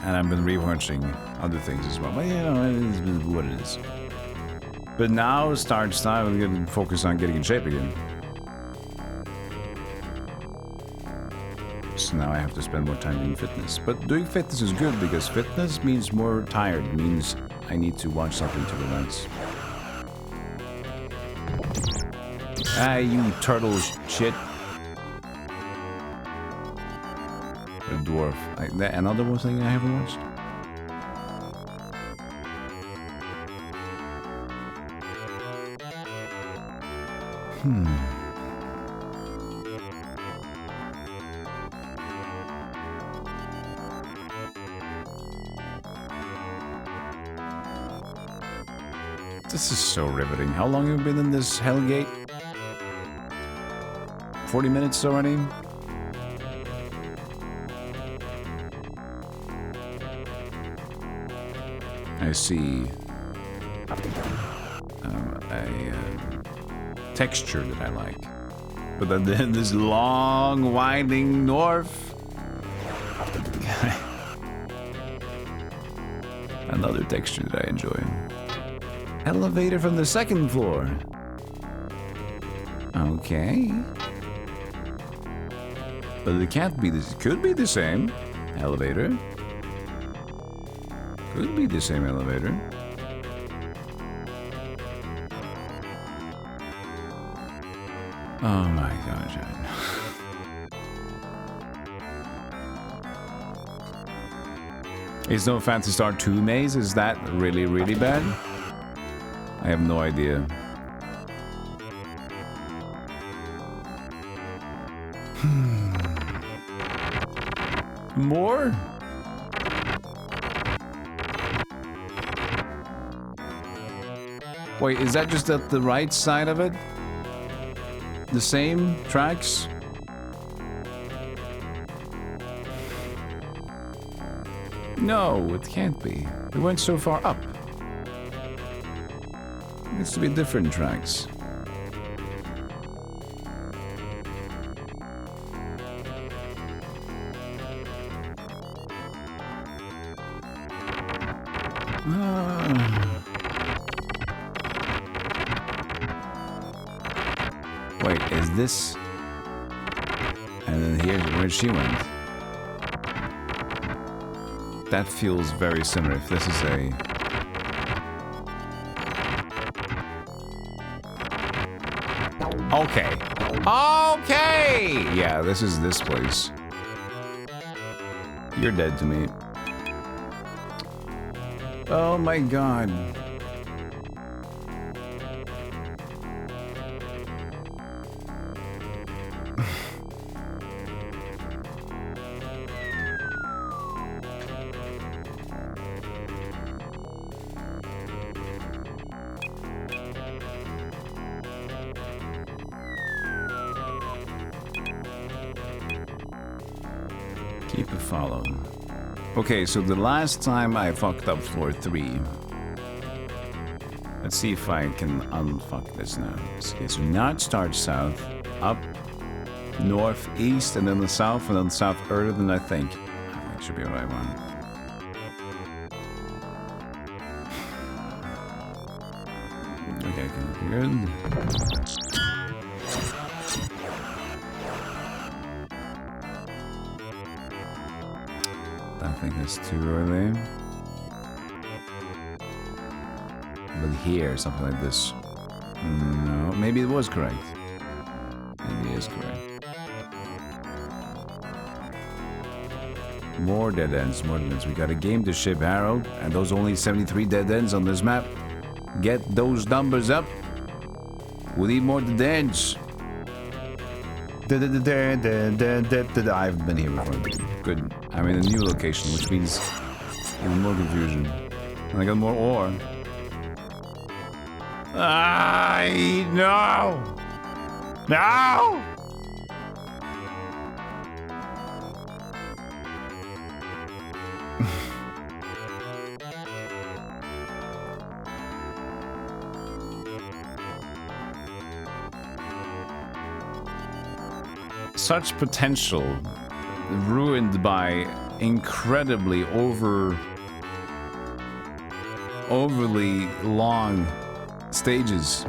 and I've been rewatching other things as well. But you know, it is what it is. But now starts time. I'm going to focus on getting in shape again. So now I have to spend more time doing fitness. But doing fitness is good because fitness means more tired. It means I need to watch something to relax. Ah, you turtles shit. A dwarf. Another one thing I haven't watched. This is so riveting. How long have you been in this hellgate? 40 minutes already? I see a texture that I like. But then this long, winding dwarf. Another texture that I enjoy. Elevator from the second floor. Okay. But it can't be this. Could be the same elevator. Could be the same elevator. Oh my gosh. Is no Phantasy Star 2 maze? Is that really, really bad? I have no idea. More? Wait, is that just at the right side of it? The same tracks? No, it can't be. We went so far up. It needs to be different tracks. Wait, is this... And then here's where she went. That feels very similar. If this is a... Okay. Okay! Yeah, this is this place. You're dead to me. Oh my god. Keep a follow. Okay, so the last time I fucked up floor 3. Let's see if I can unfuck this now. Okay, so now it starts south, up, north, east, and then the south, and then south earlier than I think. That should be the right one. Okay, good. I think that's too early. But here, something like this. No, maybe it was correct. Maybe it is correct. More dead ends, more dead ends. We got a game to ship, Harold, and those only 73 dead ends on this map. Get those numbers up. We need more dead ends. I've been here before. Good. I'm in a new location, which means even more confusion. And I got more ore. No! No! Such potential ruined by incredibly overly long stages.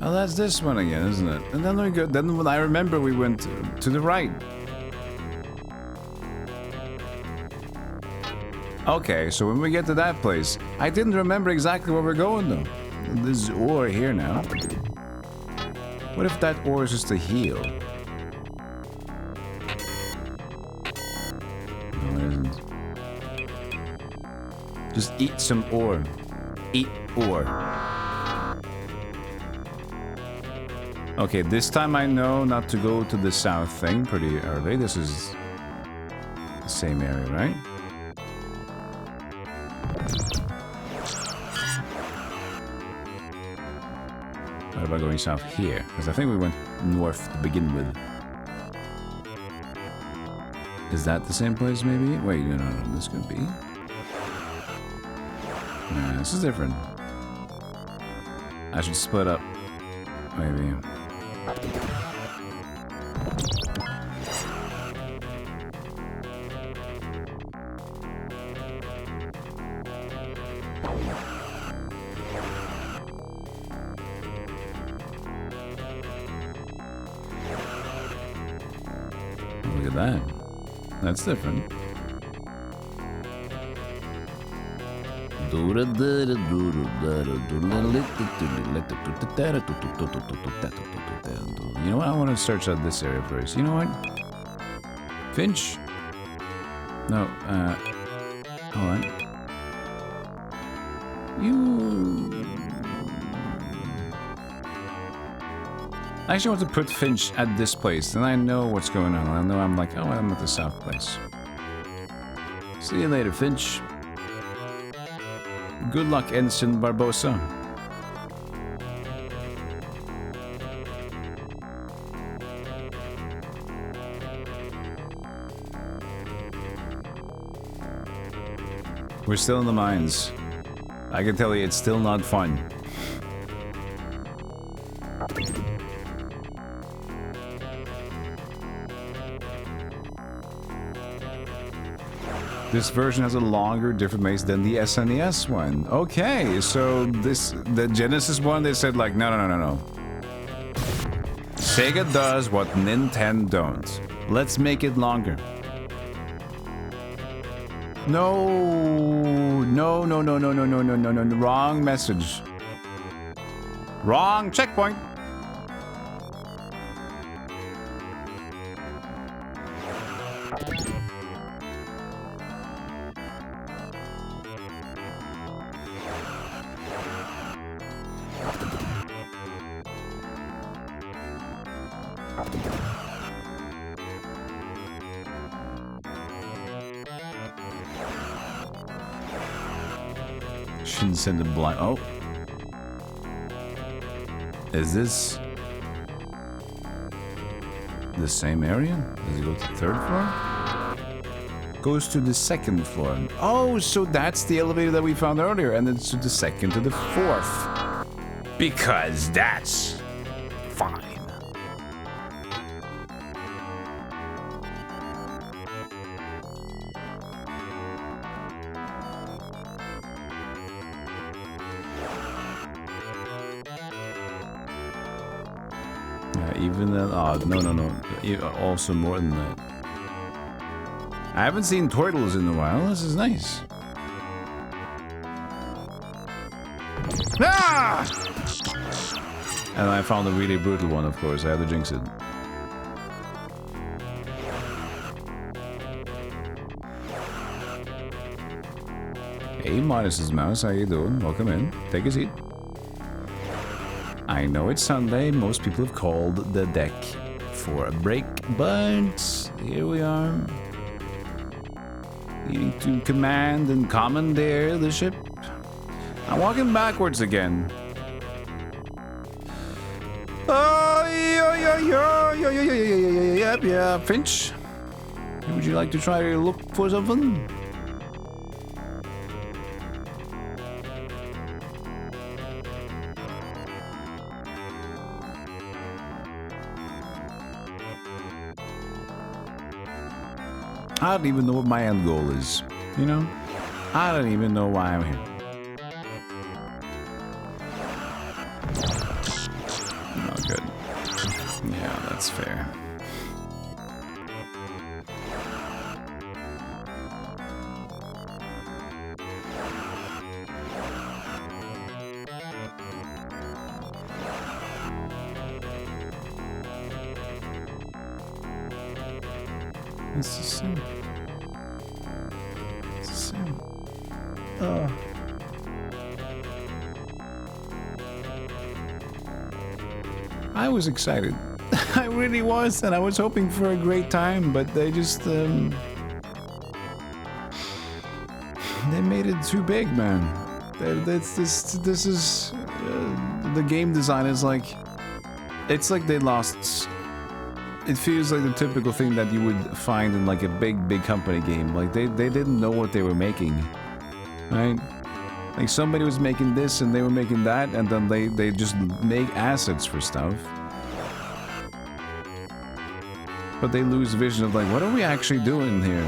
Oh, that's this one again, isn't it? And then we go. Then when I remember, we went to the right. Okay, so when we get to that place, I didn't remember exactly where we're going though. There's ore here now. What if that ore is just a heal? No, it isn't. Just eat some ore. Eat ore. Okay, this time I know not to go to the south thing pretty early. This is the same area, right? What about going south here? Because I think we went north to begin with. Is that the same place, maybe? Wait, no, this could be. Nah, this is different. I should split up. Maybe. Look at that. That's different. You know what? I want to search out this area first. You know what? Finch? No, hold on. I actually want to put Finch at this place, then I know what's going on. I know I'm like, oh, I'm at the south place. See you later, Finch. Good luck, Ensign Barbosa. We're still in the mines. I can tell you, it's still not fun. This version has a longer different maze than the SNES one. Okay, so the Genesis one, they said like, no. Sega does what Nintendo don't. Let's make it longer. No. No, no, no, no, no, no, no, no, no. Wrong message. Wrong checkpoint. Shouldn't send him blind. Oh. Is this the same area? Does it go to the 3rd floor? Goes to the 2nd floor. Oh, so that's the elevator that we found earlier, and it's to the 2nd to the 4th. Because that's fine. Even then, oh, no. Also more than that. I haven't seen turtles in a while. This is nice. Ah! And I found a really brutal one, of course. I had to jinx it. Hey, Modest's Mouse, how you doing? Welcome in. Take a seat. I know it's Sunday, most people have called the deck for a break, but here we are. Needing to command and commandeer the ship. I'm walking backwards again. Oh, yeah, Finch. Would you like to try to look for something? I don't even know what my end goal is, you know? I don't even know why I'm here. Oh, good. Yeah, that's fair. It's the same. It's the same. Oh. I was excited. I really was, and I was hoping for a great time, but they just, they made it too big, man. This is, the game design is like, it's like they lost. It feels like the typical thing that you would find in like a big company game. Like they didn't know what they were making, right? Like somebody was making this and they were making that, and then they just make assets for stuff. But they lose vision of like, what are we actually doing here?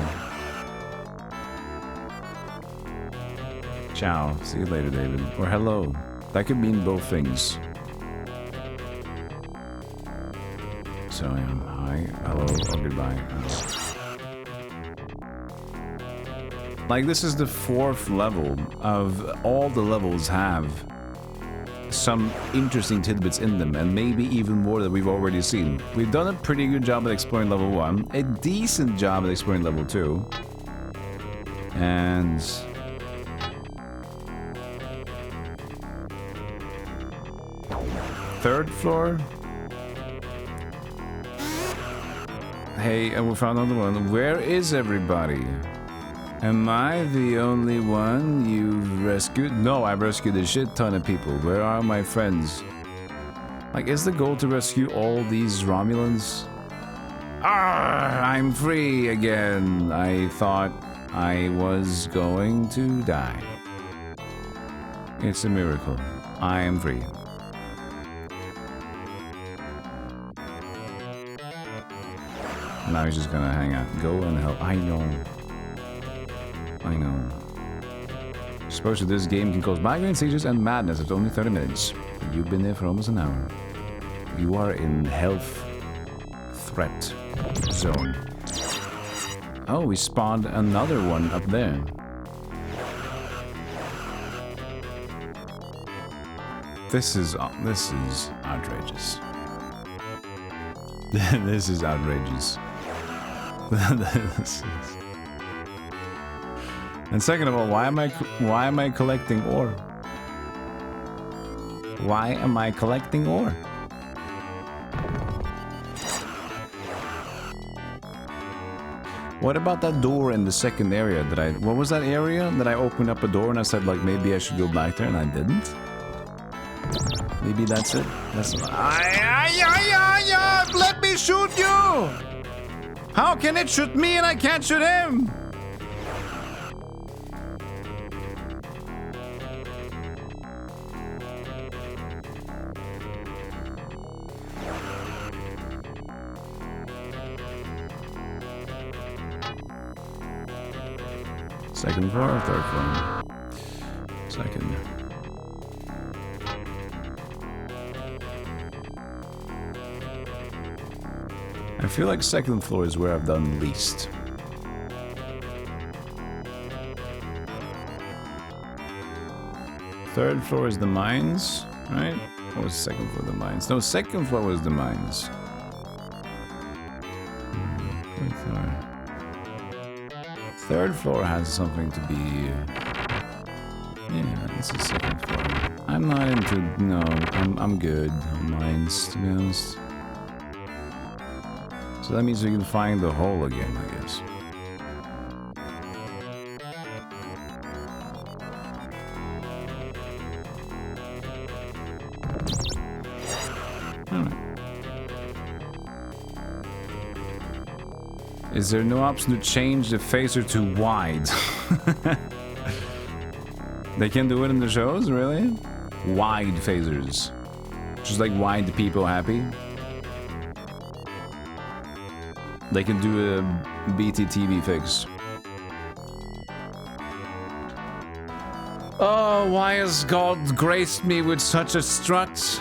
Ciao. See you later, David. Or hello. That could mean both things. So I am hi, hello, or goodbye. Like this is the 4th level of all the levels have some interesting tidbits in them, and maybe even more that we've already seen. We've done a pretty good job at exploring level 1, a decent job at exploring level 2, and third floor. Hey, and we found another one. Where is everybody? Am I the only one you've rescued? No, I've rescued a shit ton of people. Where are my friends? Like, is the goal to rescue all these Romulans? Ah, I'm free again. I thought I was going to die. It's a miracle. I am free. Now he's just gonna hang out. Go and help. I know. I know. Supposedly this game can cause migraine seizures and madness at only 30 minutes. But you've been there for almost an hour. You are in health threat zone. Oh, we spawned another one up there. This is outrageous. This is outrageous. This is... And second of all, why am I collecting ore? Why am I collecting ore? What about that door in the second area that I... What was that area that I opened up a door and I said, like, maybe I should go back there, and I didn't? Maybe that's it. That's... Let me shoot you! How can it shoot me and I can't shoot him? Second floor or third floor? Second. I feel like second floor is where I've done least. Third floor is the mines, right? Or was second floor the mines? No, second floor was the mines. Third floor has something to be... Yeah, this is second floor. I'm not into... No, I'm good on mines, to be honest. So that means we can find the hole again, I guess. Alright. Is there no option to change the phaser to wide? They can do it in the shows, really? Wide phasers. Just like wide people happy. They can do a BTTV fix. Oh, why has God graced me with such a strut?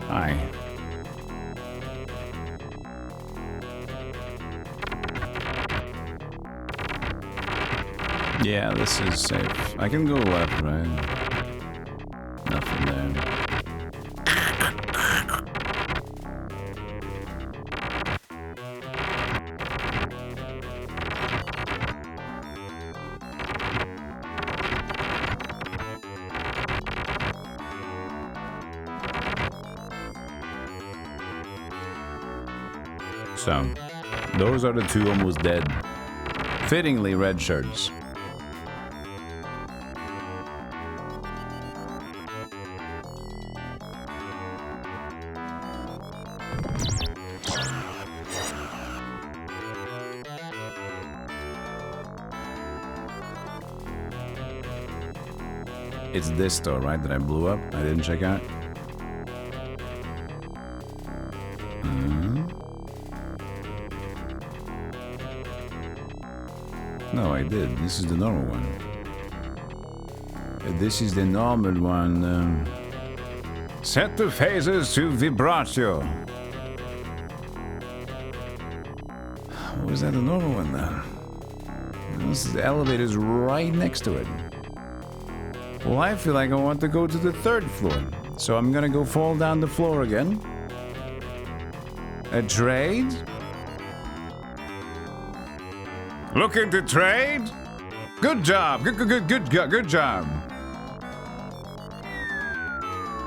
Hi. Yeah, this is safe. I can go left, right? Nothing there. So, those are the two almost dead, fittingly red shirts. It's this door, right, that I blew up? I didn't check out. No, I did. This is the normal one. This is the normal one. Set the phases to vibrato. What was that, the normal one then? The elevator's right next to it. Well, I feel like I want to go to the 3rd floor. So I'm gonna go fall down the floor again. A trade? Looking to trade? Good job. Good job.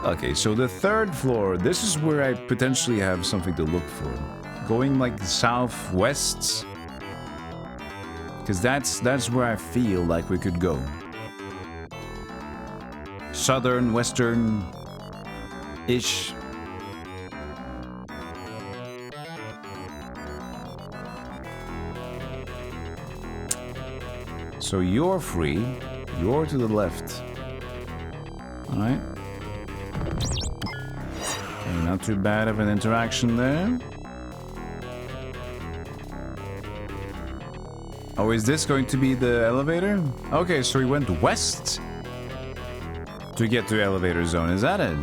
Okay, so the 3rd floor. This is where I potentially have something to look for. Going like southwest. Because that's where I feel like we could go. Southern, western-ish. So you're free. You're to the left. Alright. Okay, not too bad of an interaction there. Oh, is this going to be the elevator? Okay, so we went west to get to elevator zone. Is that it?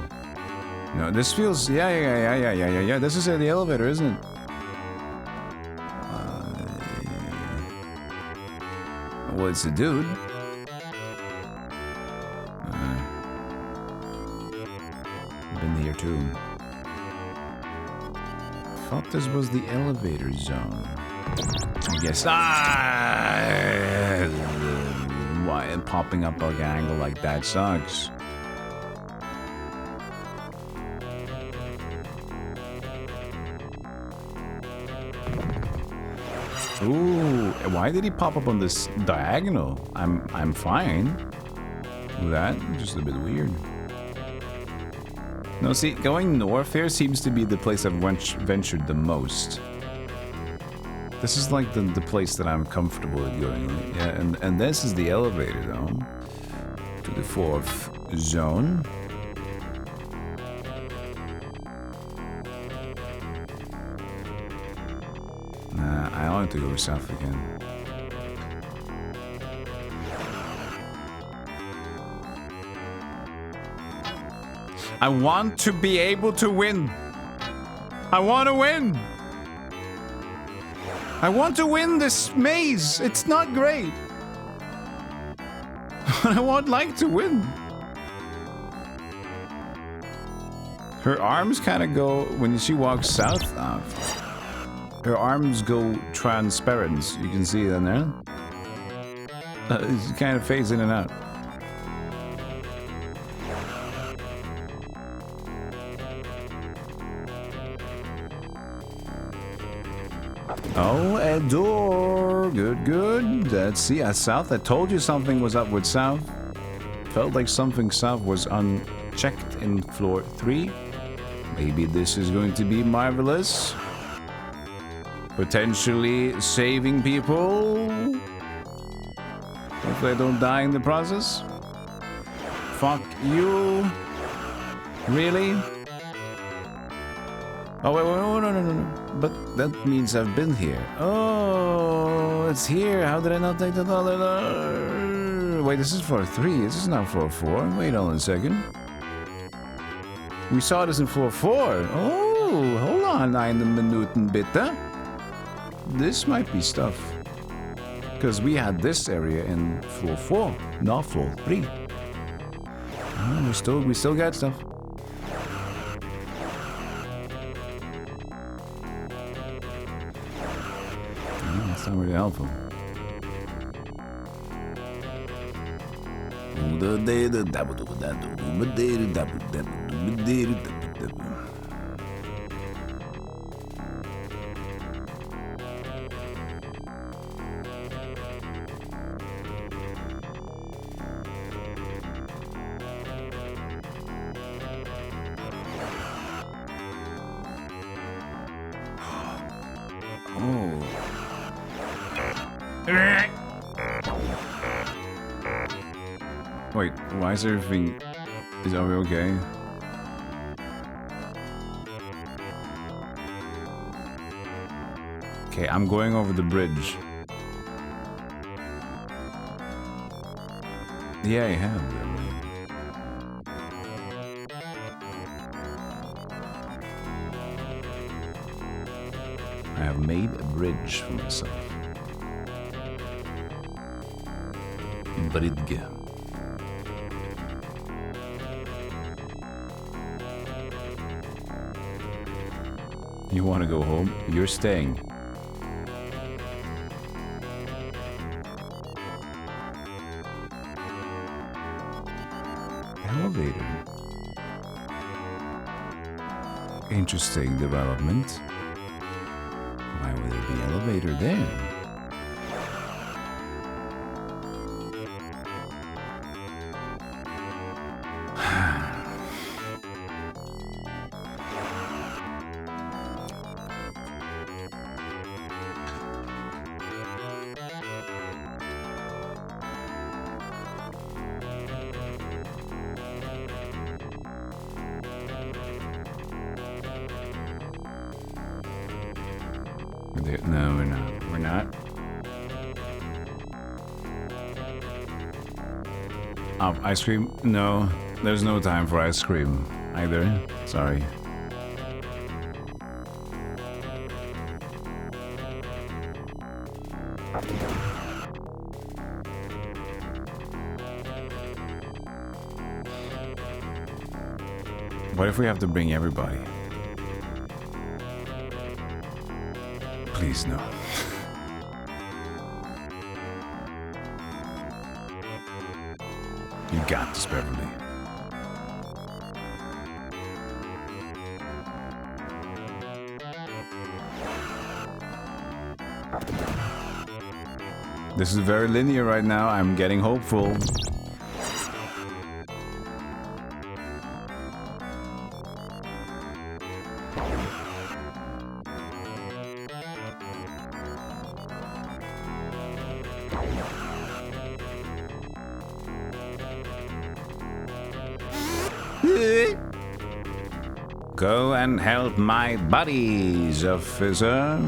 No, this feels... Yeah. This is the elevator, isn't it? Well, it's a dude. Been here too. Thought this was the elevator zone. I guess. Why popping up an angle like that sucks. Ooh, why did he pop up on this diagonal? I'm fine with that. Just a bit weird. No, see, going north here seems to be the place I've ventured the most. This is like the place that I'm comfortable with going. Yeah, and this is the elevator though. To the 4th zone. Nah, I want to go south again. I want to be able to win. I want to win. I want to win this maze. It's not great. But I would like to win. Her arms kind of go, when she walks south, her arms go transparent. You can see it in there. It kind of fades in and out. Oh, a door. Good. Let's see. South. I told you something was up with south. Felt like something south was unchecked in floor 3. Maybe this is going to be marvelous. Potentially saving people. Hopefully I don't die in the process. Fuck you. Really? Oh, wait, no. But that means I've been here. Oh, it's here. How did I not take the dollar? Wait, this is floor 3. This is not floor 4. Wait on a second. We saw this in floor 4. Oh, hold on. Eine Minuten bitte. This might be stuff. Because we had this area in floor 4, not floor 3. Oh, we still got stuff. That's not really helpful. Wait, why is everything... Are we okay? Okay, I'm going over the bridge. Yeah, I have them. I have made a bridge for myself. Bridge. You want to go home? You're staying. Elevator. Interesting development. Why would there be elevator there? No, we're not. We're not. Ice cream? No, there's no time for ice cream either. Sorry. What if we have to bring everybody? Please, no. You got this, Beverly. This is very linear right now. I'm getting hopeful. Go and help my buddies, officer.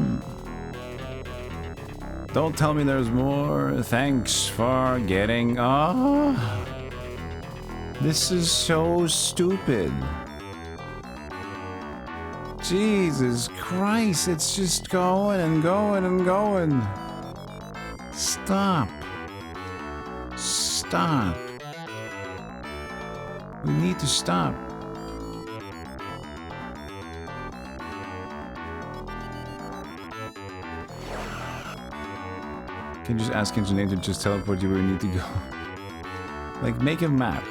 Don't tell me there's more. Thanks for getting... Oh, this is so stupid. Jesus Christ, it's just going and going and going. Stop. Stop. We need to stop. Can you just ask engineer to just teleport you where you need to go? Like, make a map.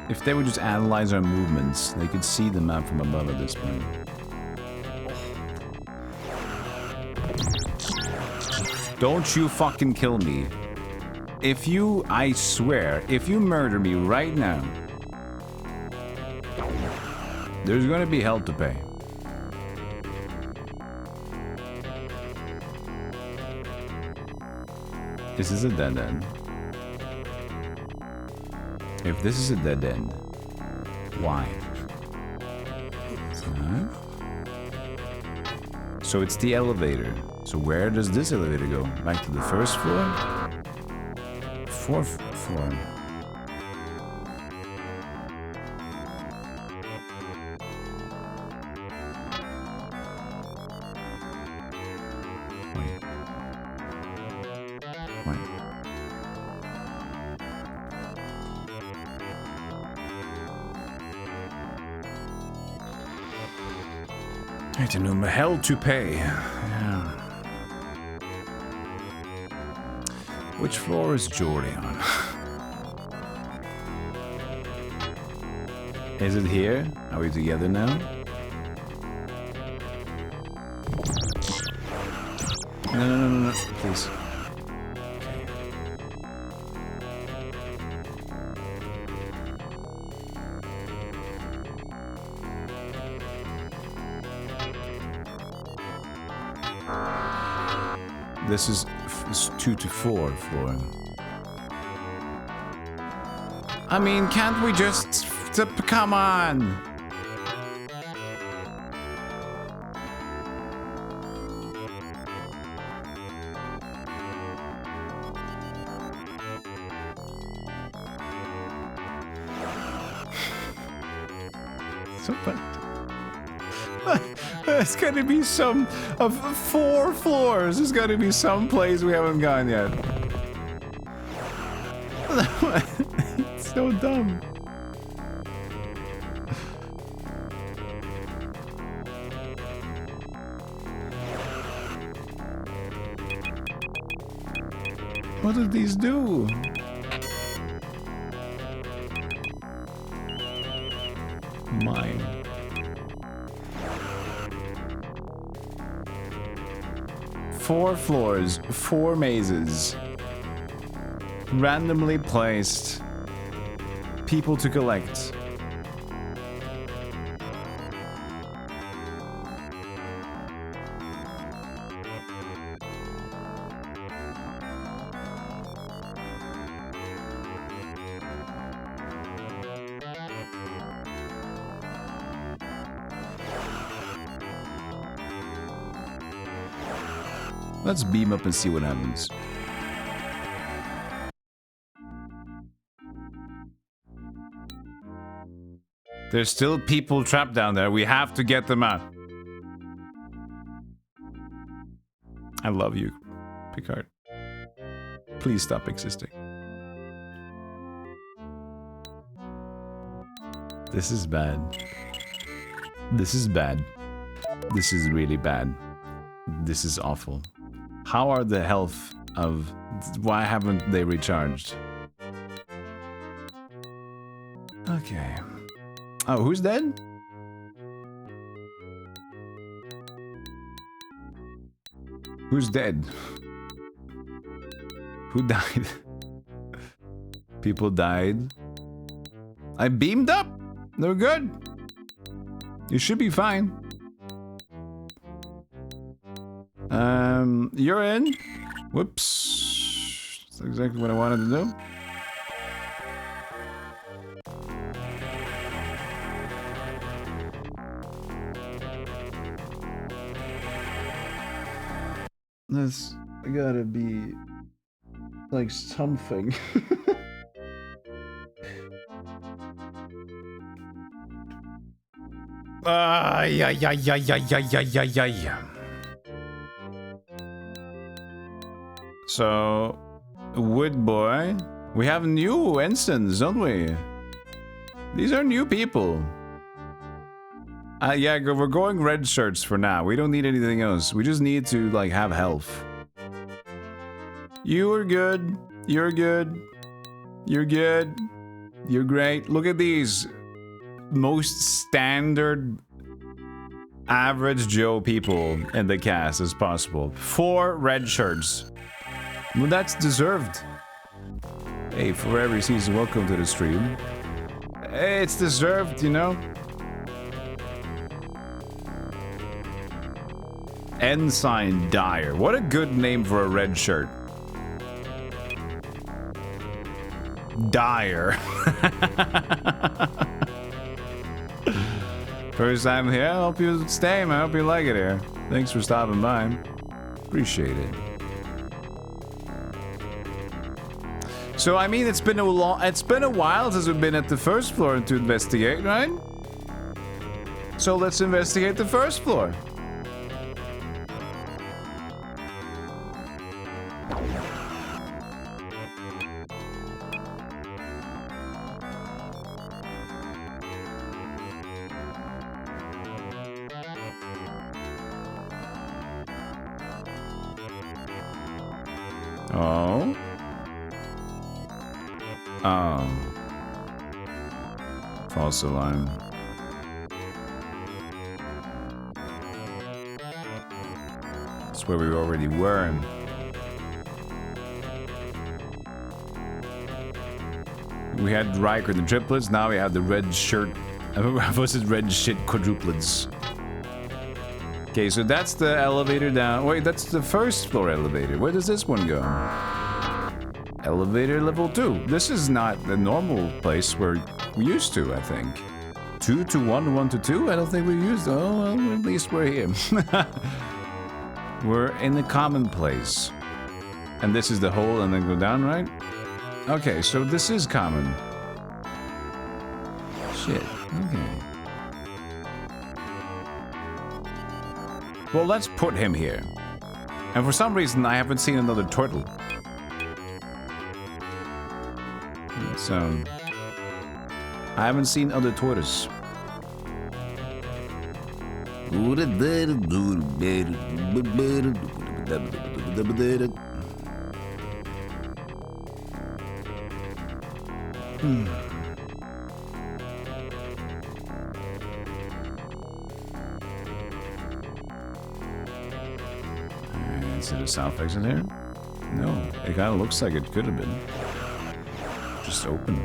If they would just analyze our movements, they could see the map from above at this point. Don't you fucking kill me. If you, I swear, if you murder me right now, there's gonna be hell to pay. Is this a dead end? If this is a dead end, why? It's not. So it's the elevator. So where does this elevator go? Back to the first floor? Fourth floor. It's a new hell to pay. Yeah. Which floor is Jordy on? Is it here? Are we together now? No, please. This is 2 to 4 floor. I mean, can't we just... Come on! There's gotta be some of 4 floors. There's gotta be some place we haven't gone yet. It's so dumb. What did these do? Mine. Four floors, 4 mazes. Randomly placed. People to collect. Let's beam up and see what happens. There's still people trapped down there. We have to get them out. I love you, Picard. Please stop existing. This is bad. This is bad. This is really bad. This is awful. How are the health of... Why haven't they recharged? Okay. Oh, who's dead? Who's dead? Who died? People died. I beamed up! They're good. You should be fine. You're in. Whoops. That's exactly what I wanted to do. This gotta be like something. Yeah. So, Wood Boy, we have new ensigns, don't we? These are new people. Yeah, we're going red shirts for now. We don't need anything else. We just need to, like, have health. You are good. You're good. You're good. You're great. Look at these. Most standard, average Joe people in the cast as possible. 4 red shirts. Well, that's deserved. Hey, for every season, welcome to the stream. Hey, it's deserved, you know? Ensign Dyer. What a good name for a red shirt. Dyer. First time here, I hope you stay, man. I hope you like it here. Thanks for stopping by. Appreciate it. So, I mean, it's been a while since we've been at the first floor to investigate, right? So let's investigate the first floor. Oh. Oh. False alarm. That's where we already were. We had Riker and the triplets, now we have the red shirt. What's it? Red shit quadruplets. Okay, so that's the elevator down. Wait, that's the first floor elevator. Where does this one go? Elevator level 2. This is not the normal place where we used to, I think. 2 to 1, 1 to 2? I don't think we used. Oh, well, at least we're here. We're in the common place. And this is the hole and then go down, right? Okay, so this is common. Shit, okay. Well, let's put him here. And for some reason, I haven't seen another turtle. So... I haven't seen other tortoise. Is it a south exit here? No, it kind of looks like it could have been. Just open.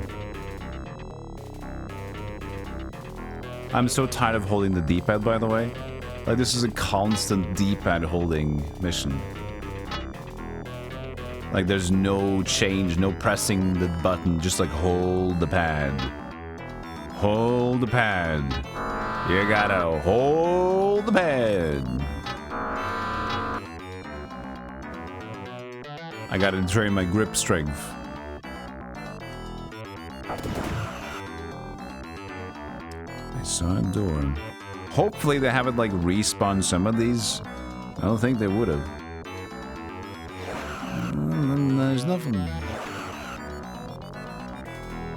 I'm so tired of holding the D-pad, by the way. Like, this is a constant D-pad holding mission. Like, there's no change, no pressing the button, just like hold the pad. Hold the pad. You gotta hold the pad. I gotta train my grip strength. I saw a door. Hopefully they haven't like respawned some of these. I don't think they would have. There's nothing.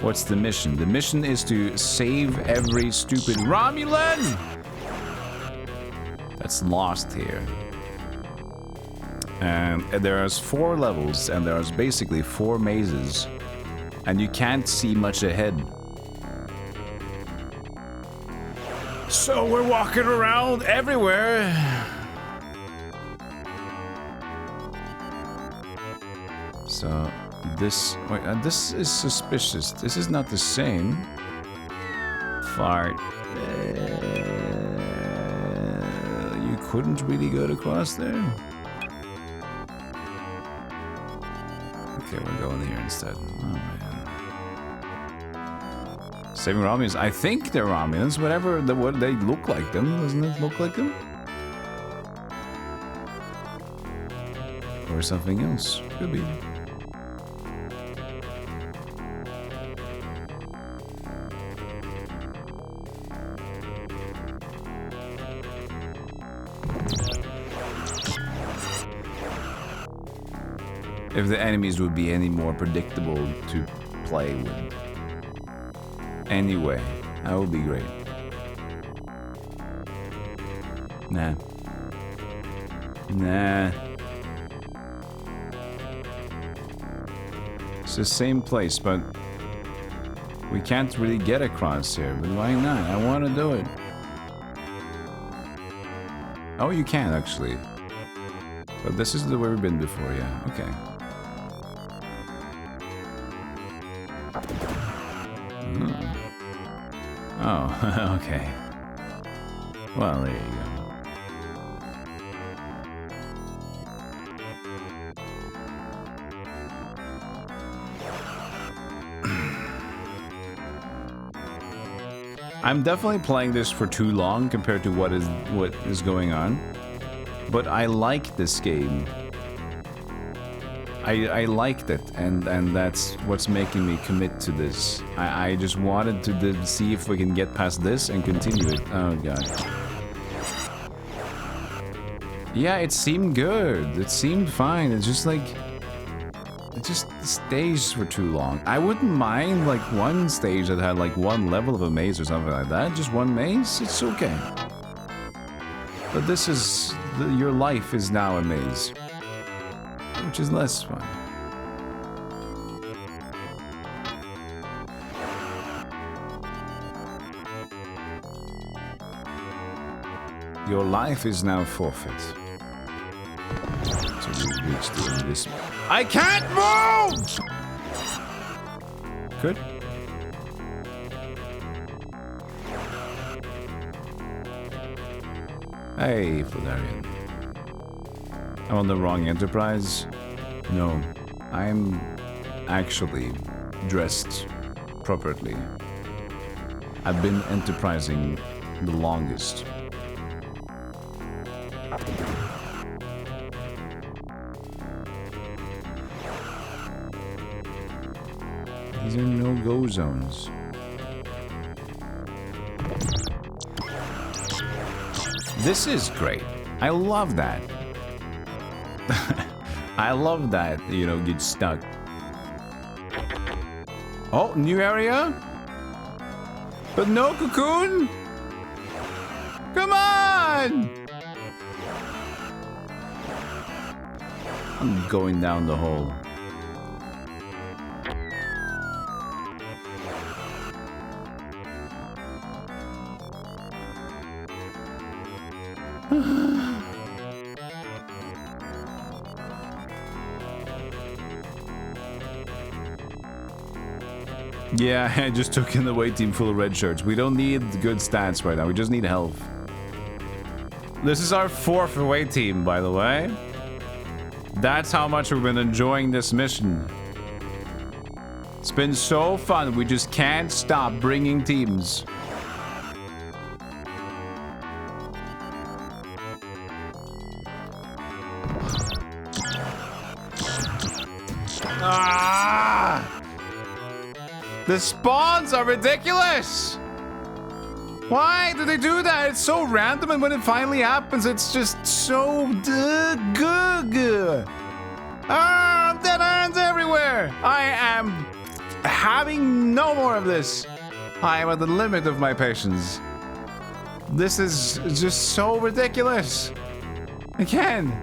What's the mission? The mission is to save every stupid Romulan that's lost here. And there's 4 levels, and there's basically 4 mazes, and you can't see much ahead. So we're walking around everywhere. So this, wait, this is suspicious. This is not the same. Fart. You couldn't really go across there. Okay, we're going here instead. Oh man. Saving Romulans. I think they're Romulans. Whatever, what they look like them. Doesn't it look like them? Or something else. Could be. If the enemies would be any more predictable to play with. Anyway, that would be great. Nah. Nah. It's the same place, but we can't really get across here. But why not? I want to do it. Oh, you can actually. But this is the way we've been before, yeah. Okay. Oh, okay. Well, there you go. I'm definitely playing this for too long compared to what is going on. But I like this game. I liked it, and that's what's making me commit to this. I just wanted to see if we can get past this and continue it. Oh god. Yeah, it seemed good. It seemed fine. It's just like... It just stays for too long. I wouldn't mind like one stage that had like one level of a maze or something like that. Just one maze, it's okay. But this is... your life is now a maze. Which is less fun. Your life is now forfeit. So you reach the end of this. I can't move! Good. Hey, Valerian. I'm on the wrong Enterprise. No, I'm actually dressed properly. I've been enterprising the longest. These are no-go zones. This is great. I love that. I love that, you know, get stuck. Oh, new area? But no cocoon? Come on! I'm going down the hole. Yeah, I just took in the away team full of red shirts. We don't need good stats right now. We just need health. This is our 4th away team, by the way. That's how much we've been enjoying this mission. It's been so fun. We just can't stop bringing teams. Ah! The spawns are ridiculous! Why do they do that? It's so random, and when it finally happens, it's just so good. Ah, dead ends everywhere! I am having no more of this. I am at the limit of my patience. This is just so ridiculous. Again.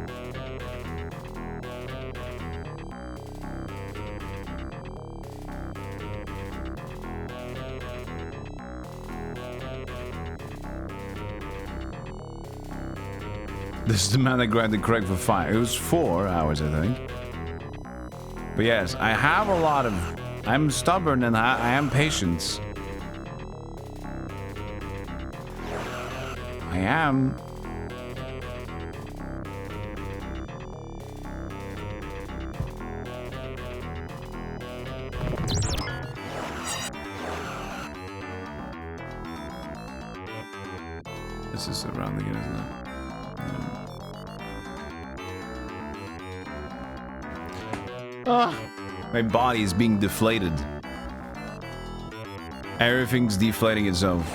This is the man that grinded Craig for 5. It was 4 hours, I think. But yes, I have a lot of... I'm stubborn and I am patient. I am. This is surrounding it, isn't it? Ah, my body is being deflated. Everything's deflating itself.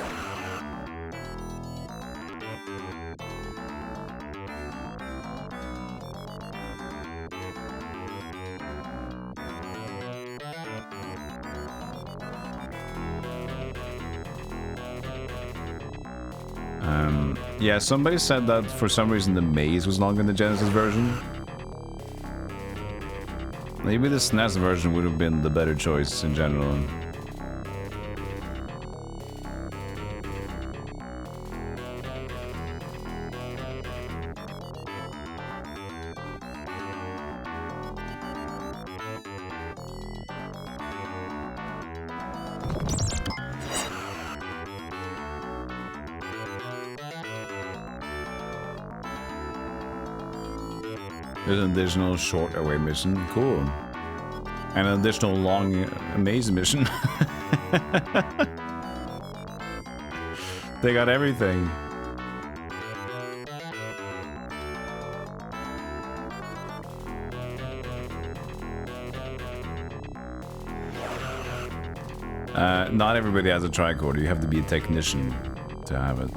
Yeah, somebody said that for some reason the maze was longer in the Genesis version. Maybe the SNES version would have been the better choice in general. There's an additional short away mission. Cool. And an additional long maze mission. They got everything. Not everybody has a tricorder. You have to be a technician to have it.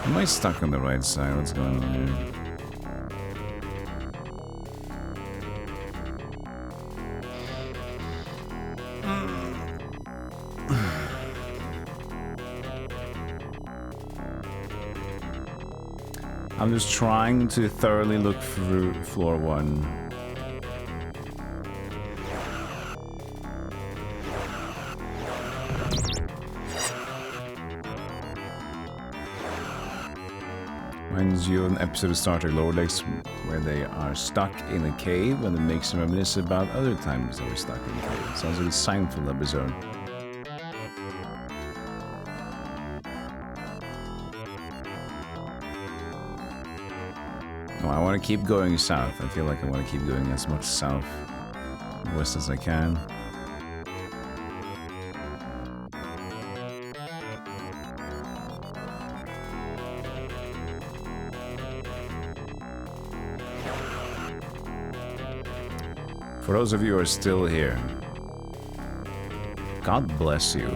Am I stuck on the right side? What's going on here? I'm just trying to thoroughly look through floor 1. Reminds you of an episode of Star Trek Lower Decks where they are stuck in a cave and it makes them reminisce about other times they were stuck in a cave. Sounds like a Seinfeld episode. I want to keep going south. I feel like I want to keep going as much south west as I can. For those of you who are still here, God bless you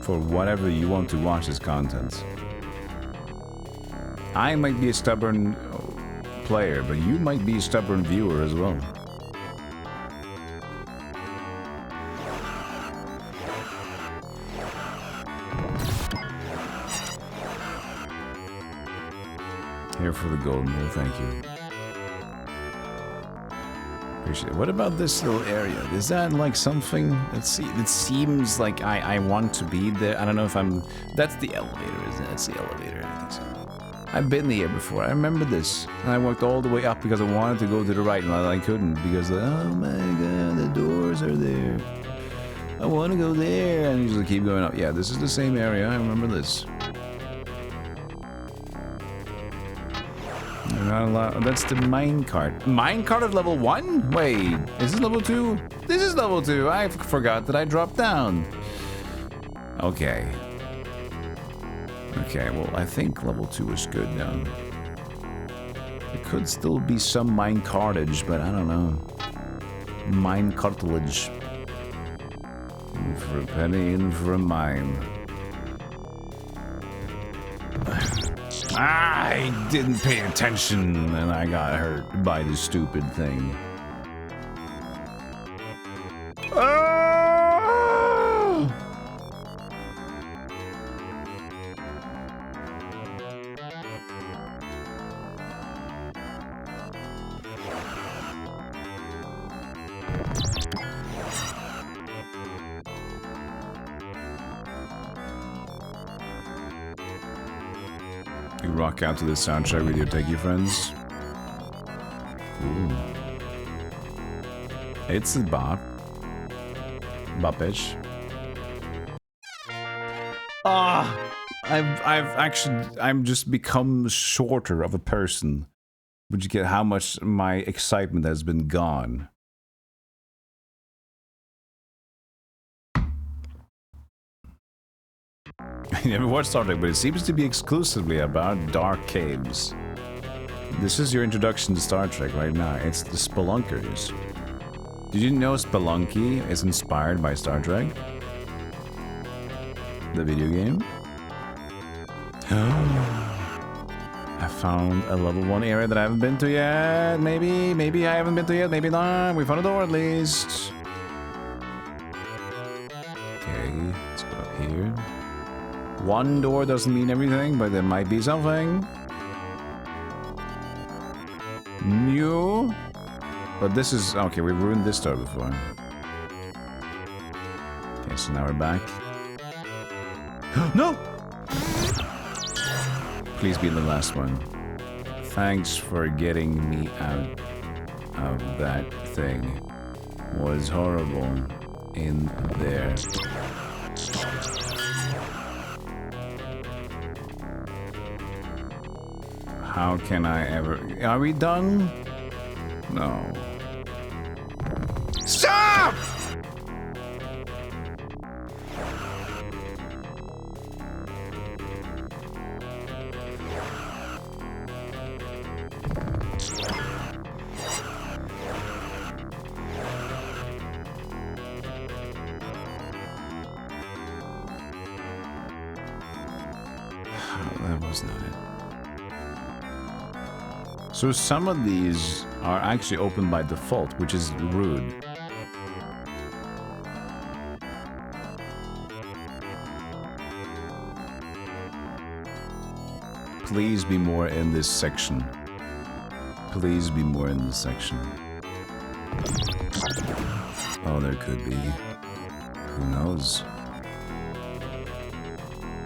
for whatever you want to watch as content. I might be a stubborn player, but you might be a stubborn viewer as well. Here for the golden hole, thank you. Appreciate it. What about this little area? Is that like something? Let's see. It seems like I want to be there. I don't know if I'm... That's the elevator, isn't it? That's the elevator, I think so. I've been here before. I remember this. And I walked all the way up because I wanted to go to the right, and I couldn't because, oh my god, the doors are there. I want to go there. And you just keep going up. Yeah, this is the same area. I remember this. Not a lot. That's the minecart. Minecart at level 1? Wait, is this level 2? This is level 2. I forgot that I dropped down. Okay. Okay, well, I think level 2 is good now. There could still be some mine cartage, but I don't know. Mine cartilage. In for a penny, in for a mine. I didn't pay attention and I got hurt by this stupid thing. You rock out to the soundtrack with your techie friends. Cool. It's a bop. Bop-ish. Ah! I'm just become shorter of a person. Would you get how much my excitement has been gone? I never watched Star Trek, but it seems to be exclusively about dark caves. This is your introduction to Star Trek right now. It's the Spelunkers. Did you know Spelunky is inspired by Star Trek? The video game? I found a level 1 area that I haven't been to yet. Maybe I haven't been to yet. Maybe not. We found a door at least. Okay, let's go up here. One door doesn't mean everything, but there might be something new. But this is... okay, we've ruined this door before. Okay, so now we're back. No! Please be the last one. Thanks for getting me out of that thing. Was horrible in there. How can I ever... are we done? No. Stop! That was not it. So some of these are actually open by default, which is rude. Please be more in this section. Please be more in this section. Oh, there could be. Who knows?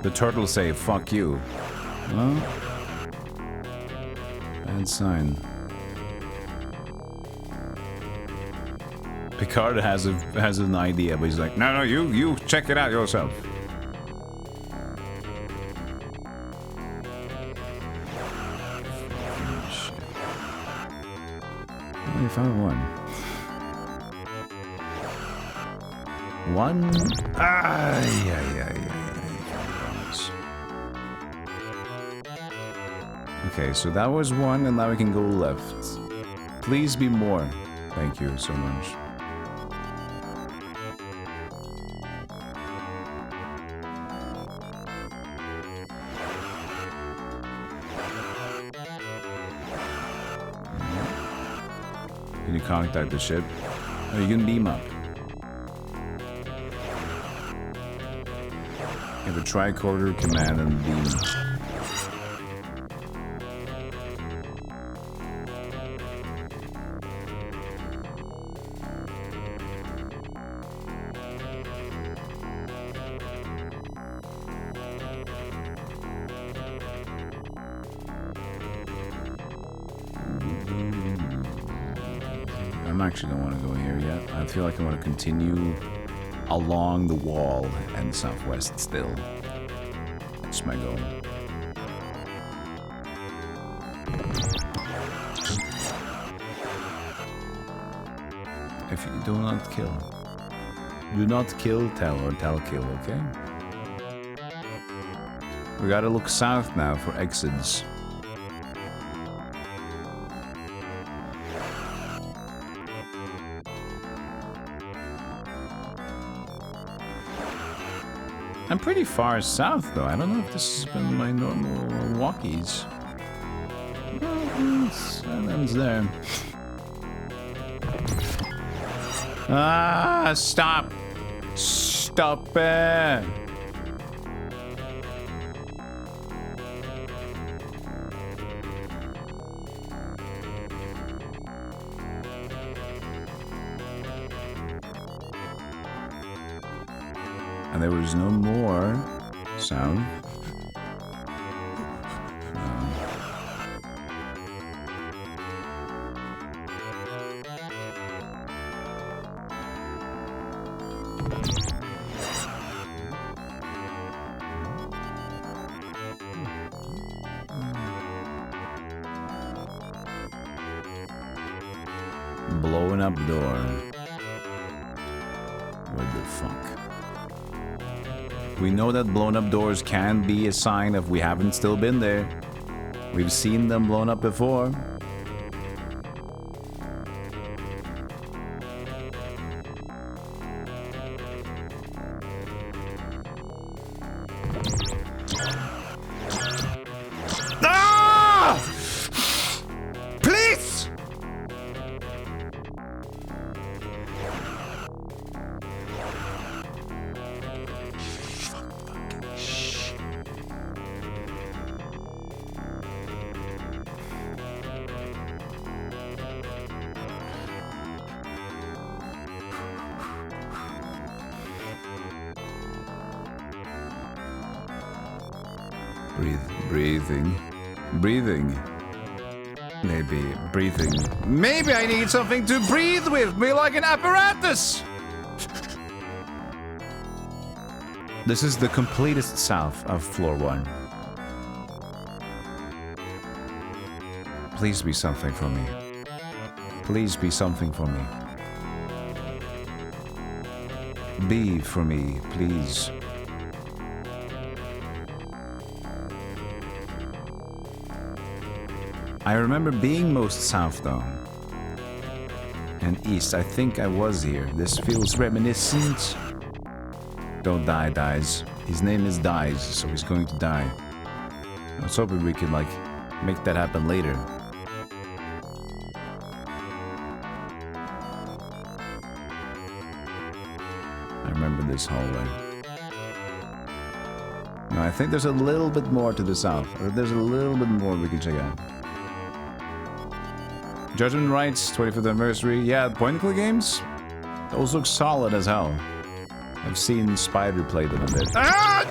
The turtles say, fuck you. Well, bad sign. Picard has an idea, but he's like, no, you check it out yourself. Shit. Only found one. One. Okay, so that was one, and now we can go left. Please be more. Thank you so much. you contact the ship. Oh, you can beam up. You have a tricorder, command, and beam. I actually don't want to go here yet. I feel like I want to continue along the wall and southwest still. That's my goal. If you do not kill. Do not kill, tell, or tell kill, okay? We gotta look south now for exits. I'm pretty far south, though. I don't know if this has been my normal walkies. It's there. Ah, stop! Stop it! And there was no more sound. Blowing up door. What the fuck? We know that blown up doors can be a sign of we haven't still been there. We've seen them blown up before. Ah! Please! Breathing. Maybe breathing. Maybe I need something to breathe with, be like an apparatus. This is the completest south of floor 1. Please be something for me. Please be something for me. Be for me, please. I remember being most south though. And east, I think I was here. This feels reminiscent. Don't die, Dies. His name is Dies, so he's going to die. I was hoping we could, like, make that happen later. I remember this hallway. No, I think there's a little bit more to the south. There's a little bit more we can check out. Judgment Rights, 25th anniversary. Yeah, point-and-click games? Those look solid as hell. I've seen Spider play them a bit. Ah!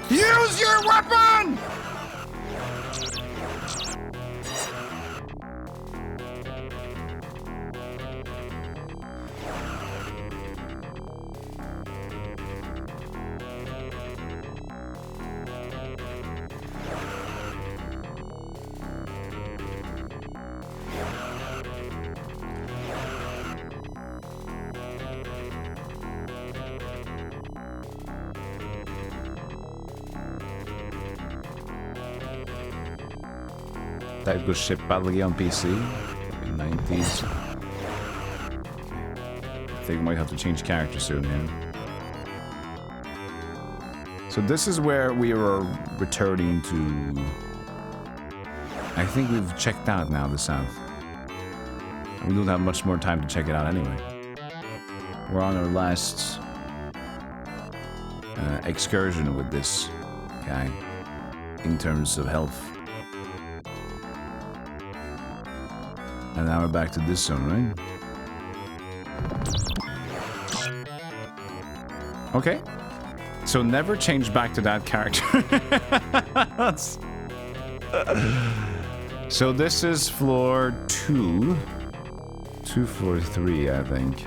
Use your weapon! Type good ship battle on PC in 90s. I think we might have to change character soon here. So this is where we are returning to. I think we've checked out now the south. We don't have much more time to check it out anyway. We're on our last excursion with this guy in terms of health. And now we're back to this zone, right? Okay. So never change back to that character. So this is floor 2. floor 3, I think.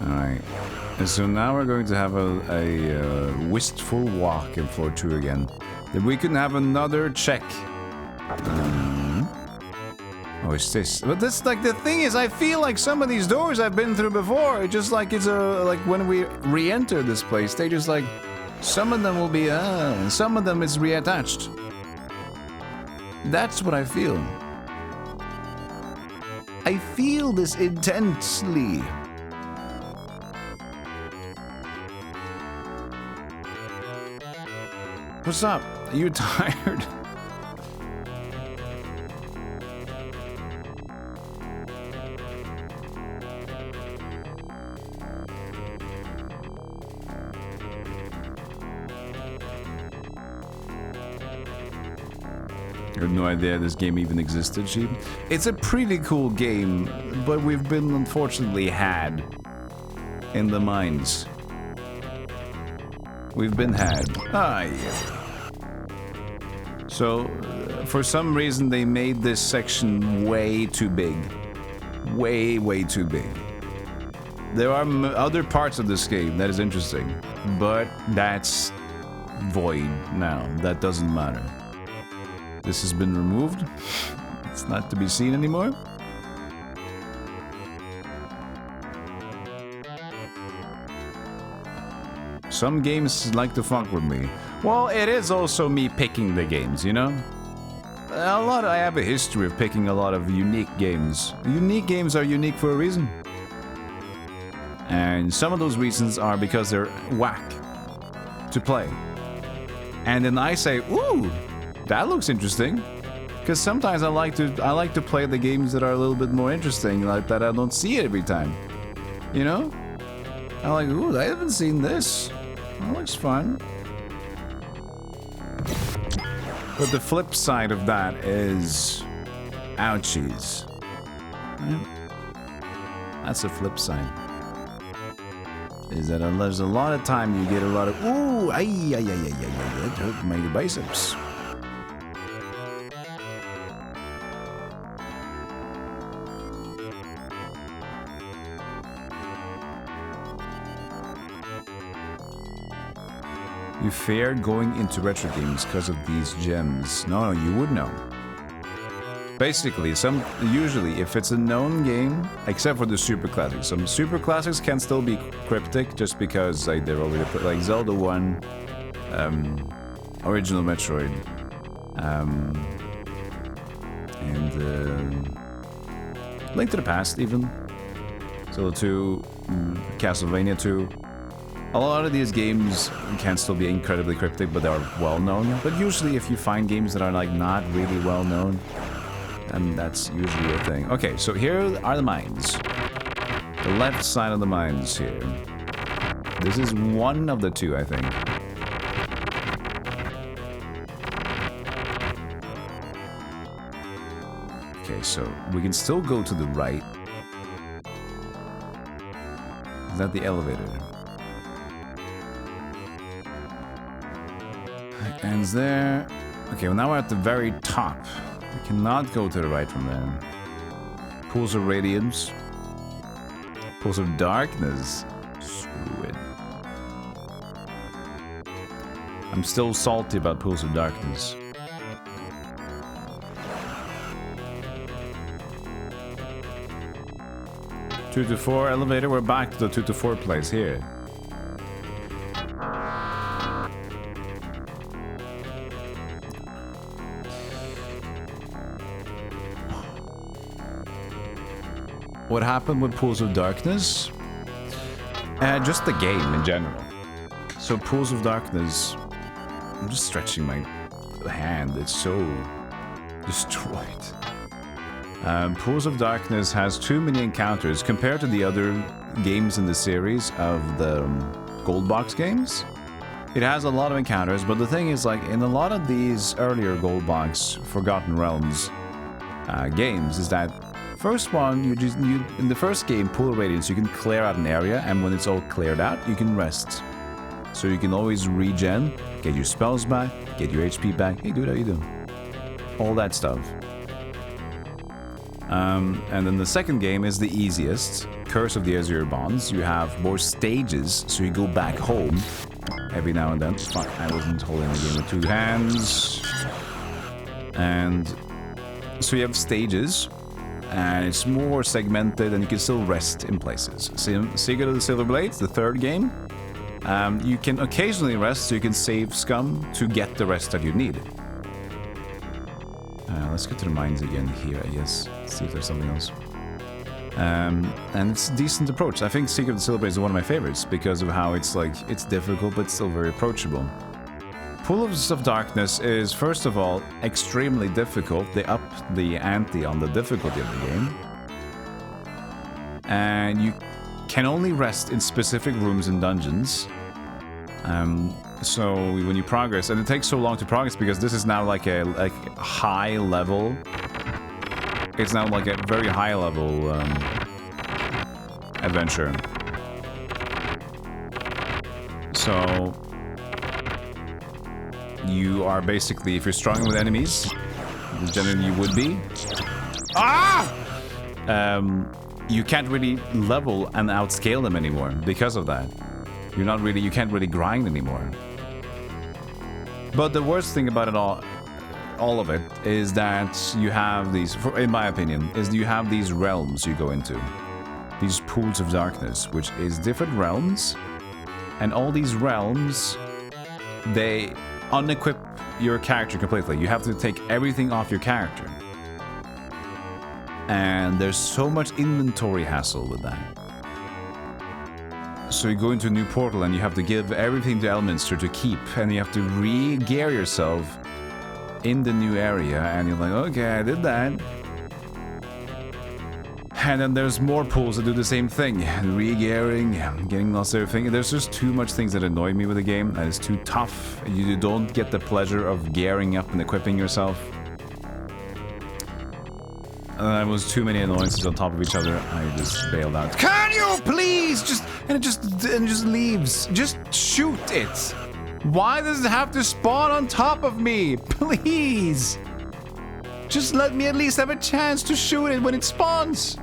Alright. So now we're going to have a wistful walk in floor 2 again. Then we can have another check. Oh, it's this. But this, like, the thing is, I feel like some of these doors I've been through before. It's just like it's like when we re-enter this place, they just like, some of them will be, and some of them is reattached. That's what I feel. I feel this intensely. What's up? Are you tired? I have no idea this game even existed, Sheep. It's a pretty cool game, but we've been unfortunately had in the mines. We've been had. Ah, yeah. So, for some reason, they made this section way too big. Way too big. There are other parts of this game that is interesting, but that's void now. That doesn't matter. This has been removed. It's not to be seen anymore. Some games like to fuck with me. Well, it is also me picking the games, you know? I have a history of picking a lot of unique games. Unique games are unique for a reason. And some of those reasons are because they're whack to play. And then I say, ooh, that looks interesting. Because sometimes I like to play the games that are a little bit more interesting, like that I don't see every time. You know? I'm like, ooh, I haven't seen this. That looks fun. But the flip side of that is ouchies. Yeah. That's the flip side. Is that there's a lot of time you get a lot of ooh, ay, that hurt my biceps. You fear going into retro games because of these gems. No, you would know. Basically, usually if it's a known game, except for the super classics, some super classics can still be cryptic just because like they're already like Zelda 1, original Metroid, and Link to the Past even, Zelda 2, Castlevania 2. A lot of these games can still be incredibly cryptic, but they are well known. But usually, if you find games that are like not really well known, then that's usually a thing. Okay, so here are the mines. The left side of the mines here. This is one of the two, I think. Okay, so we can still go to the right. Is that the elevator? Ends there. Okay, well now we're at the very top. We cannot go to the right from there. Pools of radiance. Pools of darkness. Screw it. I'm still salty about pools of darkness. Two to 4 elevator. We're back to the 2 to 4 place here. What happened with Pools of Darkness? Just the game in general. So Pools of Darkness... I'm just stretching my hand. It's so destroyed. Pools of Darkness has too many encounters compared to the other games in the series of the Gold Box games. It has a lot of encounters, but the thing is, like, in a lot of these earlier Gold Box Forgotten Realms games, is that first one, in the first game, Pool of Radiance, you can clear out an area, and when it's all cleared out, you can rest. So you can always regen, get your spells back, get your HP back. Hey dude, how you doing? All that stuff. And then the second game is the easiest, Curse of the Azure Bonds. You have more stages, so you go back home every now and then. Fuck, I wasn't holding the game with two hands. And so you have stages, and it's more segmented, and you can still rest in places. Secret of the Silver Blades, the third game, you can occasionally rest, so you can save scum to get the rest that you need. Let's go to the mines again here, I guess. See if there's something else. And it's a decent approach. I think Secret of the Silver Blades is one of my favorites because of how it's like, it's difficult, but still very approachable. Pools of Darkness is, first of all, extremely difficult. They up the ante on the difficulty of the game. And you can only rest in specific rooms and dungeons. So when you progress, and it takes so long to progress because this is now like a high level. It's now like a very high level adventure. So you are basically, if you're struggling with enemies, generally you would be. You can't really level and outscale them anymore because of that. You can't really grind anymore. But the worst thing about it all of it, is that you have these, in my opinion, is you have these realms you go into. These pools of darkness, which is different realms. And all these realms, they unequip your character completely. You have to take everything off your character. And there's so much inventory hassle with that. So you go into a new portal and you have to give everything to Elminster to keep, and you have to re-gear yourself in the new area, and you're like, okay, I did that. And then there's more pools that do the same thing. Re-gearing, getting lost everything. There's just too much things that annoy me with the game, and it's too tough. You don't get the pleasure of gearing up and equipping yourself. There was too many annoyances on top of each other. I just bailed out. Can you please and it just leaves. Just shoot it. Why does it have to spawn on top of me? Please. Just let me at least have a chance to shoot it when it spawns.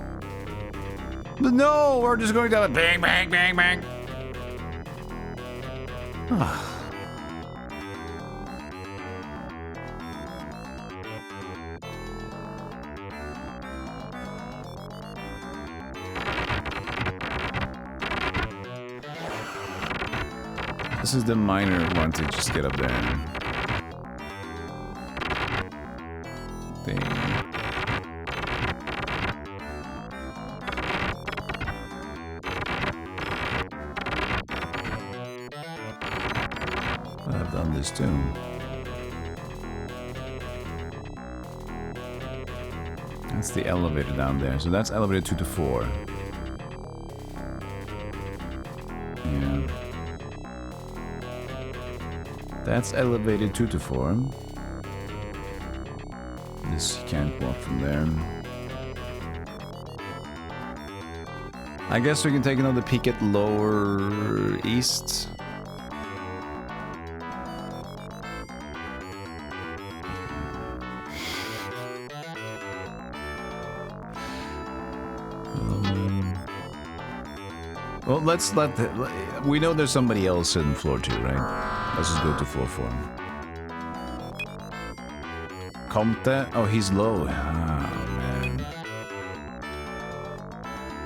But no, we're just going down. Bang, bang, bang, bang. This is the minor one to just get up there. Thing. I've done this too. That's the elevator down there. So that's elevator 2 to 4. Yeah. That's elevated 2 to 4. This you can't walk from there. I guess we can take another peek at lower east. Well, we know there's somebody else in floor 2, right? Let's just go to floor 4. Comte? Oh, he's low. Oh, man.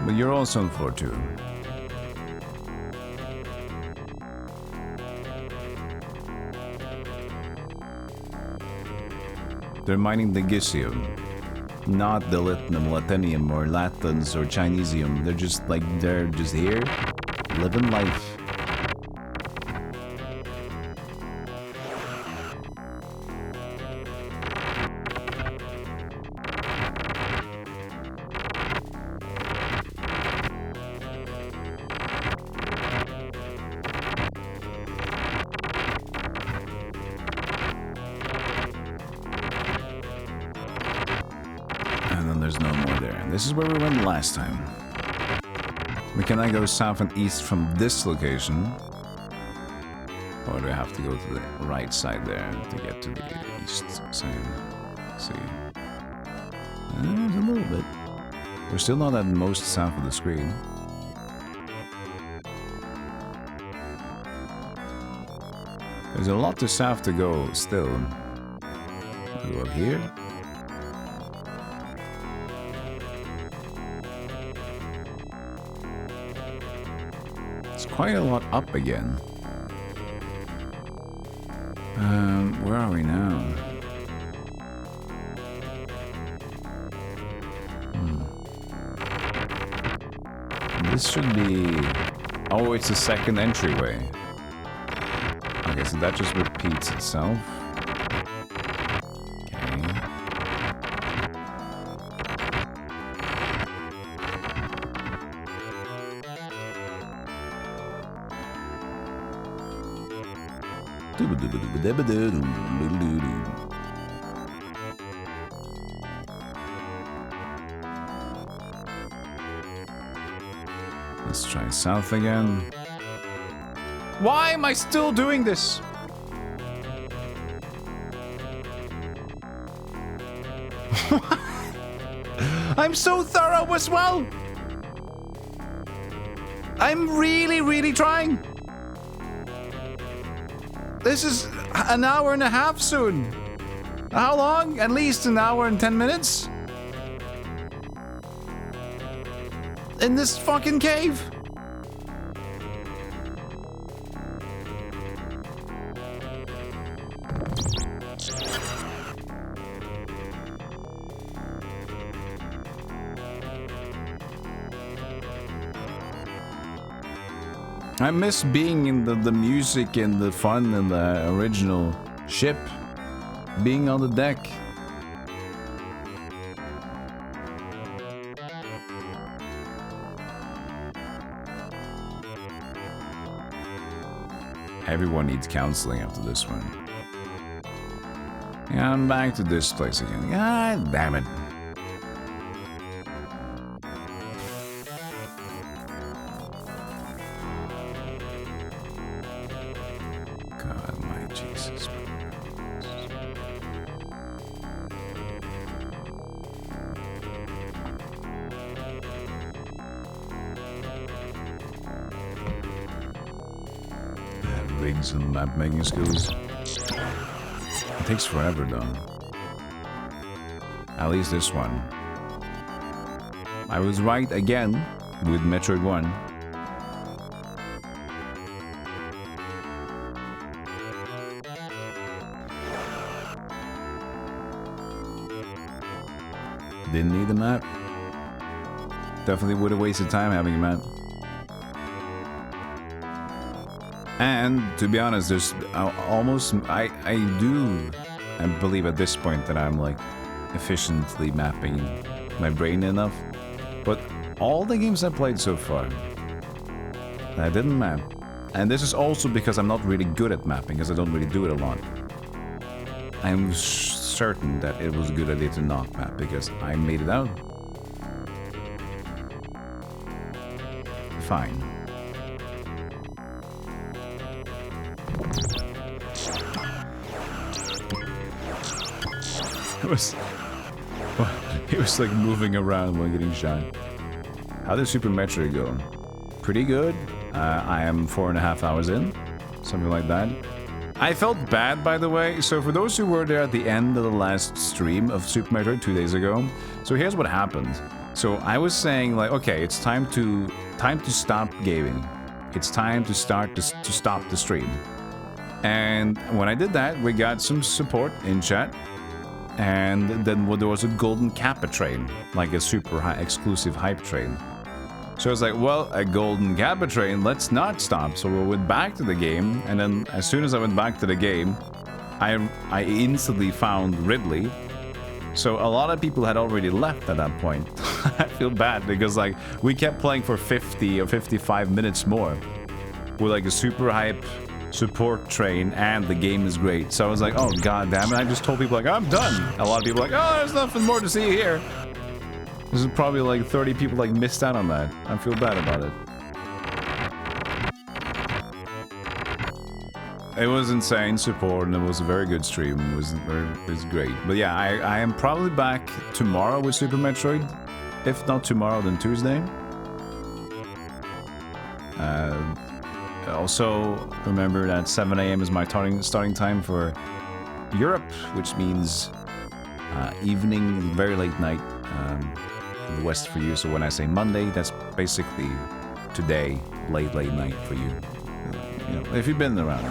But you're also on floor 2. They're mining the Gisium. Not the Latinium or Latins or Chinesium. They're just here, living life. this is where we went last time. We can now go south and east from this location. Or do I have to go to the right side there to get to the east side? Let's see. A little bit. We're still not at most south of the screen. There's a lot to south to go still. Go up here. It's quite a lot up again. Where are we now? This should be... Oh, it's the second entryway. Okay, so that just repeats itself. Let's try south again. Why am I still doing this? I'm so thorough as well. I'm really trying. This is an hour and a half soon. How long? At least an hour and 10 minutes? In this fucking cave? I miss being in the music and the fun and the original ship. Being on the deck. Everyone needs counseling after this one. Yeah, I'm back to this place again. God damn it. God, my Jesus. Rigs and map making skills. It takes forever though. At least this one. I was right again with Metroid 1. Didn't need the map. Definitely would have wasted time having a map. And to be honest, there's almost I believe at this point that I'm like efficiently mapping my brain enough. But all the games I played so far, I didn't map. And this is also because I'm not really good at mapping, because I don't really do it a lot. I'm certain that it was a good idea to not map because I made it out. Fine. He was like moving around while getting shot. How did Super Metroid go? Pretty good. I am 4.5 hours in. Something like that. I felt bad, by the way. So for those who were there at the end of the last stream of Super Metroid 2 days ago, so here's what happened. So I was saying like, okay, it's time to stop gaming. It's time to stop the stream. And when I did that, we got some support in chat. And then there was a golden kappa train, like a super high exclusive hype train. So I was like, well, a golden kappa train, let's not stop. So we went back to the game, and then as soon as I went back to the game, I instantly found Ridley. So a lot of people had already left at that point. I feel bad because like we kept playing for 50 or 55 minutes more with like a super hype support train, and the game is great. So I was like, oh god damn it, I just told people like, I'm done. A lot of people like, oh, there's nothing more to see here. There's probably like 30 people like missed out on that. I feel bad about it. It was insane support and it was a very good stream. It was great. But yeah, I am probably back tomorrow with Super Metroid. If not tomorrow, then Tuesday. Also, remember that 7 AM is my starting time for Europe, which means evening, very late night in the West for you. So when I say Monday, that's basically today, late night for you. You know, if you've been around.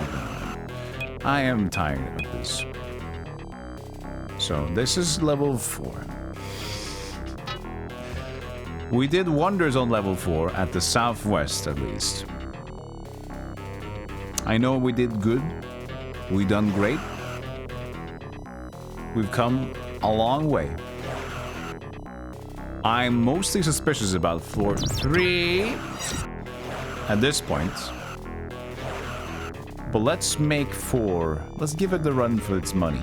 I am tired of this. So this is level 4. We did wonders on level 4 at the Southwest, at least. I know we did good. We done great. We've come a long way. I'm mostly suspicious about floor 3 at this point. But let's make 4. Let's give it the run for its money.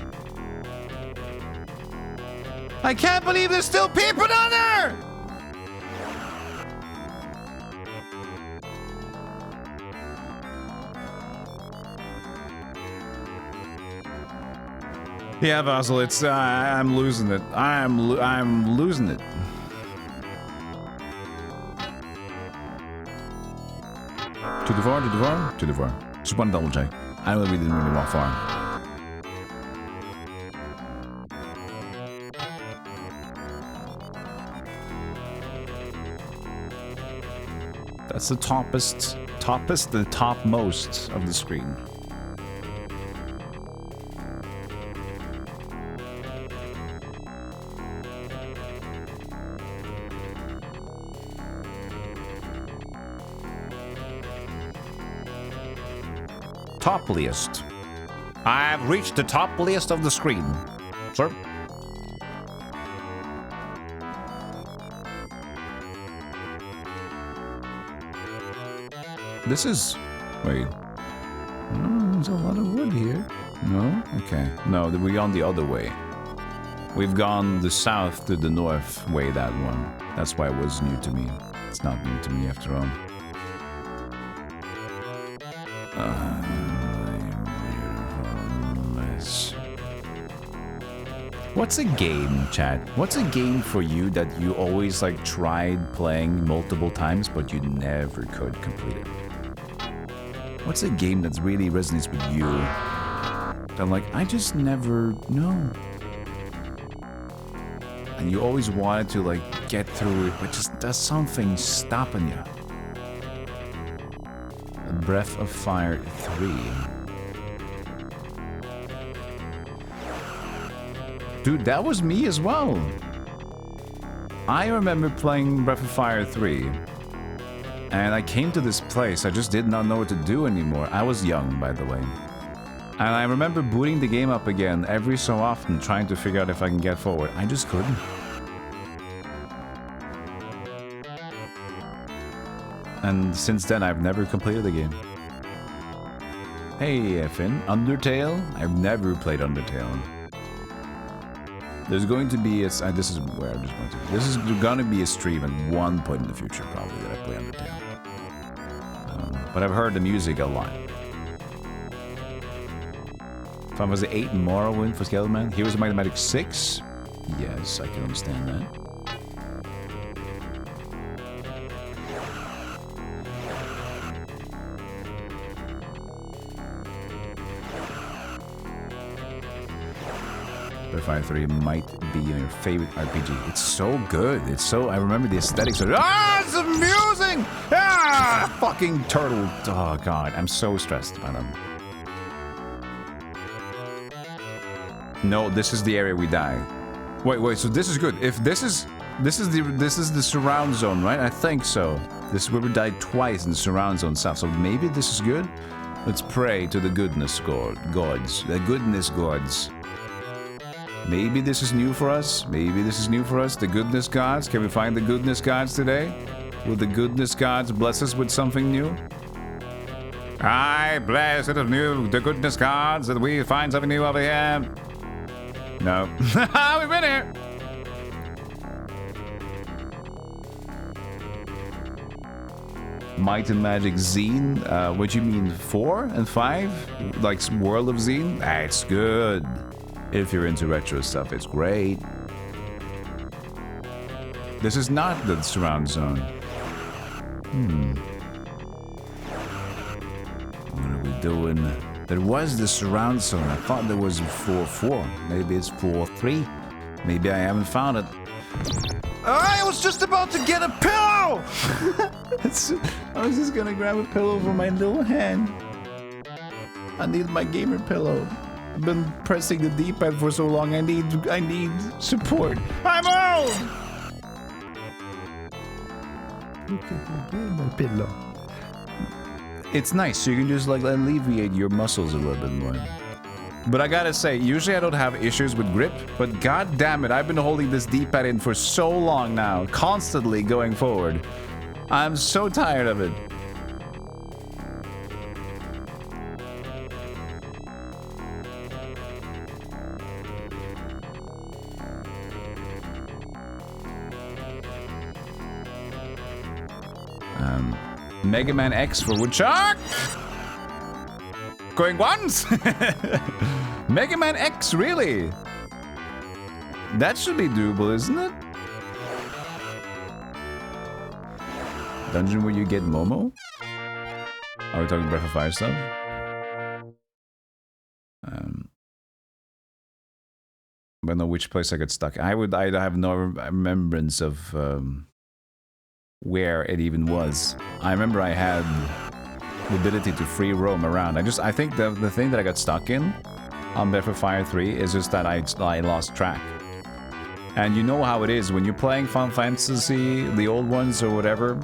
I can't believe there's still people down there! Yeah, Vassal, it's I'm losing it. I'm losing it. To the far, to the far, to the far. Just one double check. I know we didn't really walk far. That's the the topmost of the screen. Topliest. I've reached the topliest of the screen. Sir? This is... Wait. Oh, there's a lot of wood here. No? Okay. No, we're on the other way. We've gone the south to the north way, that one. That's why it was new to me. It's not new to me after all. What's a game, chat? What's a game for you that you always like tried playing multiple times but you never could complete it? What's a game that really resonates with you? I'm like, I just never know. And you always wanted to like get through it, but just there's something stopping you. Breath of Fire 3. Dude, that was me as well. I remember playing Breath of Fire 3. And I came to this place, I just did not know what to do anymore. I was young, by the way. And I remember booting the game up again every so often, trying to figure out if I can get forward. I just couldn't. And since then, I've never completed the game. Hey, Finn, Undertale? I've never played Undertale. There's going to be a... this is where I'm just going to... This is going to be a stream at one point in the future, probably, that I play Undertale. But I've heard the music a lot. If I was the 8 Morrowind for Skeleton, Heroes of Might and Magic 6? Yes, I can understand that. Fire 3 might be your favorite RPG. It's so good. It's so... I remember the aesthetics of it. Ah, it's amusing! Ah, fucking turtle. Oh, God. I'm so stressed by them. No, this is the area we die. Wait, so this is good. If this is the surround zone, right? I think so. This is where we died twice in the surround zone south. So maybe this is good? Let's pray to the goodness gods. The goodness gods. Maybe this is new for us. Maybe this is new for us. The goodness gods. Can we find the goodness gods today? Will the goodness gods bless us with something new? I bless it of new, the goodness gods, that we find something new over here. No. We've been here. Might and Magic Zine. What you mean, 4 and 5? Like World of Zine? It's good. If you're into retro stuff, it's great. This is not the surround zone. What are we doing? There was the surround zone. I thought there was 4-4. Maybe it's 4-3. Maybe I haven't found it. I was just about to get a pillow! I was just gonna grab a pillow for my little hand. I need my gamer pillow. I've been pressing the D-pad for so long. I need support. I'm old! Look at my pillow. It's nice, so you can just like alleviate your muscles a little bit more. But I gotta say, usually I don't have issues with grip, but god damn it, I've been holding this D-pad in for so long now, constantly going forward. I'm so tired of it. Mega Man X for Woodchuck! Going once! Mega Man X, really? That should be doable, isn't it? Dungeon where you get Momo? Are we talking Breath of Fire stuff? I don't know which place I got stuck. I have no remembrance of where it even was. I remember I had the ability to free roam around. I think the thing that I got stuck in on Breath of Fire 3 is just that I lost track. And you know how it is when you're playing Final Fantasy, the old ones or whatever,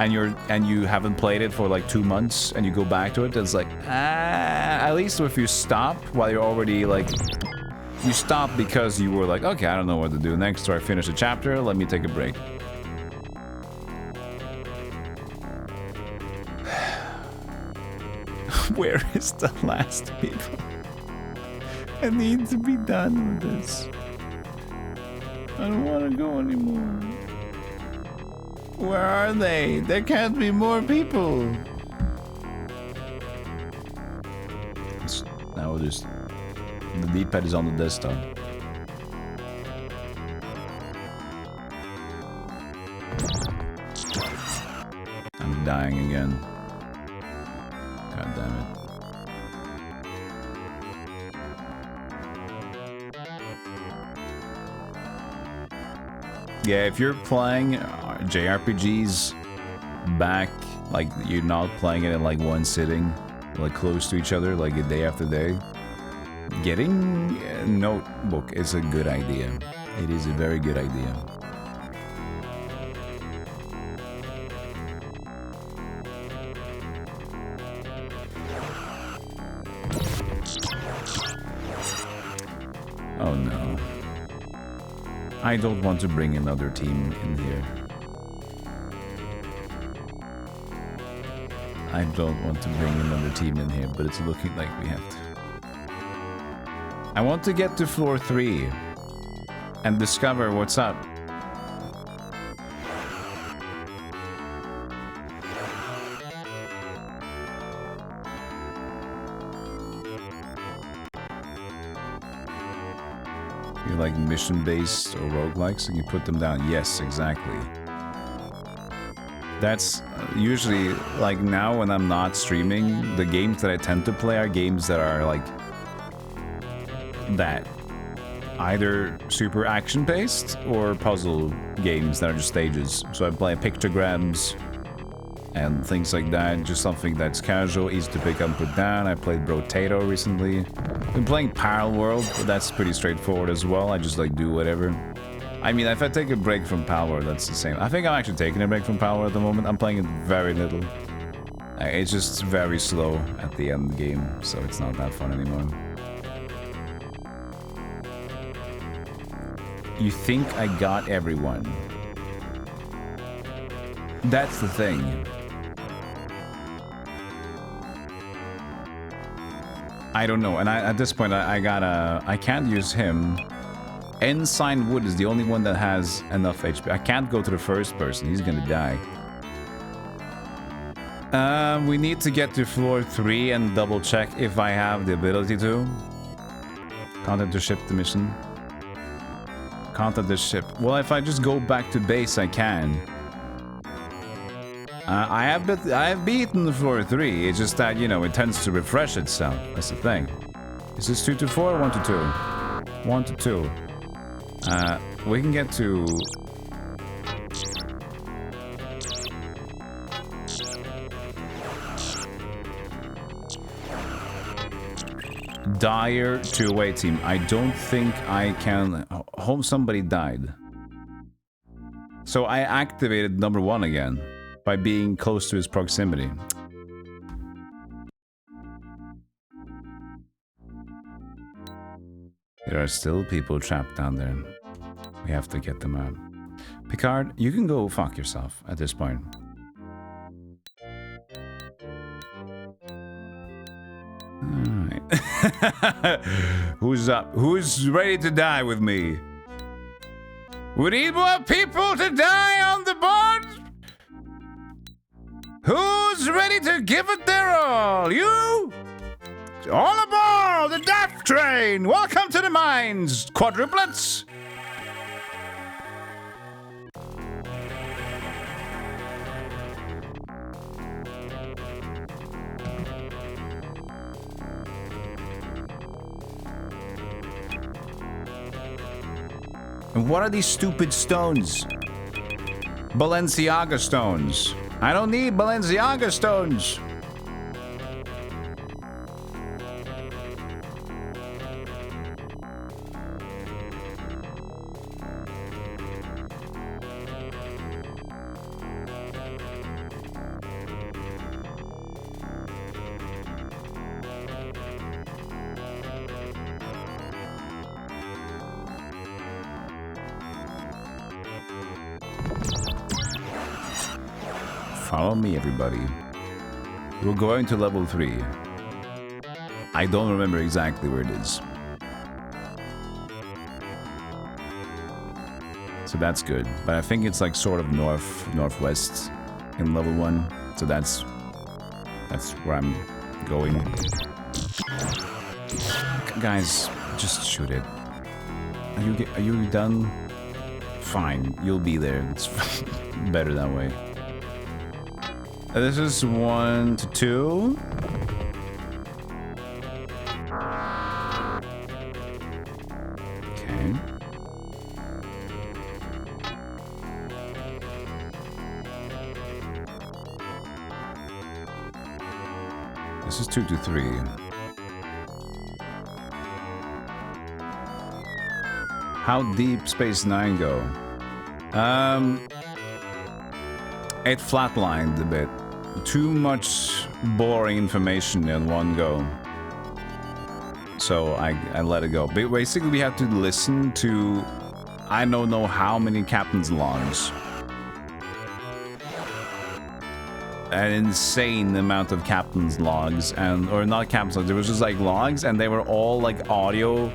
and you haven't played it for like 2 months and you go back to it, it's like, at least if you stop while you're already like, you stop because you were like, okay, I don't know what to do next, or I finished a chapter, let me take a break. Where is the last people? I need to be done with this. I don't want to go anymore. Where are they? There can't be more people. Now just the D-pad is on the desktop. I'm dying again. God damn it. Yeah, if you're playing JRPGs back, like you're not playing it in like one sitting, like close to each other, like a day after day, getting a notebook is a good idea. It is a very good idea. Oh no. I don't want to bring another team in here. I don't want to bring another team in here, but it's looking like we have to. I want to get to floor 3 and discover what's up. You like mission-based or roguelikes and you put them down? Yes, exactly. That's usually, like now when I'm not streaming, the games that I tend to play are games that are like that. Either super action-based or puzzle games that are just stages. So I play pictograms and things like that, just something that's casual, easy to pick up and put down. I played Brotato recently. Been playing Parallel World, but that's pretty straightforward as well. I just like do whatever. I mean, if I take a break from Parallel World, that's the same. I think I'm actually taking a break from Parallel World at the moment. I'm playing it very little. It's just very slow at the end of the game, so it's not that fun anymore. You think I got everyone. That's the thing. I don't know, and at this point I can't use him. Ensign Wood is the only one that has enough HP. I can't go to the first person, he's gonna die. We need to get to floor 3 and double check if I have the ability to. Contact the ship, the mission. Contact the ship. Well, if I just go back to base, I can. I have beaten floor 3. It's just that, you know, it tends to refresh itself. That's the thing. Is this 2 to 4 or 1 to 2? 1 to 2. We can get to... Dire 2-away team. I don't think I can... Home somebody died. So I activated number 1 again by being close to his proximity. There are still people trapped down there. We have to get them out. Picard, you can go fuck yourself at this point. Alright. Who's up? Who's ready to die with me? We need more people to die on the board! Who's ready to give it their all? You? All aboard the death train! Welcome to the mines, quadruplets! And what are these stupid stones? Balenciaga stones. I don't need Balenciaga stones. Follow me, everybody. We're going to level 3. I don't remember exactly where it is. So that's good. But I think it's like sort of northwest in level 1. So that's where I'm going. Guys, just shoot it. Are you done? Fine, you'll be there. It's better that way. This is 1 to 2. Okay. This is 2 to 3. How deep Space 9 go? It flatlined a bit. Too much boring information in one go. So I let it go. But basically we have to listen to I don't know how many captain's logs. An insane amount of captain's logs or not captain's logs, there was just like logs and they were all like audio.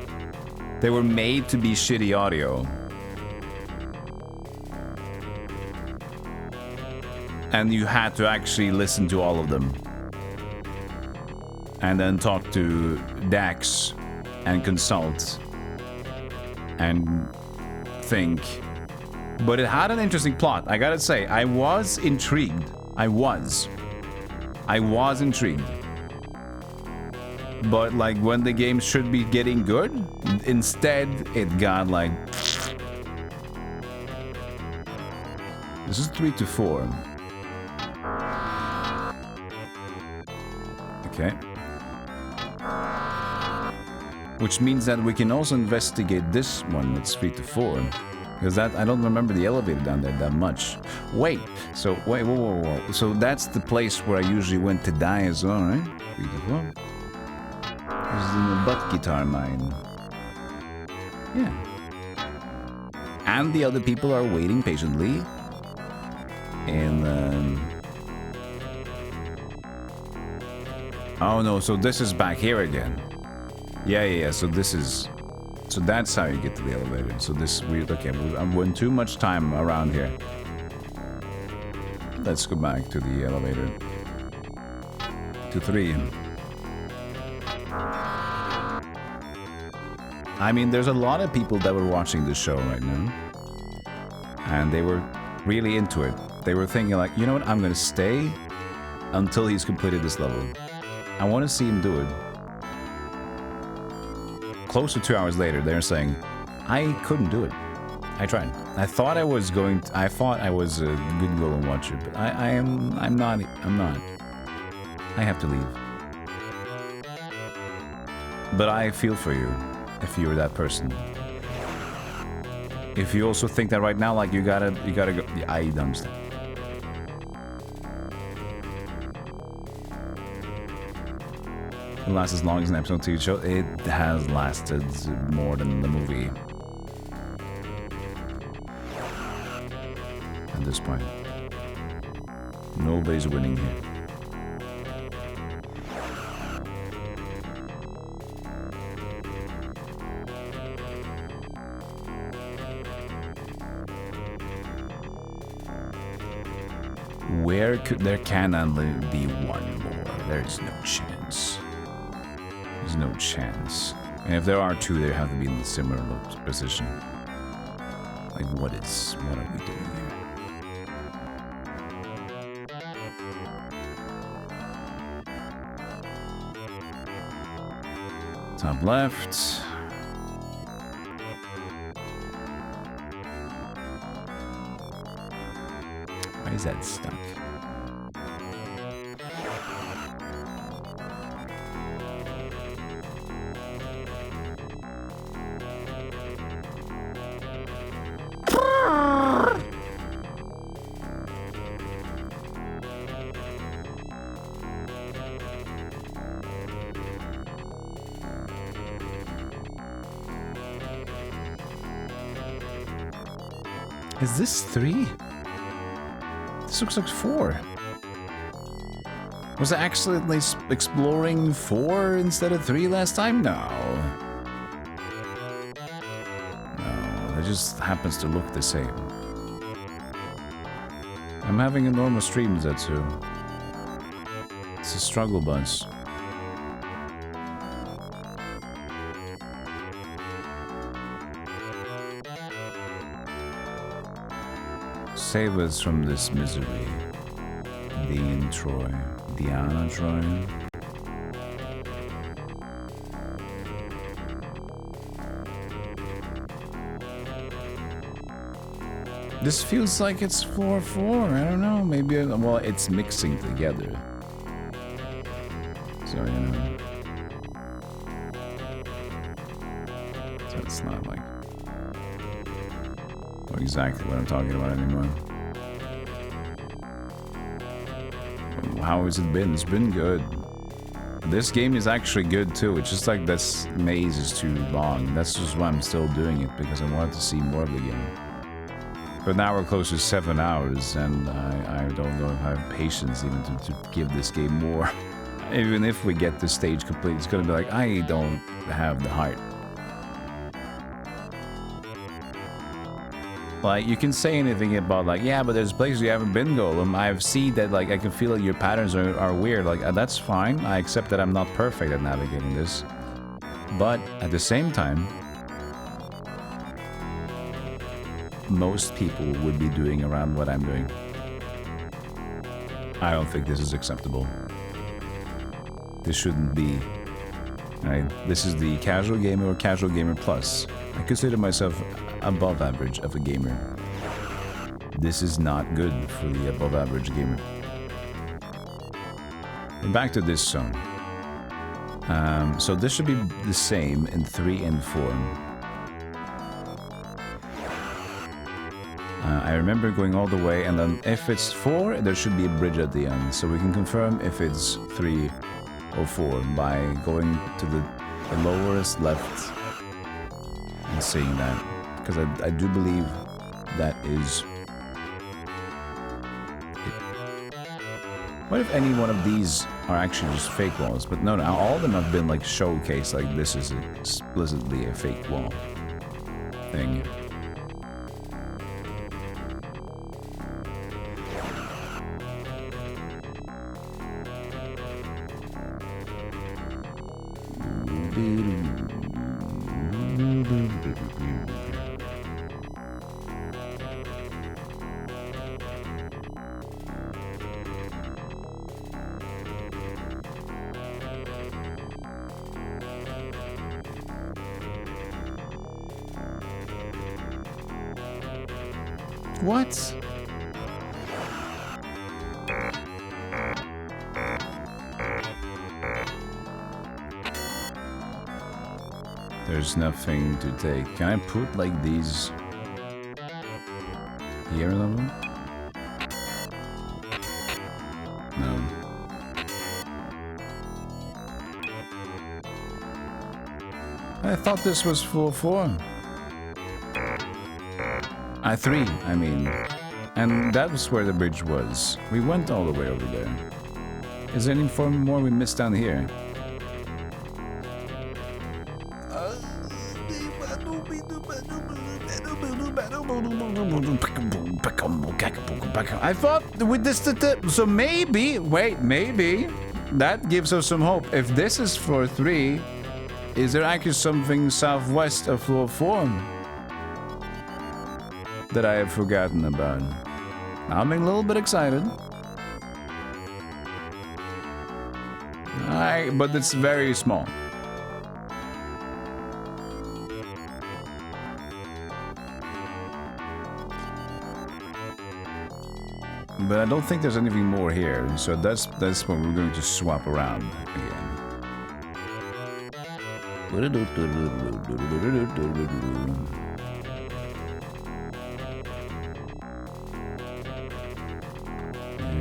They were made to be shitty audio. And you had to actually listen to all of them. And then talk to Dax and consult and think. But it had an interesting plot. I gotta say, I was intrigued. I was intrigued. But like when the game should be getting good, instead it got like... This is 3 to 4. Okay. Which means that we can also investigate this one that's 3 to 4. Because that, I don't remember the elevator down there that much. Wait, so, wait, whoa. So that's the place where I usually went to die as well, right? 3 to 4. This is in the butt guitar mine. Yeah. And the other people are waiting patiently. And, oh no, so this is back here again. Yeah, so this is... So that's how you get to the elevator. So this weird... Okay, I'm wasting too much time around here. Let's go back to the elevator. to 3. I mean, there's a lot of people that were watching this show right now. And they were really into it. They were thinking like, you know what, I'm gonna stay until he's completed this level. I want to see him do it. Close to 2 hours later, they're saying, I couldn't do it. I tried. I thought I was going to, I thought I was a good golem watcher, but I'm not. I have to leave. But I feel for you if you're that person. If you also think that right now, like you gotta go. I understand. It lasts as long as an episode TV show. It has lasted more than the movie. At this point, nobody's winning here. There can only be one more. There's no chance. There's no chance. And if there are two, they have to be in a similar position. Like, what are we doing here? Top left. Why is that stuck? Is this 3? This looks like 4. Was I accidentally exploring 4 instead of 3 last time? No. No, it just happens to look the same. I'm having a normal stream, Zetsu. It's a struggle bus. Save us from this misery. Dean Troy. Diana Troy. This feels like it's 4-4. I don't know. Maybe, well, it's mixing together. So, you know. So it's not like exactly what I'm talking about anymore. How has it been? It's been good. This game is actually good too. It's just like this maze is too long. That's just why I'm still doing it, because I wanted to see more of the game. But now we're close to 7 hours, and I don't know if I have patience even to give this game more. Even if we get this stage complete, it's gonna be like, I don't have the heart. Like, you can say anything about, like, yeah, but there's places you haven't been, Golem. I've seen that, like, I can feel that your patterns are weird. Like, that's fine. I accept that I'm not perfect at navigating this. But, at the same time, most people would be doing around what I'm doing. I don't think this is acceptable. This shouldn't be. Right? This is the casual gamer or casual gamer plus. I consider myself above average of a gamer. This is not good for the above average gamer. And back to this zone. So this should be the same in 3 and 4. I remember going all the way, and then if it's 4, there should be a bridge at the end. So we can confirm if it's 3 or 4 by going to the lowest left and seeing that. Because I do believe that is it. What if any one of these are actually just fake walls? But no, all of them have been like showcased, like this is explicitly a fake wall thing. What? There's nothing to take. Can I put like these here level? No. I thought this was full 4. I mean. And that was where the bridge was. We went all the way over there. Is there any more we missed down here? I thought with this, so maybe, wait, maybe that gives us some hope. If this is floor 3, is there actually something southwest of floor 4 that I have forgotten about? I'm a little bit excited. But it's very small. But I don't think there's anything more here, so that's what we're going to swap around again.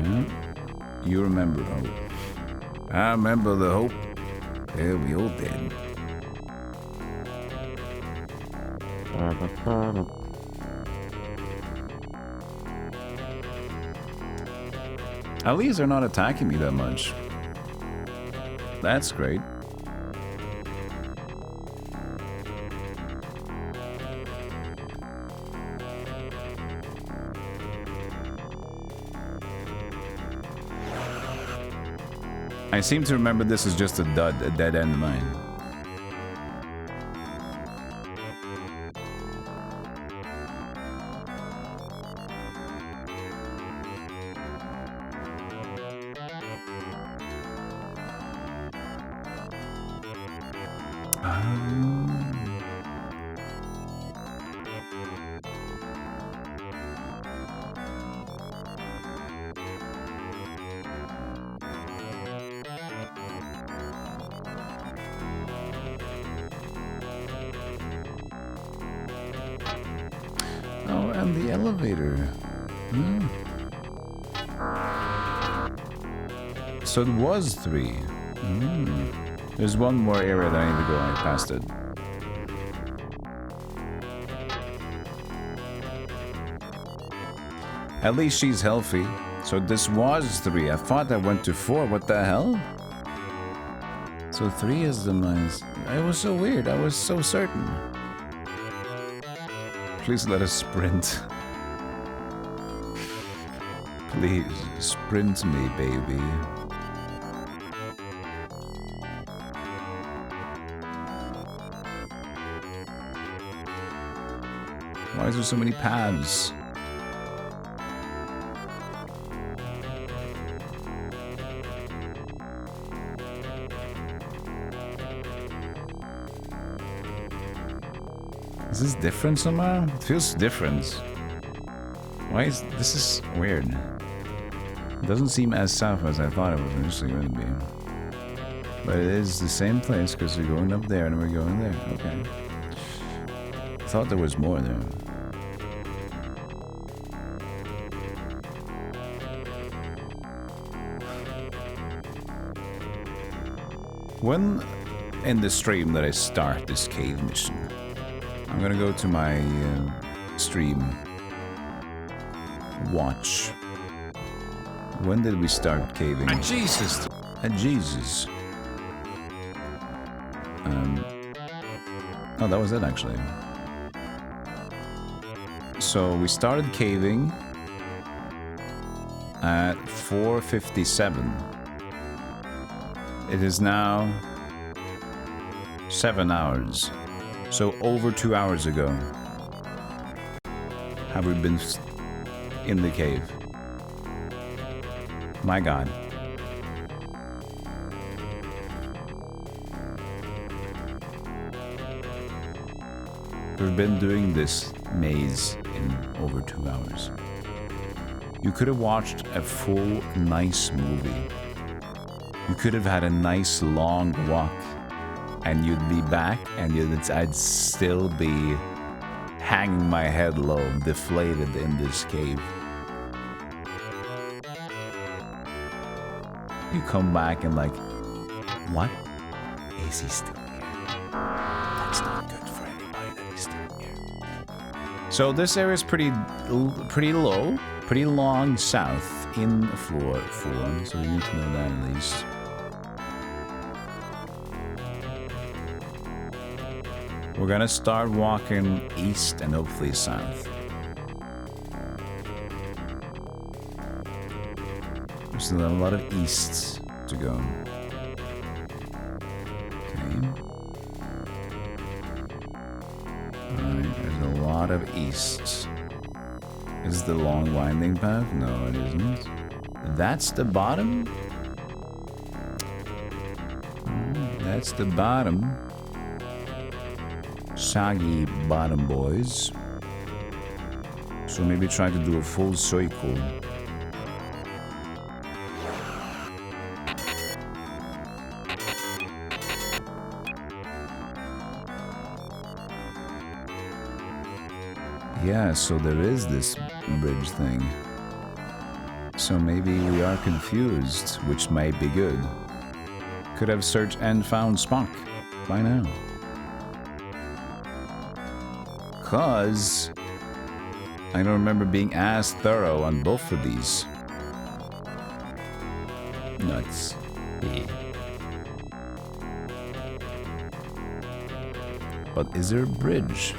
Yeah. You remember hope. I remember the hope. Yeah, we all did. At least they're not attacking me that much. That's great. I seem to remember this is just a dead end mine. Oh, and the elevator. Hmm. So it was 3. Hmm. There's one more area that I need to go. I passed it. At least she's healthy. So this was 3. I thought I went to 4. What the hell? So 3 is the mines. It was so weird. I was so certain. Please let us sprint. Please, sprint me, baby. Why is there so many paths? Is this different somehow? It feels different. Why is this is weird? It doesn't seem as south as I thought it was initially going to be. But it is the same place because we're going up there and we're going there. Okay. I thought there was more there. When in the stream that I start this cave mission, I'm gonna go to my stream. Watch. When did we start caving? Jesus! Jesus. Oh, that was it actually. So we started caving at 4:57. It is now 7 hours. So over 2 hours ago have we been in the cave. My God. We've been doing this maze in over 2 hours. You could have watched a full, nice movie. You could have had a nice, long walk, and you'd be back, and I'd still be hanging my head low, deflated in this cave. You come back and like, what? Is he still here? That's not good for anybody that he's still here. So this area is pretty low, pretty long south in floor 4, so you need to know that at least. We're gonna start walking east and hopefully south. There's a lot of easts to go. Okay. Alright, there's a lot of easts. Is the long winding path? No, it isn't. That's the bottom? That's the bottom. Soggy bottom, boys. So maybe try to do a full circle. Yeah, so there is this bridge thing. So maybe we are confused, which might be good. Could have searched and found Spock by now. Cause I don't remember being as thorough on both of these. Nuts. Yeah. But is there a bridge?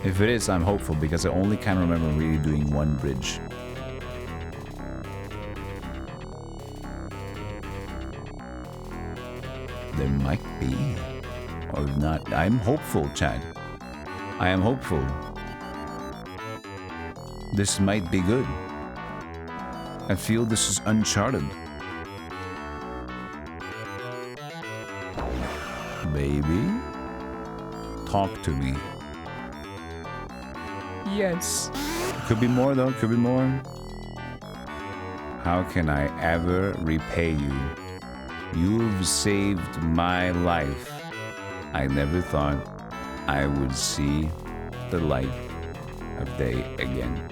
If it is, I'm hopeful because I only can remember really doing one bridge. There might be, or not. I'm hopeful, Chad. I am hopeful. This might be good. I feel this is uncharted. Baby, talk to me. Yes. Could be more though, could be more. How can I ever repay you? You've saved my life. I never thought I would see the light of day again.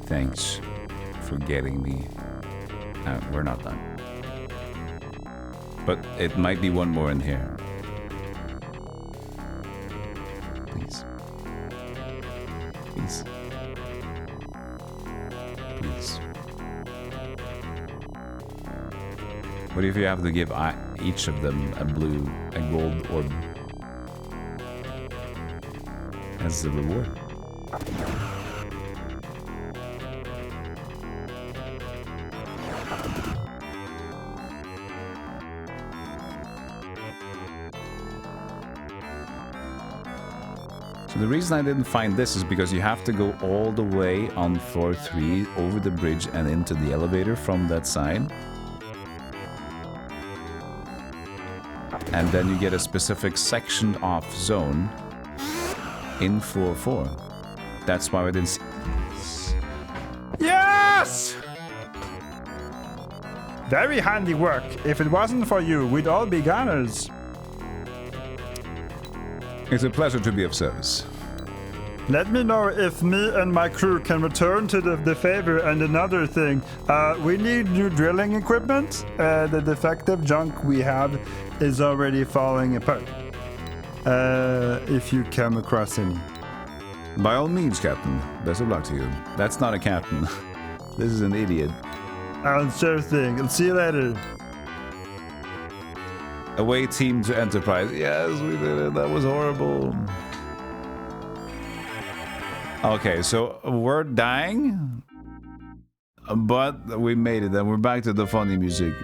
Thanks for getting me. We're not done. But it might be one more in here. Please. Please. Please. What if you have to give each of them a gold orb as the reward? So the reason I didn't find this is because you have to go all the way on floor 3 over the bridge and into the elevator from that side. And then you get a specific sectioned off zone in floor 4. That's why I didn't see this. Yes! Very handy work. If it wasn't for you, we'd all be goners. It's a pleasure to be of service. Let me know if me and my crew can return to the favor. And another thing, we need new drilling equipment. The defective junk we have is already falling apart. If you come across any. By all means, Captain. Best of luck to you. That's not a captain. This is an idiot. Sure thing. I'll see you later. Away team to Enterprise. Yes, we did it. That was horrible. Okay, so we're dying, but we made it. And we're back to the funny music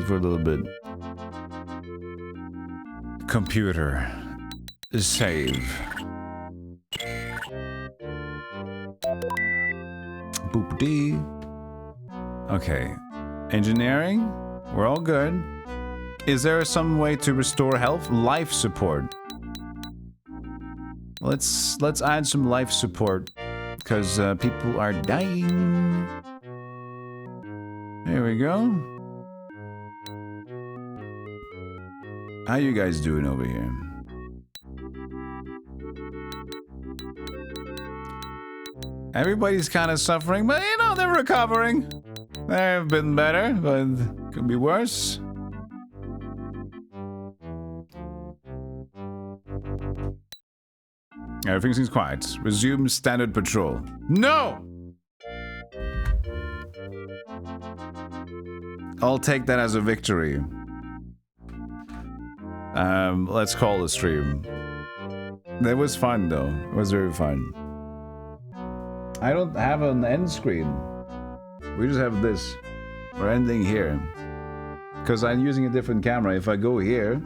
for a little bit. Computer. Save. Boop-dee. Okay. Engineering. We're all good. Is there some way to restore health? Life support. Let's add some life support because people are dying. There we go. How you guys doing over here? Everybody's kind of suffering, but you know, they're recovering. They've been better, but could be worse. Everything seems quiet. Resume standard patrol. No! I'll take that as a victory. Let's call the stream. That was fun, though. It was very fun. I don't have an end screen. We just have this. We're ending here. Because I'm using a different camera. If I go here...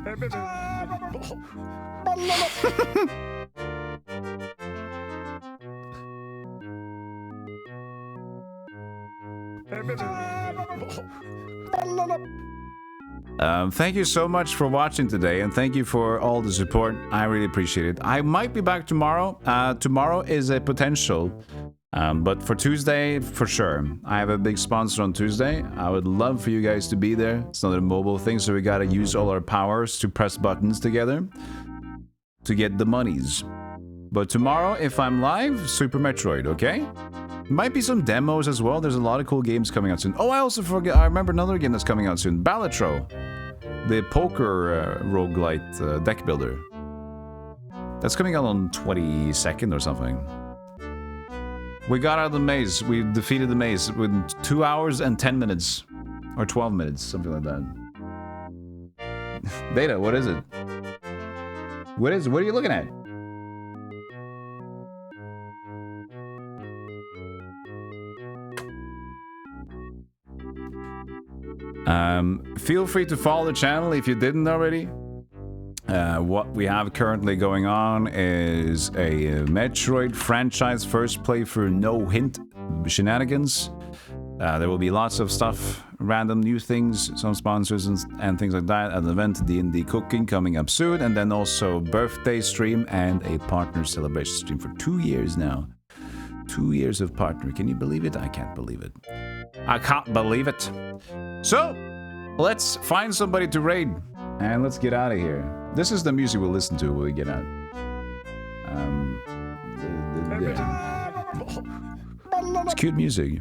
Thank you so much for watching today, and thank you for all the support. I really appreciate it. I might be back tomorrow. Tomorrow is a potential, but for Tuesday, for sure. I have a big sponsor on Tuesday. I would love for you guys to be there. It's not a mobile thing, so we gotta use all our powers to press buttons together to get the monies. But tomorrow, if I'm live, Super Metroid, okay? Might be some demos as well. There's a lot of cool games coming out soon. Oh, I also forget. I remember another game that's coming out soon. Balatro. The poker roguelite deck builder. That's coming out on 22nd or something. We got out of the maze. We defeated the maze within 2 hours and 10 minutes. Or 12 minutes, something like that. Data, what is it? What are you looking at? Feel free to follow the channel if you didn't already. What we have currently going on is a Metroid franchise first playthrough, no hint shenanigans. There will be lots of stuff, random new things, some sponsors and things like that. An event, D&D cooking coming up soon, and then also birthday stream and a partner celebration stream for 2 years now. 2 years of partner. Can you believe it? I can't believe it. I can't believe it. So, let's find somebody to raid. And let's get out of here. This is the music we'll listen to when we get out. It's cute music.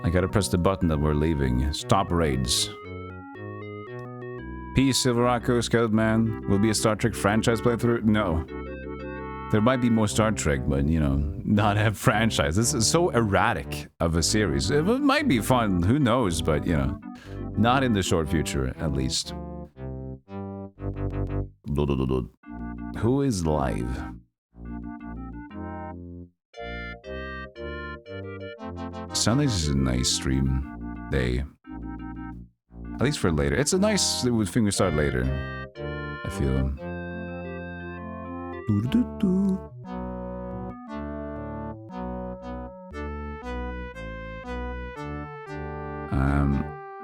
I gotta press the button that we're leaving. Stop raids. Peace, Silveraco, Scoutman. Will be a Star Trek franchise playthrough? No. There might be more Star Trek, but, you know, not a franchise. This is so erratic of a series. It might be fun, who knows, but, you know, not in the short future, at least. Who is live? Sundays is a nice stream day. At least for later. It's a nice thing we start later, I feel.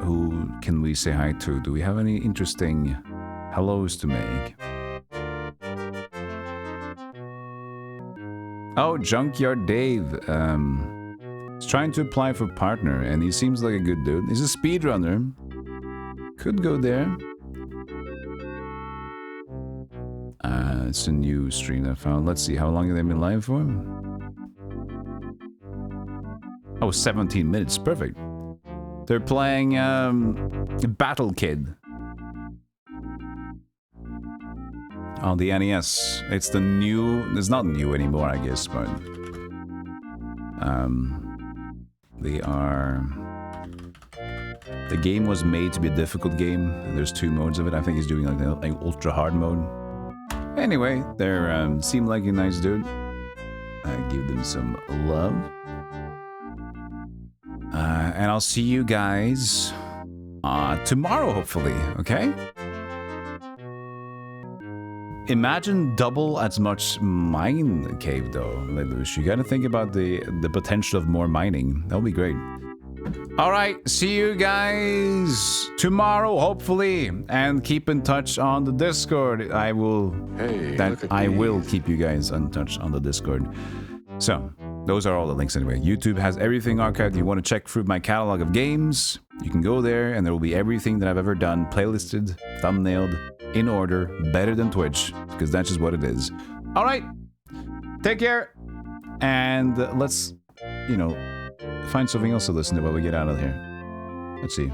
Who can we say hi to? Do we have any interesting hellos to make? Oh, Junkyard Dave. He's trying to apply for partner, and he seems like a good dude. He's a speedrunner. Could go there. It's a new stream I found. Let's see, how long have they been live for? Oh, 17 minutes. Perfect. They're playing Battle Kid on the NES. It's the new... It's not new anymore, I guess, but... They are... The game was made to be a difficult game. There's 2 modes of it. I think he's doing like the ultra hard mode. Anyway, they seem like a nice dude. I give them some love. And I'll see you guys tomorrow, hopefully, okay? Imagine double as much mine cave, though, Lelouch. You gotta think about the potential of more mining. That'll be great. All right, see you guys tomorrow, hopefully, and keep in touch on the Discord. I will keep you guys in touch on the Discord. So, those are all the links anyway. YouTube has everything archived. If you want to check through my catalog of games, you can go there, and there will be everything that I've ever done, playlisted, thumbnailed, in order, better than Twitch, because that's just what it is. All right, take care, and let's, find something else to listen to while we get out of here. Let's see.